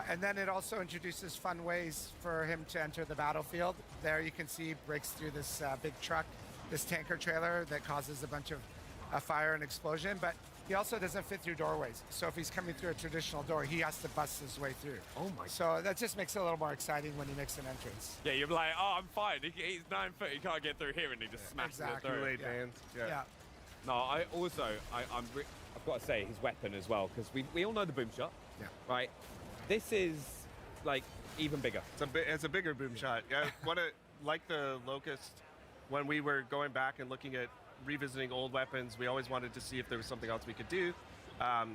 And then it also introduces fun ways for him to enter the battlefield. There you can see he breaks through this big truck, this tanker trailer that causes a bunch of fire and explosion, but he also doesn't fit through doorways. So if he's coming through a traditional door, he has to bust his way through. Oh my! So that just makes it a little more exciting when he makes an entrance. Yeah, you're like, oh, I'm fine. He's 9 foot. He can't get through here, and he just smashes it through. Kool-Aid hands. Yeah. No, I've got to say his weapon as well, because we all know the boom shot. Yeah. Right. This is like even bigger. It's a bigger boom shot. Yeah. Like the Locust, when we were going back and looking at revisiting old weapons, we always wanted to see if there was something else we could do.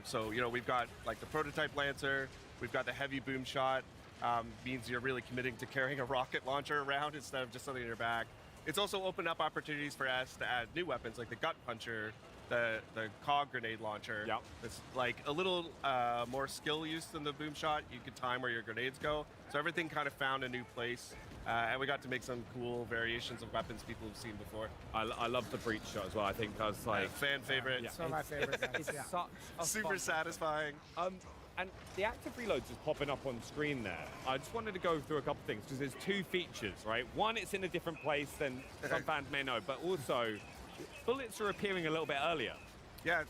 So, you know, we've got like the prototype Lancer, we've got the heavy boom shot, means you're really committing to carrying a rocket launcher around instead of just something in your back. It's also opened up opportunities for us to add new weapons like the gut puncher, the cog grenade launcher. Yep. It's like a little more skill use than the boom shot. You can time where your grenades go. So everything kind of found a new place. And we got to make some cool variations of weapons people have seen before. I love the breach shot as well. I think that's like fan favorite. Some of my favorite guns. It's such a super fun- satisfying. And the active reloads is popping up on screen there. I just wanted to go through a couple things, because there's two features, right? One, it's in a different place than some fans may know, but also bullets are appearing a little bit earlier. Yeah,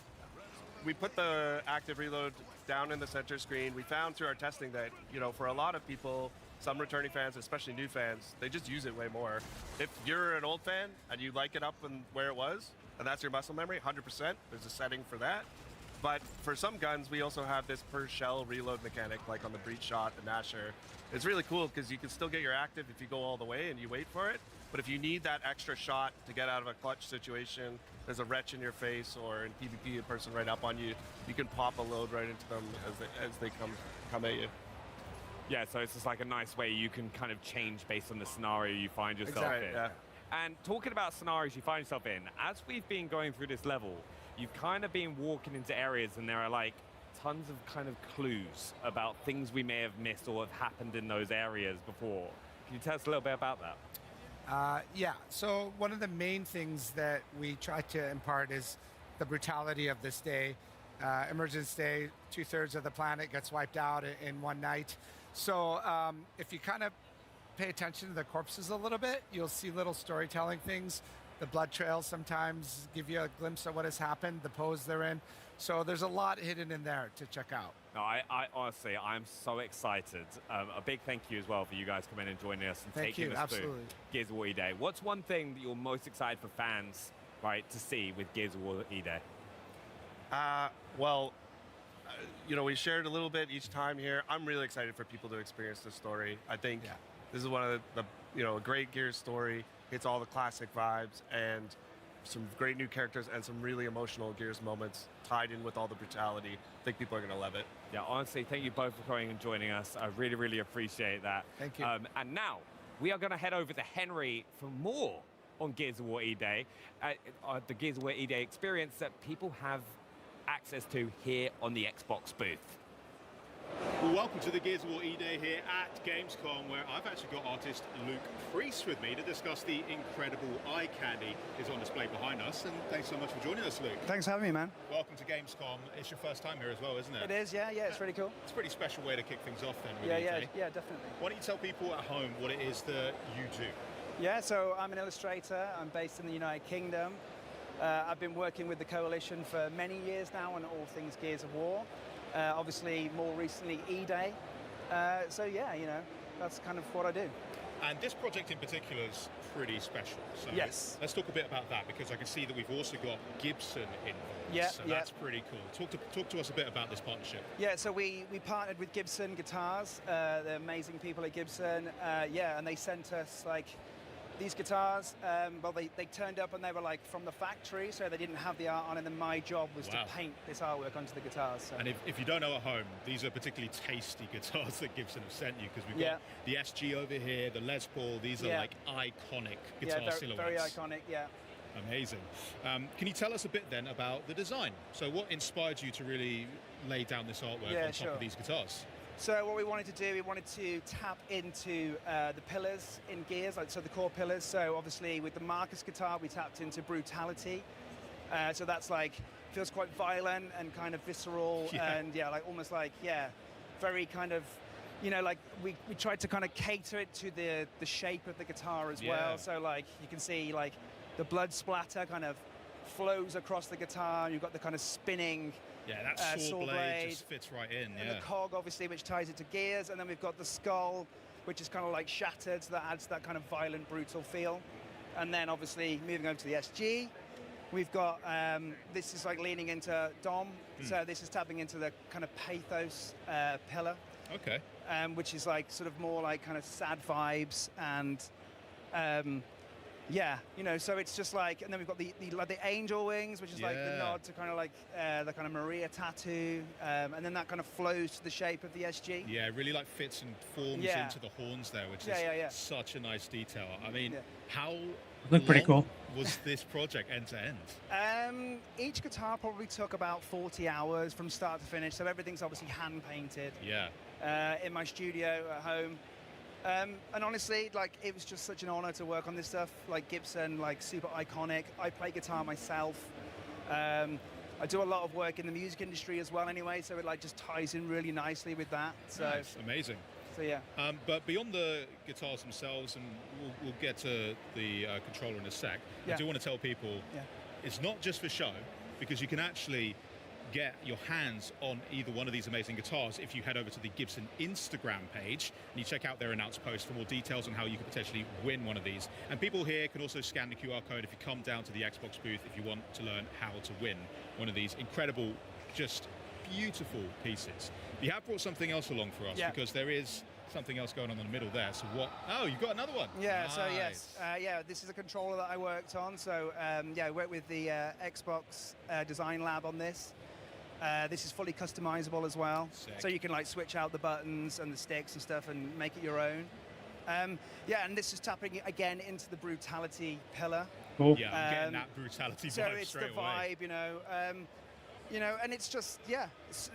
we put the active reload down in the center screen. We found through our testing that, you know, for a lot of people, some returning fans, especially new fans, they just use it way more. If you're an old fan and you like it up and where it was, and that's your muscle memory, 100%, there's a setting for that. But for some guns, we also have this per shell reload mechanic, like on the Breach Shot and Asher. It's really cool because you can still get your active if you go all the way and you wait for it. But if you need that extra shot to get out of a clutch situation, there's a wretch in your face or in PvP a person right up on you, you can pop a load right into them as they come at you. Yeah, so it's just like a nice way you can kind of change based on the scenario you find yourself in. Yeah. And talking about scenarios you find yourself in, as we've been going through this level, you've kind of been walking into areas and there are like tons of kind of clues about things we may have missed or have happened in those areas before. Can you tell us a little bit about that? Yeah, so one of the main things that we try to impart is the brutality of this day. Emergence Day, 2/3 of the planet gets wiped out in one night. So if you kind of pay attention to the corpses a little bit, you'll see little storytelling things. The blood trails sometimes give you a glimpse of what has happened, the pose they're in. So there's a lot hidden in there to check out. No, I honestly, I'm so excited. A big thank you as well for you guys coming in and joining us and taking us through Gears of War E-Day. What's one thing that you're most excited for fans, right, to see with Gears of War E-Day? Well, you know, we shared a little bit each time here. I'm really excited for people to experience this story. I think this is one of the you know, a great Gears story. It's all the classic vibes and some great new characters and some really emotional Gears moments tied in with all the brutality. I think people are going to love it. Yeah, honestly, thank you both for coming and joining us. I really, really appreciate that. Thank you. And now we are going to head over to Henry for more on Gears of War E-Day, the Gears of War E-Day experience that people have access to here on the Xbox booth. Well, welcome to the Gears of War E-Day here at Gamescom, where I've actually got artist Luke Priest with me to discuss the incredible eye candy is on display behind us. And thanks so much for joining us, Luke. Thanks for having me, man. Welcome to Gamescom. It's your first time here as well, isn't it? It is, yeah, it's really cool. It's a pretty special way to kick things off then with Yeah, E-Day. yeah, definitely. Why don't you tell people at home what it is that you do? Yeah, so I'm an illustrator. I'm based in the United Kingdom. I've been working with the Coalition for many years now on all things Gears of War. Obviously, more recently, E-Day. So yeah, you know, that's kind of what I do. And this project in particular is pretty special. So yes. Let's talk a bit about that, because I can see that we've also got Gibson involved. Yeah, so that's pretty cool. Talk to us a bit about this partnership. Yeah, so we partnered with Gibson Guitars. They're amazing people at Gibson. Yeah, and they sent us like these guitars. Well, they turned up and they were like from the factory, so they didn't have the art on, and then my job was to paint this artwork onto the guitars. So. And if you don't know at home, these are particularly tasty guitars that Gibson have sent you, because we've got the SG over here, the Les Paul. These are like iconic guitar silhouettes. Very iconic, yeah. Amazing. Can you tell us a bit then about the design? So what inspired you to really lay down this artwork on top of these guitars? So what we wanted to do, we wanted to tap into the pillars in Gears, so the core pillars. So obviously with the Marcus guitar, we tapped into brutality. So that's like, feels quite violent and kind of visceral and like almost like, very kind of, you know, like we tried to kind of cater it to the shape of the guitar as well. So like you can see like the blood splatter kind of flows across the guitar. You've got the kind of spinning that saw blade just fits right in. And the cog, obviously, which ties it to Gears, and then we've got the skull, which is kind of like shattered, so that adds that kind of violent, brutal feel. And then, obviously, moving over to the SG, we've got this is like leaning into Dom, so this is tapping into the kind of pathos pillar. Okay. Which is like sort of more like kind of sad vibes and. Yeah, you know, so it's just like, and then we've got the angel wings, which is like the nod to kind of like the kind of Maria tattoo, and then that kind of flows to the shape of the SG. Yeah, it really like fits and forms into the horns there, which is such a nice detail. I mean, how pretty cool. Was this project end to end? Each guitar probably took about 40 hours from start to finish, so everything's obviously hand painted. Yeah. In my studio at home. And honestly, like, it was just such an honor to work on this stuff. Like Gibson, like super iconic. I play guitar myself. I do a lot of work in the music industry as well anyway, so it like just ties in really nicely with that. So nice. Amazing. So yeah. But beyond the guitars themselves, and we'll get to the controller in a sec, I do want to tell people it's not just for show, because you can actually get your hands on either one of these amazing guitars if you head over to the Gibson Instagram page and you check out their announced post for more details on how you could potentially win one of these. And people here can also scan the QR code if you come down to the Xbox booth if you want to learn how to win one of these incredible, just beautiful pieces. You have brought something else along for us because there is something else going on in the middle there. So what? Oh, you've got another one. Yeah, nice. so yes, this is a controller that I worked on. So I worked with the Xbox Design Lab on this. This is fully customizable as well. Sick. So you can like switch out the buttons and the sticks and stuff and make it your own. And this is tapping again into the brutality pillar. Cool. Yeah, I'm getting that brutality so vibe it's straight the away. vibe, and it's just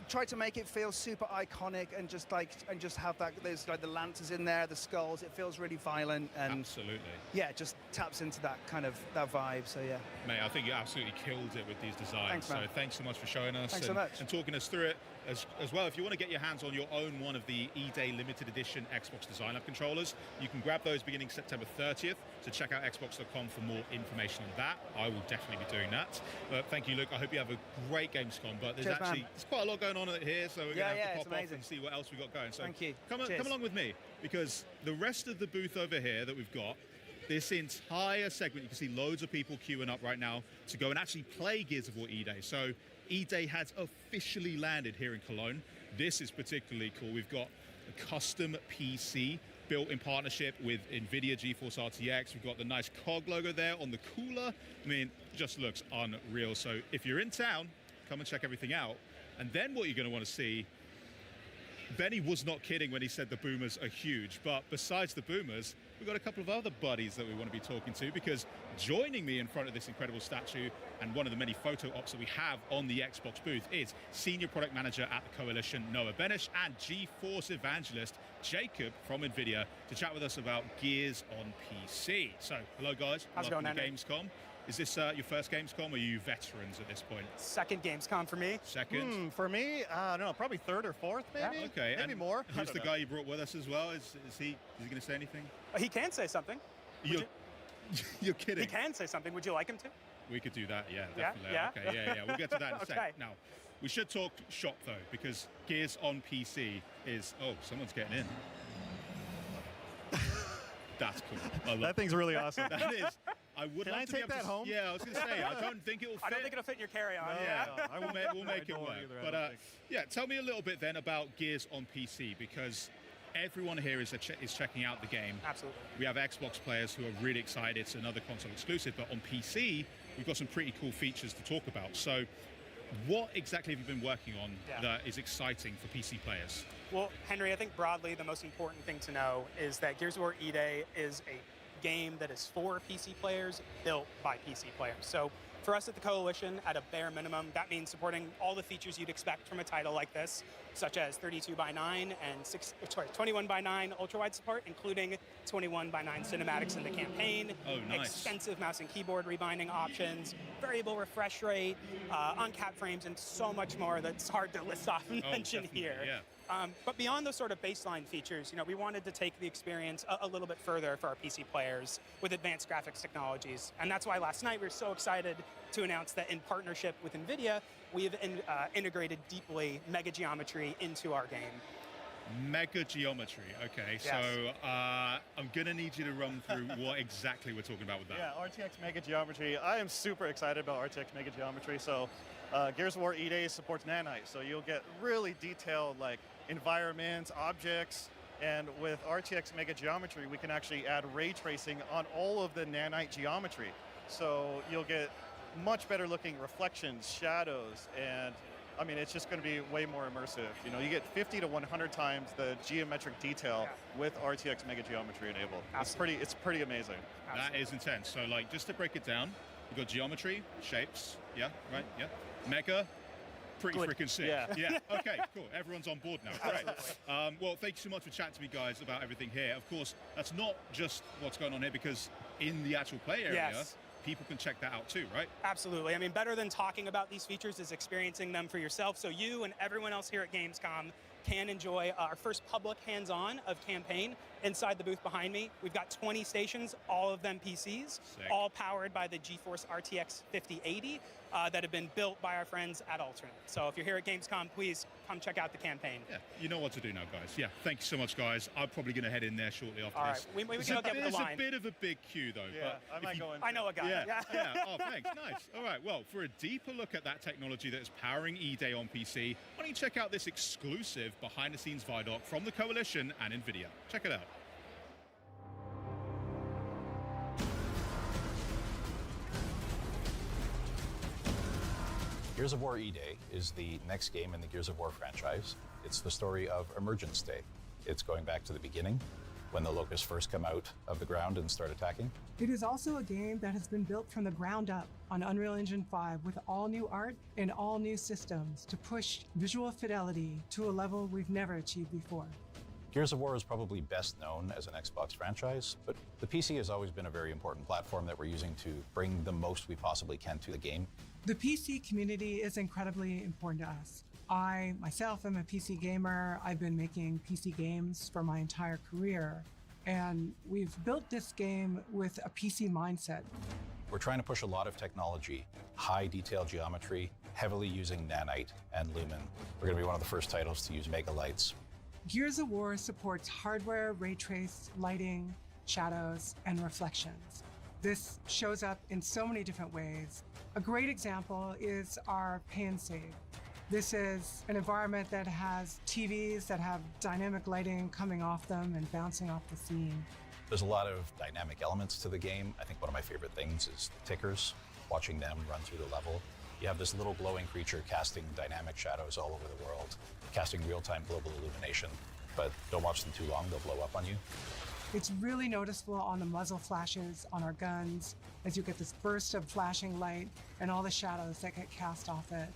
try to make it feel super iconic and just have that. There's like the lanterns in there, the skulls. It feels really violent and absolutely. Yeah, it just taps into that kind of that vibe. So yeah. Mate, I think you absolutely killed it with these designs. Thanks, man. So thanks so much for showing us Thanks so much. and talking us through it as well. If you want to get your hands on your own one of the E-Day limited edition Xbox Design Lab controllers, you can grab those beginning September 30th. So check out xbox.com for more information on that. I will definitely be doing that. But thank you, Luke. I hope you have a great Gamescom. But there's there's quite a lot going on here, so we're going to have to pop off and see what else we've got going. So thank you. Come along with me, because the rest of the booth over here that we've got, this entire segment, you can see loads of people queuing up right now to go and actually play Gears of War E-Day. So E-Day has officially landed here in Cologne. This is particularly cool. We've got a custom PC built in partnership with NVIDIA GeForce RTX. We've got the nice COG logo there on the cooler. I mean, just looks unreal. So if you're in town, come and check everything out. And then what you're going to want to see, Benny was not kidding when he said the boomers are huge, but besides the boomers, we've got a couple of other buddies that we want to be talking to, because joining me in front of this incredible statue and one of the many photo ops that we have on the Xbox booth is Senior Product Manager at the Coalition, Noah Benish, and GeForce Evangelist, Jacob from NVIDIA, to chat with us about Gears on PC. So, hello guys. How's it going, welcome to Henry? Gamescom. Is this your first Gamescom, or are you veterans at this point? Second Gamescom for me. Second? For me, I don't know, probably third or fourth, maybe. Yeah. Okay. Maybe and more. Who's the guy you brought with us as well? Is he going to say anything? He can say something. You're kidding. He can say something. Would you like him to? We could do that, yeah, Yeah? definitely. Yeah? Okay, yeah. We'll get to that in a Okay. sec. Now, we should talk shop, though, because Gears on PC is... Oh, someone's getting in. That's cool. I love That thing's really awesome. That is. I would Can like I to be take able that to, home? Yeah, I was going to say, I don't think it will fit. I don't think it'll fit in your carry-on. No, Yeah. we'll make it work. But yeah, tell me a little bit then about Gears on PC, because everyone here is checking out the game. Absolutely. We have Xbox players who are really excited. It's another console exclusive, but on PC, we've got some pretty cool features to talk about. So what exactly have you been working on that is exciting for PC players? Well, Henry, I think broadly the most important thing to know is that Gears of War E-Day is a game that is for PC players, built by PC players. So for us at the Coalition, at a bare minimum, that means supporting all the features you'd expect from a title like this, such as 32:9 and 21:9 ultra-wide support, including 21:9 cinematics in the campaign, Oh, nice. extensive mouse and keyboard rebinding options, variable refresh rate, uncapped frames, and so much more that's hard to list off and mention definitely, here. yeah. But beyond those sort of baseline features, we wanted to take the experience a little bit further for our PC players with advanced graphics technologies. And that's why last night we were so excited to announce that in partnership with NVIDIA, we have integrated deeply Mega Geometry into our game. Mega Geometry, okay. Yes. So I'm going to need you to run through what exactly we're talking about with that. Yeah, RTX Mega Geometry. I am super excited about RTX Mega Geometry. So Gears of War E-Day supports nanite, so you'll get really detailed environments, objects, and with RTX Mega Geometry, we can actually add ray tracing on all of the nanite geometry. So you'll get much better looking reflections, shadows, and I mean, it's just going to be way more immersive. You get 50 to 100 times the geometric detail with RTX Mega Geometry enabled. It's pretty amazing. That is intense. So just to break it down, we've got geometry, shapes, yeah, right, yeah. Mega, pretty freaking sick. Yeah. Okay, cool. Everyone's on board now. Great. Well, thank you so much for chatting to me, guys, about everything here. Of course, that's not just what's going on here, because in the actual play area, people can check that out too, right? Absolutely. I mean, better than talking about these features is experiencing them for yourself. So you and everyone else here at Gamescom can enjoy our first public hands-on of campaign inside the booth behind me. We've got 20 stations, all of them PCs, all powered by the GeForce RTX 5080. that have been built by our friends at Alternate. So if you're here at Gamescom, please come check out the campaign. Yeah, you know what to do now, guys. Yeah, thank you so much, guys. I'm probably going to head in there shortly after All right, this. we can look at the line. It's a bit of a big queue, though. Yeah, but I might go in. I know a guy. Yeah, yeah. Oh, thanks. Nice. All right. Well, for a deeper look at that technology that is powering E-Day on PC, why don't you check out this exclusive behind-the-scenes ViDoc from the Coalition and NVIDIA. Check it out. Gears of War E-Day is the next game in the Gears of War franchise. It's the story of Emergence Day. It's going back to the beginning, when the Locusts first come out of the ground and start attacking. It is also a game that has been built from the ground up on Unreal Engine 5 with all new art and all new systems to push visual fidelity to a level we've never achieved before. Gears of War is probably best known as an Xbox franchise, but the PC has always been a very important platform that we're using to bring the most we possibly can to the game. The PC community is incredibly important to us. I, myself, am a PC gamer. I've been making PC games for my entire career, and we've built this game with a PC mindset. We're trying to push a lot of technology, high detail geometry, heavily using nanite and lumen. We're going to be one of the first titles to use mega lights. Gears of War supports hardware, ray trace, lighting, shadows, and reflections. This shows up in so many different ways. A great example is our pay and save. This is an environment that has TVs that have dynamic lighting coming off them and bouncing off the scene. There's a lot of dynamic elements to the game. I think one of my favorite things is tickers, watching them run through the level. You have this little glowing creature casting dynamic shadows all over the world, casting real-time global illumination, but don't watch them too long, they'll blow up on you. It's really noticeable on the muzzle flashes on our guns as you get this burst of flashing light and all the shadows that get cast off it.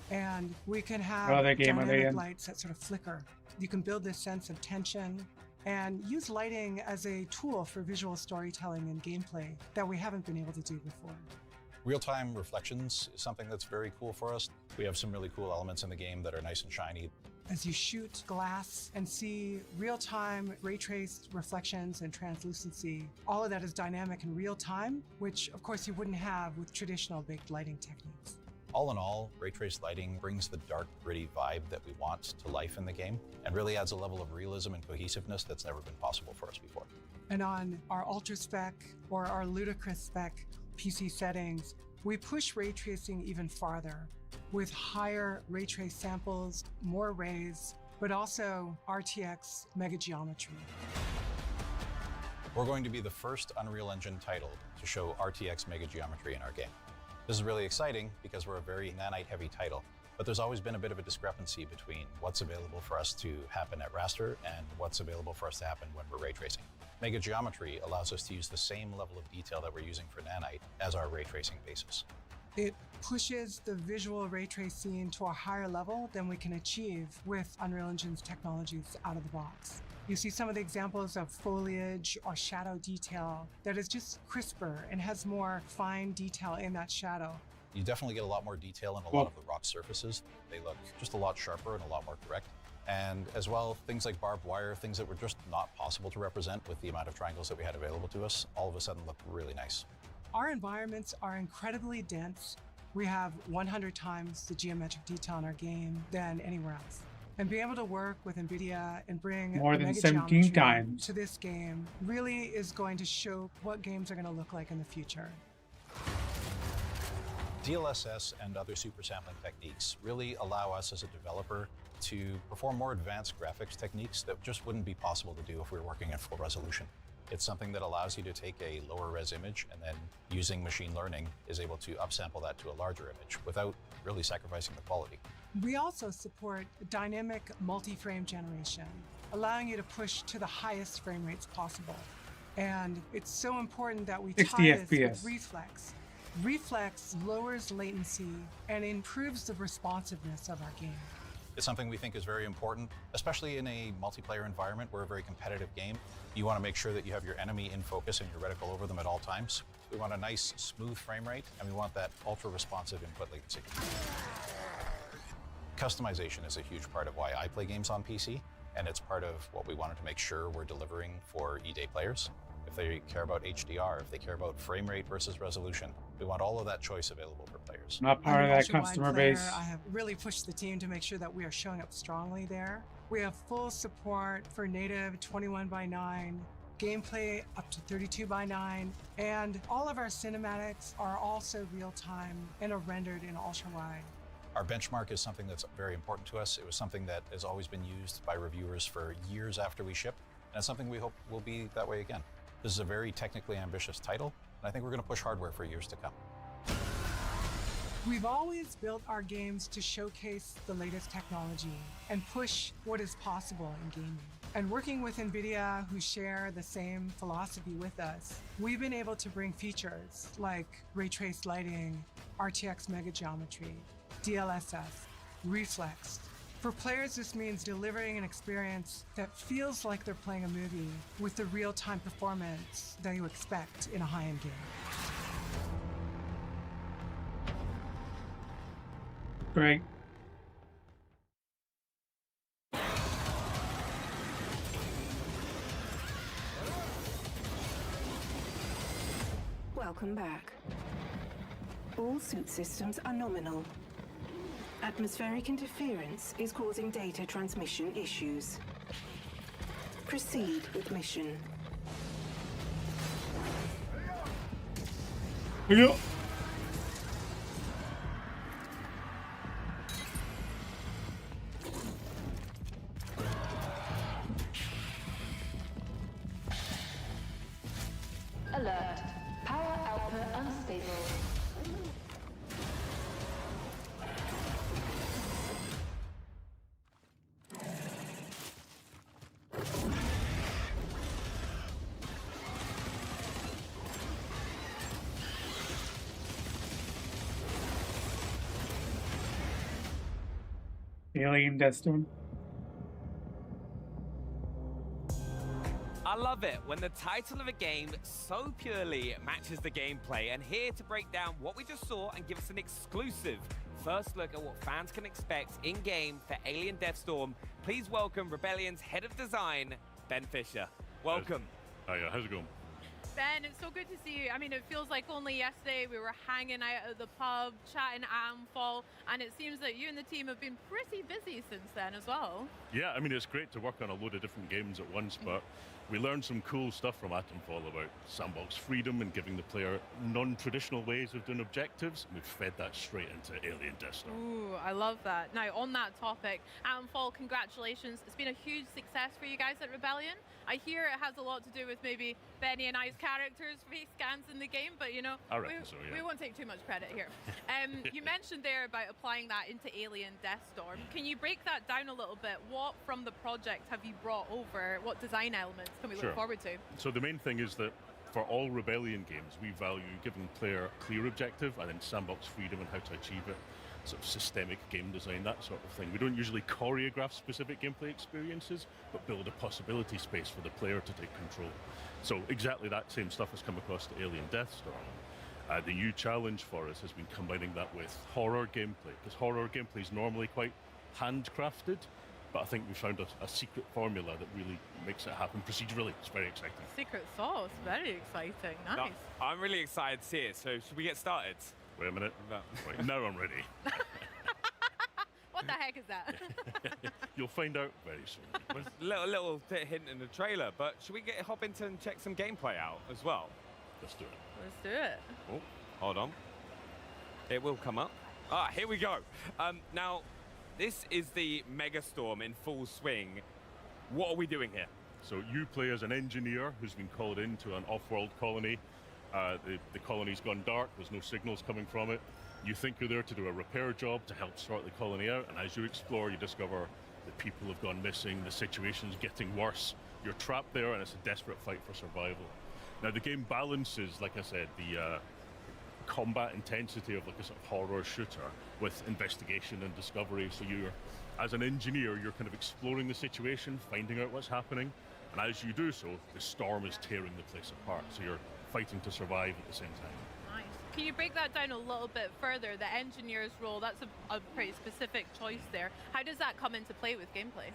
And we can have dynamic lights that sort of flicker. You can build this sense of tension and use lighting as a tool for visual storytelling and gameplay that we haven't been able to do before. Real-time reflections is something that's very cool for us. We have some really cool elements in the game that are nice and shiny. As you shoot glass and see real-time ray-traced reflections and translucency, all of that is dynamic in real time, which of course you wouldn't have with traditional baked lighting techniques. All in all, ray-traced lighting brings the dark, gritty vibe that we want to life in the game and really adds a level of realism and cohesiveness that's never been possible for us before. And on our ultra spec or our ludicrous spec PC settings, we push ray tracing even farther with higher ray trace samples, more rays, but also RTX mega geometry. We're going to be the first Unreal Engine title to show RTX mega geometry in our game. This is really exciting because we're a very nanite-heavy title, but there's always been a bit of a discrepancy between what's available for us to happen at raster and what's available for us to happen when we're ray tracing. Mega geometry allows us to use the same level of detail that we're using for nanite as our ray tracing basis. It pushes the visual ray trace scene to a higher level than we can achieve with Unreal Engine's technologies out of the box. You see some of the examples of foliage or shadow detail that is just crisper and has more fine detail in that shadow. You definitely get a lot more detail in a lot of the rock surfaces. They look just a lot sharper and a lot more correct. And as well, things like barbed wire, things that were just not possible to represent with the amount of triangles that we had available to us, all of a sudden look really nice. Our environments are incredibly dense. We have 100 times the geometric detail in our game than anywhere else. And being able to work with NVIDIA and bring more than mega 17 geometry times to this game really is going to show what games are going to look like in the future. DLSS and other super sampling techniques really allow us as a developer to perform more advanced graphics techniques that just wouldn't be possible to do if we were working at full resolution. It's something that allows you to take a lower res image and then using machine learning is able to upsample that to a larger image without really sacrificing the quality. We also support dynamic multi-frame generation, allowing you to push to the highest frame rates possible. And it's so important that we 60 tie this FPS. with Reflex. Reflex lowers latency and improves the responsiveness of our game. It's something we think is very important, especially in a multiplayer environment. We're a very competitive game. You want to make sure that you have your enemy in focus and your reticle over them at all times. We want a nice, smooth frame rate, and we want that ultra-responsive input latency. Customization is a huge part of why I play games on PC, and it's part of what we wanted to make sure we're delivering for E-Day players. if they care about HDR, if they care about frame rate versus resolution. We want all of that choice available for players. Not part of I'm an that ultra-wide customer player. base. I have really pushed the team to make sure that we are showing up strongly there. We have full support for native 21:9, gameplay up to 32:9, and all of our cinematics are also real-time and are rendered in ultra-wide. Our benchmark is something that's very important to us. It was something that has always been used by reviewers for years after we ship, and it's something we hope will be that way again. This is a very technically ambitious title, and I think we're going to push hardware for years to come. We've always built our games to showcase the latest technology and push what is possible in gaming. And working with NVIDIA, who share the same philosophy with us, we've been able to bring features like ray traced lighting, RTX mega geometry, DLSS, reflex. For players, this means delivering an experience that feels like they're playing a movie with the real-time performance that you expect in a high-end game. Great. Welcome back. All suit systems are nominal. Atmospheric interference is causing data transmission issues. Proceed with mission. Yeah. Alert. Power output unstable. Alien Deathstone. I love it when the title of a game so purely matches the gameplay, and here to break down what we just saw and give us an exclusive first look at what fans can expect in-game for Alien Deathstorm, please welcome Rebellion's head of design, Ben Fisher. Welcome. Hiya, how's it going? Ben, it's so good to see you. I mean, it feels like only yesterday we were hanging out at the pub, chatting Atomfall, and it seems that you and the team have been pretty busy since then as well. Yeah, I mean, it's great to work on a load of different games at once, but we learned some cool stuff from Atomfall about sandbox freedom and giving the player non-traditional ways of doing objectives. We've fed that straight into Alien Deathstorm. Ooh, I love that. Now, on that topic, Atomfall, congratulations. It's been a huge success for you guys at Rebellion. I hear it has a lot to do with maybe Benny and I's characters' face scans in the game, but you know, I reckon so, yeah. We won't take too much credit here. You mentioned there about applying that into Alien Deathstorm. Can you break that down a little bit? What from the project have you brought over? What design elements can we look forward to? So the main thing is that for all Rebellion games, we value giving the player a clear objective and then sandbox freedom and how to achieve it. Sort of systemic game design, that sort of thing. We don't usually choreograph specific gameplay experiences, but build a possibility space for the player to take control. So exactly that same stuff has come across to Alien Deathstorm. The new challenge for us has been combining that with horror gameplay, because horror gameplay is normally quite handcrafted, but I think we found a secret formula that really makes it happen procedurally. It's very exciting. Secret sauce, very exciting. Nice. No, I'm really excited to see it, so should we get started? Wait a minute. Wait, now I'm ready. What the heck is that? You'll find out very soon. There's a little bit hint in the trailer, but should we hop into and check some gameplay out as well? Let's do it. Let's do it. Oh, hold on. It will come up. Ah, here we go. Now, this is the Megastorm in full swing. What are we doing here? So you play as an engineer who's been called into an off-world colony. The colony's gone dark, there's no signals coming from it. You think you're there to do a repair job to help sort the colony out, and as you explore, you discover that people have gone missing, the situation's getting worse. You're trapped there, and it's a desperate fight for survival. Now, the game balances, like I said, the combat intensity of like a sort of horror shooter with investigation and discovery. So you're, as an engineer, you're kind of exploring the situation, finding out what's happening, and as you do so, the storm is tearing the place apart. So you're fighting to survive at the same time. Nice. Can you break that down a little bit further? The engineer's role, that's a pretty specific choice there. How does that come into play with gameplay?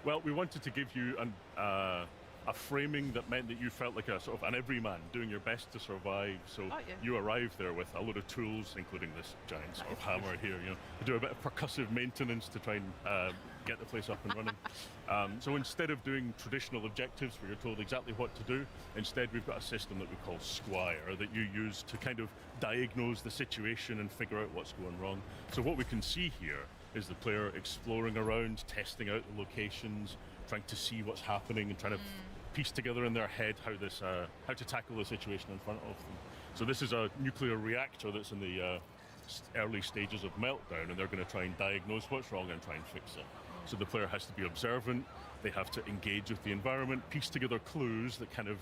Well, we wanted to give you a a framing that meant that you felt like a sort of an everyman doing your best to survive. So you arrived there with a load of tools, including this giant sort of hammer here, you know, to do a bit of percussive maintenance to try and get the place up and running. So instead of doing traditional objectives where you're told exactly what to do, instead we've got a system that we call Squire that you use to kind of diagnose the situation and figure out what's going wrong. So what we can see here is the player exploring around, testing out the locations, trying to see what's happening and trying to piece together in their head how to tackle the situation in front of them. So this is a nuclear reactor that's in the early stages of meltdown, and they're going to try and diagnose what's wrong and try and fix it. So the player has to be observant, they have to engage with the environment, piece together clues that kind of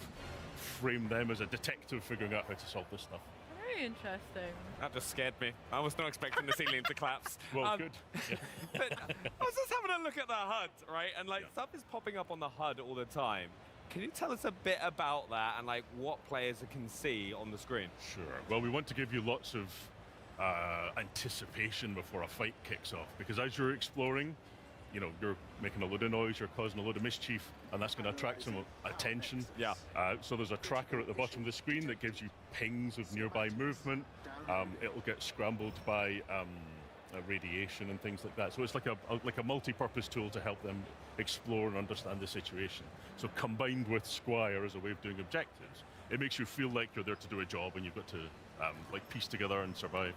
frame them as a detective figuring out how to solve this stuff. Very interesting. That just scared me. I was not expecting the ceiling to collapse. Well, good. Yeah. But I was just having a look at the HUD, right? And like stuff is popping up on the HUD all the time. Can you tell us a bit about that and like what players can see on the screen? Sure. Well, we want to give you lots of anticipation before a fight kicks off, because as you're exploring, you know, you're making a load of noise, you're causing a load of mischief, and that's going to attract some attention. Yeah. So there's a tracker at the bottom of the screen that gives you pings of nearby movement. It'll get scrambled by radiation and things like that. So it's like a multi-purpose tool to help them explore and understand the situation. So combined with Squire as a way of doing objectives, it makes you feel like you're there to do a job and you've got to like piece together and survive.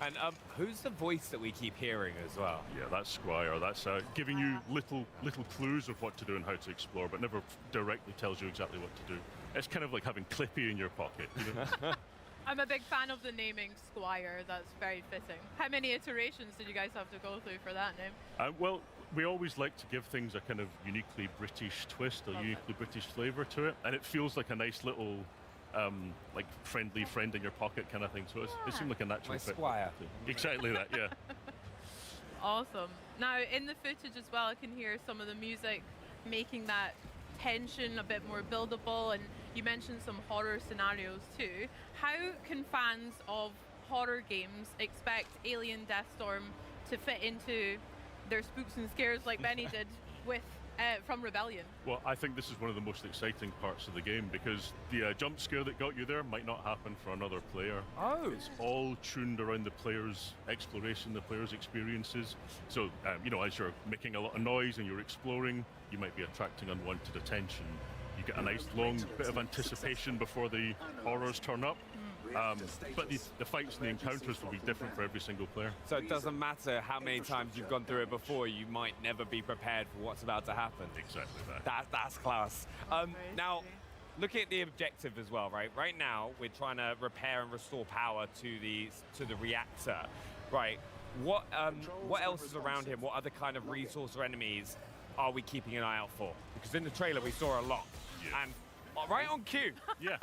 And who's the voice that we keep hearing as well? Yeah, that's Squire. That's giving you little clues of what to do and how to explore, but never directly tells you exactly what to do. It's kind of like having Clippy in your pocket. You know? I'm a big fan of the naming Squire. That's very fitting. How many iterations did you guys have to go through for that name? Well, we always like to give things a kind of uniquely British twist, a uniquely British flavour to it, and it feels like a nice little like friendly friend in your pocket kind of thing. So it seemed like a natural fit. Squire. Exactly that, yeah. Awesome. Now, in the footage as well, I can hear some of the music making that tension a bit more buildable, and you mentioned some horror scenarios too. How can fans of horror games expect Alien Deathstorm to fit into their spooks and scares like Benny did with from Rebellion? Well, I think this is one of the most exciting parts of the game, because the jump scare that got you there might not happen for another player. Oh. It's all tuned around the player's exploration, the player's experiences. So, you know, as you're making a lot of noise and you're exploring, you might be attracting unwanted attention. You get a nice long bit of anticipation before the horrors turn up. But the fights and the encounters will be different for every single player. So it doesn't matter how many times you've gone through it before, you might never be prepared for what's about to happen. Exactly that. That's class. Now, looking at the objective as well, right? Right now, we're trying to repair and restore power to the reactor, right? What else is around here? What other kind of resource or enemies are we keeping an eye out for? Because in the trailer, we saw a lot. Yeah. And right on cue. Yeah.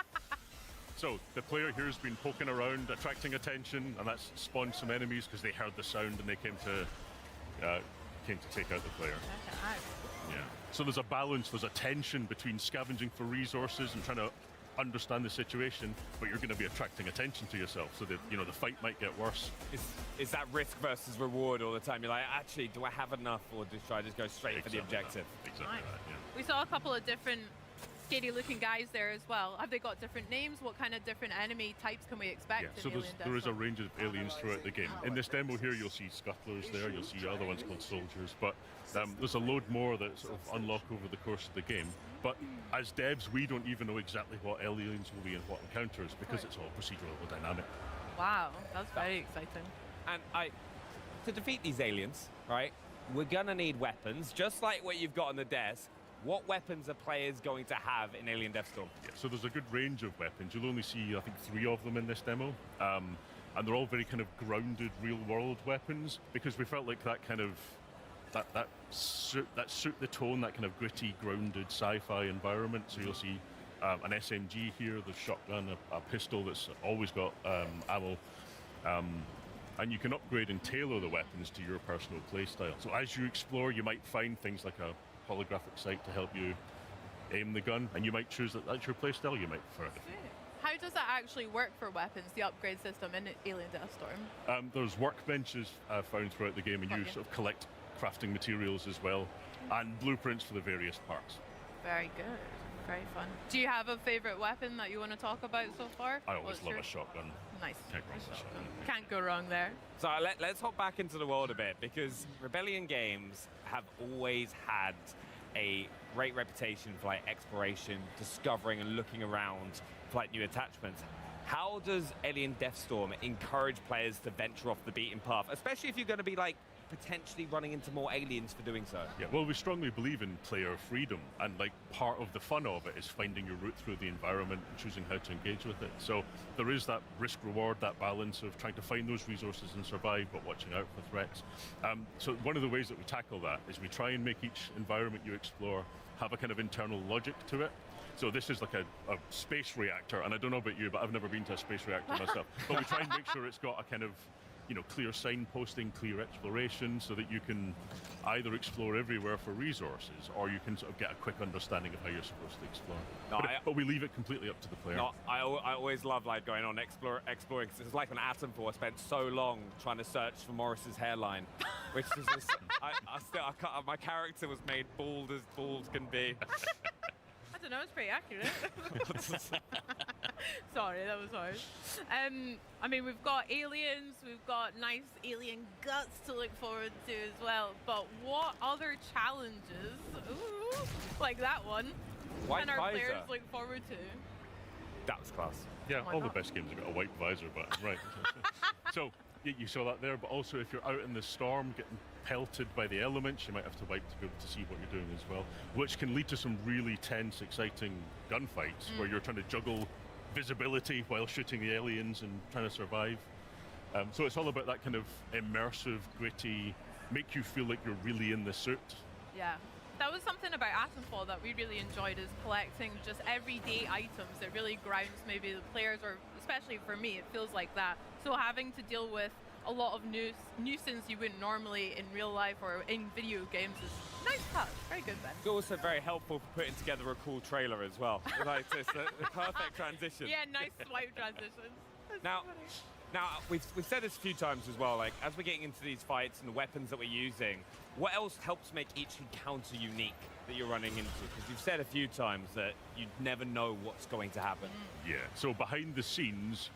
So the player here has been poking around, attracting attention, and that's spawned some enemies because they heard the sound and they came to take out the player. Yeah. So there's a balance, there's a tension between scavenging for resources and trying to understand the situation, but you're going to be attracting attention to yourself, so that, you know, the fight might get worse. Is that risk versus reward all the time? You're like, actually, do I have enough, or should I just go straight for the objective? Exactly that, yeah. We saw a couple of different scary looking guys there as well. Have they got different names? What kind of different enemy types can we expect? Yeah, so there is a range of aliens throughout the game. In this demo here, you'll see scuttlers there, you'll see other ones called soldiers, but there's a load more that sort of unlock over the course of the game. But as devs, we don't even know exactly what aliens will be and what encounters, because it's all procedural and dynamic. Wow, that's very exciting. And to defeat these aliens, right, we're gonna need weapons, just like what you've got on the desk. What weapons are players going to have in Alien Deathstorm? Yeah, so there's a good range of weapons. You'll only see, I think, 3 of them in this demo. And they're all very kind of grounded, real-world weapons, because we felt like that kind of, that suit the tone, that kind of gritty, grounded sci-fi environment. So you'll see an SMG here, the shotgun, a pistol that's always got ammo. And you can upgrade and tailor the weapons to your personal playstyle. So as you explore, you might find things like a holographic sight to help you aim the gun, and you might choose that that's your playstyle, you might prefer it. How does that actually work for weapons, the upgrade system in Alien Deathstorm? There's workbenches found throughout the game, and you sort of collect crafting materials as well, and blueprints for the various parts. Very good. Very fun. Do you have a favorite weapon that you want to talk about so far? I always What's love your... a shotgun. Nice. Can't go wrong with a shotgun. Can't go wrong there. So let's hop back into the world a bit, because Rebellion Games have always had a great reputation for like exploration, discovering and looking around for like new attachments. How does Alien Deathstorm encourage players to venture off the beaten path, especially if you're going to be like potentially running into more aliens for doing so? Yeah, well, we strongly believe in player freedom, and like part of the fun of it is finding your route through the environment and choosing how to engage with it. So there is that risk reward, that balance of trying to find those resources and survive, but watching out for threats. So one of the ways that we tackle that is we try and make each environment you explore have a kind of internal logic to it. So this is like a space reactor, and I don't know about you, but I've never been to a space reactor myself. But we try and make sure it's got a kind of, you know, clear signposting, clear exploration, so that you can either explore everywhere for resources, or you can sort of get a quick understanding of how you're supposed to explore. No, but we leave it completely up to the player. No, I always love like going on exploring, because it's like when Atom Force spent so long trying to search for Morris's hairline, which is just, my character was made bald as bald can be. I don't know, it's pretty accurate. Sorry, that was harsh. I mean, we've got aliens, we've got nice alien guts to look forward to as well, but what other challenges, like that one, can our players look forward to? That was class. Yeah, all the best games have got a white visor, but right. So you saw that there, but also if you're out in the storm getting pelted by the elements, you might have to wipe to be able to see what you're doing as well, which can lead to some really tense, exciting gunfights where you're trying to juggle visibility while shooting the aliens and trying to survive. So it's all about that kind of immersive, gritty, make you feel like you're really in the suit. Yeah. That was something about Atomfall that we really enjoyed, is collecting just everyday items that really grounds maybe the players, or especially for me, it feels like that. So having to deal with a lot of nuisance you wouldn't normally in real life or in video games is nice touch. Very good, Ben. It's also very helpful for putting together a cool trailer as well. Like, it's the perfect transition. Yeah, nice swipe transitions. Now, we've said this a few times as well, like, as we're getting into these fights and the weapons that we're using, what else helps make each encounter unique that you're running into? Because you've said a few times that you never know what's going to happen. Yeah, so behind the scenes,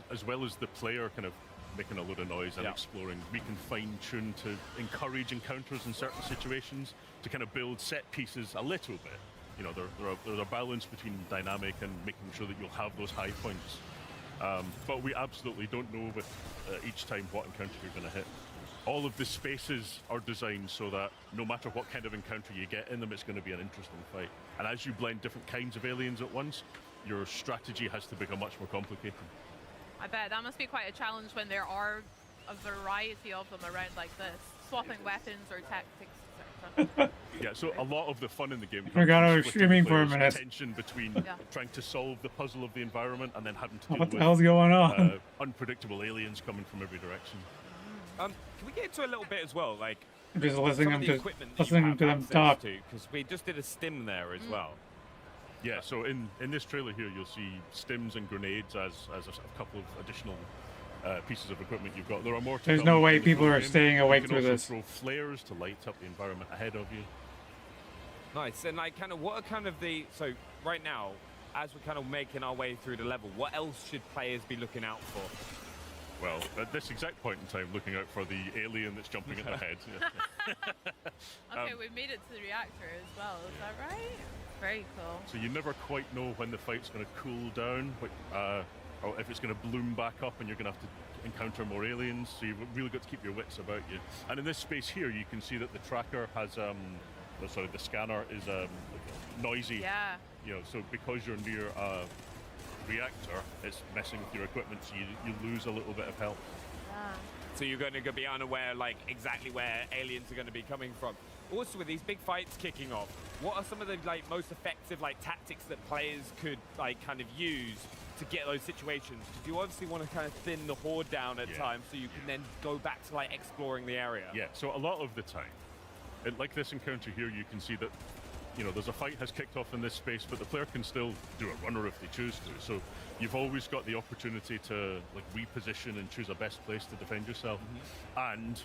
as well as the player kind of making a load of noise and exploring, we can fine-tune to encourage encounters in certain situations, to kind of build set pieces a little bit. You know, there's a balance between dynamic and making sure that you'll have those high points. But we absolutely don't know with each time what encounter you're going to hit. All of the spaces are designed so that no matter what kind of encounter you get in them, it's going to be an interesting fight. And as you blend different kinds of aliens at once, your strategy has to become much more complicated. I bet that must be quite a challenge when there are a variety of them around like this, swapping weapons or tactics, etc. Yeah, so a lot of the fun in the game Forgot I was streaming for a minute. tension between trying to solve the puzzle of the environment and then having to deal What the with hell's going on? Unpredictable aliens coming from every direction. Can we get into a little bit as well, like Just listening some of the equipment that you listening have to them access talk. because we just did a stim there as well. Yeah, so in this trailer here, you'll see stims and grenades as a couple of additional pieces of equipment you've got. There are more to There's come no way in the people full are game. staying awake you through can also this. throw flares to light up the environment ahead of you. Nice. And like, kind of, what are kind of the right now, as we're kind of making our way through the level, what else should players be looking out for? Well, at this exact point in time, looking out for the alien that's jumping at their head. Okay, we've made it to the reactor as well, is that right? Very cool. So you never quite know when the fight's going to cool down, or if it's going to bloom back up and you're going to have to encounter more aliens. So you've really got to keep your wits about you. And in this space here, you can see that the tracker has, the scanner is noisy. Yeah. You know, so because you're near a reactor, it's messing with your equipment, so you lose a little bit of health. Yeah. So you're going to be unaware, like, exactly where aliens are going to be coming from. Also, with these big fights kicking off, what are some of the most effective tactics that players could kind of use to get those situations? Because you obviously want to kind of thin the horde down at times, so you can then go back to exploring the area. Yeah. So a lot of the time, like this encounter here, you can see that there's a fight has kicked off in this space, but the player can still do a runner if they choose to. So you've always got the opportunity to reposition and choose a best place to defend yourself. And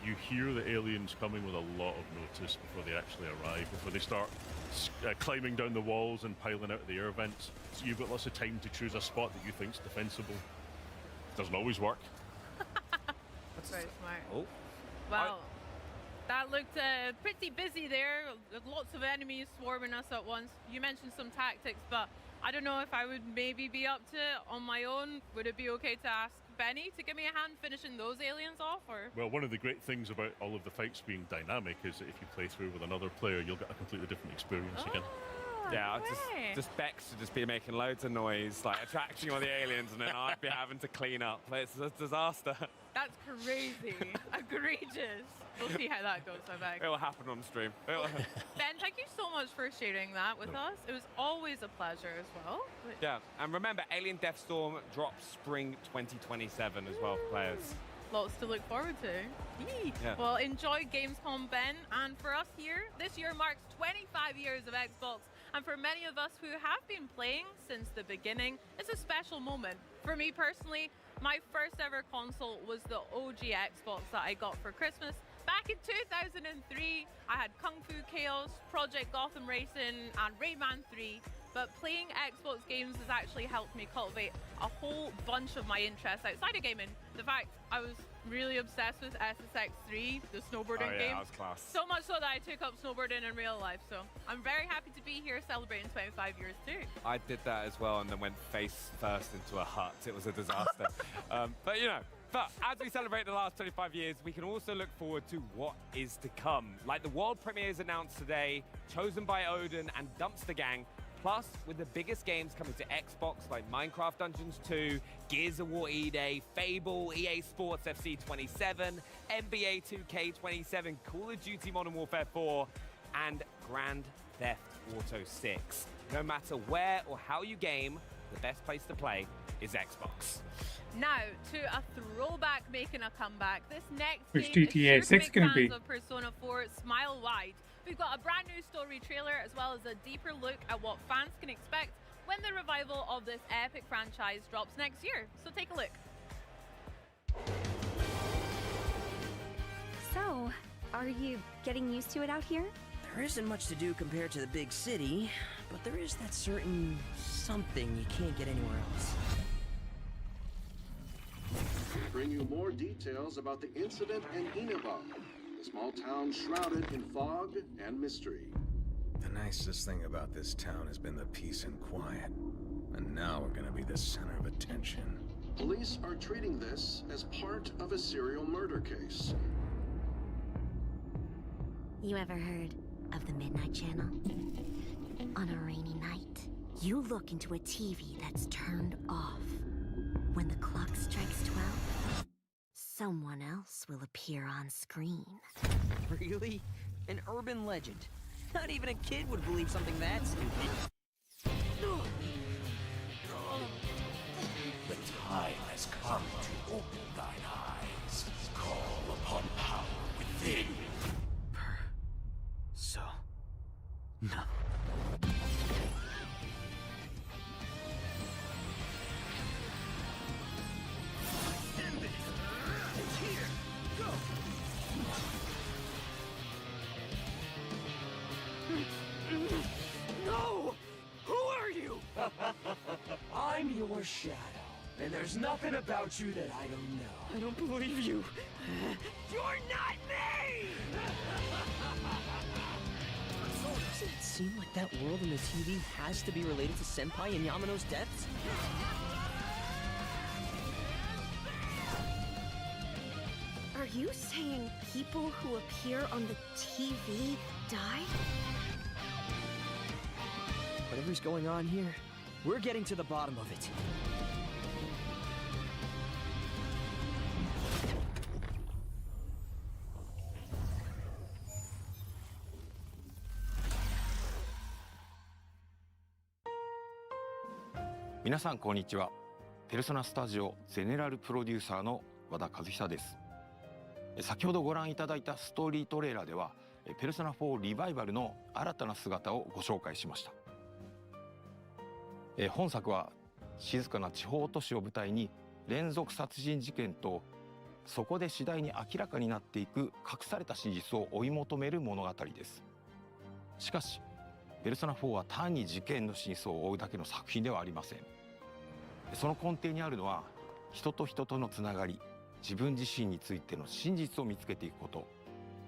you hear the aliens coming with a lot of notice before they actually arrive, before they start climbing down the walls and piling out of the air vents. So you've got lots of time to choose a spot that you think's defensible. Doesn't always work. That's very smart. Oh. Well, that looked pretty busy there. Lots of enemies swarming us at once. You mentioned some tactics, but I don't know if I would maybe be up to it on my own. Would it be okay to ask Benny to give me a hand finishing those aliens off? Or Well, one of the great things about all of the fights being dynamic is that if you play through with another player, you'll get a completely different experience again. Yeah, I'd okay. just Bex to just be making loads of noise, like attracting all the aliens, and then I'd be having to clean up. It's a disaster. That's crazy. Egregious. We'll see how that goes, I bet. It will happen on stream. Ben, thank you so much for sharing that with us. It was always a pleasure as well. Yeah, and remember, Alien Deathstorm drops spring 2027 as well for players. Lots to look forward to. Yee. Yeah. Well, enjoy Gamescom, Ben. And for us here, this year marks 25 years of Xbox. And for many of us who have been playing since the beginning, it's a special moment. For me personally, my first ever console was the OG Xbox that I got for Christmas. Back in 2003, I had Kung Fu Chaos, Project Gotham Racing, and Rayman 3. But playing Xbox games has actually helped me cultivate a whole bunch of my interests outside of gaming. The fact I was really obsessed with SSX3, the snowboarding game. That was class. So much so that I took up snowboarding in real life. So I'm very happy to be here celebrating 25 years too. I did that as well, and then went face first into a hut. It was a disaster. But you know, but as we celebrate the last 25 years, we can also look forward to what is to come. Like the world premieres announced today, Chosen by Odin and Dumpster Gang. Plus, with the biggest games coming to Xbox like Minecraft Dungeons 2, Gears of War E-Day, Fable, EA Sports FC 27, NBA 2K27, Call of Duty Modern Warfare 4, and Grand Theft Auto 6. No matter where or how you game, the best place to play is Xbox. Now, to a throwback making a comeback. This next Which game GTA is sure 6 to gonna make be? fans of Persona 4 smile wide. We've got a brand new story trailer as well as a deeper look at what fans can expect when the revival of this epic franchise drops next year. So take a look. So, are you getting used to it out here? There isn't much to do compared to the big city, but there is that certain something you can't get anywhere else. Bring you more details about the incident in Inaba, a small town shrouded in fog and mystery. The nicest thing about this town has been the peace and quiet. And now we're gonna be the center of attention. Police are treating this as part of a serial murder case. You ever heard of the Midnight Channel? On a rainy night, you look into a TV that's turned off. When the clock strikes 12, someone else will appear on screen. Really? An urban legend. Not even a kid would believe something that stupid. The time has come to open thine eyes. Call upon power within. No. No! Who are you? I'm your shadow, and there's nothing about you that I don't know. I don't believe you. You're not me! Doesn't it seem like that world in the TV has to be related to Senpai and Yamano's deaths? Are you saying people who appear on the TV die? Whatever's going on here, we're getting to the bottom of it. Minasan konnichiwa. ペルソナスタジオゼネラルプロデューサーの和田和久です。先ほどご覧いただいたストーリートレーラーでは、ペルソナ4リバイバルの新たな姿をご紹介しました。本作は静かな地方都市を舞台に連続殺人事件とそこで次第に明らかになっていく隠された真実を追い求める物語です。しかしペルソナ4は単に事件の真相を追うだけの作品ではありません。その根底にあるのは、人と人とのつながり、自分自身についての真実を見つけていくこと、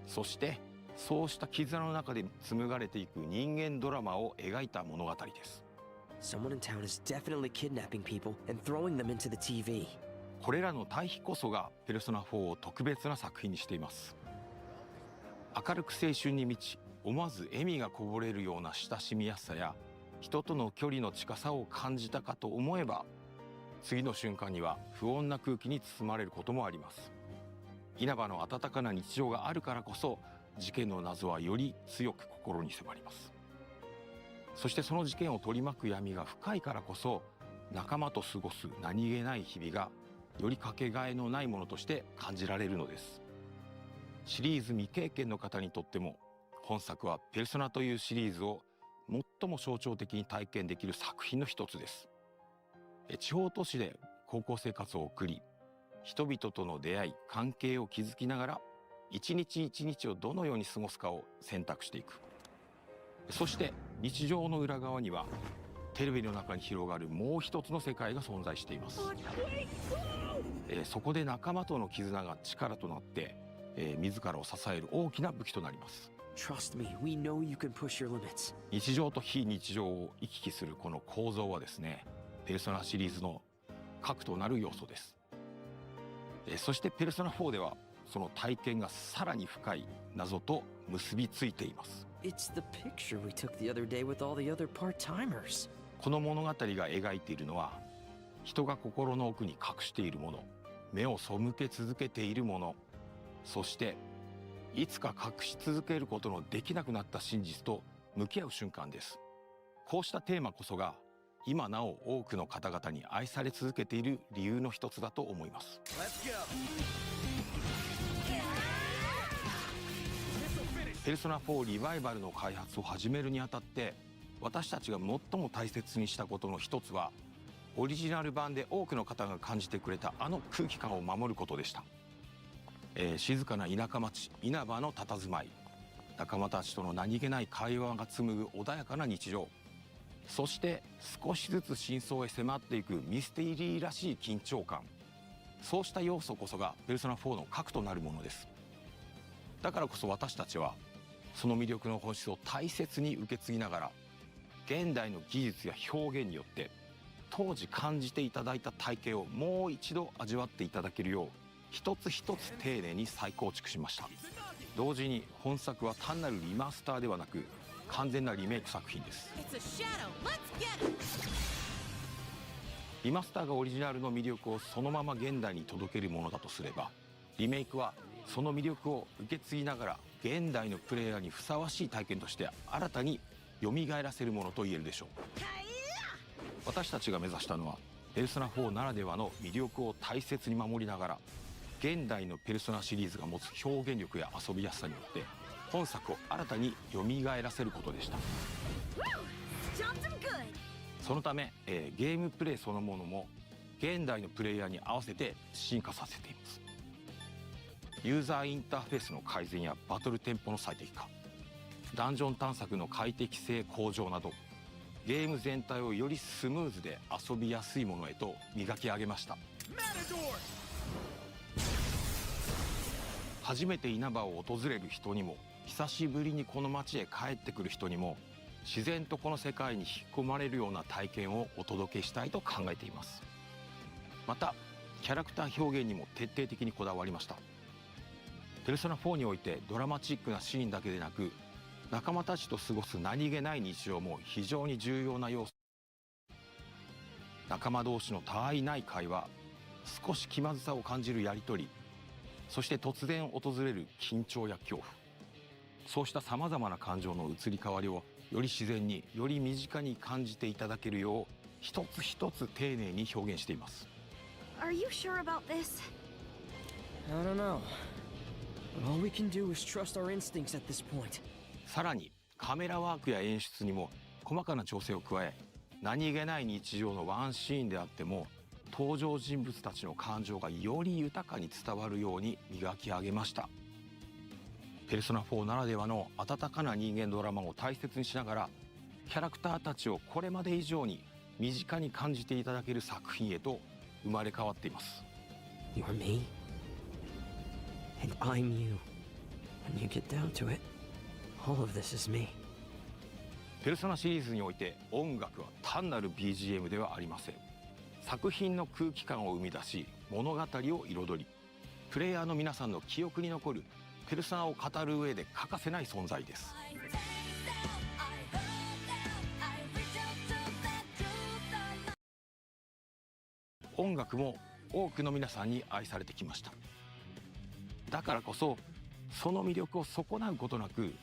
そしてそうした絆の中で紡がれていく人間ドラマを描いた物語です。Someone in town is definitely kidnapping people and throwing them into the TV. これらの対比こそがペルソナ4を特別な作品にしています。明るく青春に満ち、思わず笑みがこぼれるような親しみやすさや人との距離の近さを感じたかと思えば、次の瞬間には不穏な空気に包まれることもあります。稲葉の温かな日常があるからこそ、事件の謎はより強く心に迫ります。そしてその事件を取り巻く闇が深いからこそ、仲間と過ごす何気ない日々がよりかけがえのないものとして感じられるのです。シリーズ未経験の方にとっても、本作はペルソナというシリーズを最も象徴的に体験できる作品の一つです。地方都市で高校生活を送り、人々との出会い、関係を築きながら、一日一日をどのように過ごすかを選択していく。そして日常の裏側には、テレビの中に広がるもう一つの世界が存在しています。そこで仲間との絆が力となって、自らを支える大きな武器となります。Trust me, we know you can push your limits. 日常と非日常を行き来するこの構造はですね、ペルソナシリーズの核となる要素です。そしてペルソナ4ではその体験がさらに深い謎と結びついています。It's the picture we took the other day with all the other part-timers. この物語が描いているのは、人が心の奥に隠しているもの、目を背け続けているもの、そしていつか隠し続けることのできなくなった真実と向き合う瞬間です。こうしたテーマこそが今なお多くの方々に愛され続けている理由の一つだと思います。ペルソナ4リバイバルの開発を始めるにあたって、私たちが最も大切にしたことの一つは、オリジナル版で多くの方が感じてくれたあの空気感を守ることでした。静かな田舎町稲葉の佇まい、仲間たちとの何気ない会話が紡ぐ穏やかな日常、そして少しずつ真相へ迫っていくミステリーらしい緊張感、そうした要素こそがペルソナ4の核となるものです。だからこそ私たちはその魅力の本質を大切に受け継ぎながら、現代の技術や表現によって当時感じていただいた体験をもう一度味わっていただけるよう、一つ一つ丁寧に再構築しました。同時に本作は単なるリマスターではなく、完全なリメイク作品です。リマスターがオリジナルの魅力をそのまま現代に届けるものだとすれば、リメイクはその魅力を受け継ぎながら現代のプレイヤーにふさわしい体験として新たに蘇らせるものと言えるでしょう。私たちが目指したのは、ペルソナ4ならではの魅力を大切に守りながら、現代のペルソナシリーズが持つ表現力や遊びやすさによって本作を新たに蘇らせることでした。そのため、ゲームプレイそのものも現代のプレイヤーに合わせて進化させています。ユーザーインターフェースの改善やバトルテンポの最適化、ダンジョン探索の快適性向上など、ゲーム全体をよりスムーズで遊びやすいものへと磨き上げました。初めて稲葉を訪れる人にも、久しぶりにこの街へ帰ってくる人にも、自然とこの世界に引き込まれるような体験をお届けしたいと考えています。またキャラクター表現にも徹底的にこだわりました。ペルソナ4においてドラマチックなシーンだけでなく、仲間たちと過ごす何気ない日常も非常に重要な要素。仲間同士のたわいない会話、少し気まずさを感じるやり取り、そして突然訪れる緊張や恐怖、そうしたさまざまな感情の移り変わりをより自然に、より身近に感じていただけるよう、一つ一つ丁寧に表現しています。 Are you sure about this? I don't know. All we can do is trust our instincts at this point. さらにカメラワークや演出にも細かな調整を加え、何気ない日常のワンシーンであっても登場人物たちの感情がより豊かに伝わるように磨き上げました。ペルソナ4ならではの温かな人間ドラマを大切にしながら、キャラクターたちをこれまで以上に身近に感じていただける作品へと生まれ変わっています。 You're me, and I'm you. When you get down to it, all of this is me. ペルソナシリーズにおいて音楽は単なる BGM ではありません。作品の空気感を生み出し、物語を彩り、プレイヤーの皆さんの記憶に残るペルソナを語る上で欠かせない存在です。音楽も多くの皆さんに愛されてきました。だからこそその魅力を損なうことなく、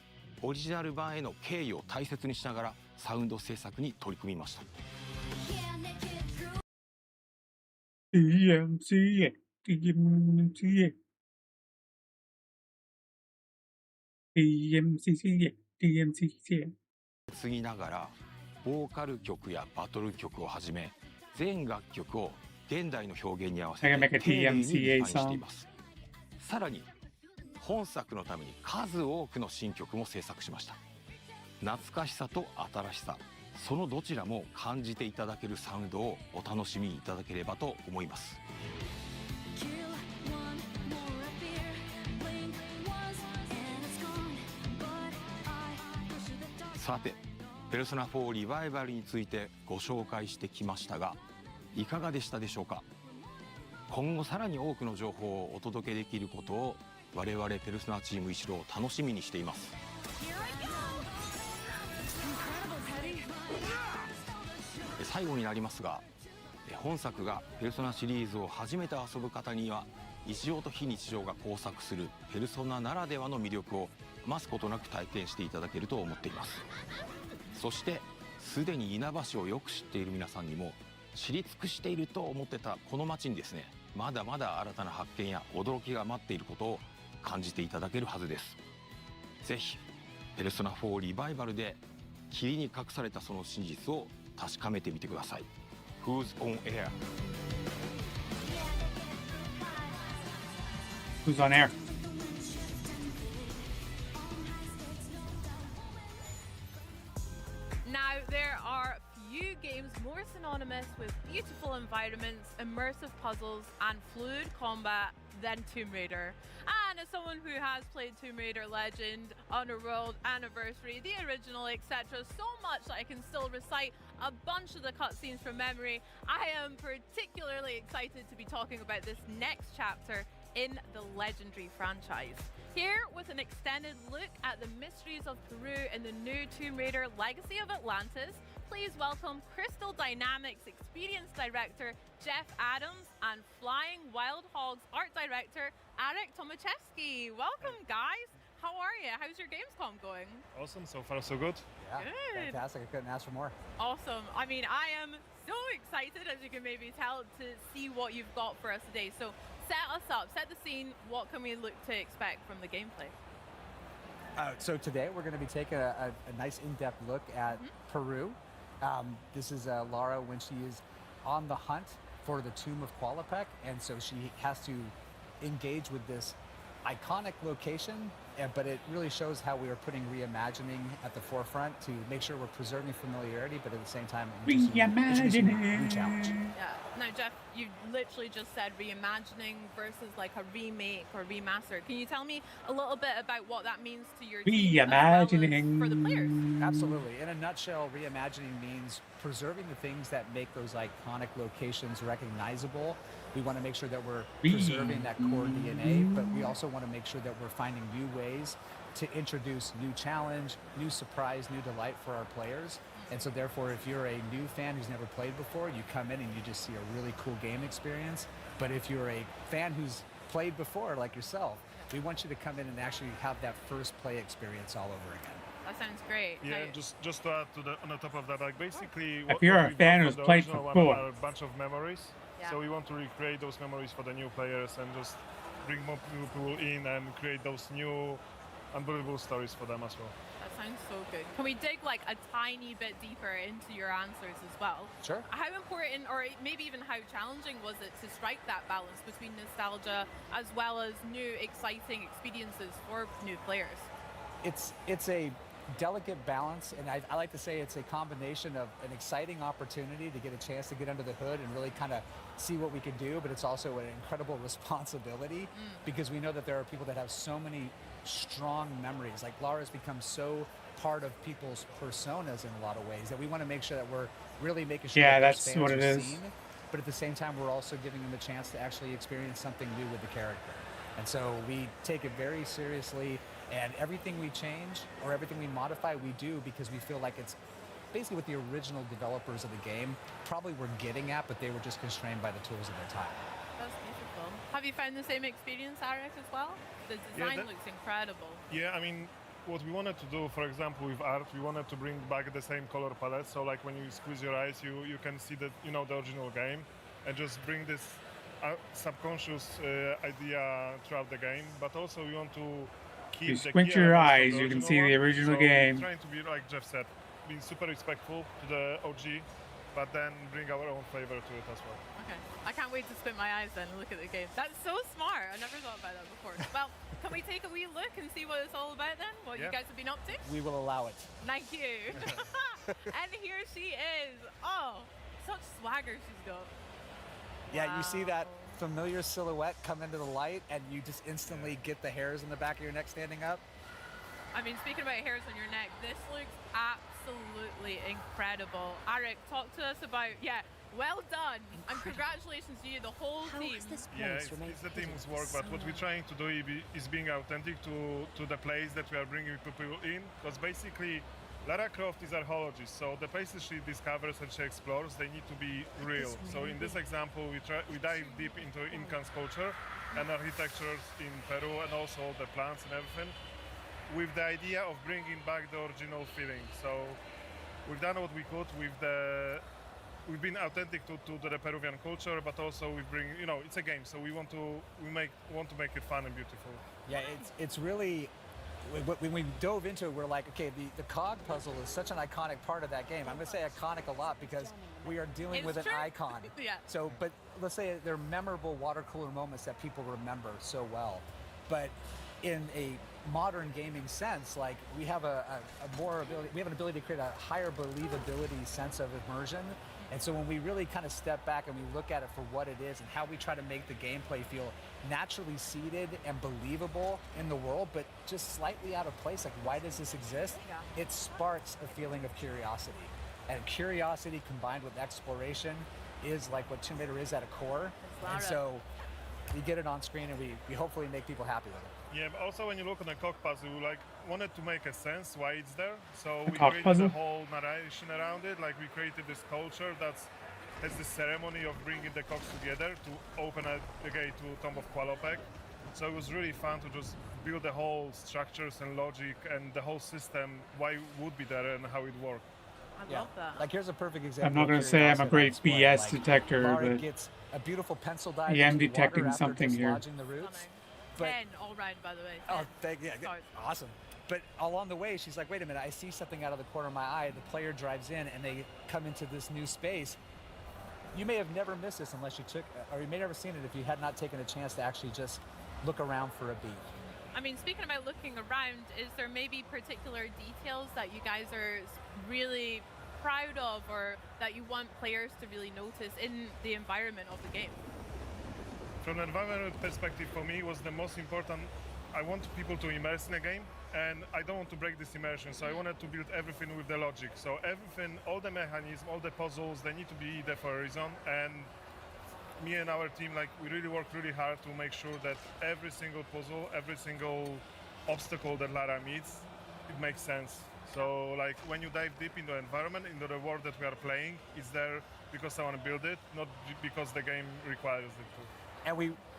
オリジナル版への敬意を大切にしながらサウンド制作に取り組みました。継ぎながらボーカル曲やバトル曲をはじめ全楽曲を現代の表現に合わせて丁寧にリファインしています。さらに本作のために数多くの新曲も制作しました。懐かしさと新しさ、そのどちらも感じていただけるサウンドをお楽しみいただければと思います。さて、ペルソナ4リバイバルについてご紹介してきましたが、いかがでしたでしょうか。今後さらに多くの情報をお届けできることを我々ペルソナチーム一同楽しみにしています。最後になりますが、本作がペルソナシリーズを初めて遊ぶ方には日常と非日常が交錯するペルソナならではの魅力を余すことなく体験していただけると思っています。そしてすでに稲葉市をよく知っている皆さんにも知り尽くしていると思ってたこの街にですね、まだまだ新たな発見や驚きが待っていることを感じていただけるはずです。ぜひペルソナ4リバイバルで霧に隠されたその真実を確かめてみてください。 Who's on air? Who's on air? Now, there are few games more synonymous with beautiful environments, immersive puzzles, and fluid combat than Tomb Raider. And as someone who has played Tomb Raider Legend, Underworld, Anniversary, the original, etc., so much that I can still recite a bunch of the cutscenes from memory, I am particularly excited to be talking about this next chapter in the legendary franchise. Here, with an extended look at the mysteries of Peru in the new Tomb Raider Legacy of Atlantis, please welcome Crystal Dynamics Experience Director Jeff Adams and Flying Wild Hogs Art Director Arek Tomaszewski. Welcome, guys. How are you? How's your Gamescom going? Awesome. So far, so good. Yeah, good. Fantastic. I couldn't ask for more. Awesome. I mean, I am so excited, as you can maybe tell, to see what you've got for us today. So set us up, set the scene. What can we look to expect from the gameplay? So today we're going to be taking a nice in-depth look at Peru. This is Lara when she is on the hunt for the Tomb of Qualopec, and so she has to engage with this iconic location, but it really shows how we are putting reimagining at the forefront to make sure we're preserving familiarity, but at the same time introducing a new challenge. Yeah. Now, Jeff, you literally just said reimagining versus like a remake or remaster. Can you tell me a little bit about what that means to your team as well as for the players? Absolutely. In a nutshell, reimagining means preserving the things that make those iconic locations recognizable. We want to make sure that we're preserving that core DNA, but we also want to make sure that we're finding new ways to introduce new challenge, new surprise, new delight for our players. And so therefore, if you're a new fan who's never played before, you come in and you just see a really cool game experience. But if you're a fan who's played before, like yourself, we want you to come in and actually have that first play experience all over again. That sounds great. Yeah, just to add to on the top of that, like basically, if you're a fan who's played before, a bunch of memories. Yeah. So we want to recreate those memories for the new players and just bring more new people in and create those new unbelievable stories for them as well. That sounds so good. Can we dig like a tiny bit deeper into your answers as well? Sure. How important, or maybe even how challenging was it to strike that balance between nostalgia as well as new exciting experiences for new players? It's a delicate balance, and I like to say it's a combination of an exciting opportunity to get a chance to get under the hood and really kind of see what we can do, but it's also an incredible responsibility because we know that there are people that have so many strong memories. Like Lara's become so part of people's personas in a lot of ways that we want to make sure that we're really making sure that that's those fans what it are is. seen, but at the same time we're also giving them a chance to actually experience something new with the character. And so we take it very seriously, and everything we change or everything we modify, we do because we feel like it's basically what the original developers of the game probably were getting at, but they were just constrained by the tools of their time. That's beautiful. Have you found the same experience, Arik, as well? The design looks incredible. Yeah, I mean, what we wanted to do, for example, with art, we wanted to bring back the same color palette. So like when you squeeze your eyes, you can see the the original game, and just bring this subconscious idea throughout the game. But also we want to keep You the squint key your elements eyes, from you can original see the one. original So game. Trying to be, like Jeff said, being super respectful to the OG, but then bring our own flavor to it as well. Okay, I can't wait to squint my eyes then and look at the game. That's so smart. I never thought about that before. Well, can we take a wee look and see what it's all about then? What you guys have been up to? We will allow it. Thank you. And here she is. Oh, such swagger she's got. Yeah, you see that familiar silhouette come into the light and you just instantly get the hairs on the back of your neck standing up. I mean, speaking about hairs on your neck, this looks absolutely incredible. Arik, talk to us about, well done, and congratulations to you, the whole team. Yeah, it's the team's work, but what we're trying to do is being authentic to the place that we are bringing people in, because basically Lara Croft is archaeologist, so the places she discovers and she explores, they need to be real. So in this example, we dive deep into Incan culture and architectures in Peru, and also the plants and everything, with the idea of bringing back the original feeling. So we've done what we could with we've been authentic to the Peruvian culture, but also we bring, it's a game, so we want to make it fun and beautiful. Yeah, it's really, when we dove into it, we're like, okay, the cog puzzle is such an iconic part of that game. I'm gonna say iconic a lot because we are dealing with an icon. Yeah. So, but let's say they're memorable water cooler moments that people remember so well. But in a modern gaming sense, like we have an ability to create a higher believability sense of immersion. And so when we really kind of step back and we look at it for what it is and how we try to make the gameplay feel naturally seated and believable in the world, but just slightly out of place, like why does this exist? It sparks a feeling of curiosity. And curiosity combined with exploration is like what Tomb Raider is at a core. And so we get it on screen and we hopefully make people happy with it. Yeah, but also when you look on the cock puzzle, we wanted to make a sense why it's there. So we cock created puzzle? the whole narration around it. Like we created this culture has this ceremony of bringing the cocks together to open the gate to Tomb of Qualopec. So it was really fun to just build the whole structures and logic and the whole system, why it would be there and how it worked. I love that. Like here's a perfect example. I'm not going to say I'm a great BS detector, Lara but gets a beautiful pencil dive I am into the detecting water after something here. dislodging the roots. But, 10 all round, by the way. oh, 10. awesome. But along the way, she's like, wait a minute, I see something out of the corner of my eye. The player drives in and they come into this new space. You may have never missed this unless you or you may never seen it if you had not taken a chance to actually just look around for a beat. I mean, speaking about looking around, is there maybe particular details that you guys are really proud of or that you want players to really notice in the environment of the game? From an environment perspective, for me, was the most important. I want people to immerse in a game, and I don't want to break this immersion, so I wanted to build everything with the logic. So everything, all the mechanisms, all the puzzles, they need to be there for a reason. And me and our team, we really work really hard to make sure that every single puzzle, every single obstacle that Lara meets, it makes sense. So when you dive deep into the environment, into the world that we are playing, it's there because I want to build it, not because the game requires it to.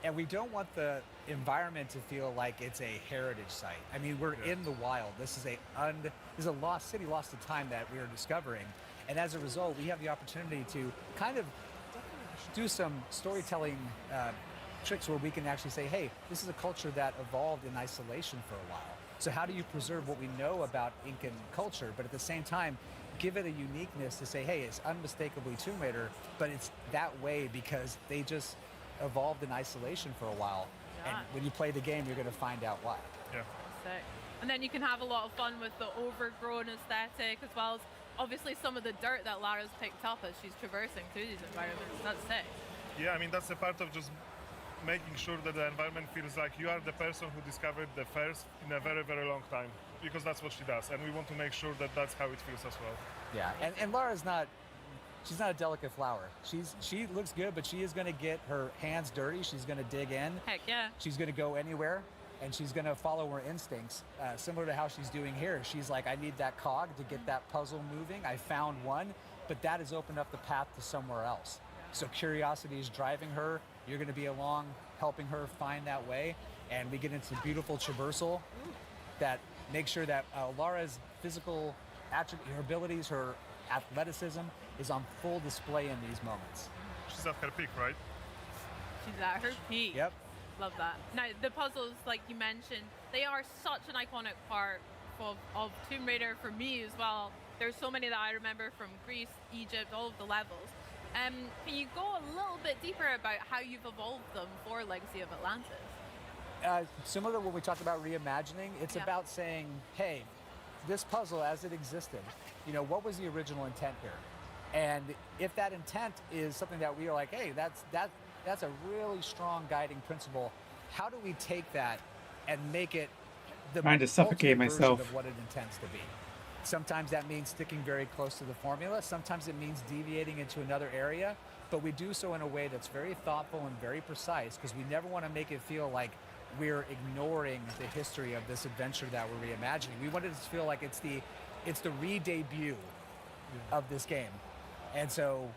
And we don't want the environment to feel like it's a heritage site. I mean, we're in the wild. This is a lost city, lost to time that we are discovering. And as a result, we have the opportunity to kind of do some storytelling tricks where we can actually say, hey, this is a culture that evolved in isolation for a while. So how do you preserve what we know about Incan culture, but at the same time, give it a uniqueness to say, hey, it's unmistakably Tomb Raider, but it's that way because they just evolved in isolation for a while. And when you play the game, you're going to find out why. Yeah. Sick. And then you can have a lot of fun with the overgrown aesthetic, as well as obviously some of the dirt that Lara's picked up as she's traversing through these environments. That's sick. Yeah, I mean, that's a part of just making sure that the environment feels like you are the person who discovered the first in a very, very long time, because that's what she does. And we want to make sure that that's how it feels as well. Yeah, and Lara's she's not a delicate flower. She looks good, but she is going to get her hands dirty. She's going to dig in. Heck yeah. She's going to go anywhere, and she's going to follow her instincts, similar to how she's doing here. She's like, I need that cog to get that puzzle moving. I found one, but that has opened up the path to somewhere else. So curiosity is driving her. You're going to be along, helping her find that way, and we get into beautiful traversal that makes sure that Lara's physical attribute, her abilities, her athleticism is on full display in these moments. She's at her peak, right? She's at her peak. Yep. Love that. Now, the puzzles, like you mentioned, they are such an iconic part of Tomb Raider for me as well. There's so many that I remember from Greece, Egypt, all of the levels. Can you go a little bit deeper about how you've evolved them for Legacy of Atlantis? Similar to when we talked about reimagining, it's about saying, hey, this puzzle as it existed, what was the original intent here? And if that intent is something that we are like, hey, that's a really strong guiding principle, how do we take that and make it the trying to suffocate ultimate version myself of what it intends to be? Sometimes that means sticking very close to the formula. Sometimes it means deviating into another area, but we do so in a way that's very thoughtful and very precise, because we never want to make it feel like we're ignoring the history of this adventure that we're reimagining. We want it to feel like it's the re-debut of this game. And so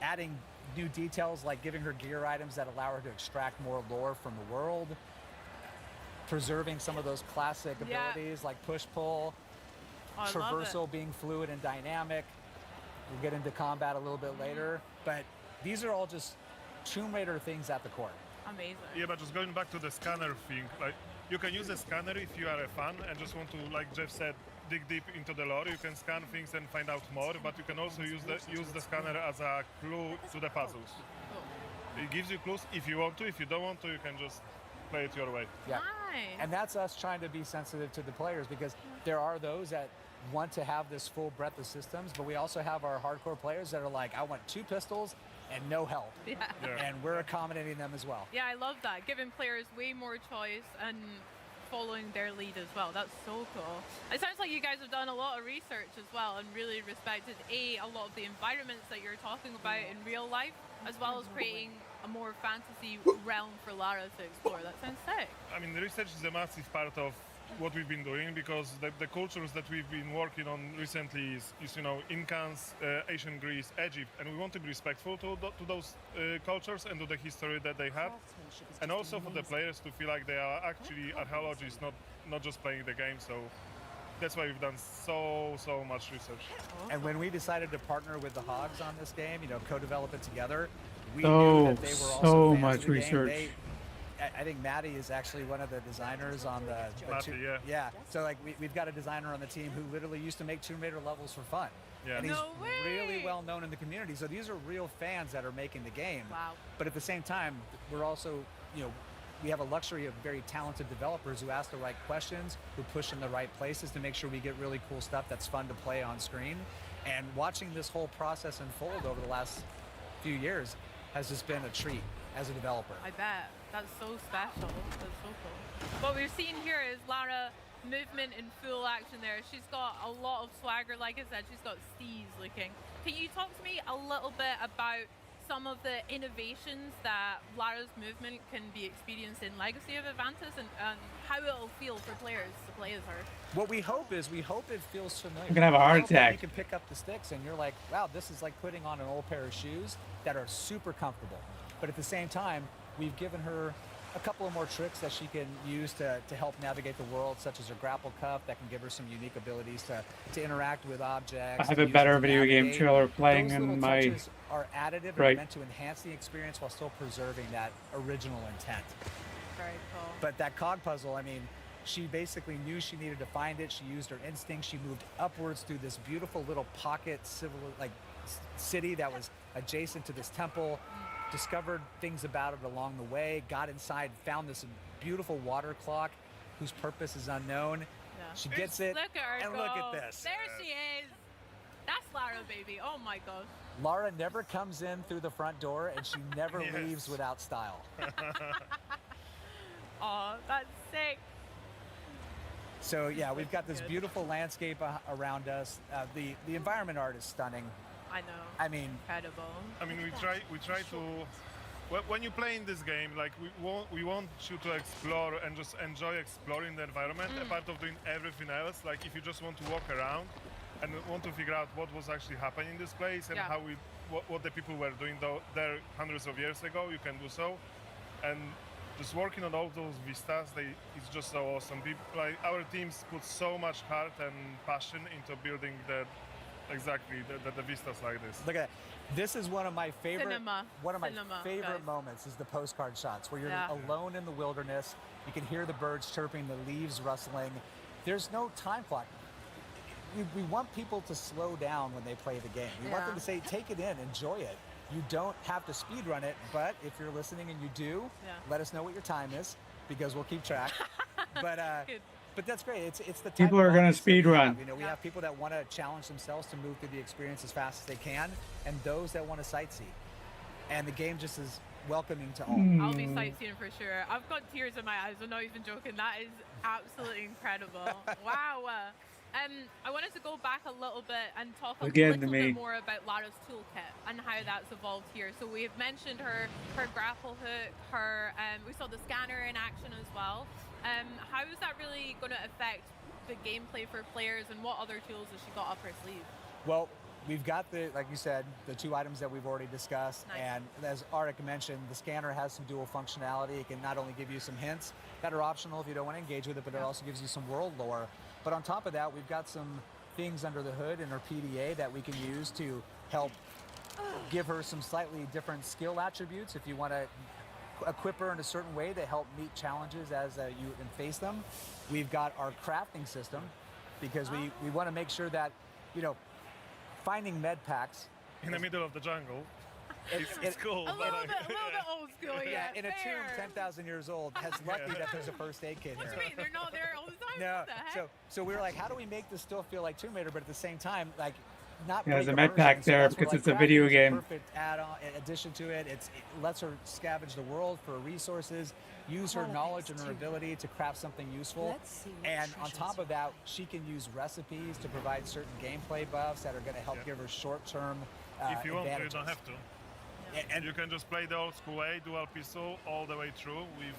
adding new details like giving her gear items that allow her to extract more lore from the world, preserving some of those classic abilities like push-pull, traversal being fluid and dynamic. We'll get into combat a little bit later, but these are all just Tomb Raider things at the core. Amazing. Yeah, but just going back to the scanner thing, like you can use a scanner if you are a fan and just want to, like Jeff said, dig deep into the lore. You can scan things and find out more, but you can also use the scanner as a clue to the puzzles. It gives you clues if you want to. If you don't want to, you can just play it your way. Yeah. Nice. And that's us trying to be sensitive to the players, because there are those that want to have this full breadth of systems, but we also have our hardcore players that are like, I want 2 pistols and no help. Yeah. And we're accommodating them as well. Yeah, I love that. Giving players way more choice and following their lead as well. That's so cool. It sounds like you guys have done a lot of research as well and really respected a lot of the environments that you're talking about in real life, as well as creating a more fantasy realm for Lara to explore. That sounds sick. I mean, the research is a massive part of what we've been doing, because the cultures that we've been working on recently is Incans, ancient Greece, Egypt, and we want to be respectful to those cultures and to the history that they have, and also for the players to feel like they are actually archaeologists, not just playing the game. So that's why we've done so much research. And when we decided to partner with the Hogs on this game, co-develop it together, we knew that they were also fans much of the research. Game. I think Maddie is actually one of the designers on the Matty, yeah. So like we've got a designer on the team who literally used to make Tomb Raider levels for fun. Yeah. And he's really well known in the community. So these are real fans that are making the game. Wow. But at the same time, we're also, we have a luxury of very talented developers who ask the right questions, who push in the right places to make sure we get really cool stuff that's fun to play on screen. And watching this whole process unfold over the last few years has just been a treat as a developer. I bet. That's so special. That's so cool. What we're seeing here is Lara movement in full action there. She's got a lot of swagger. Like I said, she's got steez looking. Can you talk to me a little bit about some of the innovations that Lara's movement can be experienced in Legacy of Atlantis, and how it'll feel for players to play as her? What we hope it feels familiar. I'm gonna have a heart attack. You can pick up the sticks and you're like, wow, this is like putting on an old pair of shoes that are super comfortable. But at the same time, we've given her a couple of more tricks that she can use to help navigate the world, such as her grapple cuff that can give her some unique abilities to interact with objects. I have a better video game trailer playing in my touches are additive and meant to enhance the experience while still preserving that original intent. Very cool. But that cog puzzle, I mean, she basically knew she needed to find it. She used her instinct. She moved upwards through this beautiful little pocket city that was adjacent to this temple, discovered things about it along the way, got inside, found this beautiful water clock whose purpose is unknown, She gets it. Look at her and go. look at this. There she is. That's Lara, baby. Oh my gosh. Lara never comes in through the front door, and she never Yes. leaves without style. Oh, that's sick. So yeah, we've got this beautiful landscape around us. The environment art is stunning. I know. I mean, incredible. I mean, we try to. When you play in this game, like we want you to explore and just enjoy exploring the environment, apart of doing everything else. Like if you just want to walk around and want to figure out what was actually happening in this place and how what the people were doing there hundreds of years ago, you can do so. And just working on all those vistas, it's just so awesome. People, like our teams put so much heart and passion into building the vistas like this. Look at that. This is one of my favorite Cinema, favorite guys. moments is the postcard shots where you're Yeah. alone in the wilderness. You can hear the birds chirping, the leaves rustling. There's no time clock. We want people to slow down when they play the game. We want them to say, take it in, enjoy it. You don't have to speed run it, but if you're listening and you do, let us know what your time is because we'll keep track. But that's great. It's the type People of are gonna audience that we speed run. have. You know, we have people that want to challenge themselves to move through the experience as fast as they can, and those that want to sightsee. And the game just is welcoming to all. I'll be sightseeing for sure. I've got tears in my eyes. I'm not even joking. That is absolutely incredible. Wow. I wanted to go back a little bit and talk a little bit more about Lara's toolkit and how that's evolved here. So we have mentioned her grapple hook, we saw the scanner in action as well. How is that really going to affect the gameplay for players, and what other tools has she got up her sleeve? Well, we've got like you said, the two items that we've already discussed. Nice. And as Arik mentioned, the scanner has some dual functionality. It can not only give you some hints that are optional if you don't want to engage with it, but it also gives you some world lore. But on top of that, we've got some things under the hood in her PDA that we can use to help give her some slightly different skill attributes if you want to equip her in a certain way to help meet challenges as you face them. We've got our crafting system because we want to make sure that, you know, finding med packs in the middle of the jungle. It's cool. A little bit old school, yeah. In a tomb fair. 10,000 years old, has lucky that there's a first aid kit What here. do you mean? They're not there all the time? No, What the heck? so we were like, how do we make this still feel like Tomb Raider, but at the same time, like, not Yeah, there's break a med pack immersion? So there that's where, because like, it's a crafting video is game. Perfect add-on addition to it. It lets her scavenge the world for resources, use her knowledge and her ability to craft something useful. And on top of that, she can use recipes to provide certain gameplay buffs that are going to help give her short-term If you want to, you advantages. don't have to. And you can just play the old school way, dual pistol all the way through with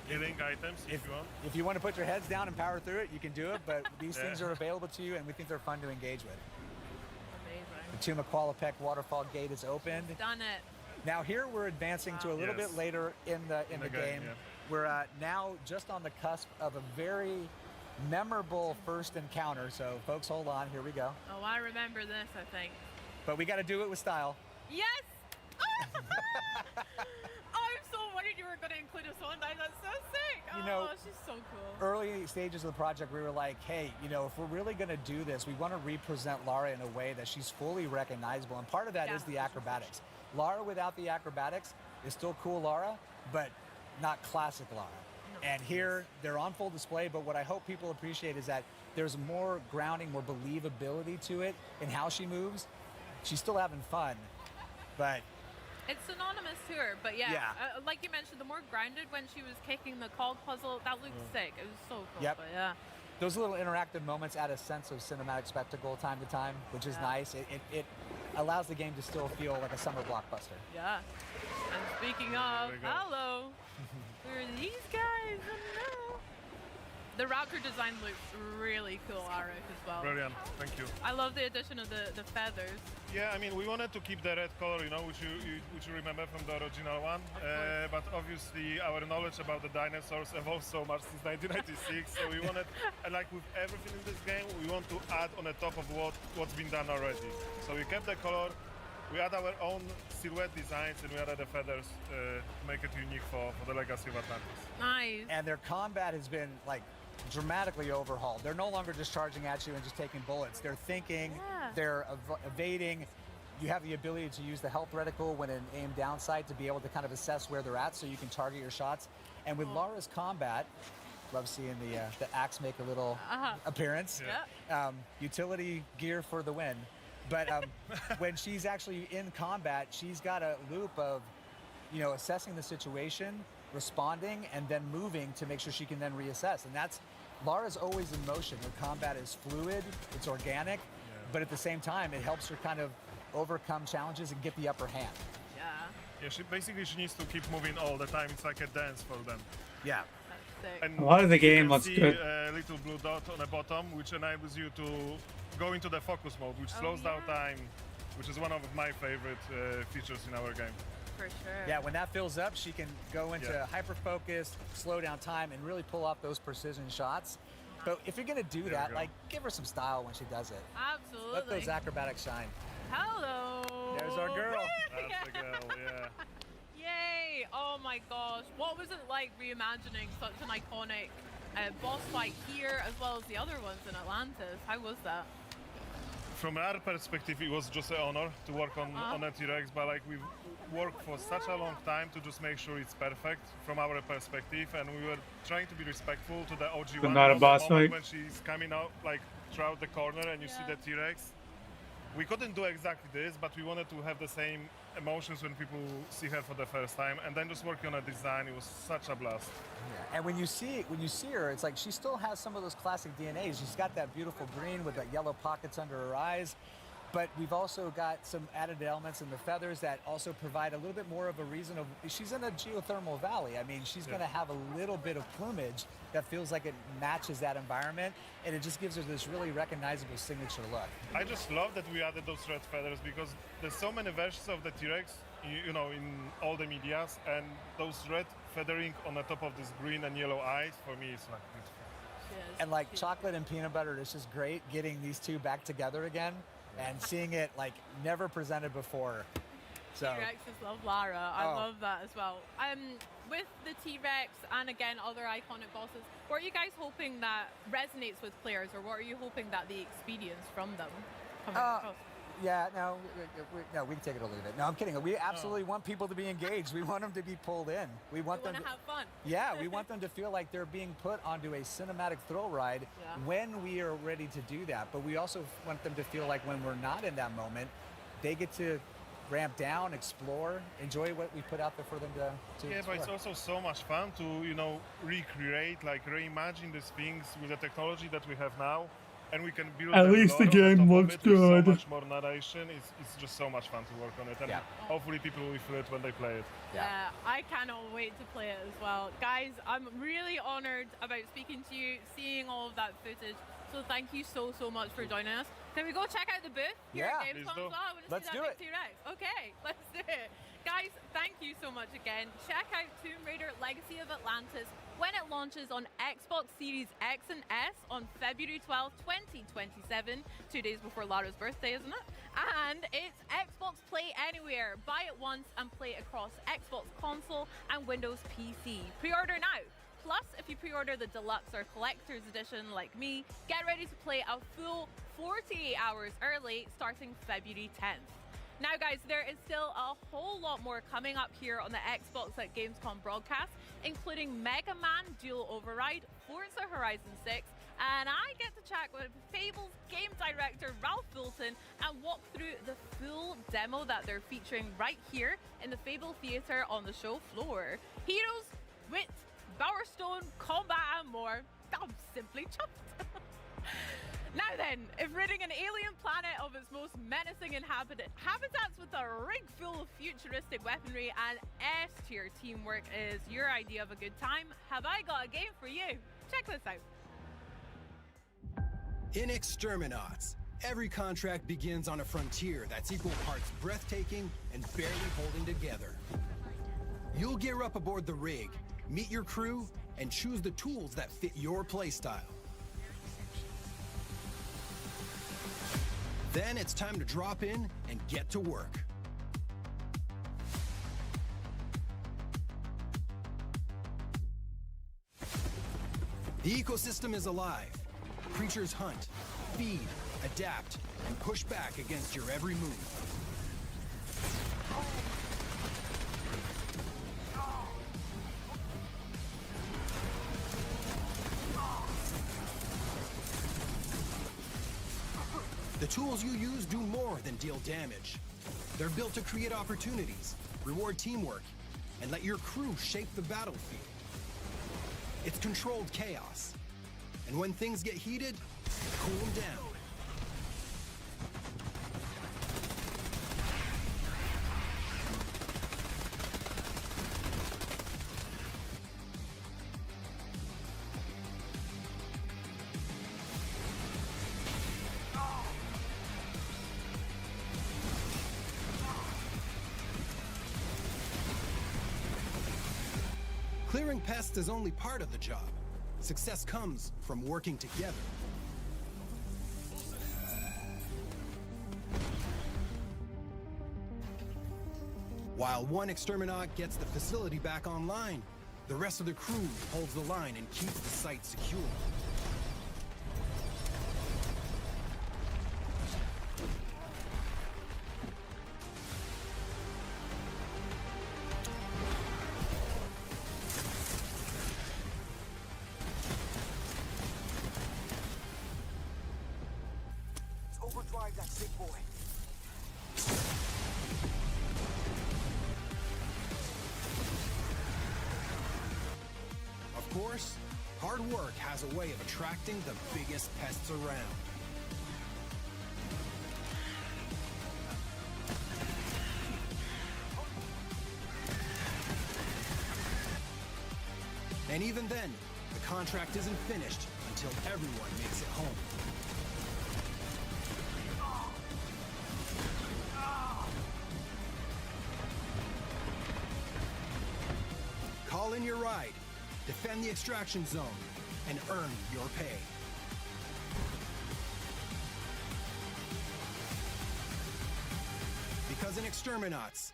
healing items if you want. If you want to put your heads down and power through it, you can do it, but these Yeah. things are available to you, and we think they're fun to engage with. Amazing. The Tomb of Qualipec waterfall gate is opened. Done it. Now here we're advancing to a little bit later in the game. yeah. We're now just on the cusp of a very memorable first encounter, so folks, hold on, here we go. Oh, I remember this, I think. But we got to do it with style. Yes! I'm so worried you were going to include a song. That's so sick. You know, oh, she's so cool. Early stages of the project, we were like, hey, you know, if we're really going to do this, we want to represent Lara in a way that she's fully recognizable. And part of that is the acrobatics. Lara without the acrobatics is still cool Lara, but not classic Lara. And here, they're on full display, but what I hope people appreciate is that there's more grounding, more believability to it in how she moves. She's still having fun, but It's synonymous to her, but like you mentioned, the more grounded when she was kicking the cog puzzle, that looked sick. It was so cool. Yep. But yeah. those little interactive moments add a sense of cinematic spectacle time to time, which is nice. It allows the game to still feel like a summer blockbuster. Yeah. And speaking of, hello, who are these guys? Hello. The Raptor design looks really cool, Arik, as well. Brilliant, thank you. I love the addition of the feathers. Yeah, I mean, we wanted to keep the red color, you know, which you remember from the original one. But obviously, our knowledge about the dinosaurs evolved so much since 1996. So we wanted, and like with everything in this game, we want to add on the top of what's been done already. So we kept the color. We add our own silhouette designs, and we added the feathers to make it unique for the legacy of Atlantis. Nice. And their combat has been like dramatically overhauled. They're no longer just charging at you and just taking bullets. They're thinking, they're evading. You have the ability to use the health reticle when in aim down sight to be able to kind of assess where they're at so you can target your shots. And with Lara's combat, Love seeing the axe make a little appearance. Utility gear for the win. But when she's actually in combat, she's got a loop of, you know, assessing the situation, responding, and then moving to make sure she can then reassess. And that's, Lara's always in motion. Her combat is fluid, it's organic, but at the same time, it helps her kind of overcome challenges and get the upper hand. Yeah, she needs to keep moving all the time. It's like a dance for them. Yeah. And a lot of the game you looks see good. A little blue dot on the bottom, which enables you to go into the focus mode, which slows down time, which is one of my favorite features in our game. For sure. Yeah, when that fills up, she can go into hyper focus, slow down time, and really pull off those precision shots. But if you're gonna do that, like, give her some style when she does it. Absolutely. Let those acrobatics shine. Hello. There's our girl. That's the girl, yeah. Yay! Oh my gosh, what was it like reimagining such an iconic boss fight here as well as the other ones in Atlantis? How was that? From our perspective, it was just an honor to work on a T-Rex, but like we've worked for such a long time to just make sure it's perfect from our perspective, and we were trying to be respectful to the OG one. Not a boss fight. When she's coming out like throughout the corner and you see the T-Rex. We couldn't do exactly this, but we wanted to have the same emotions when people see her for the first time, and then just working on a design, it was such a blast. Yeah. And when you see her, it's like she still has some of those classic DNAs. She's got that beautiful green with the yellow pockets under her eyes, but we've also got some added elements in the feathers that also provide a little bit more of a reason of, she's in a geothermal valley. I mean, she's going to have a little bit of plumage that feels like it matches that environment, and it just gives her this really recognizable signature look. I just love that we added those red feathers because there's so many versions of the T-Rex, you know, in all the medias, and those red feathering on the top of this green and yellow eyes, for me, it's like beautiful. And like chocolate and peanut butter, it's just great getting these two back together again and seeing it like never presented before. So T-Rexes love Lara. I love that as well. With the T-Rex and again other iconic bosses, what are you guys hoping that resonates with players, or what are you hoping that the experience from them comes across? Yeah, no, we can take it or leave it. No, I'm kidding. We absolutely want people to be engaged. We want them to be pulled in. We want them to have fun. Yeah, we want them to feel like they're being put onto a cinematic thrill ride when we are ready to do that. But we also want them to feel like when we're not in that moment, they get to ramp down, explore, enjoy what we put out there for them to Yeah, explore. but it's also so much fun to, you know, recreate, like reimagine these things with the technology that we have now. And we can build at least the game looks good. So much more narration. It's just so much fun to work on it, and hopefully people will feel it when they play it. Yeah, I cannot wait to play it as well. Guys, I'm really honored about speaking to you, seeing all of that footage. So thank you so much for joining us. Can we go check out the booth here at Gamescom as well? I want to Let's see do that it. big T-Rex. Okay, let's do it. Guys, thank you so much again. Check out Tomb Raider Legacy of Atlantis when it launches on Xbox Series X and S on February 12th, 2027, 2 days before Lara's birthday, isn't it? And it's Xbox Play Anywhere. Buy it once and play it across Xbox console and Windows PC. Pre-order now. Plus, if you pre-order the deluxe or collector's edition like me, get ready to play a full 48 hours early starting February 10th. Now guys, there is still a whole lot more coming up here on the Xbox at Gamescom broadcast, including Mega Man Dual Override, Forza Horizon 6, and I get to chat with Fable's game director Ralph Fulton and walk through the full demo that they're featuring right here in the Fable Theatre on the show floor. Heroes, wit, Power Stone, combat and more. I'm simply chuffed. Now then, if ridding an alien planet of its most menacing habitats with a rig full of futuristic weaponry and S-tier teamwork is your idea of a good time, have I got a game for you? Check this out. In Exterminauts, every contract begins on a frontier that's equal parts breathtaking and barely holding together. You'll gear up aboard the rig, meet your crew, and choose the tools that fit your playstyle. Then it's time to drop in and get to work. The ecosystem is alive. Creatures hunt, feed, adapt, and push back against your every move. tools you use do more than deal damage. They're built to create opportunities, reward teamwork, and let your crew shape the battlefield. It's controlled chaos. And when things get heated, cool them down. Clearing pests is only part of the job. Success comes from working together. While one exterminaut gets the facility back online, the rest of the crew holds the line and keeps the site secure. Overdrive that sick boy. Of course, hard work has a way of attracting the biggest pests around. And even then, the contract isn't finished until everyone makes it home. Call in your ride, defend the extraction zone, and earn your pay. Because in Exterminauts,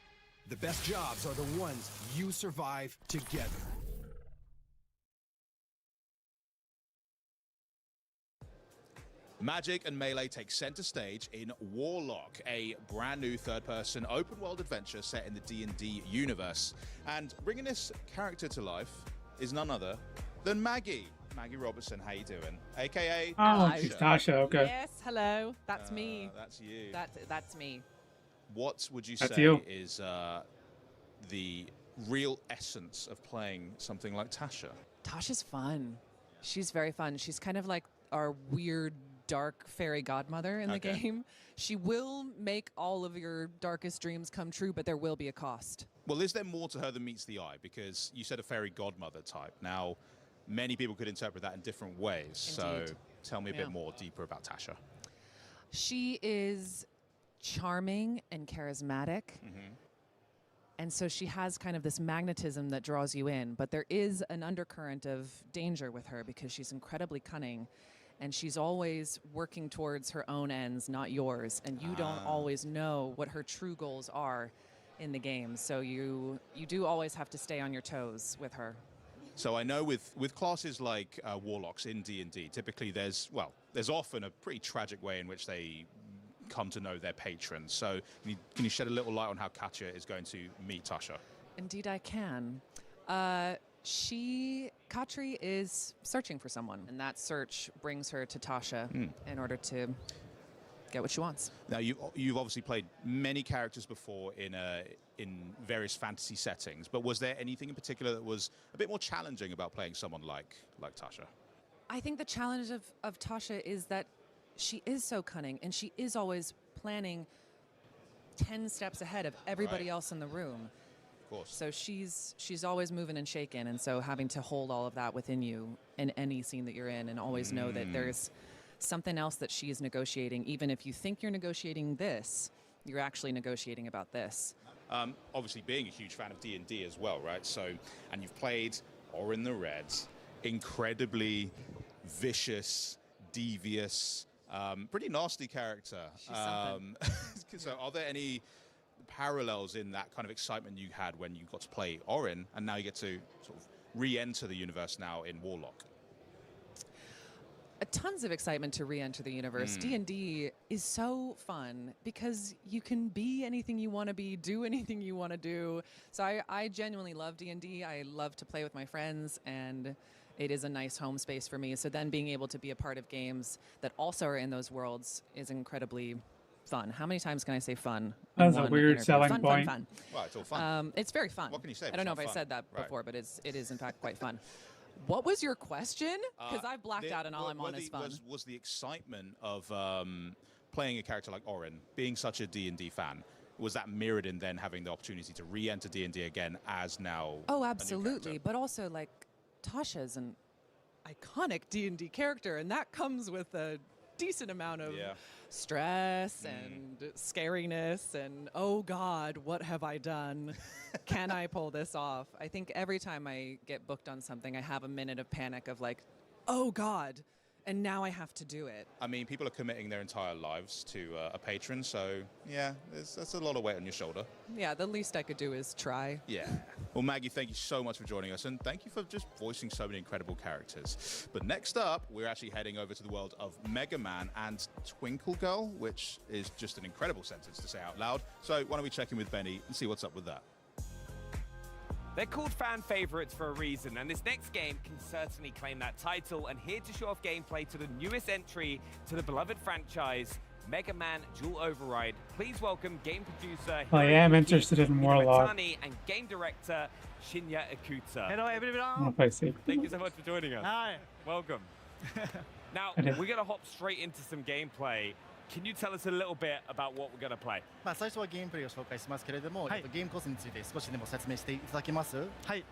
the best jobs are the ones you survive together. Magic and Melee take center stage in Warlock, a brand new third-person open-world adventure set in the D&D universe. And bringing this character to life is none other than Maggie. Maggie Robertson, how you doing? AKA it's Tasha, okay. Yes, hello. That's me. That's you. That's me. What would you That's say you. is the real essence of playing something like Tasha? Tasha's fun. She's very fun. She's kind of like our weird, dark fairy godmother in the Okay. game. She will make all of your darkest dreams come true, but there will be a cost. Well, is there more to her than meets the eye? Because you said a fairy godmother type. Now, many people could interpret that in different ways. So Indeed. tell me a Yeah. bit more deeper about Tasha. She is charming and charismatic. And so she has kind of this magnetism that draws you in, but there is an undercurrent of danger with her because she's incredibly cunning and she's always working towards her own ends, not yours. And you don't always know what her true goals are in the game. So you do always have to stay on your toes with her. So I know with classes like Warlocks in D&D, typically there's often a pretty tragic way in which they come to know their patrons. So can you shed a little light on how Katya is going to meet Tasha? Indeed I can. Katri is searching for someone, and that search brings her to Tasha in order to get what she wants. Now, you've obviously played many characters before in various fantasy settings, but was there anything in particular that was a bit more challenging about playing someone like Tasha? I think the challenge of Tasha is that she is so cunning, and she is always planning 10 steps ahead of everybody else in the room. Of course. So she's always moving and shaking, and so having to hold all of that within you in any scene that you're in and always know that there's something else that she is negotiating. Even if you think you're negotiating this, you're actually negotiating about this. Obviously, being a huge fan of D&D as well, right? So, and you've played Orin the Red, incredibly vicious, devious, pretty nasty character. She's something. So are there any parallels in that kind of excitement you had when you got to play Orin, and now you get to sort of re-enter the universe now in Warlock? Tons of excitement to re-enter the universe. D&D is so fun because you can be anything you want to be, do anything you want to do. So I genuinely love D&D. I love to play with my friends, and it is a nice home space for me. So then being able to be a part of games that also are in those worlds is incredibly fun. How many times can I say fun? That's a weird selling point. Fun. Well, it's all fun. It's very fun. What can you say? I don't know if I fun? said that Right. before, but it is in fact quite fun. What was your question? Because I've blacked out and all I'm on is fun. Was the excitement of playing a character like Orin, being such a D&D fan, was that mirrored in then having the opportunity to re-enter D&D again as now? Oh, absolutely. But also, like, Tasha's an iconic D&D character, and that comes with a decent amount of stress and scariness and, oh God, what have I done? Can I pull this off? I think every time I get booked on something, I have a minute of panic of like, oh God, and now I have to do it. I mean, people are committing their entire lives to a patron, so yeah, that's a lot of weight on your shoulder. Yeah, the least I could do is try. Yeah. Well, Maggie, thank you so much for joining us, and thank you for just voicing so many incredible characters. But next up, we're actually heading over to the world of Mega Man and Twinkle Girl, which is just an incredible sentence to say out loud. So why don't we check in with Benny and see what's up with that? They're called fan favorites for a reason, and this next game can certainly claim that title. And here to show off gameplay to the newest entry to the beloved franchise, Mega Man Dual Override. Please welcome game producer I am interested in Warlock. Matani and game director Shinya Ikuta. Hello everyone. Oh, I see. Thank you so much for joining us. Hi. Welcome. Now, I did. we're going to hop straight into some gameplay. Can you tell us a little bit about what we're going to play? 最初はゲームプレイを紹介しますけれども、ゲームコースについて少しでも説明していただけます？はい。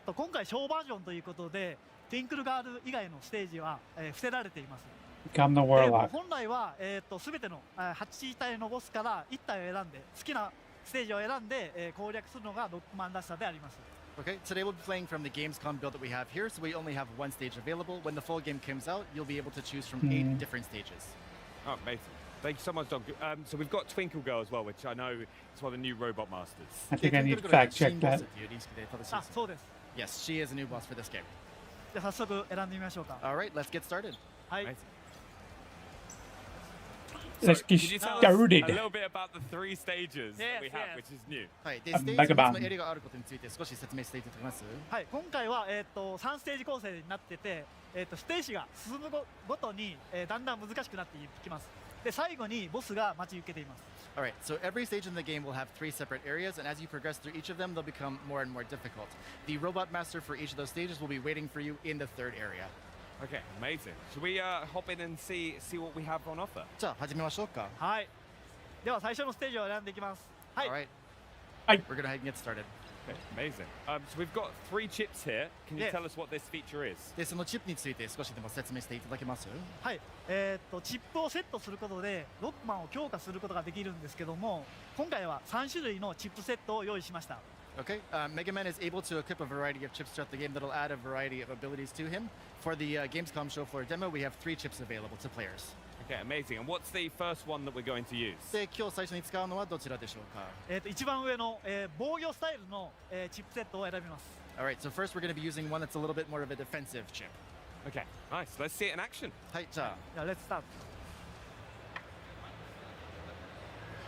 今回小バージョンということで、ティンクルガール以外のステージは、伏せられています。Become the Warlock. 本来は全ての8体のボスから1体を選んで好きなステージを選んで、攻略するのがロックマンらしさであります。Okay, today we'll be playing from the Gamescom build that we have here, so we only have one stage available. When the full game comes out, you'll be able to choose from 8 different stages. Oh, amazing. Thank you so much, Doug. So we've got Twinkle Girl as well, which I know is one of the new robot masters. I think I need to fact check that. あ、そうです。 Yes, she is a new boss for this game. じゃあ早速選んでみましょうか。 All right, let's get started. はい。 Let's get Can you tell us started. a little bit about the 3 stages that we have, which is new? はい、で、ステージのエリアがあることについて少し説明していただけます？はい、今回は3ステージ構成になってて、ステージが進むごとに、だんだん難しくなっていきます。で、最後にボスが待ち受けています。All right, so every stage in the game will have 3 separate areas, and as you progress through each of them, they'll become more and more difficult. The robot master for each of those stages will be waiting for you in the 3rd area. Okay, amazing. Should we hop in and see what we have on offer? じゃあ始めましょうか。はい。では最初のステージを選んでいきます。はい。All right. We're gonna head and get started. Okay, amazing. So we've got 3 chips here. Can you tell us what this feature is? で、そのチップについて少しでも説明していただけます？はい。チップをセットすることでロックマンを強化することができるんですけども、今回は3種類のチップセットを用意しました。Okay, Mega Man is able to equip a variety of chips throughout the game that'll add a variety of abilities to him. For the Gamescom show floor demo, we have 3 chips available to players. Okay, amazing. And what's the first one that we're going to use? で、今日最初に使うのはどちらでしょうか？一番上の、防御スタイルの、チップセットを選びます。All right, so first we're going to be using one that's a little bit more of a defensive chip. Okay, nice. Let's see it in action. はい、じゃあ。Let's start.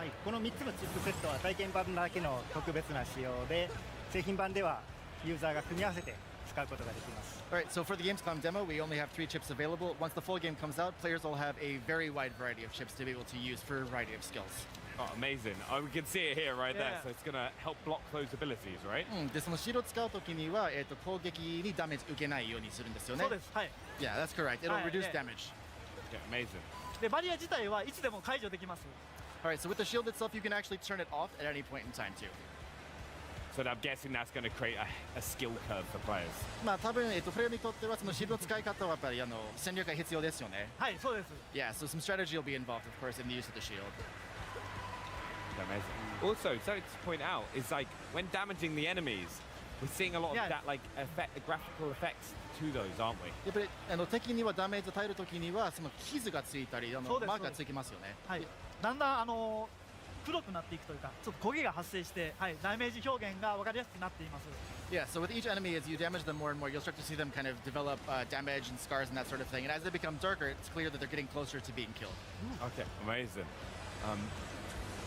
はい、この3つのチップセットは体験版だけの特別な仕様で、製品版ではユーザーが組み合わせて使うことができます。All right, so for the Gamescom demo, we only have 3 chips available. Once the full game comes out, players will have a very wide variety of chips to be able to use for a variety of skills. Oh, amazing. Oh, we can see it here right there. So it's going to help block those abilities, right? で、そのシールを使うときには、攻撃にダメージ受けないようにするんですよね。そうです。はい。Yeah, that's correct. It'll reduce damage. Okay, amazing. で、バリア自体はいつでも解除できます。All right, so with the shield itself, you can actually turn it off at any point in time too. So I'm guessing that's going to create a skill curve for players. まあ多分プレイヤーにとってはそのシールの使い方はやっぱり戦略が必要ですよね。はい、そうです。Yeah, so some strategy will be involved, of course, in the use of the shield. Amazing. Also, something to point out is like when damaging the enemies, we're seeing a lot of that like graphical effects to those, aren't we? やっぱり敵にはダメージを与えるときにはその傷がついたりマークがついてますよね。はい。だんだん黒くなっていくというか、ちょっと焦げが発生して、はい、ダメージ表現が分かりやすくなっています。Yeah, so with each enemy, as you damage them more and more, you'll start to see them kind of develop damage and scars and that sort of thing. And as they become darker, it's clear that they're getting closer to being killed. Okay, amazing.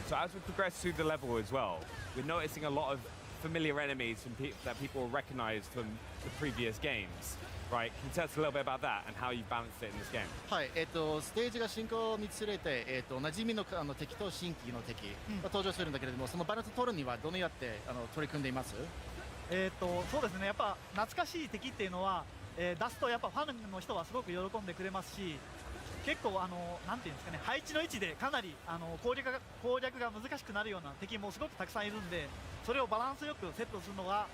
So as we progress through the level as well, we're noticing a lot of familiar enemies from that people will recognize from the previous games, right? Can you tell us a little bit about that and how you balanced it in this game? はい、ステージが進行につれて、馴染みの敵と新規の敵が登場するんだけれども、そのバランスを取るにはどのようにやって取り組んでいます？そうですね、やっぱ懐かしい敵っていうのは、出すとやっぱファンの人はすごく喜んでくれますし、結構なんていうんですかね、配置の位置でかなり攻略が難しくなるような敵もすごくたくさんいるんで、それをバランスよくセットするのが、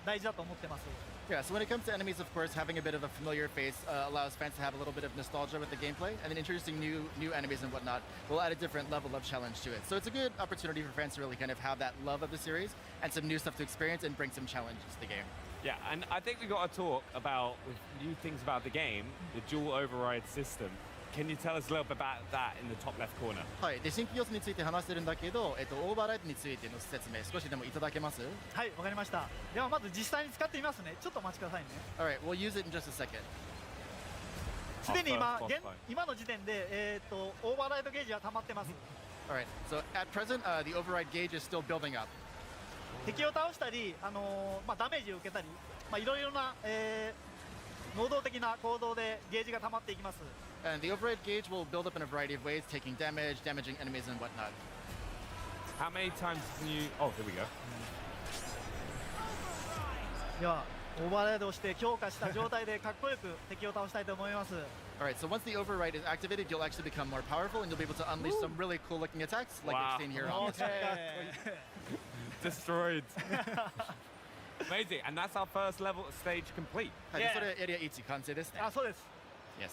大事だと思ってます。Yeah, so when it comes to enemies, of course, having a bit of a familiar face allows fans to have a little bit of nostalgia with the gameplay, and then introducing new enemies and whatnot will add a different level of challenge to it. So it's a good opportunity for fans to really kind of have that love of the series and some new stuff to experience and bring some challenges to the game. Yeah, and I think we got to talk about new things about the game, the dual override system. Can you tell us a little bit about that in the top left corner? はい、で新規要素について話してるんだけど、オーバーライドについての説明少しでもいただけます？はい、わかりました。ではまず実際に使ってみますね。ちょっとお待ちくださいね。Alright, we'll use it in just a second. すでに今の時点でオーバーライドゲージは溜まってます。Alright, so at present, the override gauge is still building up. 敵を倒したり、ダメージを受けたり、いろいろな、能動的な行動でゲージが溜まっていきます。And the override gauge will build up in a variety of ways, taking damage, damaging enemies, and whatnot. How many times can you... Oh, here we go. では、オーバーライドをして強化した状態でかっこよく敵を倒したいと思います。Alright, so once the override is activated, you'll actually become more powerful, and you'll be able to unleash some really cool looking attacks, like you've seen here on the screen. Destroyed. Amazing, and that's our first level stage complete. はい、それエリア1完成ですね。あ、そうです。Yes.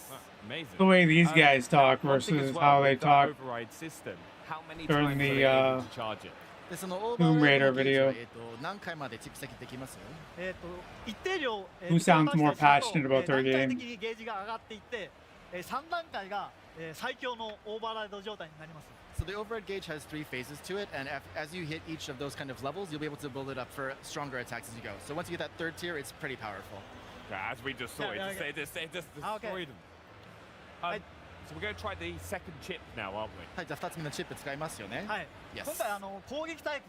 Amazing. The way these guys talk versus how they talk override system. How many during times are the they able to charge it? でそのオーバー Tomb ライ Raider ドのゲージは video. 何回まで蓄積できます？一定量、 Who sounds more passionate about their 段階 game? 的にゲージが上がっていって、3段階が、最強のオーバーライド状態になります。So the override gauge has 3 phases to it, and as you hit each of those kind of levels, you'll be able to build it up for stronger attacks as you go. So once you get that third tier, it's pretty powerful. As we just saw, it just destroyed them. So we're going to try the second chip now, aren't we? はい、じゃあ2つ目のチップ使いますよね。はい。 Yes. 今回攻撃タイプ、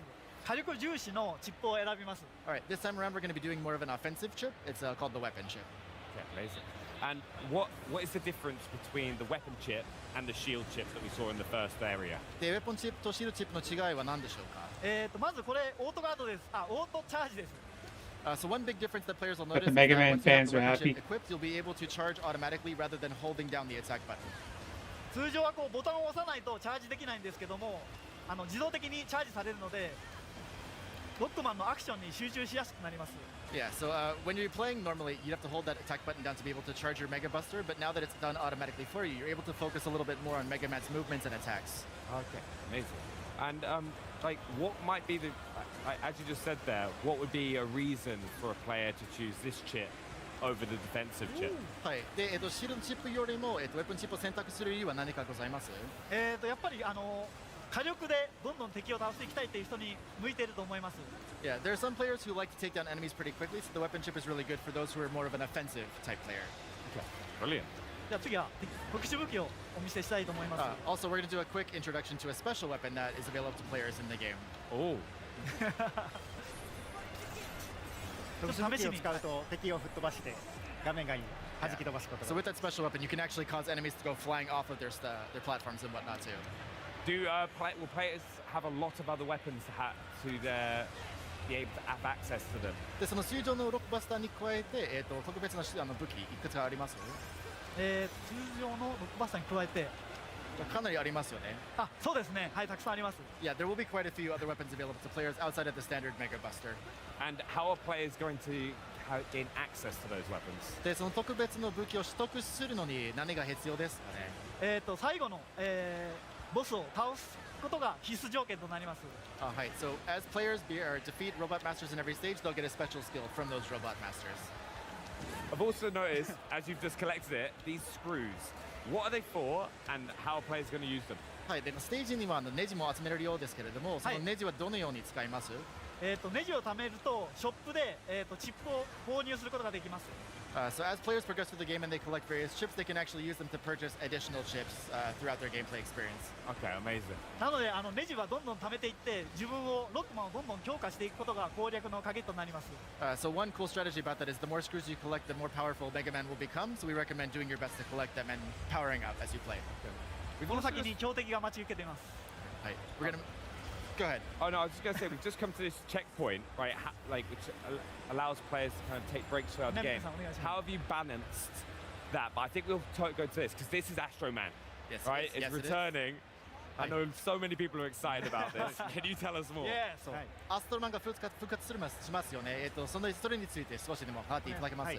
火力重視のチップを選びます。Alright, this time around we're going to be doing more of an offensive chip. It's called the weapon chip. Okay, amazing. And what is the difference between the weapon chip and the shield chip that we saw in the first area? で、ウェポンチップとシールチップの違いは何でしょうか？まずこれオートガードです。オートチャージです。So one big difference that players will But notice the is Mega that Man once you have fans the are weapon happy. chip equipped, you'll be able to charge automatically rather than holding down the attack button. 通常はこうボタンを押さないとチャージできないんですけども、自動的にチャージされるので、ロックマンのアクションに集中しやすくなります。Yeah, so when you're playing normally, you'd have to hold that attack button down to be able to charge your Mega Buster, but now that it's done automatically for you, you're able to focus a little bit more on Mega Man's movements and attacks. Okay, amazing. And like, what might be the, as you just said there, what would be a reason for a player to choose this chip over the defensive chip? はい。で、シールドチップよりも、ウェポンチップを選択する理由は何かございます？やっぱり火力でどんどん敵を倒していきたいという人に向いていると思います。Yeah, there are some players who like to take down enemies pretty quickly, so the weapon chip is really good for those who are more of an offensive type player. Okay, brilliant. じゃあ次は特殊武器をお見せしたいと思います。Also, we're going to do a quick introduction to a special weapon that is available to players in the game. Oh. 特殊武器を使うと敵を吹っ飛ばして画面外に弾き飛ばすこと So が。 with that special weapon, you can actually cause enemies to go flying off of their platforms and whatnot too. Will players have a lot of other weapons to be able to have access to them? で、その通常のロックバスターに加えて、特別な武器いくつかあります？通常のロックバスターに加えてかなりありますよね。そうですね。はい、たくさんあります。Yeah, there will be quite a few other weapons available to players outside of the standard Mega Buster. And how are players going to gain access to those weapons? で、その特別の武器を取得するのに何が必要ですかね？最後の、ボスを倒すことが必須条件となります。はい。So as players defeat robot masters in every stage, they'll get a special skill from those robot masters. I've also noticed, as you've just collected it, these screws. What are they for, and how are players going to use them? はい。で、ステージにはネジも集めれるようですけれども、そのネジはどのように使います？ネジを貯めるとショップで、チップを購入することができます。So as players progress through the game and they collect various chips, they can actually use them to purchase additional chips throughout their gameplay experience. Okay, amazing. なのでネジはどんどん貯めていって自分をロックマンをどんどん強化していくことが攻略の鍵となります。So one cool strategy about that is the more screws you collect, the more powerful Mega Man will become. So we recommend doing your best to collect them and powering up as you play. この先に強敵が待ち受けています。はい。We're gonna go ahead. Oh no, I was just gonna say we've just come to this checkpoint, right? Like which allows players to kind of take breaks throughout the game. How have you balanced that? But I think we'll go to this because this is Astro Man, yes, right? Yes, it's returning. I know so many people are excited about this. Can you tell us more? Yeah. そう。アストロマンが復活しますよね。それについて少しでも話していただけます？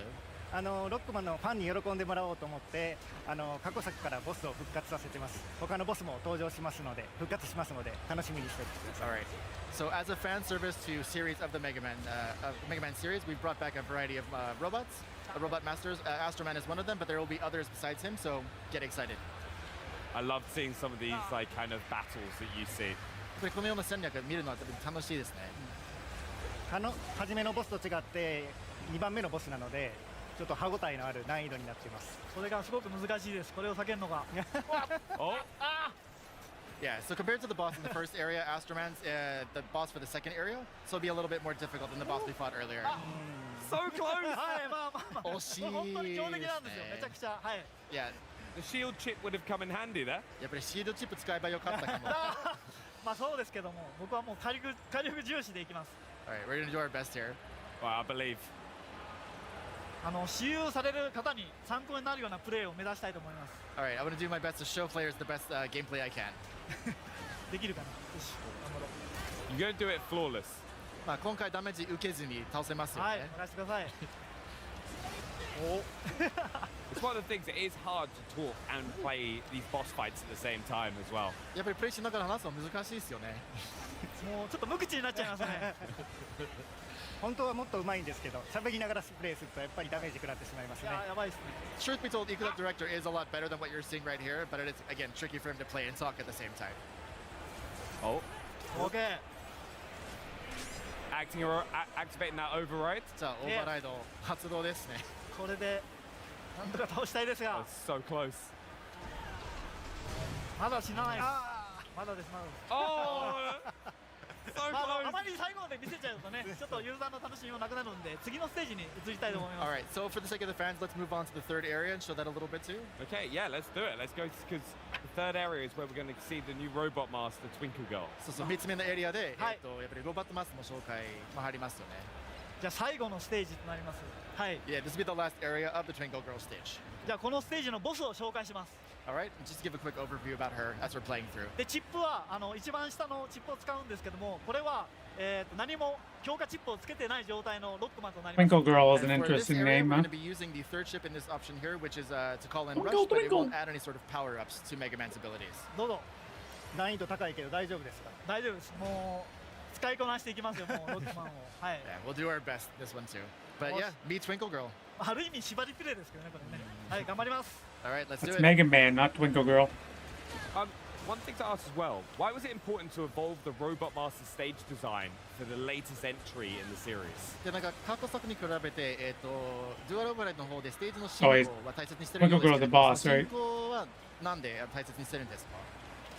ロックマンのファンに喜んでもらおうと思って過去作からボスを復活させてます。他のボスも登場しますので復活しますので楽しみにしておいてください。Alright. So as a fan service to series of the Mega Man series, we've brought back a variety of robots, robot masters. Astro Man is one of them, but there will be others besides him. So get excited. I love seeing some of these like kind of battles that you see. このような戦略見るのは楽しいですね。初めのボスと違って2番目のボスなので。ちょっと歯ごたえのある難易度になっています。それがすごく難しいです。これを避けるのが。Yeah, so compared to the boss in the first area, Astro Man's the boss for the second area, so it'll be a little bit more difficult than the boss we fought earlier. So close! はい、まあ。惜しいですね。本当に強敵なんですよ。めちゃくちゃ。はい。Yeah. The shield chip would have come in handy there. やっぱりシールドチップ使えばよかったかも。まあそうですけども、僕はもう火力重視でいきます。Alright, we're gonna do our best here. Well, I believe. 使用される方に参考になるようなプレーを目指したいと思います。Alright, I'm gonna do my best to show players the best gameplay I can. できるかな。よし、頑張ろう。You're gonna do it flawless. まあ今回ダメージ受けずに倒せますよね。はい、任せてください。It's one of the things. It is hard to talk and play these boss fights at the same time as well. やっぱりプレイしながら話すの難しいですよね。もうちょっと無口になっちゃいますね。本当はもっと上手いんですけど、喋りながらプレイするとやっぱりダメージ食らってしまいますね。やばいですね。Truth be told, Equal Up Director is a lot better than what you're seeing right here, but it is again tricky for him to play and talk at the same time. Oh. Okay. Activating that override. さあ、オーバーライド発動ですね。これでなんとか倒したいですが。So close. まだ死なないです。まだです、まだです。あまり最後まで見せちゃうとね、ちょっとユーザーの楽しみもなくなるので、次のステージに移りたいと思います。Alright, so for the sake of the fans, let's move on to the third area and show that a little bit too. Okay, yeah, let's do it. Let's go because the third area is where we're going to see the new robot master, Twinkle Girl. そう3つ目のエリアで、やっぱりロボットマスターの紹介も入りますよね。じゃあ最後のステージとなります。はい。Yeah, this will be the last area of the Twinkle Girl stage. じゃあこのステージのボスを紹介します。Alright, just give a quick overview about her as we're playing through. でチップは一番下のチップを使うんですけども、これは何も強化チップをつけてない状態のロックマンとなります。Twinkle Girl is an interesting name, We're huh? going to be using the third chip in this option here, which is to call in Rush, but it won't add any sort of power-ups to Mega Man's abilities. どうぞ。難易度高いけど大丈夫ですか？大丈夫です。もう使いこなしていきますよ、もうロックマンを。はい。Yeah, we'll do our best this one too. But yeah, be Twinkle Girl. ある意味縛りプレイですけどね、これね。はい、頑張ります。Alright, let's do It's it. Mega Man, not Twinkle Girl. One thing to ask as well, why was it important to evolve the Robot Master stage design for the latest entry in the series? でなんか過去作に比べてデュアルオーバーライドの方でステージの進行は大切にしてるんですけど、進行はなんで大切にしてるんですか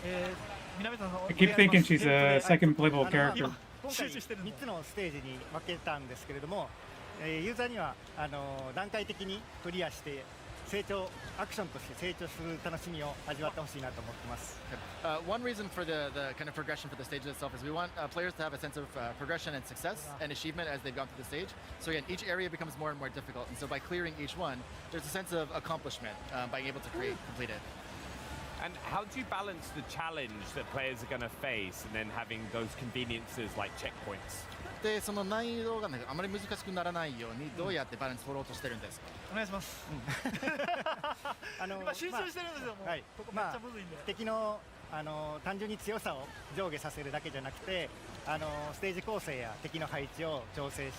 ？I keep thinking she's a second playable character. 今回3つのステージに分けたんですけれども、ユーザーには段階的にクリアしてアクションとして成長する楽しみを味わってほしいなと思ってます。One reason for the kind of progression for the stage itself is we want players to have a sense of progression and success and achievement as they've gone through the stage. So again, each area becomes more and more difficult, and so by clearing each one, there's a sense of accomplishment by being able to complete it. And how do you balance the challenge that players are going to face and then having those conveniences like checkpoints? でその難易度があまり難しくならないようにどうやってバランス取ろうとしてるんですか？お願いします。今集中してるんですよ。もうここめっちゃむずいんで。敵の単純に強さを上下させるだけじゃなくて、ステージ構成や敵の配置を調整し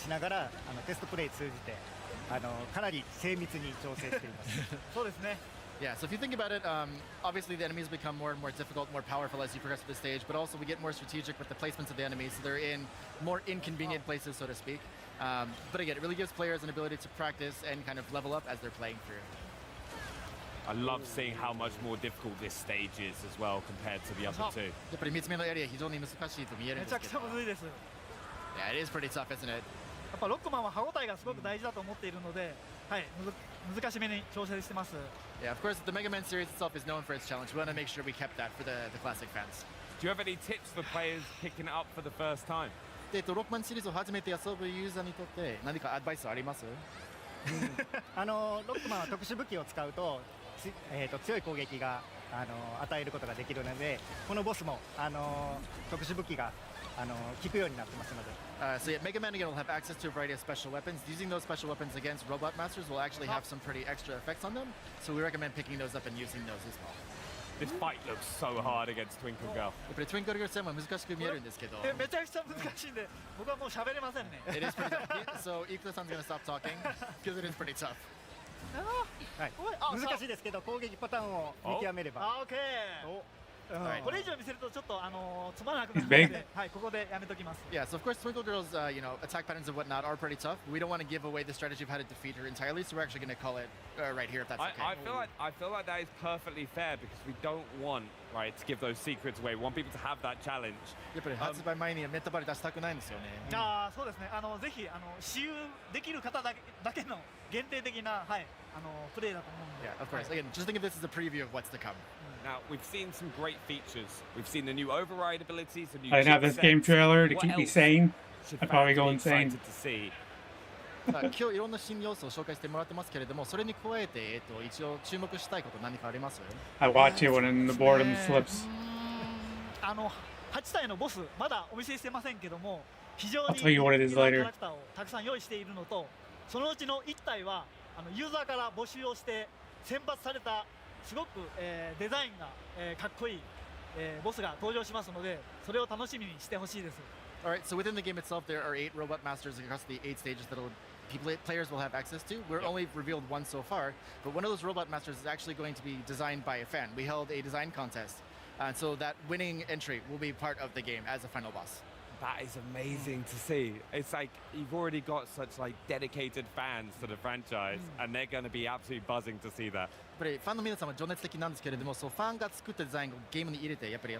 ながらテストプレイ通じてかなり精密に調整しています。そうですね。Yeah, so if you think about it, obviously the enemies become more and more difficult, more powerful as you progress through the stage, but also we get more strategic with the placements of the enemies, so they're in more inconvenient places, so to speak. But again, it really gives players an ability to practice and kind of level up as they're playing through. I love seeing how much more difficult this stage is as well compared to the other two. やっぱり3つ目のエリア非常に難しいと見えるんですけど。めちゃくちゃむずいです。Yeah, it is pretty tough, isn't it? やっぱロックマンは歯応えがすごく大事だと思っているので、はい、難しめに調整してます。Yeah, of course, the Mega Man series itself is known for its challenge. We want to make sure we kept that for the classic fans. Do you have any tips for players picking it up for the first time? ロックマンシリーズを初めて遊ぶユーザーにとって何かアドバイスあります？ロックマンは特殊武器を使うと、強い攻撃が与えることができるので、このボスも特殊武器が効くようになってますので。So yeah, Mega Man again will have access to a variety of special weapons. Using those special weapons against Robot Masters will actually have some pretty extra effects on them. So we recommend picking those up and using those as well. This fight looks so hard against Twinkle Girl. やっぱり Twinkle Girl 戦は難しく見えるんですけど。めちゃくちゃ難しいんで、僕はもう喋れませんね。It is pretty tough. So Ikuta-san's gonna stop talking because it is pretty tough. はい、難しいですけど攻撃パターンを見極めれば。OK。これ以上見せるとちょっとつまらなくなるので、はい、ここでやめときます。Yeah, so of course Twinkle Girl's attack patterns and whatnot are pretty tough. We don't want to give away the strategy of how to defeat her entirely, so we're actually going to call it right here if that's okay. I feel like that is perfectly fair because we don't want to give those secrets away. We want people to have that challenge. やっぱり発売前にメタバレ出したくないんですよね。そうですね。ぜひ私有できる方だけの限定的なプレイだと思うんで。Yeah, of course. Again, just think of this as a preview of what's to come. Now, we've seen some great features. We've seen the new override abilities, the new I didn't have this game trailer to keep me sane. I'd probably go insane. 今日いろんな新要素を紹介してもらってますけれども、それに加えて一応注目したいこと何かあります？ I watch it when the boredom slips. 8体のボスまだお見せしてませんけども、非常に I'll tell you what it is キ later. ャラクターをたくさん用意しているのと、そのうちの1体はユーザーから募集をして選抜されたすごく、デザインが、かっこいい、ボスが登場しますので、それを楽しみにしてほしいです。Alright, so within the game itself, there are 8 robot masters across the 8 stages that players will have access to. We're only revealed one so far, but one of those robot masters is actually going to be designed by a fan. We held a design contest, and so that winning entry will be part of the game as a final boss. That is amazing to see. It's like you've already got such dedicated fans to the franchise, and they're going to be absolutely buzzing to see that. やっぱりファンの皆さんは情熱的なんですけれども、そうファンが作ったデザインをゲームに入れてやっぱり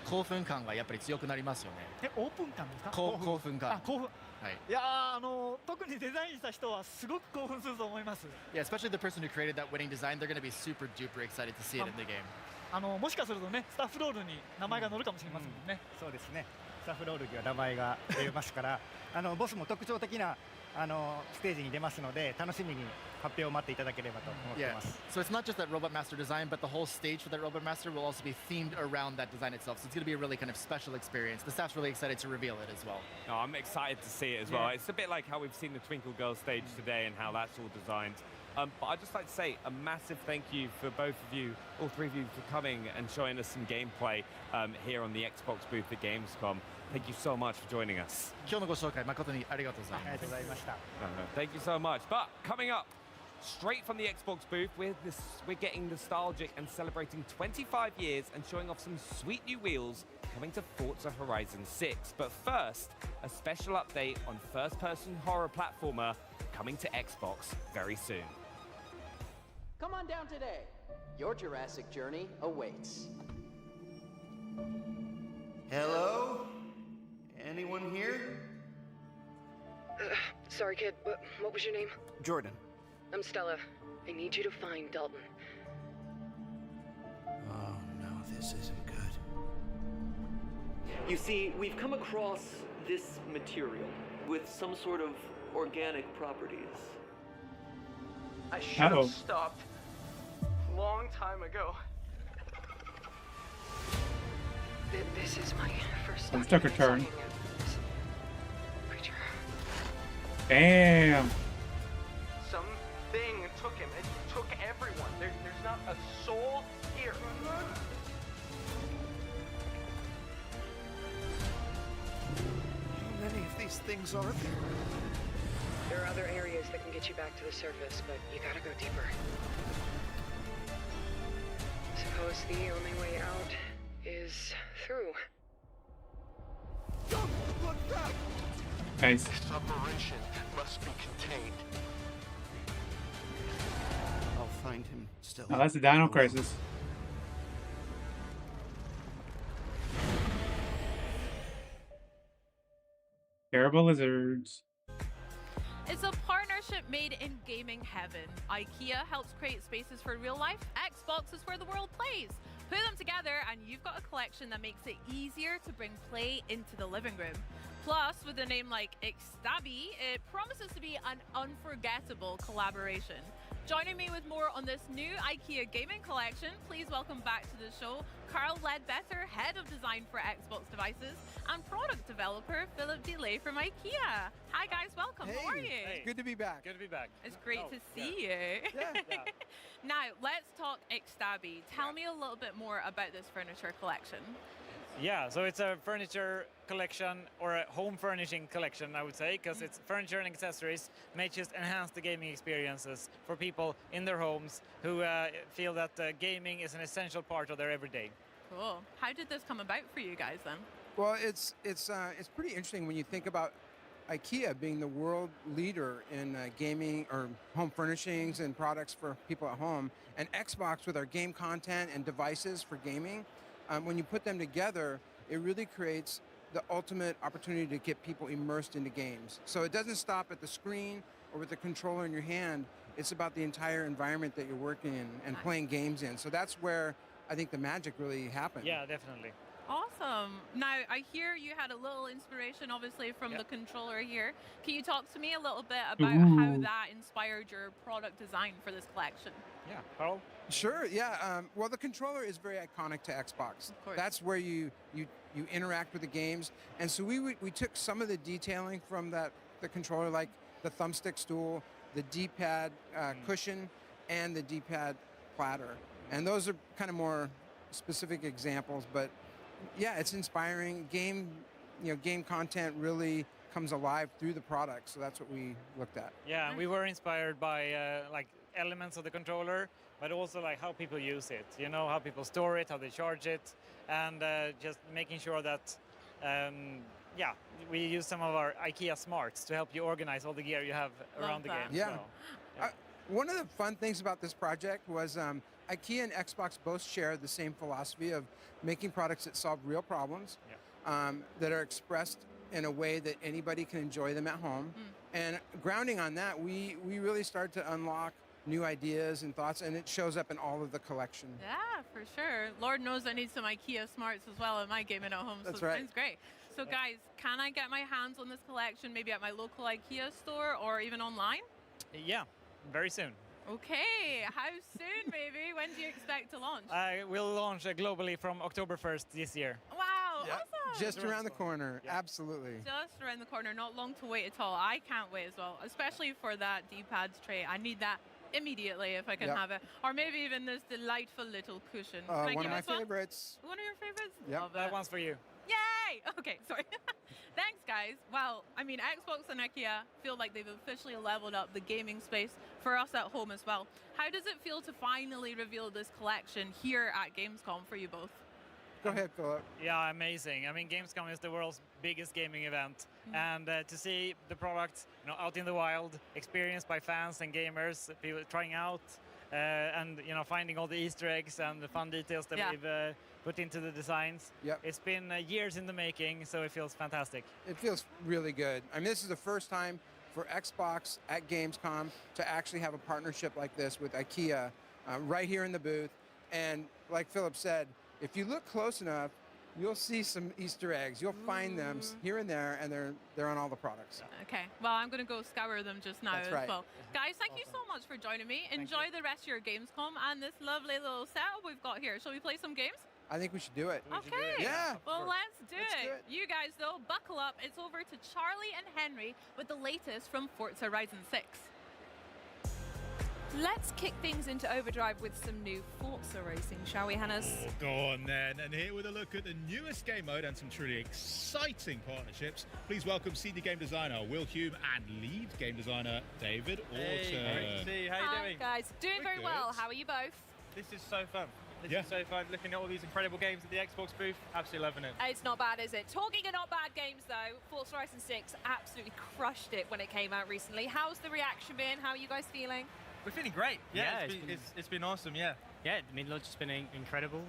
興奮感がやっぱり強くなりますよね。オープン感ですか？興奮感。興奮。はい。いや特にデザインした人はすごく興奮すると思います。Yeah, especially the person who created that winning design, they're going to be super duper excited to see it in the game. もしかするとね、スタッフロールに名前が載るかもしれませんもんね。そうですね。スタッフロールには名前が出ますから、ボスも特徴的なステージに出ますので、楽しみに発表を待っていただければと思っています。So it's not just that Robot Master design, but the whole stage for that Robot Master will also be themed around that design itself. So it's going to be a really kind of special experience. The staff's really excited to reveal it as well. Oh, I'm excited to see it as well. It's a bit like how we've seen the Twinkle Girl stage today and how that's all designed. But I'd just like to say a massive thank you for both of you, all three of you, for coming and showing us some gameplay here on the Xbox booth at Gamescom. Thank you so much for joining us. 今日のご紹介誠にありがとうございます。ありがとうございました。Thank you so much. But coming up, straight from the Xbox booth, we're getting nostalgic and celebrating 25 years and showing off some sweet new wheels coming to Forza Horizon 6. But first, a special update on first-person horror platformer coming to Xbox very soon. Come on down today. Your Jurassic journey awaits. Hello? Anyone here? Sorry, kid, but what was your name? Jordan. I'm Stella. I need you to find Dalton. Oh no, this isn't good. You see, we've come across this material with some sort of organic properties. I should have stopped long time ago. This is my first time. Took a turn. Damn. Something took him. It took everyone. There's not a soul here. How many of these things are there? There are other areas that can get you back to the surface, but you gotta go deeper. Suppose the only way out is through. Don't look back! Guys. This operation must be contained. I'll find him still. Oh, that's the Dino Crisis. Terrible lizards. It's a partnership made in gaming heaven. IKEA helps create spaces for real life. Xbox is where the world plays. Put them together and you've got a collection that makes it easier to bring play into the living room. Plus, with a name like Ixtabi, it promises to be an unforgettable collaboration. Joining me with more on this new IKEA gaming collection, please welcome back to the show Carl Ledbetter, Head of Design for Xbox Devices, and Product Developer Philip Delay from IKEA. Hi guys, welcome. How are you? Hey. Good to be back. Good to be back. It's great to see you. Now, let's talk Ixtabi. Tell me a little bit more about this furniture collection. Yeah, so it's a furniture collection, or a home furnishing collection, I would say, because it's furniture and accessories may just enhance the gaming experiences for people in their homes who feel that gaming is an essential part of their everyday. Cool. How did this come about for you guys then? Well, it's pretty interesting when you think about IKEA being the world leader in gaming or home furnishings and products for people at home, and Xbox with our game content and devices for gaming. When you put them together, it really creates the ultimate opportunity to get people immersed into games. So it doesn't stop at the screen or with the controller in your hand. It's about the entire environment that you're working in and playing games in. So that's where I think the magic really happened. Yeah, definitely. Awesome. Now, I hear you had a little inspiration, obviously, from the controller here. Can you talk to me a little bit about how that inspired your product design for this collection? Yeah, Carl? Sure, yeah. Well, the controller is very iconic to Xbox. Of course. That's where you interact with the games. And so we took some of the detailing from the controller, like the thumbstick stool, the D-pad cushion, and the D-pad platter. And those are kind of more specific examples, but yeah, it's inspiring. Game content really comes alive through the product, so that's what we looked at. Yeah, and we were inspired by like elements of the controller, but also like how people use it. You know, how people store it, how they charge it, and just making sure that we use some of our IKEA smarts to help you organize all the gear you have around the game. Yeah. So, one of the fun things about this project was IKEA and Xbox both share the same philosophy of making products that solve real problems, that are expressed in a way that anybody can enjoy them at home. And grounding on that, we really start to unlock new ideas and thoughts, and it shows up in all of the collection. Yeah, for sure. Lord knows I need some IKEA smarts as well in my gaming at home, so That's right. it sounds great. So guys, can I get my hands on this collection maybe at my local IKEA store or even online? yeah, very soon. Okay, how soon maybe? When do you expect to launch? We'll launch globally from October 1st this year. Wow, awesome! Just around the corner, absolutely. Just around the corner, not long to wait at all. I can't wait as well, especially for that D-pad tray. I need that immediately if I can have it. Or maybe even this delightful little cushion. One of my favorites. One of your favorites? Yep. Love That it. one's for you. Yay! Okay, sorry. Thanks, guys. Well, I mean, Xbox and IKEA feel like they've officially leveled up the gaming space for us at home as well. How does it feel to finally reveal this collection here at Gamescom for you both? Go ahead, Philip. Yeah, amazing. I mean, Gamescom is the world's biggest gaming event, and to see the product, out in the wild, experienced by fans and gamers, people trying out, and finding all the Easter eggs and the fun details that we've put into the designs. It's been years in the making, so it feels fantastic. It feels really good. I mean, this is the first time for Xbox at Gamescom to actually have a partnership like this with IKEA right here in the booth. And like Philip said, if you look close enough, you'll see some Easter eggs. You'll find them here and there, and they're on all the products. Okay, well, I'm going to go scour them just now That's as right. well. Guys, thank you so much for joining me. Enjoy the rest of your Gamescom and this lovely little setup we've got here. Shall we play some games? I think we should do it. Okay. Yeah. Well, let's do it. You guys, though, buckle up. It's over to Charlie and Henry with the latest from Forza Horizon 6. Let's kick things into overdrive with some new Forza racing, shall we, Hannes? Go on then, and here with a look at the newest game mode and some truly exciting partnerships, please welcome senior game designer Will Hume and lead game designer David Orton. Hey, great to see you. How are you doing? Guys, doing very well. How are you both? This is so fun. This Yeah. is so fun. Looking at all these incredible games at the Xbox booth. Absolutely loving it. It's not bad, is it? Talking of not bad games, though, Forza Horizon 6 absolutely crushed it when it came out recently. How's the reaction been? How are you guys feeling? We're feeling great. Yeah, it's been awesome. Yeah. Yeah, I mean, launch has been incredible.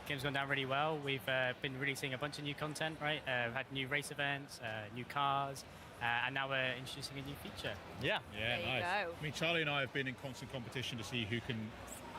Game's gone down really well. We've been releasing a bunch of new content, right? We've had new race events, new cars, and now we're introducing a new feature. Yeah. Yeah, There you nice. go. I mean, Charlie and I have been in constant competition to see who can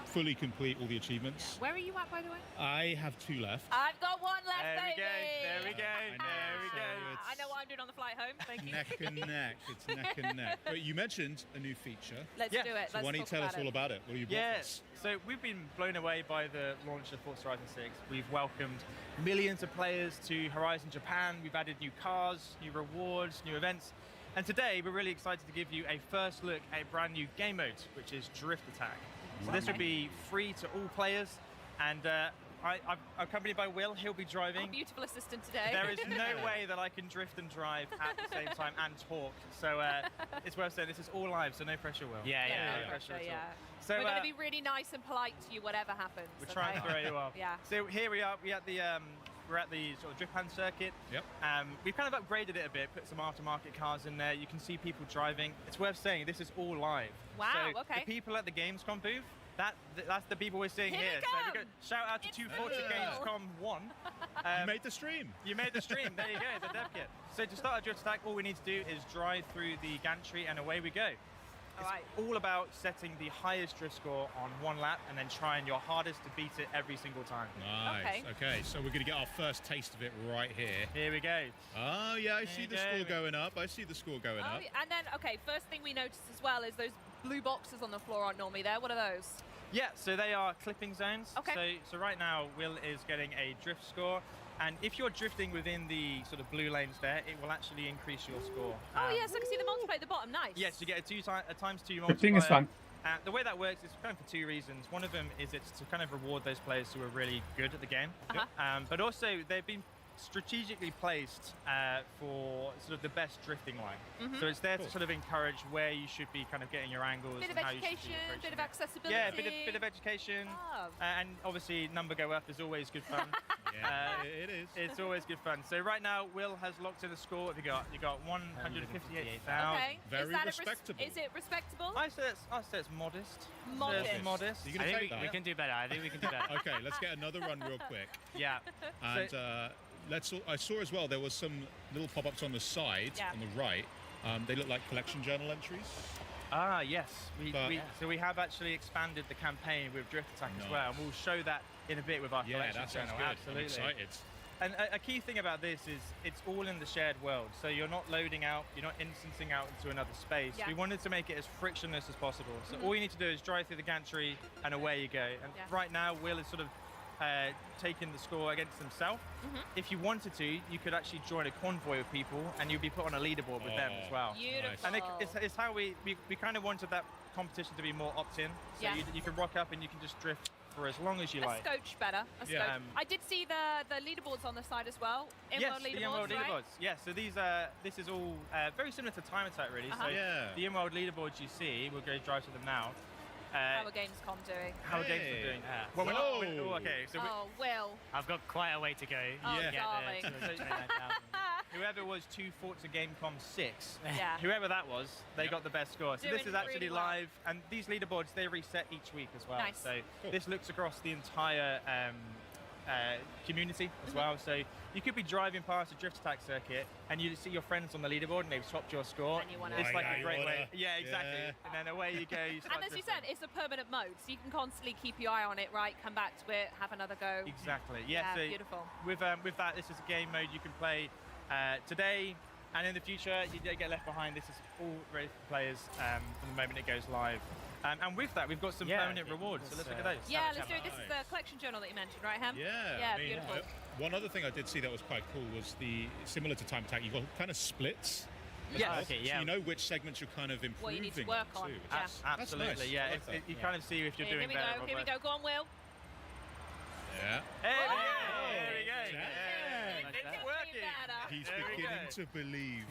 fully complete all the achievements. Where are you at, by the way? I have 2 left. I've got one left, There we baby. go. There we go. There we go. I know what I'm doing on the flight home. Thank you. Neck and neck. It's neck and neck. But you mentioned a new feature. Let's Yeah. do it. So Let's why don't you talk tell us about all it. about it? What have you brought for us? Yes. So we've been blown away by the launch of Forza Horizon 6. We've welcomed millions of players to Horizon Japan. We've added new cars, new rewards, new events. And today we're really excited to give you a first look at a brand new game mode, which is Drift Attack. So this will be free to all players. And I'm accompanied by Will. He'll be driving. Our beautiful assistant today. There is no way that I can drift and drive at the same time and talk. So it's worth saying this is all live, so no pressure, Will. No No pressure, at all. yeah. So We're going to be really nice and polite to you, whatever happens. we're trying okay? very well. Yeah. So here we are. We're at the sort of drift pan circuit. Yep. We've kind of upgraded it a bit, put some aftermarket cars in there. You can see people driving. It's worth saying this is all live. Wow, So okay. the people at the Gamescom booth, that's the people we're seeing Here here. they So we come. go, shout out to Forza real. Gamescom 1. You made the stream. You made the stream. There you go, the dev kit. So to start a drift attack, all we need to do is drive through the gantry and away we go. It's all about setting the highest drift score on one lap and then trying your hardest to beat it every single time. Nice. Okay, so we're going to get our first taste of it right here. Here we go. Oh, yeah, I see the score going up. I see the score going up. And then, okay, first thing we noticed as well is those blue boxes on the floor aren't normally there. What are those? Yeah, so they are clipping zones. Okay. So right now, Will is getting a drift score. And if you're drifting within the sort of blue lanes there, it will actually increase your score. Oh, yes, I can see the multiplier at the bottom. Nice. Yes, you get a times 2 multiplier. The thing is fun. The way that works is kind of for 2 reasons. One of them is it's to kind of reward those players who are really good at the game. But also, they've been strategically placed for sort of the best drifting line. So it's there to sort of encourage where you should be kind of getting your angles. Bit of and how you should be education, approaching bit of it. accessibility. Yeah, bit of education. Love. And obviously, number go up is always good fun. It is. It's always good fun. So right now, Will has locked in a score. What have you got? You got 158,000. Okay. Very is that respectable. Is it respectable? I say it's modest. Modest. It's modest. You gonna take that? We can do better. I think we can do better. Okay, let's get another run real quick. Yeah. And I saw as well there was some little pop-ups on the side, on the right. They look like collection journal entries. Ah, yes. So we have actually expanded the campaign with Drift Attack as well, and we'll show that in a bit with our collection that sounds journal. good. Absolutely. I'm excited. And a key thing about this is it's all in the shared world. So you're not loading out, you're not instancing out into another space. Yeah. We wanted to make it as frictionless as possible. So all you need to do is drive through the gantry and away you go. And right now, Will is sort of taking the score against himself. If you wanted to, you could actually join a convoy of people and you'd be put on a leaderboard with them as well. Beautiful. And it's how we kind of wanted that competition to be more opt-in. So Yeah. you can rock up and you can just drift for as long as you A like. scotch better. A scotch. I did see the leaderboards on the side as well. Yes, In-world the leaderboards, in-world right? leaderboards. Yeah, so this is all very similar to Time Attack, really. So the in-world leaderboards you see, we'll go drive to them now. How are Gamescom doing? How are Gamescom doing? Well, okay, so Oh, Will. I've got quite a way to go. Oh, to get darling. there to 29,000. whoever was 2 Forza Gamecom 6, Yeah. whoever that was, they got the best score. So this Doing is actually really well. live, and these leaderboards, they reset each week as well. Nice. So this looks across the entire community as well. So you could be driving past a drift attack circuit and you see your friends on the leaderboard and they've swapped your score. And you wanna- it's like Oh, a you great wanna- way. Yeah, exactly. Yeah. And then away you go. You start And as you drifting. said, it's a permanent mode, so you can constantly keep your eye on it, right? Come back to it, have another go. Exactly. Yeah. Yeah, So beautiful. With that, this is a game mode you can play today, and in the future you don't get left behind. This is all ready for players from the moment it goes live. And with that, we've got some permanent rewards. So let's look at those. Yeah, let's do it. This is the collection journal that you mentioned, right, Hem? Yeah, Yeah, I mean, beautiful. one other thing I did see that was quite cool was similar to Time Attack, you've got kind of splits. as Yes. well. Okay, So yeah. you know which segments you're kind of improving What you need to work on. too. Yeah. That's Absolutely. nice. Yeah. I like that. You kind of see if you're Here doing we better. go, or here we worse. go. Go on, Will. Yeah. There we Oh! go. There we go. Jack. It's working. He's There we beginning go. to believe.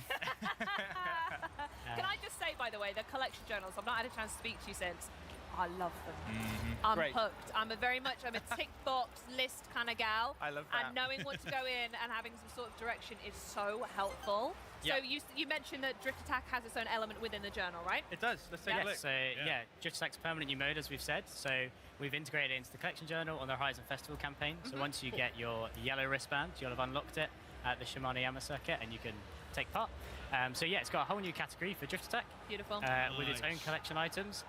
Can I just say, by the way, the collection journals, I've not had a chance to speak to you since. I love them. I'm Great. hooked. I'm a tick box list kind of gal. I love that. And knowing what to go in and having some sort of direction is so helpful. Yeah. So you mentioned that Drift Attack has its own element within the journal, right? It does. Let's take a look. So Drift Attack's permanent new mode, as we've said. So we've integrated it into the collection journal on the Horizon Festival campaign. So once you get your yellow wristband, you'll have unlocked it at the Shimano circuit, and you can take part. So it's got a whole new category for Drift Attack. Beautiful. With its own collection items.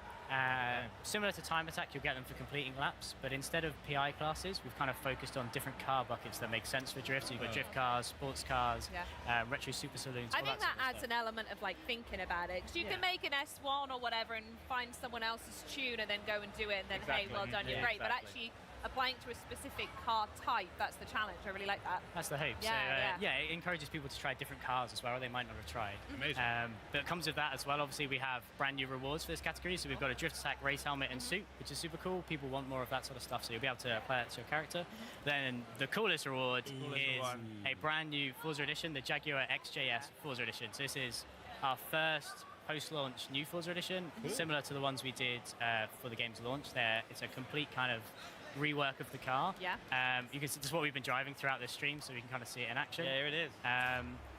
Similar to Time Attack, you'll get them for completing laps, but instead of PI classes, we've kind of focused on different car buckets that make sense for drift. So you've got drift cars, sports cars, retro super saloons. I think that adds an element of like thinking about it. Because you can make an S1 or whatever and find someone else's tune and then go and do it, and then hey, well done, you're great. But actually applying to a specific car type, that's the challenge. I really like that. That's the hope. It encourages people to try different cars as well they might not have tried. Amazing. But it comes with that as well. Obviously, we have brand new rewards for this category. So we've got a Drift Attack race helmet and suit, which is super cool. People want more of that sort of stuff, so you'll be able to apply that to your character. Then the coolest reward is a brand new Forza Edition, the Jaguar XJS Forza Edition. So this is our first post-launch new Forza Edition, similar to the ones we did for the game's launch. It's a complete kind of rework of the car. You can see this is what we've been driving throughout this stream, so we can kind of see it in action. Yeah, here it is.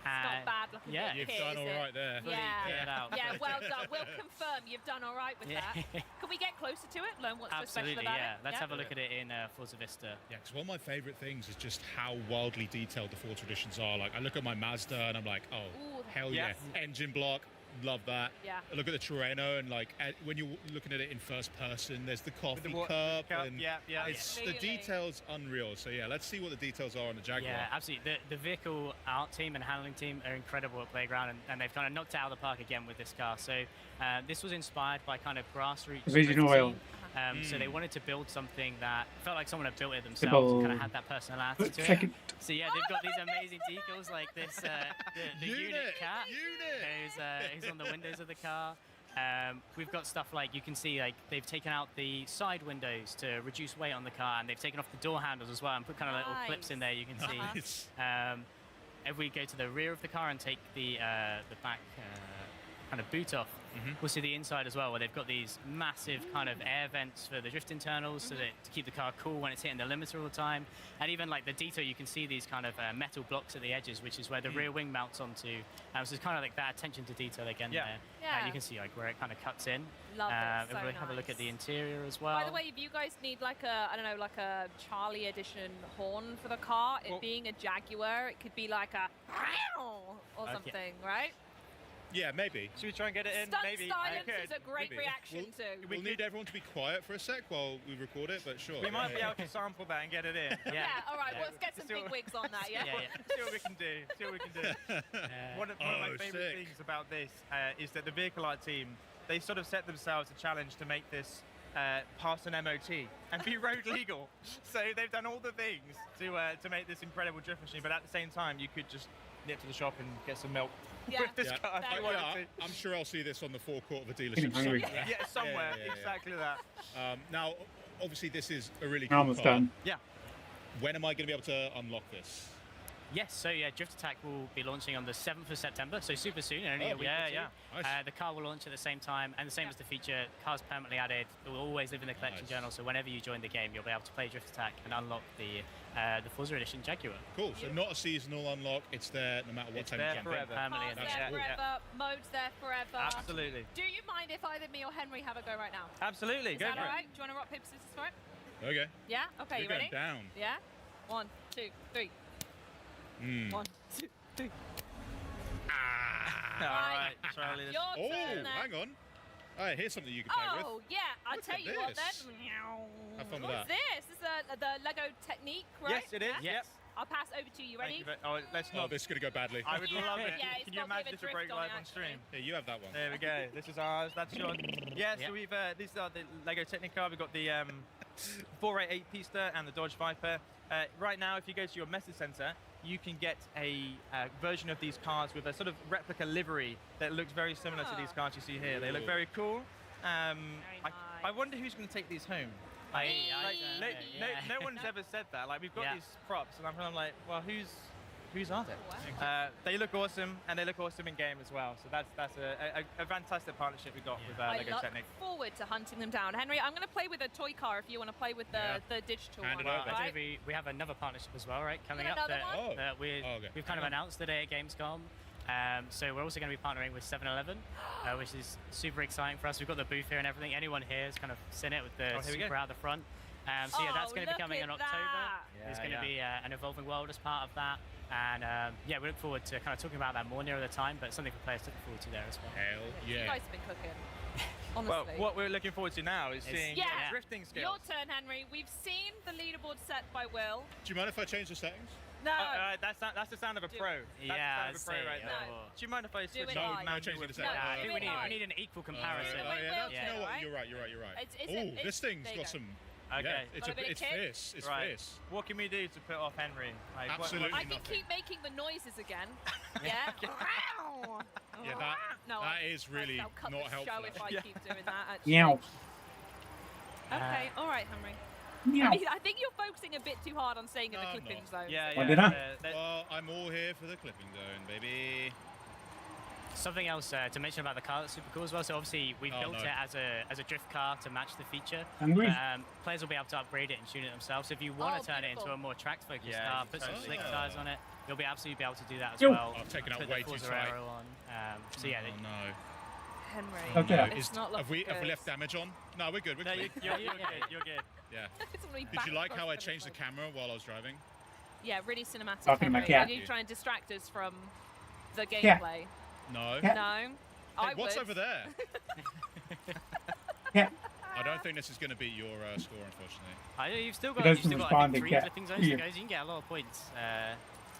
It's not bad looking. You've done all right there. Well done. We'll confirm you've done all right with that. Can we get closer to it? Learn what's so special about it? Let's have a look at it in Forza Vista. Yeah, because one of my favorite things is just how wildly detailed the Forza editions are. Like, I look at my Mazda and I'm like, hell yeah. Engine block, love that. Yeah. I look at the Terreno and like when you're looking at it in first person, there's the coffee cup. And it's the details unreal. So let's see what the details are on the Jaguar. Yeah, absolutely. The vehicle art team and handling team are incredible at Playground, and they've kind of knocked it out of the park again with this car. So this was inspired by kind of grassroots. Virgin oil. So they wanted to build something that felt like someone had built it themselves and kind of had that personality to it. So they've got these amazing decals like this, the unit cat who's on the windows of the car. We've got stuff like, you can see like they've taken out the side windows to reduce weight on the car, and they've taken off the door handles as well and put kind of little clips in there you can see. If we go to the rear of the car and take the back kind of boot off, we'll see the inside as well, where they've got these massive kind of air vents for the drift internals so that to keep the car cool when it's hitting the limiter all the time. And even like the detail, you can see these kind of metal blocks at the edges, which is where the rear wing mounts onto. So it's kind of like that attention to detail again there. You can see like where it kind of cuts in. Love it. So have a look at the interior as well. By the way, if you guys need like a, I don't know, like a Charlie edition horn for the car, it being a Jaguar, it could be like a or something, right? Yeah, maybe. Should we try and get it in? Stunt Maybe. silence is a great reaction too. We'll need everyone to be quiet for a sec while we record it, but sure. We might be able to sample that and get it in. All right, well, let's get some big wigs on that, See what we can do. One of my favorite things about this is that the vehicle art team, they sort of set themselves a challenge to make this pass an MOT and be road legal. So they've done all the things to make this incredible drift machine, but at the same time, you could just nip to the shop and get some milk. With this car, I'm sure I'll see this on the forecourt of a dealership. Somewhere. Exactly that. Now, obviously, this is a really cool Almost car. done. Yeah. When am I going to be able to unlock this? Yes, so Drift Attack will be launching on the 7th of September, so super soon, only a week or two. Nice. The car will launch at the same time, and the same as the feature, cars permanently added. It will always live in the collection journal, so whenever you join the game, you'll be able to play Drift Attack and unlock the Forza Edition Jaguar. Cool, so not a seasonal unlock, it's there no matter what time you come in. Car's there forever, mode's there forever. Absolutely. Do you mind if either me or Henry have a go right now? Absolutely, go for it. Is that all right? Do you want to rock, paper, scissors for it? Okay. Yeah? Okay, you You're ready? going down. Yeah? 1, 2, 3. 1, 2, 3. Alright, Charlie. Your turn then. Hang on. Alright, here's something you can play with. Oh, yeah, I'll tell you what then. Have fun with What's that. this? This is the Lego technique, right? Yes, it is. Yes. I'll pass over to you. Ready? Let's not. This is going to go badly. I would love it. Yeah, Can you imagine if it broke live on stream? Yeah, you have that one. There we go. This is ours. That's yours. Yeah, so we've these are the Lego Technicar. We've got the 488 Pista and the Dodge Viper. Right now, if you go to your message center, you can get a version of these cars with a sort of replica livery that looks very similar to these cars you see here. They look very cool. I wonder who's going to take these home. No one's ever said that. Like, we've got these props, and I'm kind of like, well, who's Whose are they? They look awesome, and they look awesome in game as well. So that's a fantastic partnership we got with I Lego look Technic. forward to hunting them down. Henry, I'm going to play with a toy car if you want to play with the digital one. Right? We have another partnership as well, right? Coming up another that we've kind of announced today at Gamescom. So we're also going to be partnering with 7-Eleven, which is super exciting for us. We've got the booth here and everything. Anyone here has kind of seen it with the super out the front. So yeah, that's going to be coming in October. There's going to be an evolving world as part of that. And yeah, we look forward to kind of talking about that more nearer the time, but something for players to look forward to there as well. Hell yeah. You guys have been cooking. Honestly. Well, what we're looking forward to now is seeing drifting skills. Your turn, Henry. We've seen the leaderboard set by Will. Do you mind if I change the settings? No. That's the sound of a pro. That's the sound of a pro right there. Do you mind if I switch No, changing the settings. I think we need an equal comparison. You know what? You're right. Oh, this thing's got some. Okay. Yeah, it's fierce. It's fierce. What can we do to put off Henry? Like, Absolutely I can keep making the noises again. Yeah. Yeah, that is really I'll cut not the helpful. show if I keep doing that. Actually. Yeah. Okay. All right, Henry. Yeah. I think you're focusing a bit too hard on staying in the clipping zone. Well, I'm all here for the clipping zone, baby. Something else to mention about the car that's super cool as well. So obviously we built it as a drift car to match the feature. Players will be able to upgrade it and tune it themselves. So if you want to turn it into a more track-focused car, put some slick tires on it, you'll be absolutely be able to do that as well. I've taken out put way the too Forza tight. Aero on. So yeah. Henry. Okay. It's not Have we good. left damage on? No, we're good. We're clean. You're good. You're good. Yeah. It's already Did you back like how I across changed the camera while I was driving? Yeah, really cinematic. Talking to my Henry. cat. Are you trying to distract us from the gameplay? No. No. Hey, what's over there? Yeah. I don't think this is going to beat your score, unfortunately. You've still got, doesn't I respond think, to 3 cat. flipping zones Yeah. to go. So you can get a lot of points.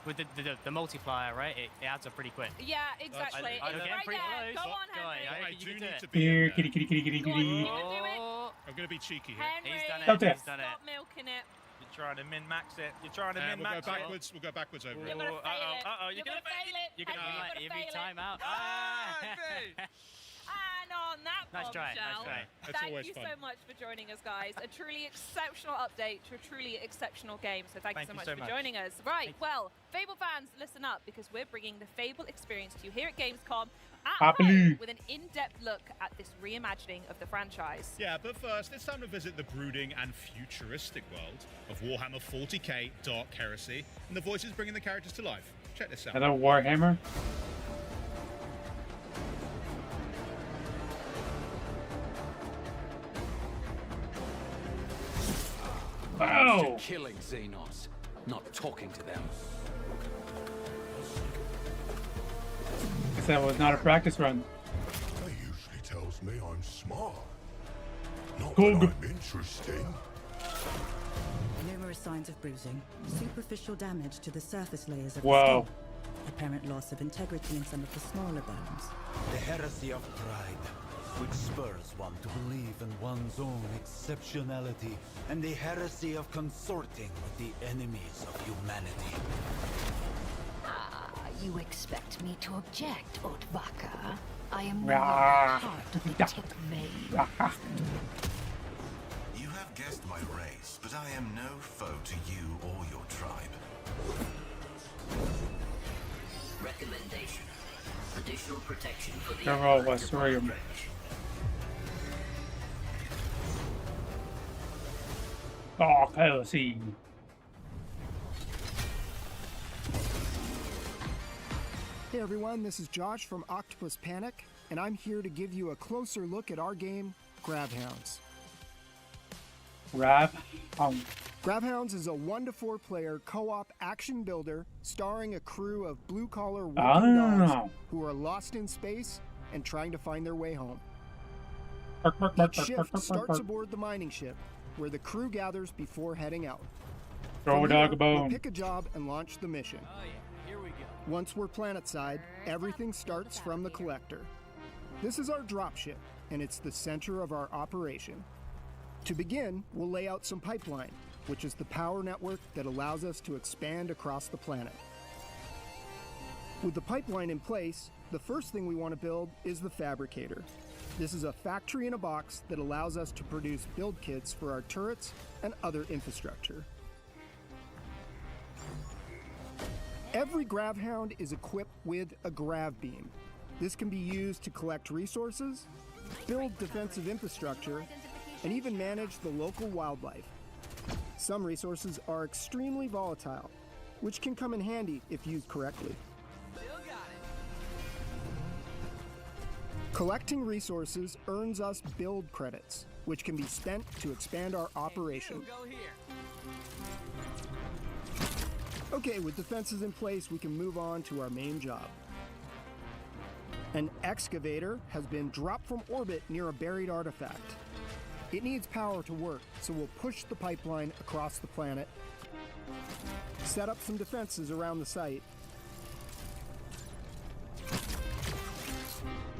With the multiplier, right? It adds up pretty quick. Yeah, exactly. It's you're getting right pretty there. close. Go on, Henry. I do do need it. to be Here, in kitty, kitty, kitty, kitty, Go on, you kitty. can do it. I'm going to be cheeky here. Henry, He's done it. Stop it. He's done it. stop milking it. You're trying to min-max it. You're trying to min-max We'll it. go backwards. We'll go backwards over You're it. going to fail it. You're going to fail it. You're gonna Henry, give me fail time it. out. And on that Nice try, bombshell, nice try. That's thank always you fun. so much for joining us, guys. A truly exceptional update to a truly exceptional game. So thank you so much for joining us. Right, well, Fable fans, listen up, because we're bringing the Fable experience to you here at Gamescom at home with an in-depth look at this reimagining of the franchise. Yeah, but first, it's time to visit the brooding and futuristic world of Warhammer 40k Dark Heresy, and the voices bringing the characters to life. Check this out. Another Warhammer. Wow. Killing Xenos, not talking to them. Guess that was not a practice run. That usually tells me I'm smart. Not Cool. that I'm interesting. Numerous signs of bruising, superficial damage to the surface layers of Wow. the skin, apparent loss of integrity in some of the smaller bones. The heresy of pride, which spurs one to believe in one's own exceptionality, and the heresy of consorting with the enemies of humanity. You expect me to object, Otvaka? I am Rah. not part of the tip vein. You have guessed my race, but I am no foe to you or your tribe. Recommendation. Additional protection for the General Wastorium. Dark Heresy. Hey everyone, this is Josh from Octopus Panic, and I'm here to give you a closer look at our game, Grabhounds. Grabhounds is a 1-to-4 player co-op action builder starring a crew of blue-collar working dogs who are lost in space and trying to find their way home. Each shift starts aboard the mining ship, where the crew gathers before heading out. Throw a dog a bone. We'll pick a job and launch the mission. Here we go. Once we're planetside, everything starts from the collector. This is our dropship, and it's the center of our operation. To begin, we'll lay out some pipeline, which is the power network that allows us to expand across the planet. With the pipeline in place, the first thing we want to build is the fabricator. This is a factory in a box that allows us to produce build kits for our turrets and other infrastructure. Every grav hound is equipped with a grav beam. This can be used to collect resources, build defensive infrastructure, and even manage the local wildlife. Some resources are extremely volatile, which can come in handy if used correctly. Collecting resources earns us build credits, which can be spent to expand our operation. Okay, with defenses in place, we can move on to our main job. An excavator has been dropped from orbit near a buried artifact. It needs power to work, so we'll push the pipeline across the planet, set up some defenses around the site,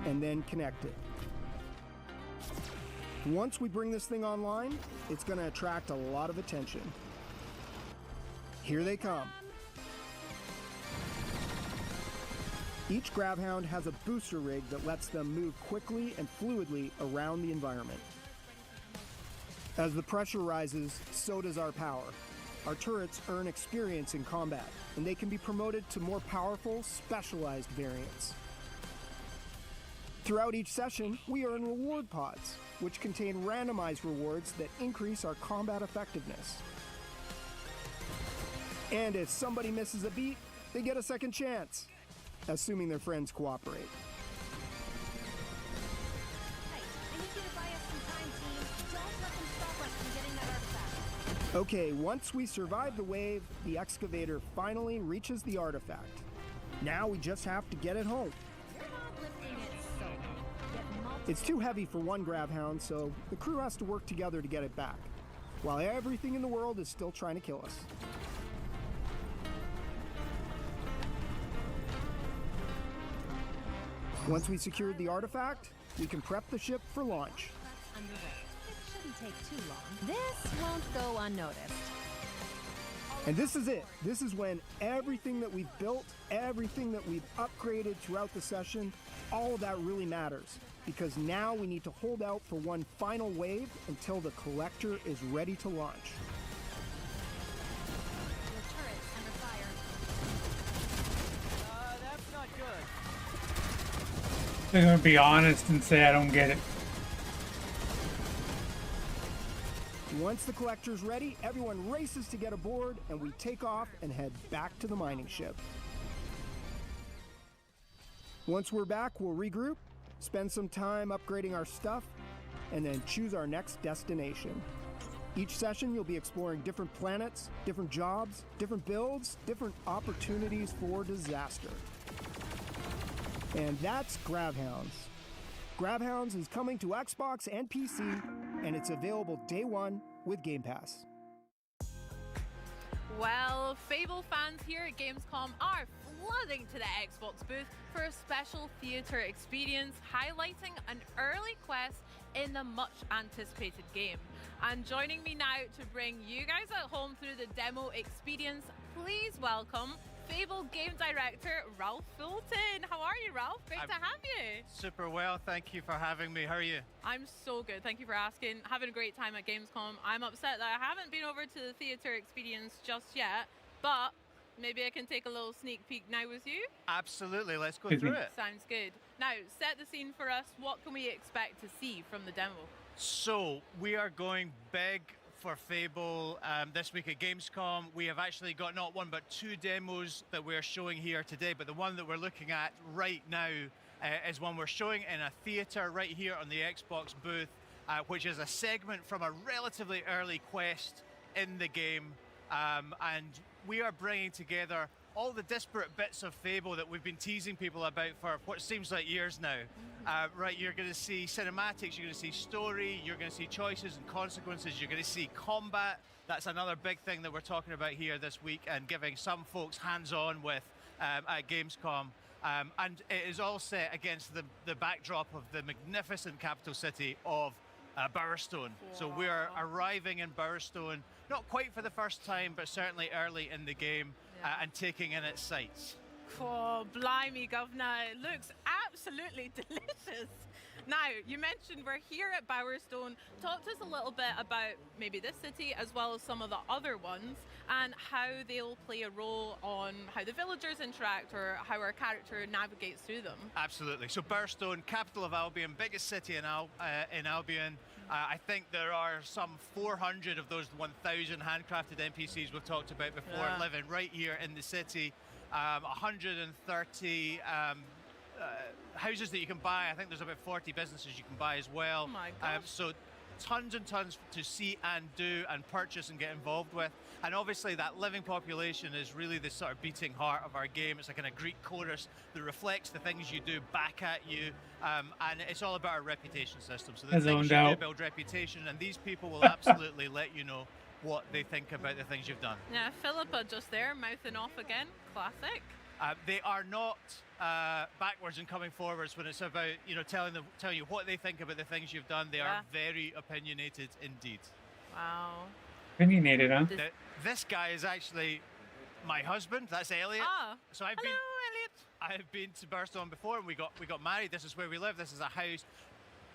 and then connect it. Once we bring this thing online, it's going to attract a lot of attention. Here they come. Each Gravhound has a booster rig that lets them move quickly and fluidly around the environment. As the pressure rises, so does our power. Our turrets earn experience in combat, and they can be promoted to more powerful, specialized variants. Throughout each session, we earn reward pods, which contain randomized rewards that increase our combat effectiveness. And if somebody misses a beat, they get a second chance, assuming their friends cooperate. Okay, once we survive the wave, the excavator finally reaches the artifact. Now we just have to get it home. It's too heavy for one Gravhound, so the crew has to work together to get it back, while everything in the world is still trying to kill us. Once we secured the artifact, we can prep the ship for launch. It shouldn't take too long. This won't go unnoticed. And this is it. This is when everything that we've built, everything that we've upgraded throughout the session, all of that really matters. Because now we need to hold out for one final wave until the collector is ready to launch. Your turret's under fire. That's not good. I'm gonna be honest and say I don't get it. Once the collector's ready, everyone races to get aboard, and we take off and head back to the mining ship. Once we're back, we'll regroup, spend some time upgrading our stuff, and then choose our next destination. Each session, you'll be exploring different planets, different jobs, different builds, different opportunities for disaster. And that's Gravhounds. Gravhounds is coming to Xbox and PC, and it's available day one with Game Pass. Well, Fable fans here at Gamescom are flooding to the Xbox booth for a special theater experience highlighting an early quest in the much anticipated game. And joining me now to bring you guys at home through the demo experience, please welcome Fable game director Ralph Fulton. How are you, Ralph? Great to have you. Super well, thank you for having me. How are you? I'm so good, thank you for asking. Having a great time at Gamescom. I'm upset that I haven't been over to the theater experience just yet, but maybe I can take a little sneak peek now with you. Absolutely, let's go through it. Sounds good. Now, set the scene for us. What can we expect to see from the demo? So, we are going big for Fable this week at Gamescom. We have actually got not one but two demos that we're showing here today, but the one that we're looking at right now is one we're showing in a theater right here on the Xbox booth, which is a segment from a relatively early quest in the game, and we are bringing together all the disparate bits of Fable that we've been teasing people about for what seems like years now. Right, you're going to see cinematics, you're going to see story, you're going to see choices and consequences, you're going to see combat. That's another big thing that we're talking about here this week and giving some folks hands-on with at Gamescom. And it is all set against the backdrop of the magnificent capital city of Bowerstone. So we're arriving in Bowerstone, not quite for the first time, but certainly early in the game, and taking in its sights. Oh, blimey, Governor. It looks absolutely delicious. Now, you mentioned we're here at Bowerstone. Talk to us a little bit about maybe this city as well as some of the other ones and how they'll play a role on how the villagers interact or how our character navigates through them. Absolutely. So Bowerstone, capital of Albion, biggest city in Albion. I think there are some 400 of those 1,000 handcrafted NPCs we've talked about before living right here in the city. 130 houses that you can buy. I think there's about 40 businesses you can buy as well. Oh my gosh. So tons and tons to see and do and purchase and get involved with. And obviously that living population is really the sort of beating heart of our game. It's like a Greek chorus that reflects the things you do back at you. And it's all about our reputation system. So the things you do build reputation, and these people will absolutely let you know what they think about the things you've done. Yeah, Philippa just there, mouthing off again. Classic. They are not backwards and coming forwards when it's about, you know, telling you what they think about the things you've done. They are very opinionated indeed. Wow. Opinionated, huh? This guy is actually my husband. That's Elliot. Ah. So I've been to Bowerstone before, and we got married. This is where we live. This is a house.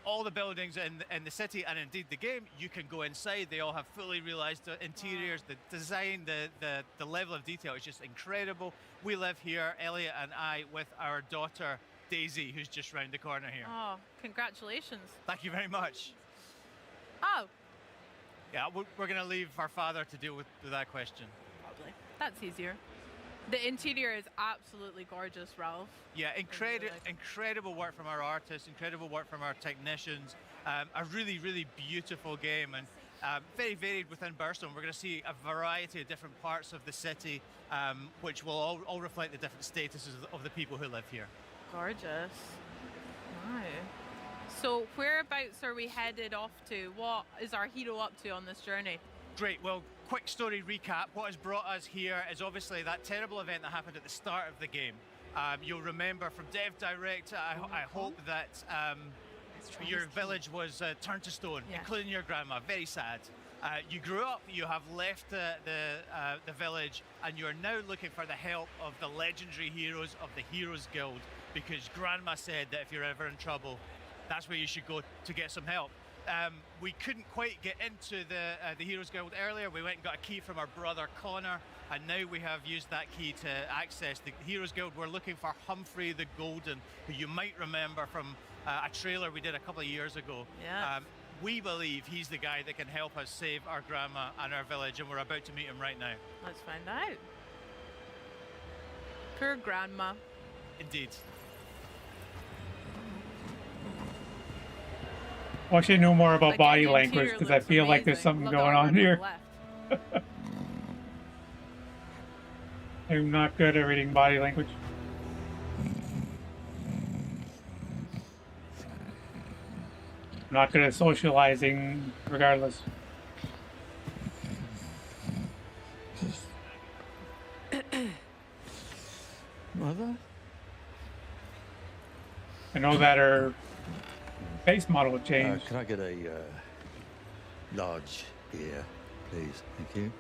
All the buildings in the city, and indeed the game, you can go inside. They all have fully realized interiors. The design, the level of detail is just incredible. We live here, Elliot and I, with our daughter Daisy, who's just round the corner here. Oh, congratulations. Thank you very much. Oh. Yeah, we're going to leave our father to deal with that question. Probably. That's easier. The interior is absolutely gorgeous, Ralph. Yeah, incredible work from our artists, incredible work from our technicians. A really, really beautiful game, and very varied within Bowerstone. We're going to see a variety of different parts of the city, which will all reflect the different statuses of the people who live here. Gorgeous. Wow. So whereabouts are we headed off to? What is our hero up to on this journey? Great. Well, quick story recap. What has brought us here is obviously that terrible event that happened at the start of the game. You'll remember from Dev Direct, I hope that your village was turned to stone, including your grandma. Very sad. You grew up, you have left the village, and you are now looking for the help of the legendary heroes of the Heroes Guild, because Grandma said that if you're ever in trouble, that's where you should go to get some help. We couldn't quite get into the Heroes Guild earlier. We went and got a key from our brother Connor, and now we have used that key to access the Heroes Guild. We're looking for Humphrey the Golden, who you might remember from a trailer we did a couple of years ago. Yeah. We believe he's the guy that can help us save our grandma and our village, and we're about to meet him right now. Let's find out. Poor grandma. Indeed. I should know more about body language, because I feel like there's something going on here. I'm not good at reading body language. I'm not good at socializing, regardless. Mother? I know that her face model would change. Can I get a large beer, please? Thank you.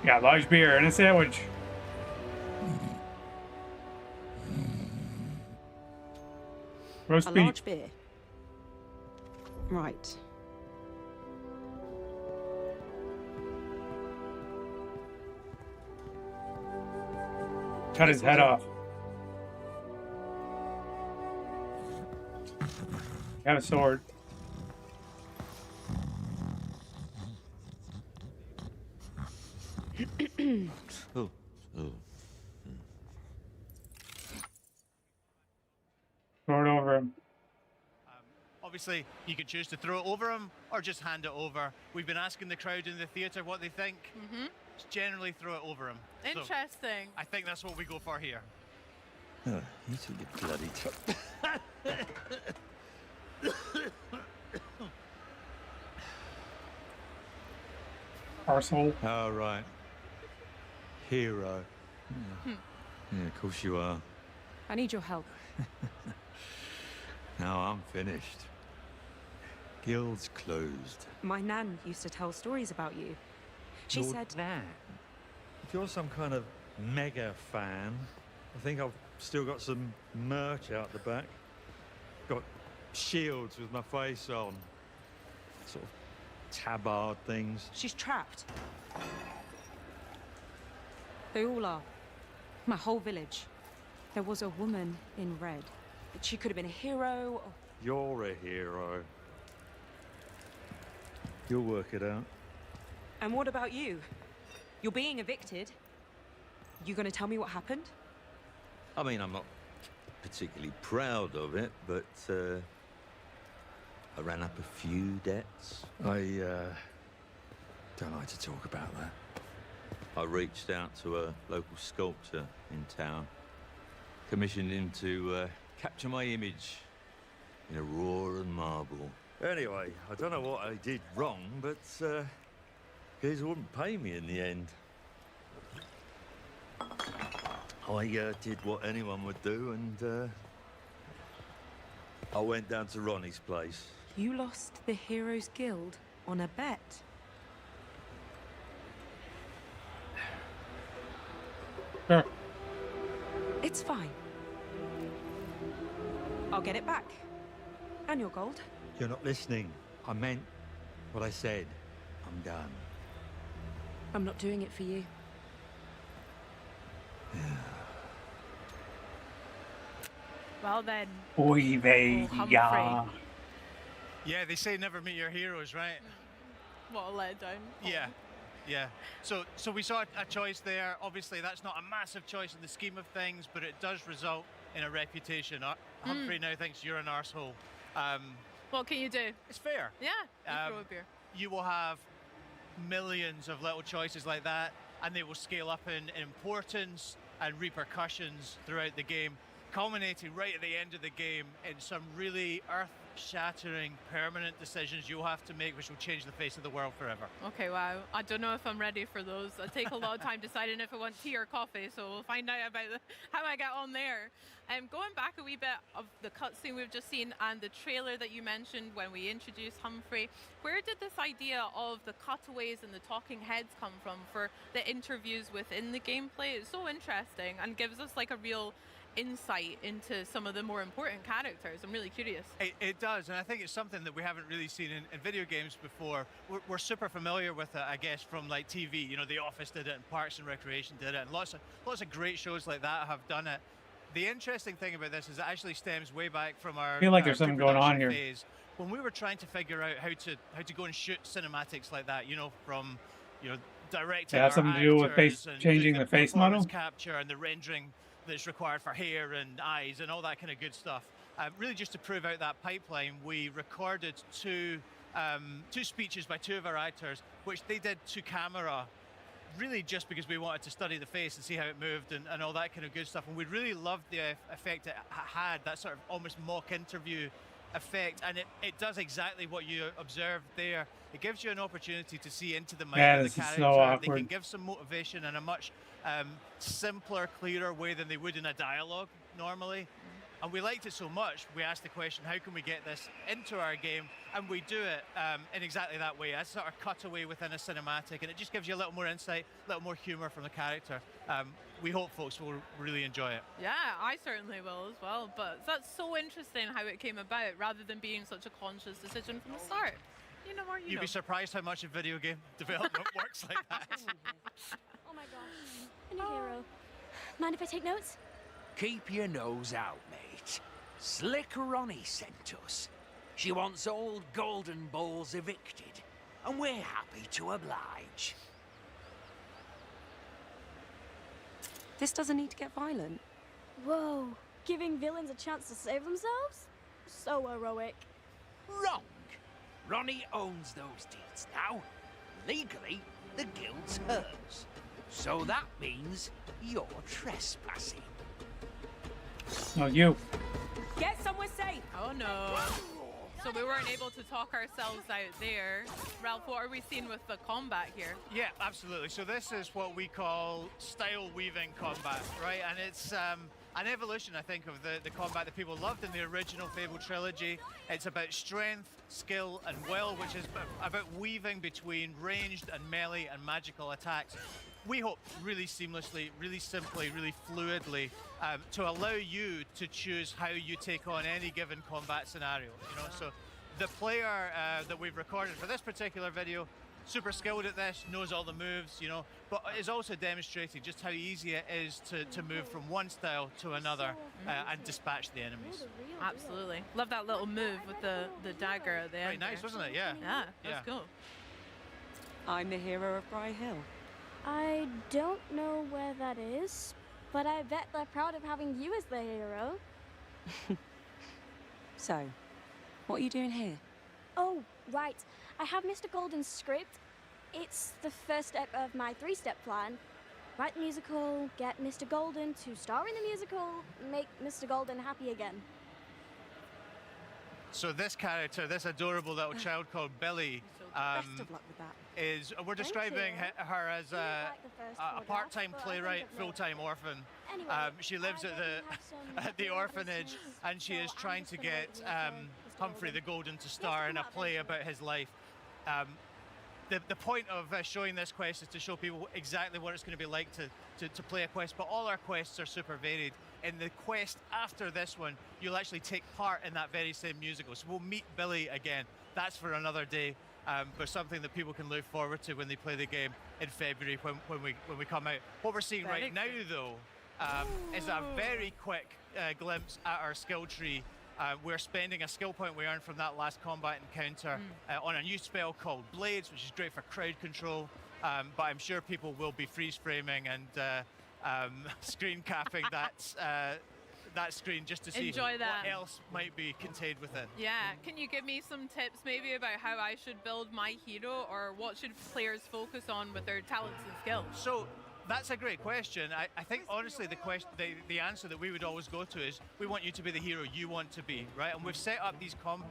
Yeah, large beer and a sandwich. Roast beef. Large beer. Right. Cut his head off. Got a sword. Oh. Throw it over him. Obviously, you can choose to throw it over him or just hand it over. We've been asking the crowd in the theatre what they think. Just generally throw it over him. Interesting. So I think that's what we go for here. Oh, you two get bloody Arsehole. Oh, right. Hero. Yeah, of course you are. I need your help. Now I'm finished. Guild's closed. My nan used to tell stories about you. She said... Nan? If you're some kind of mega fan. I think I've still got some merch out the back. Got shields with my face on. Sort of tabard things. She's trapped. They all are. My whole village. There was a woman in red. She could have been a hero. Or... You're a hero. You'll work it out. And what about you? You're being evicted. You gonna tell me what happened? I mean, I'm not particularly proud of it, but I ran up a few debts. I don't like to talk about that. I reached out to a local sculptor in town, commissioned him to capture my image in a raw and marble. Anyway, I don't know what I did wrong, but geezer wouldn't pay me in the end. I did what anyone would do, and I went down to Ronnie's place. You lost the Heroes Guild on a bet. Sure. It's fine. I'll get it back. And your gold. You're not listening. I meant what I said. I'm done. I'm not doing it for you. Well then. Oy vey, yeah. Yeah, they say never meet your heroes, right? What a letdown. Yeah. Yeah. So we saw a choice there. Obviously, that's not a massive choice in the scheme of things, but it does result in a reputation. Humphrey now thinks you're an arsehole. What can you do? It's fair. Yeah, you throw a beer. You will have millions of little choices like that, and they will scale up in importance and repercussions throughout the game, culminating right at the end of the game in some really earth-shattering, permanent decisions you'll have to make, which will change the face of the world forever. Okay, wow. I don't know if I'm ready for those. I take a lot of time deciding if I want tea or coffee, so we'll find out about how I get on there. Going back a wee bit of the cutscene we've just seen and the trailer that you mentioned when we introduced Humphrey, where did this idea of the cutaways and the talking heads come from for the interviews within the gameplay? It's so interesting and gives us like a real insight into some of the more important characters. I'm really curious. It does, and I think it's something that we haven't really seen in video games before. We're super familiar with it, I guess, from like TV. You know, The Office did it, and Parks and Recreation did it, and lots of great shows like that have done it. The interesting thing about this is it actually stems way back from our I feel like there's something going on here. Phase, when we were trying to figure out how to go and shoot cinematics like that. You know, from directing. It has something to do with changing the face model. Capture and the rendering that's required for hair and eyes and all that kind of good stuff. Really just to prove out that pipeline, we recorded two speeches by two of our actors, which they did to camera, really just because we wanted to study the face and see how it moved and all that kind of good stuff. And we really loved the effect it had, that sort of almost mock interview effect, and it does exactly what you observed there. It gives you an opportunity to see into the mind of the character. So awkward. They can give some motivation in a much simpler, clearer way than they would in a dialogue normally. And we liked it so much, we asked the question, how can we get this into our game? And we do it in exactly that way, a sort of cutaway within a cinematic, and it just gives you a little more insight, a little more humor from the character. We hope folks will really enjoy it. Yeah, I certainly will as well, but that's so interesting how it came about, rather than being such a conscious decision from the start. You know what, You'd be surprised how much a video game development works like that. Oh my gosh, a new hero. Mind if I take notes? Keep your nose out, mate. Slick Ronnie sent us. She wants old Golden Balls evicted, and we're happy to oblige. This doesn't need to get violent. Whoa, giving villains a chance to save themselves? So heroic. Wrong. Ronnie owns those deeds now. Legally, the guild's hers. So that means you're trespassing. No, you. Get somewhere safe. Oh no. So we weren't able to talk ourselves out there. Ralph, what are we seeing with the combat here? Yeah, absolutely. So this is what we call style weaving combat, right? And it's an evolution, I think, of the combat that people loved in the original Fable trilogy. It's about strength, skill, and will, which is about weaving between ranged and melee and magical attacks. We hope really seamlessly, really simply, really fluidly to allow you to choose how you take on any given combat scenario. You know, so the player that we've recorded for this particular video, super skilled at this, knows all the moves, you know, but is also demonstrating just how easy it is to move from one style to another and dispatch the enemies. Absolutely. Love that little move with the dagger at the end. Very nice, wasn't it? Yeah. Yeah, that's cool. I'm the hero of Bry Hill. I don't know where that is, but I bet they're proud of having you as the hero. So, what are you doing here? Oh, right. I have Mr. Golden's script. It's the first step of my 3-step plan. Write the musical, get Mr. Golden to star in the musical, make Mr. Golden happy again. So this character, this adorable little child called Billy, Best of luck with that. we're describing her as a part-time playwright, full-time orphan. She lives at the orphanage, and she is trying to get Humphrey the Golden to star in a play about his life. The point of showing this quest is to show people exactly what it's going to be like to play a quest, but all our quests are super varied. In the quest after this one, you'll actually take part in that very same musical. So we'll meet Billy again. That's for another day, but something that people can look forward to when they play the game in February when we come out. What we're seeing right now, though, is a very quick glimpse at our skill tree. We're spending a skill point we earned from that last combat encounter on a new spell called Blades, which is great for crowd control, but I'm sure people will be freeze framing and screen capping that screen just to see what else might be contained within. Yeah, can you give me some tips maybe about how I should build my hero, or what should players focus on with their talents and skills? So that's a great question. I think honestly the answer that we would always go to is we want you to be the hero you want to be, right? And we've set up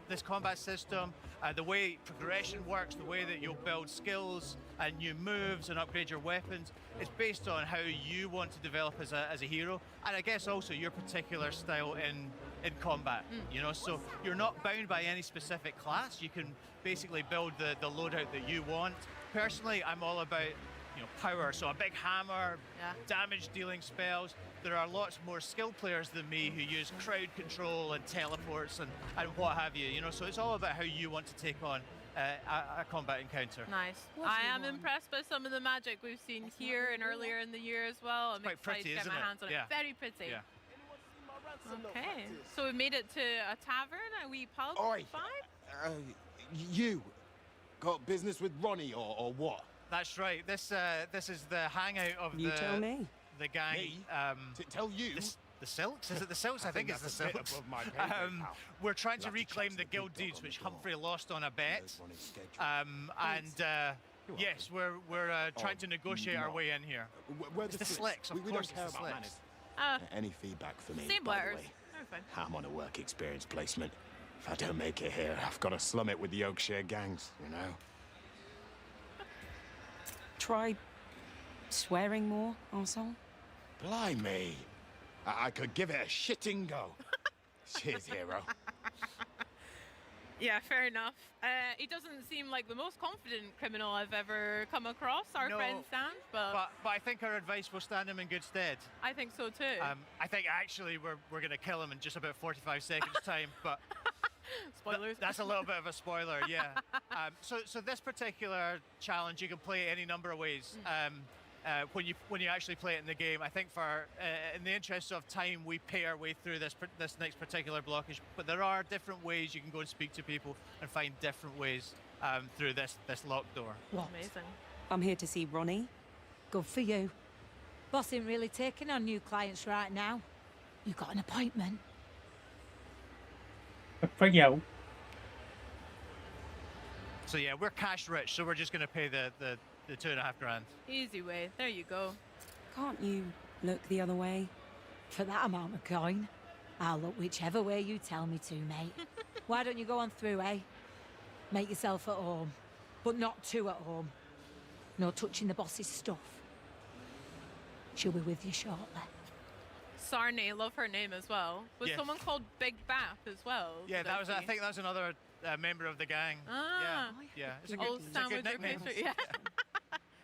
this combat system, the way progression works, the way that you'll build skills and new moves and upgrade your weapons. It's based on how you want to develop as a hero, and I guess also your particular style in combat. You know, so you're not bound by any specific class. You can basically build the loadout that you want. Personally, I'm all about power, so a big hammer, damage dealing spells. There are lots more skilled players than me who use crowd control and teleports and what have you, so it's all about how you want to take on a combat encounter. Nice. I am impressed by some of the magic we've seen here and earlier in the year as well. I'm quite pretty, excited to get my hands on it. Very pretty. Yeah. Okay, so we've made it to a tavern, a wee pub vibe? You got business with Ronnie or what? That's right. This is the hangout of tell me. The gang. Me? Tell you. The Silks? Is it the Silks? I think it's the Silks. We're trying to reclaim the guild deeds which Humphrey lost on a bet. Yes, we're trying to negotiate our way in here. It's the Slicks, of course. It's the Slicks. Any feedback for me? Same by the letters. way? I'm on a work experience placement. If I don't make it here, I've got to slum it with the Oakshire gangs, Try swearing more, arsehole. Blimey. I could give it a shitting go. Cheers, hero. Yeah, fair enough. He doesn't seem like the most confident criminal I've ever come across, our friend Stan, but I think our advice will stand him in good stead. I think so too. I think actually we're going to kill him in just about 45 seconds time, but spoilers. That's a little bit of a spoiler, yeah. So this particular challenge you can play any number of ways. When you actually play it in the game, I think in the interest of time, we pay our way through this next particular blockage. But there are different ways you can go and speak to people and find different ways through this locked door. What? Amazing. I'm here to see Ronnie. Good for you. Boss ain't really taking on new clients right now. You got an appointment. For you. So yeah, we're cash rich, so we're just going to pay the $2.5 grand. Easy way. There you go. Can't you look the other way? For that amount of coin, I'll look whichever way you tell me to, mate. Why don't you go on through, eh? Make yourself at home, but not too at home. No touching the boss's stuff. She'll be with you shortly. Sarney, love her name as well. Was Yes. someone called Big Bap as well? Yeah, Did that was. I see? think that was another member of the gang. Ah. Yeah. It's a Old good sandwich nickname. replacer, yeah.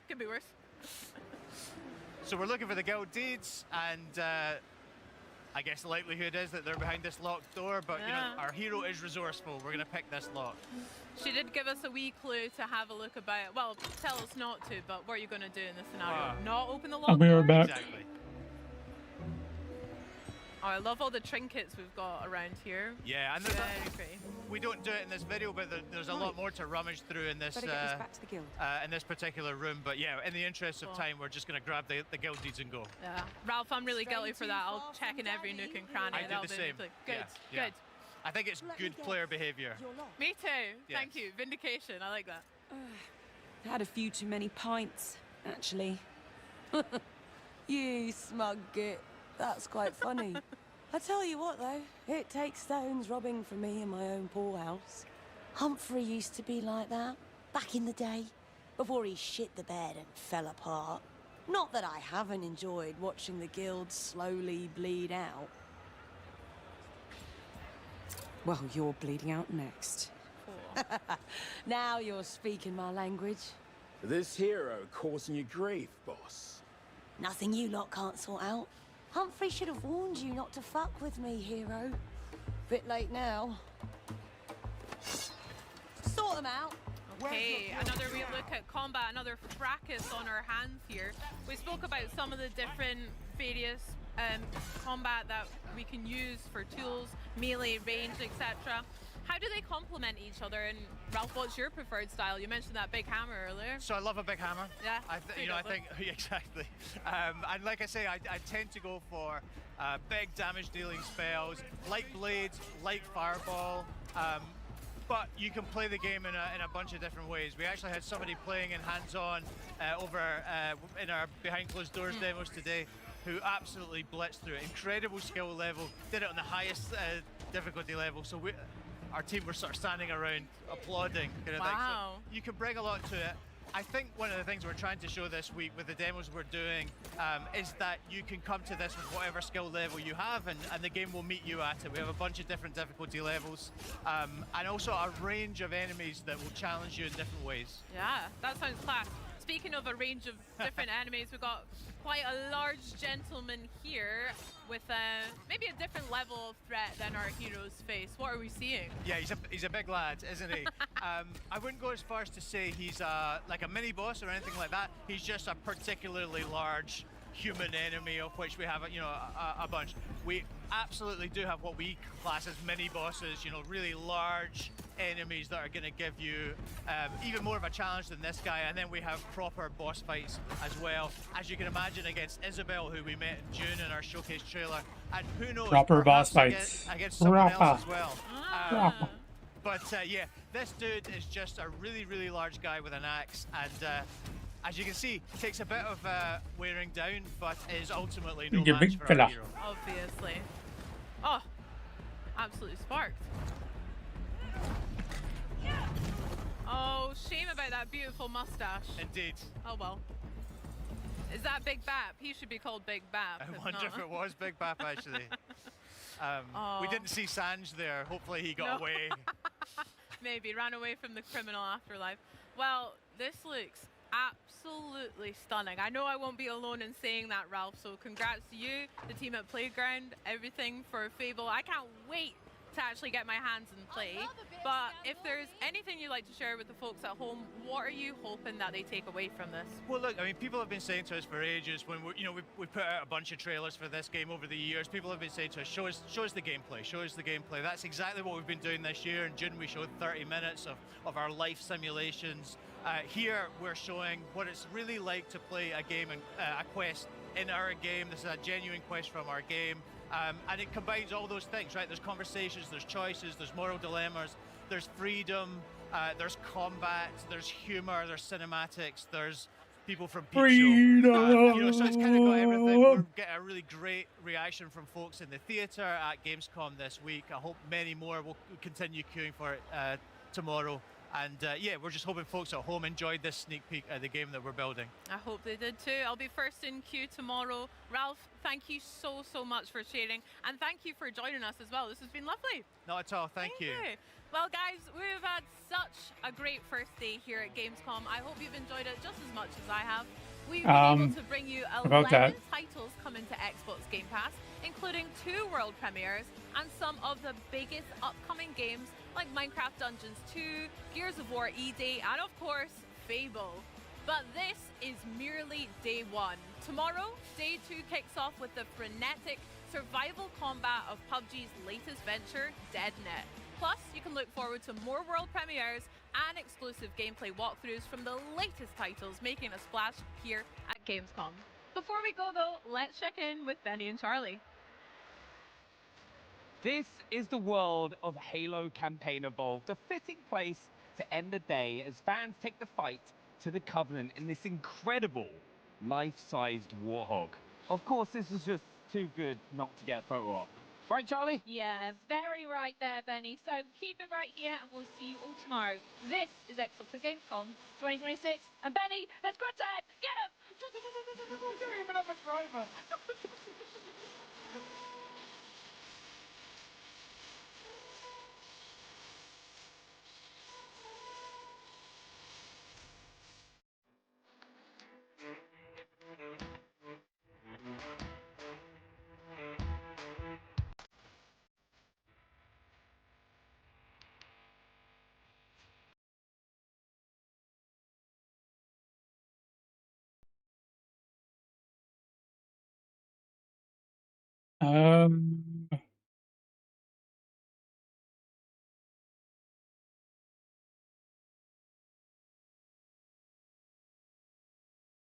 Could be worse. So we're looking for the guild deeds, and I guess the likelihood is that they're behind this locked door. But you know, Yeah. our hero is resourceful. We're gonna pick this lock. She did give us a wee clue to have a look about. Well, tell us not to, but what are you going to do in this scenario? Not open the lock I'll be door? right back. Exactly. Oh, I love all the trinkets we've got around here. Yeah, and Very pretty. we don't do it in this video, but there's a lot more to rummage through in this Better get this back to the guild. in this particular room. But yeah, in the interest of Cool. time, we're just going to grab the guild deeds and go. Yeah. Ralph, I'm really guilty for that. I'll check in every nook and cranny. I did That'll the be same. Good, Yeah. good. I think it's good player behavior. Me too. Thank Yes. you. Vindication. I like that. I had a few too many pints, actually. You smug git. That's quite funny. I tell you what, though, it takes stones robbing from me in my own poorhouse. Humphrey used to be like that, back in the day, before he shit the bed and fell apart. Not that I haven't enjoyed watching the guild slowly bleed out. Well, you're bleeding out next. Now you're speaking my language. This hero causing you grief, boss. Nothing you lot can't sort out. Humphrey should have warned you not to fuck with me, hero. Bit late now. Sort them out. Okay, another wee look at combat, another fracas on our hands here. We spoke about some of the different various combat that we can use for tools, melee, range, etc. How do they complement each other? And Ralph, what's your preferred style? You mentioned that big hammer earlier. So I love a big hammer. Yeah. I think exactly. And like I say, I tend to go for big damage dealing spells, like blades, like fireball. But you can play the game in a bunch of different ways. We actually had somebody playing in hands-on over in our behind closed doors demos today, who absolutely blitzed through it. Incredible skill level, did it on the highest difficulty level. So our team were sort of standing around applauding. Kind of thing. Wow. So you can bring a lot to it. I think one of the things we're trying to show this week with the demos we're doing is that you can come to this with whatever skill level you have, and the game will meet you at it. We have a bunch of different difficulty levels, and also a range of enemies that will challenge you in different ways. Yeah, that sounds class. Speaking of a range of different enemies, we've got quite a large gentleman here with maybe a different level of threat than our heroes face. What are we seeing? Yeah, he's a big lad, isn't he? I wouldn't go as far as to say he's like a mini boss or anything like that. He's just a particularly large human enemy, of which we have a bunch. We absolutely do have what we class as mini bosses, really large enemies that are going to give you even more of a challenge than this guy. And then we have proper boss fights as well, as you can imagine, against Isabel, who we met in June in our showcase trailer, and who knows, Proper boss perhaps fights. against someone else as well. Proper. But yeah, this dude is just a really, really large guy with an axe, and as you can see, takes a bit of wearing down, but is ultimately no You match big for our fella. hero. Obviously. Oh, absolutely sparked. Oh, shame about that beautiful mustache. Indeed. Oh well. Is that Big Bap? He should be called Big Bap. I wonder if it was Big Bap, actually. We didn't see Sanj there. Hopefully he got away. Maybe ran away from the criminal afterlife. Well, this looks absolutely stunning. I know I won't be alone in saying that, Ralph, so congrats to you, the team at Playground, everything for Fable. I can't wait to actually get my hands and play. But if there's anything you'd like to share with the folks at home, what are you hoping that they take away from this? Well, look, I mean, people have been saying to us for ages when we put out a bunch of trailers for this game over the years. People have been saying to us, show us the gameplay, show us the gameplay. That's exactly what we've been doing this year. In June, we showed 30 minutes of our life simulations. Here, we're showing what it's really like to play a game and a quest in our game. This is a genuine quest from our game. And it combines all those things, right? There's conversations, there's choices, there's moral dilemmas, there's freedom, there's combat, there's humor, there's cinematics, there's people from Peep Show. So it's kind of got everything. We're getting a really great reaction from folks in the theatre at Gamescom this week. I hope many more will continue queuing for it tomorrow. And yeah, we're just hoping folks at home enjoyed this sneak peek at the game that we're building. I hope they did too. I'll be first in queue tomorrow. Ralph, thank you so much for sharing, and thank you for joining us as well. This has been lovely. Not at all, thank you. Well, guys, we've had such a great first day here at Gamescom. I hope you've enjoyed it just as much as I have. We've been able to bring you 11 titles coming to Xbox Game Pass, including 2 world premieres and some of the biggest upcoming games like Minecraft Dungeons 2, Gears of War E-Day, and of course, Fable. But this is merely day 1. Tomorrow, day 2 kicks off with the frenetic survival combat of PUBG's latest venture, Deadnet. Plus, you can look forward to more world premieres and exclusive gameplay walkthroughs from the latest titles making a splash here at Gamescom. Before we go though, let's check in with Benny and Charlie. This is the world of Halo Campaign Evolved, a fitting place to end the day as fans take the fight to the Covenant in this incredible life-sized Warhog. Of course, this is just too good not to get a photo op. Right, Charlie? Yeah, very right there, Benny. So keep it right here and we'll see you all tomorrow. This is Xbox Gamescom 2026. And Benny, let's go outside! Get him! Even have a driver.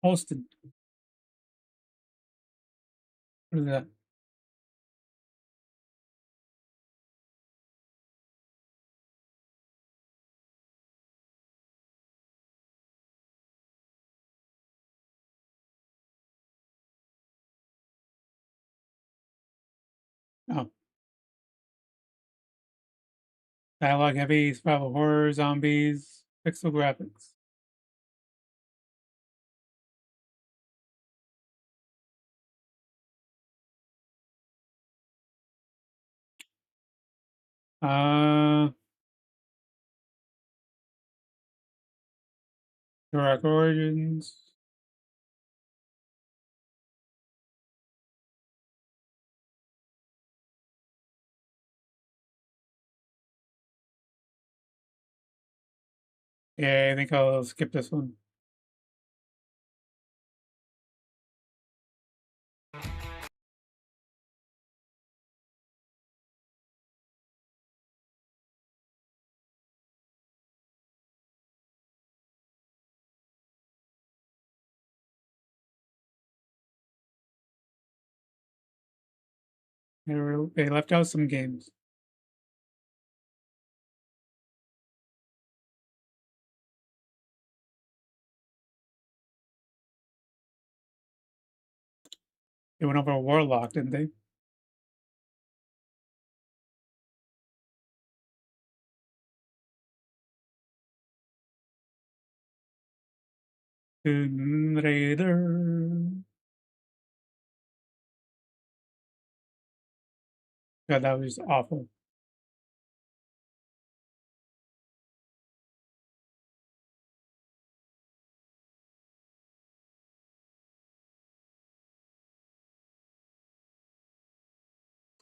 Austin. What is that? Oh. Dialogue heavy, survival horror, zombies, pixel graphics. Direct Origins. Yeah, I think I'll skip this one. They left out some games. They went over Warlock, didn't they? Tomb Raider. God, that was awful.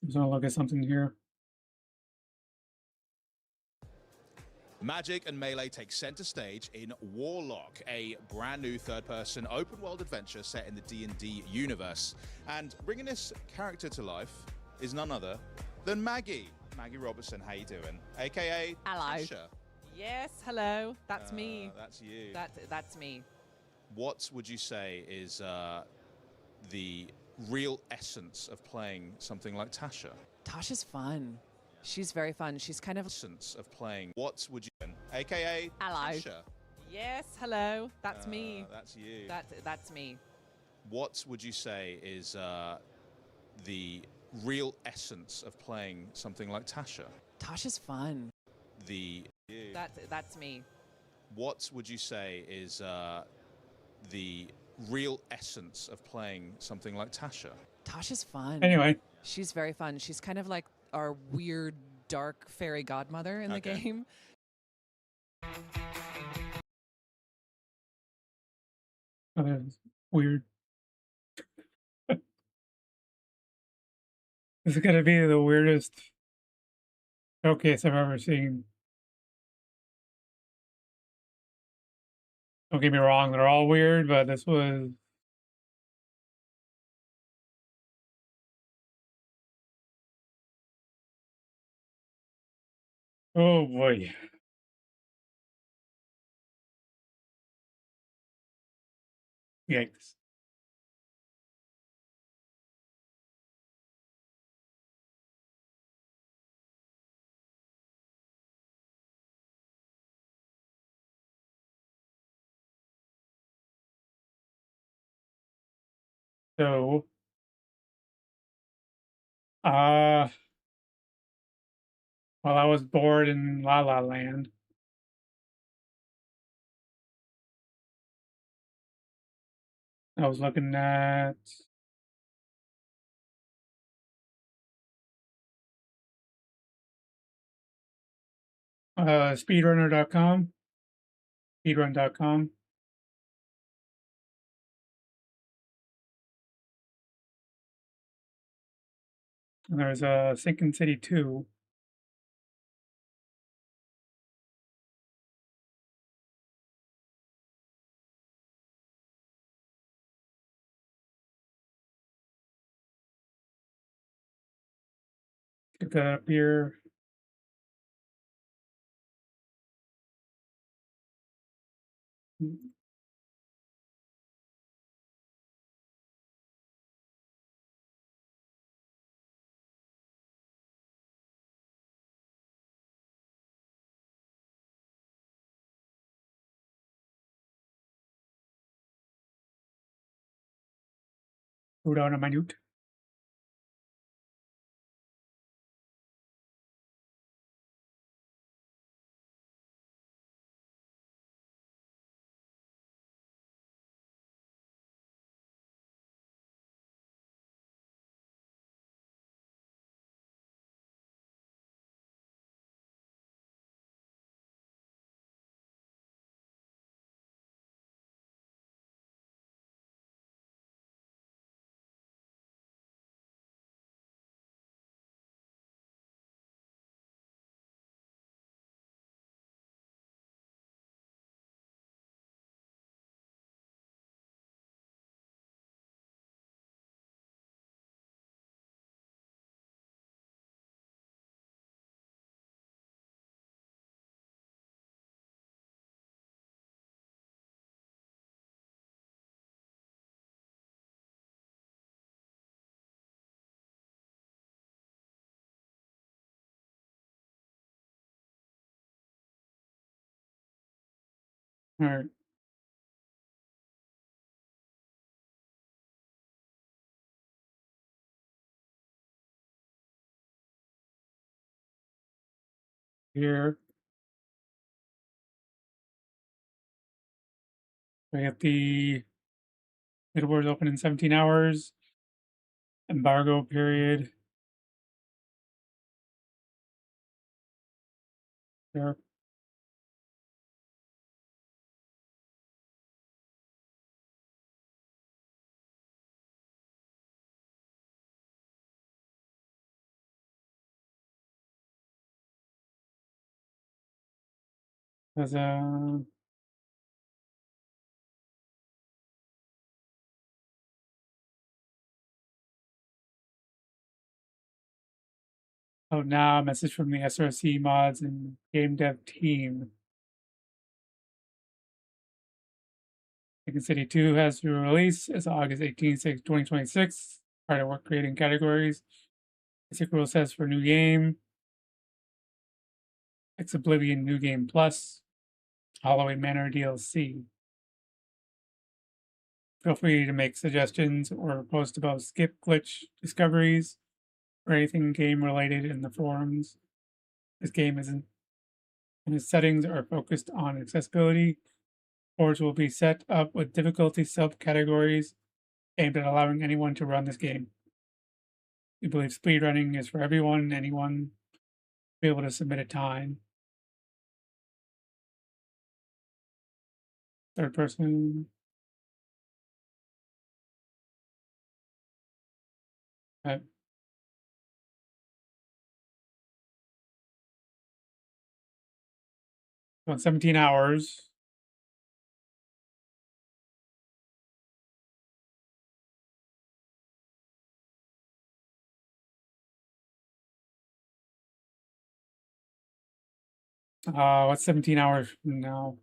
Just want to look at something here. Magic and Melee take center stage in Warlock, a brand new third-person open-world adventure set in the D&D universe. And bringing this character to life is none other than Maggie. Maggie Robertson, how you doing? AKA Hello. Tasha. Yes, hello. That's me. That's you. That's me. What would you say is the real essence of playing something like Tasha? Tasha's fun. She's very fun. She's kind of Essence of playing. What would you, AKA Hello. Tasha? Yes, hello. That's me. That's you. That's me. What would you say is the real essence of playing something like Tasha? Tasha's fun. The That's me. what would you say is the real essence of playing something like Tasha? Tasha's fun. Anyway. She's very fun. She's kind of like our weird, dark fairy godmother in the game. Oh, that's weird. This is gonna be the weirdest showcase I've ever seen. Don't get me wrong, they're all weird, but this was... Oh boy. Yikes. So, while I was bored in La La Land, I was looking at speedrunner.com, speedrun.com. And there's Sinking City 2. Get that up here. Go down a minute. All right. Here. We have the Middle open in 17 hours. Embargo period. There. There's a... Oh, now a message from the SRC mods and game dev team. Sinking City 2 has to release. It's August 18th, 2026. Hard at work creating categories. Basic rule sets for new game. Ex Oblivion New Game Plus. Halloween Manor DLC. Feel free to make suggestions or post about skip glitch discoveries or anything game related in the forums. This game isn't and the settings are focused on accessibility. Boards will be set up with difficulty subcategories aimed at allowing anyone to run this game. We believe speedrunning is for everyone, anyone be able to submit a time. Third person. Okay. So 17 hours. What's 17 hours from now?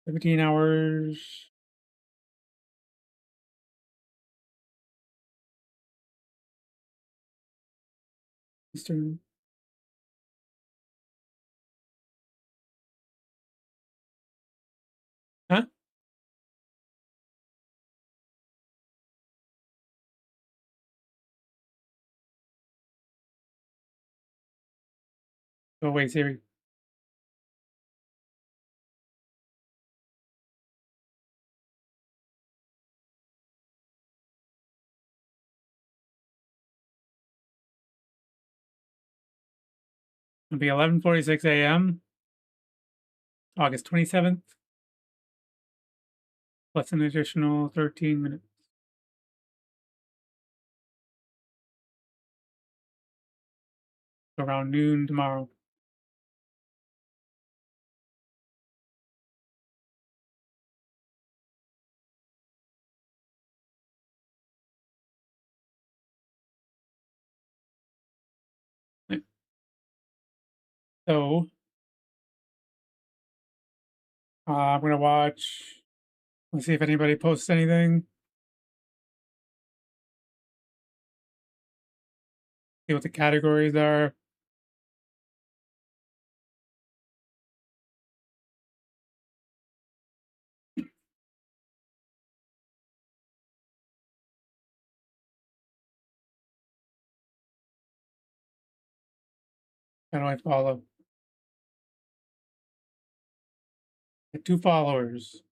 Seventeen hours. Eastern. Huh? Go away, Siri. It'll be 11:46 a.m. August 27th. Plus an additional 13 minutes. Around noon tomorrow. So, I'm gonna watch. Let's see if anybody posts anything. See what the categories are. How do I follow? 2 followers.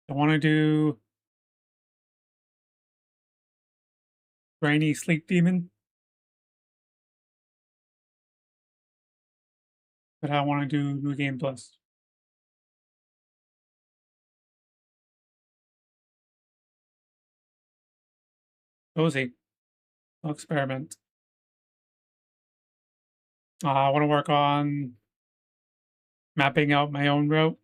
I want to do Rainy Sleep Demon. But I want to do New Game Plus. Cozy. I'll experiment. I want to work on mapping out my own route.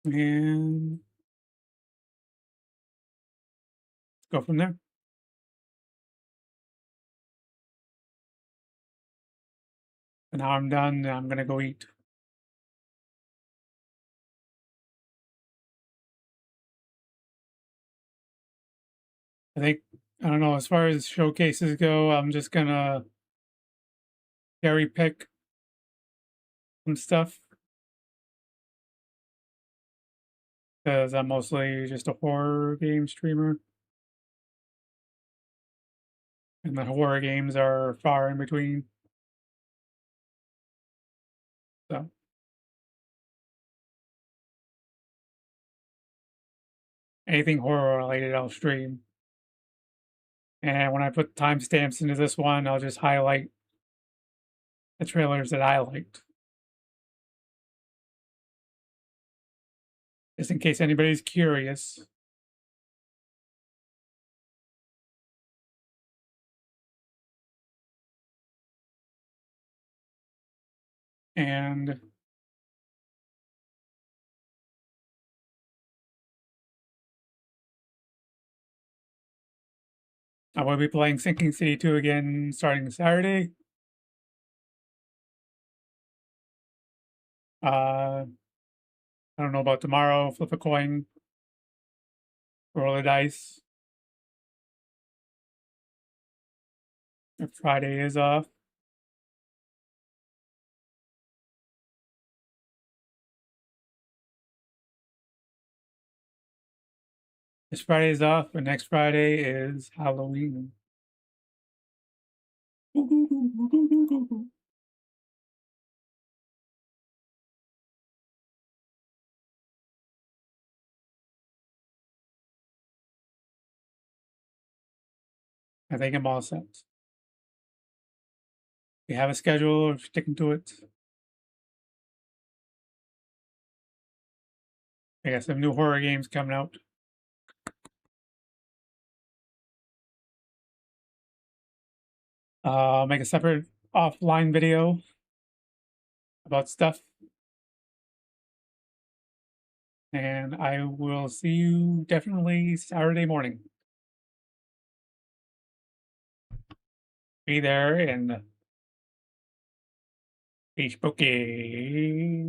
And go from there. And now I'm done. I'm going to go eat. I don't know, as far as showcases go, I'm just going to cherry pick some stuff. Because I'm mostly just a horror game streamer. And the horror games are far in between. So. Anything horror related, I'll stream. And when I put timestamps into this one, I'll just highlight the trailers that I liked. Just in case anybody's curious. And I will be playing Sinking City 2 again starting Saturday. I don't know about tomorrow. Flip a coin. Roll a dice. If Friday is off. This Friday is off, but next Friday is Halloween. I think I'm all set. We have a schedule, we're sticking to it. I got some new horror games coming out. I'll make a separate offline video about stuff. And I will see you definitely Saturday morning. Be there and be spooky.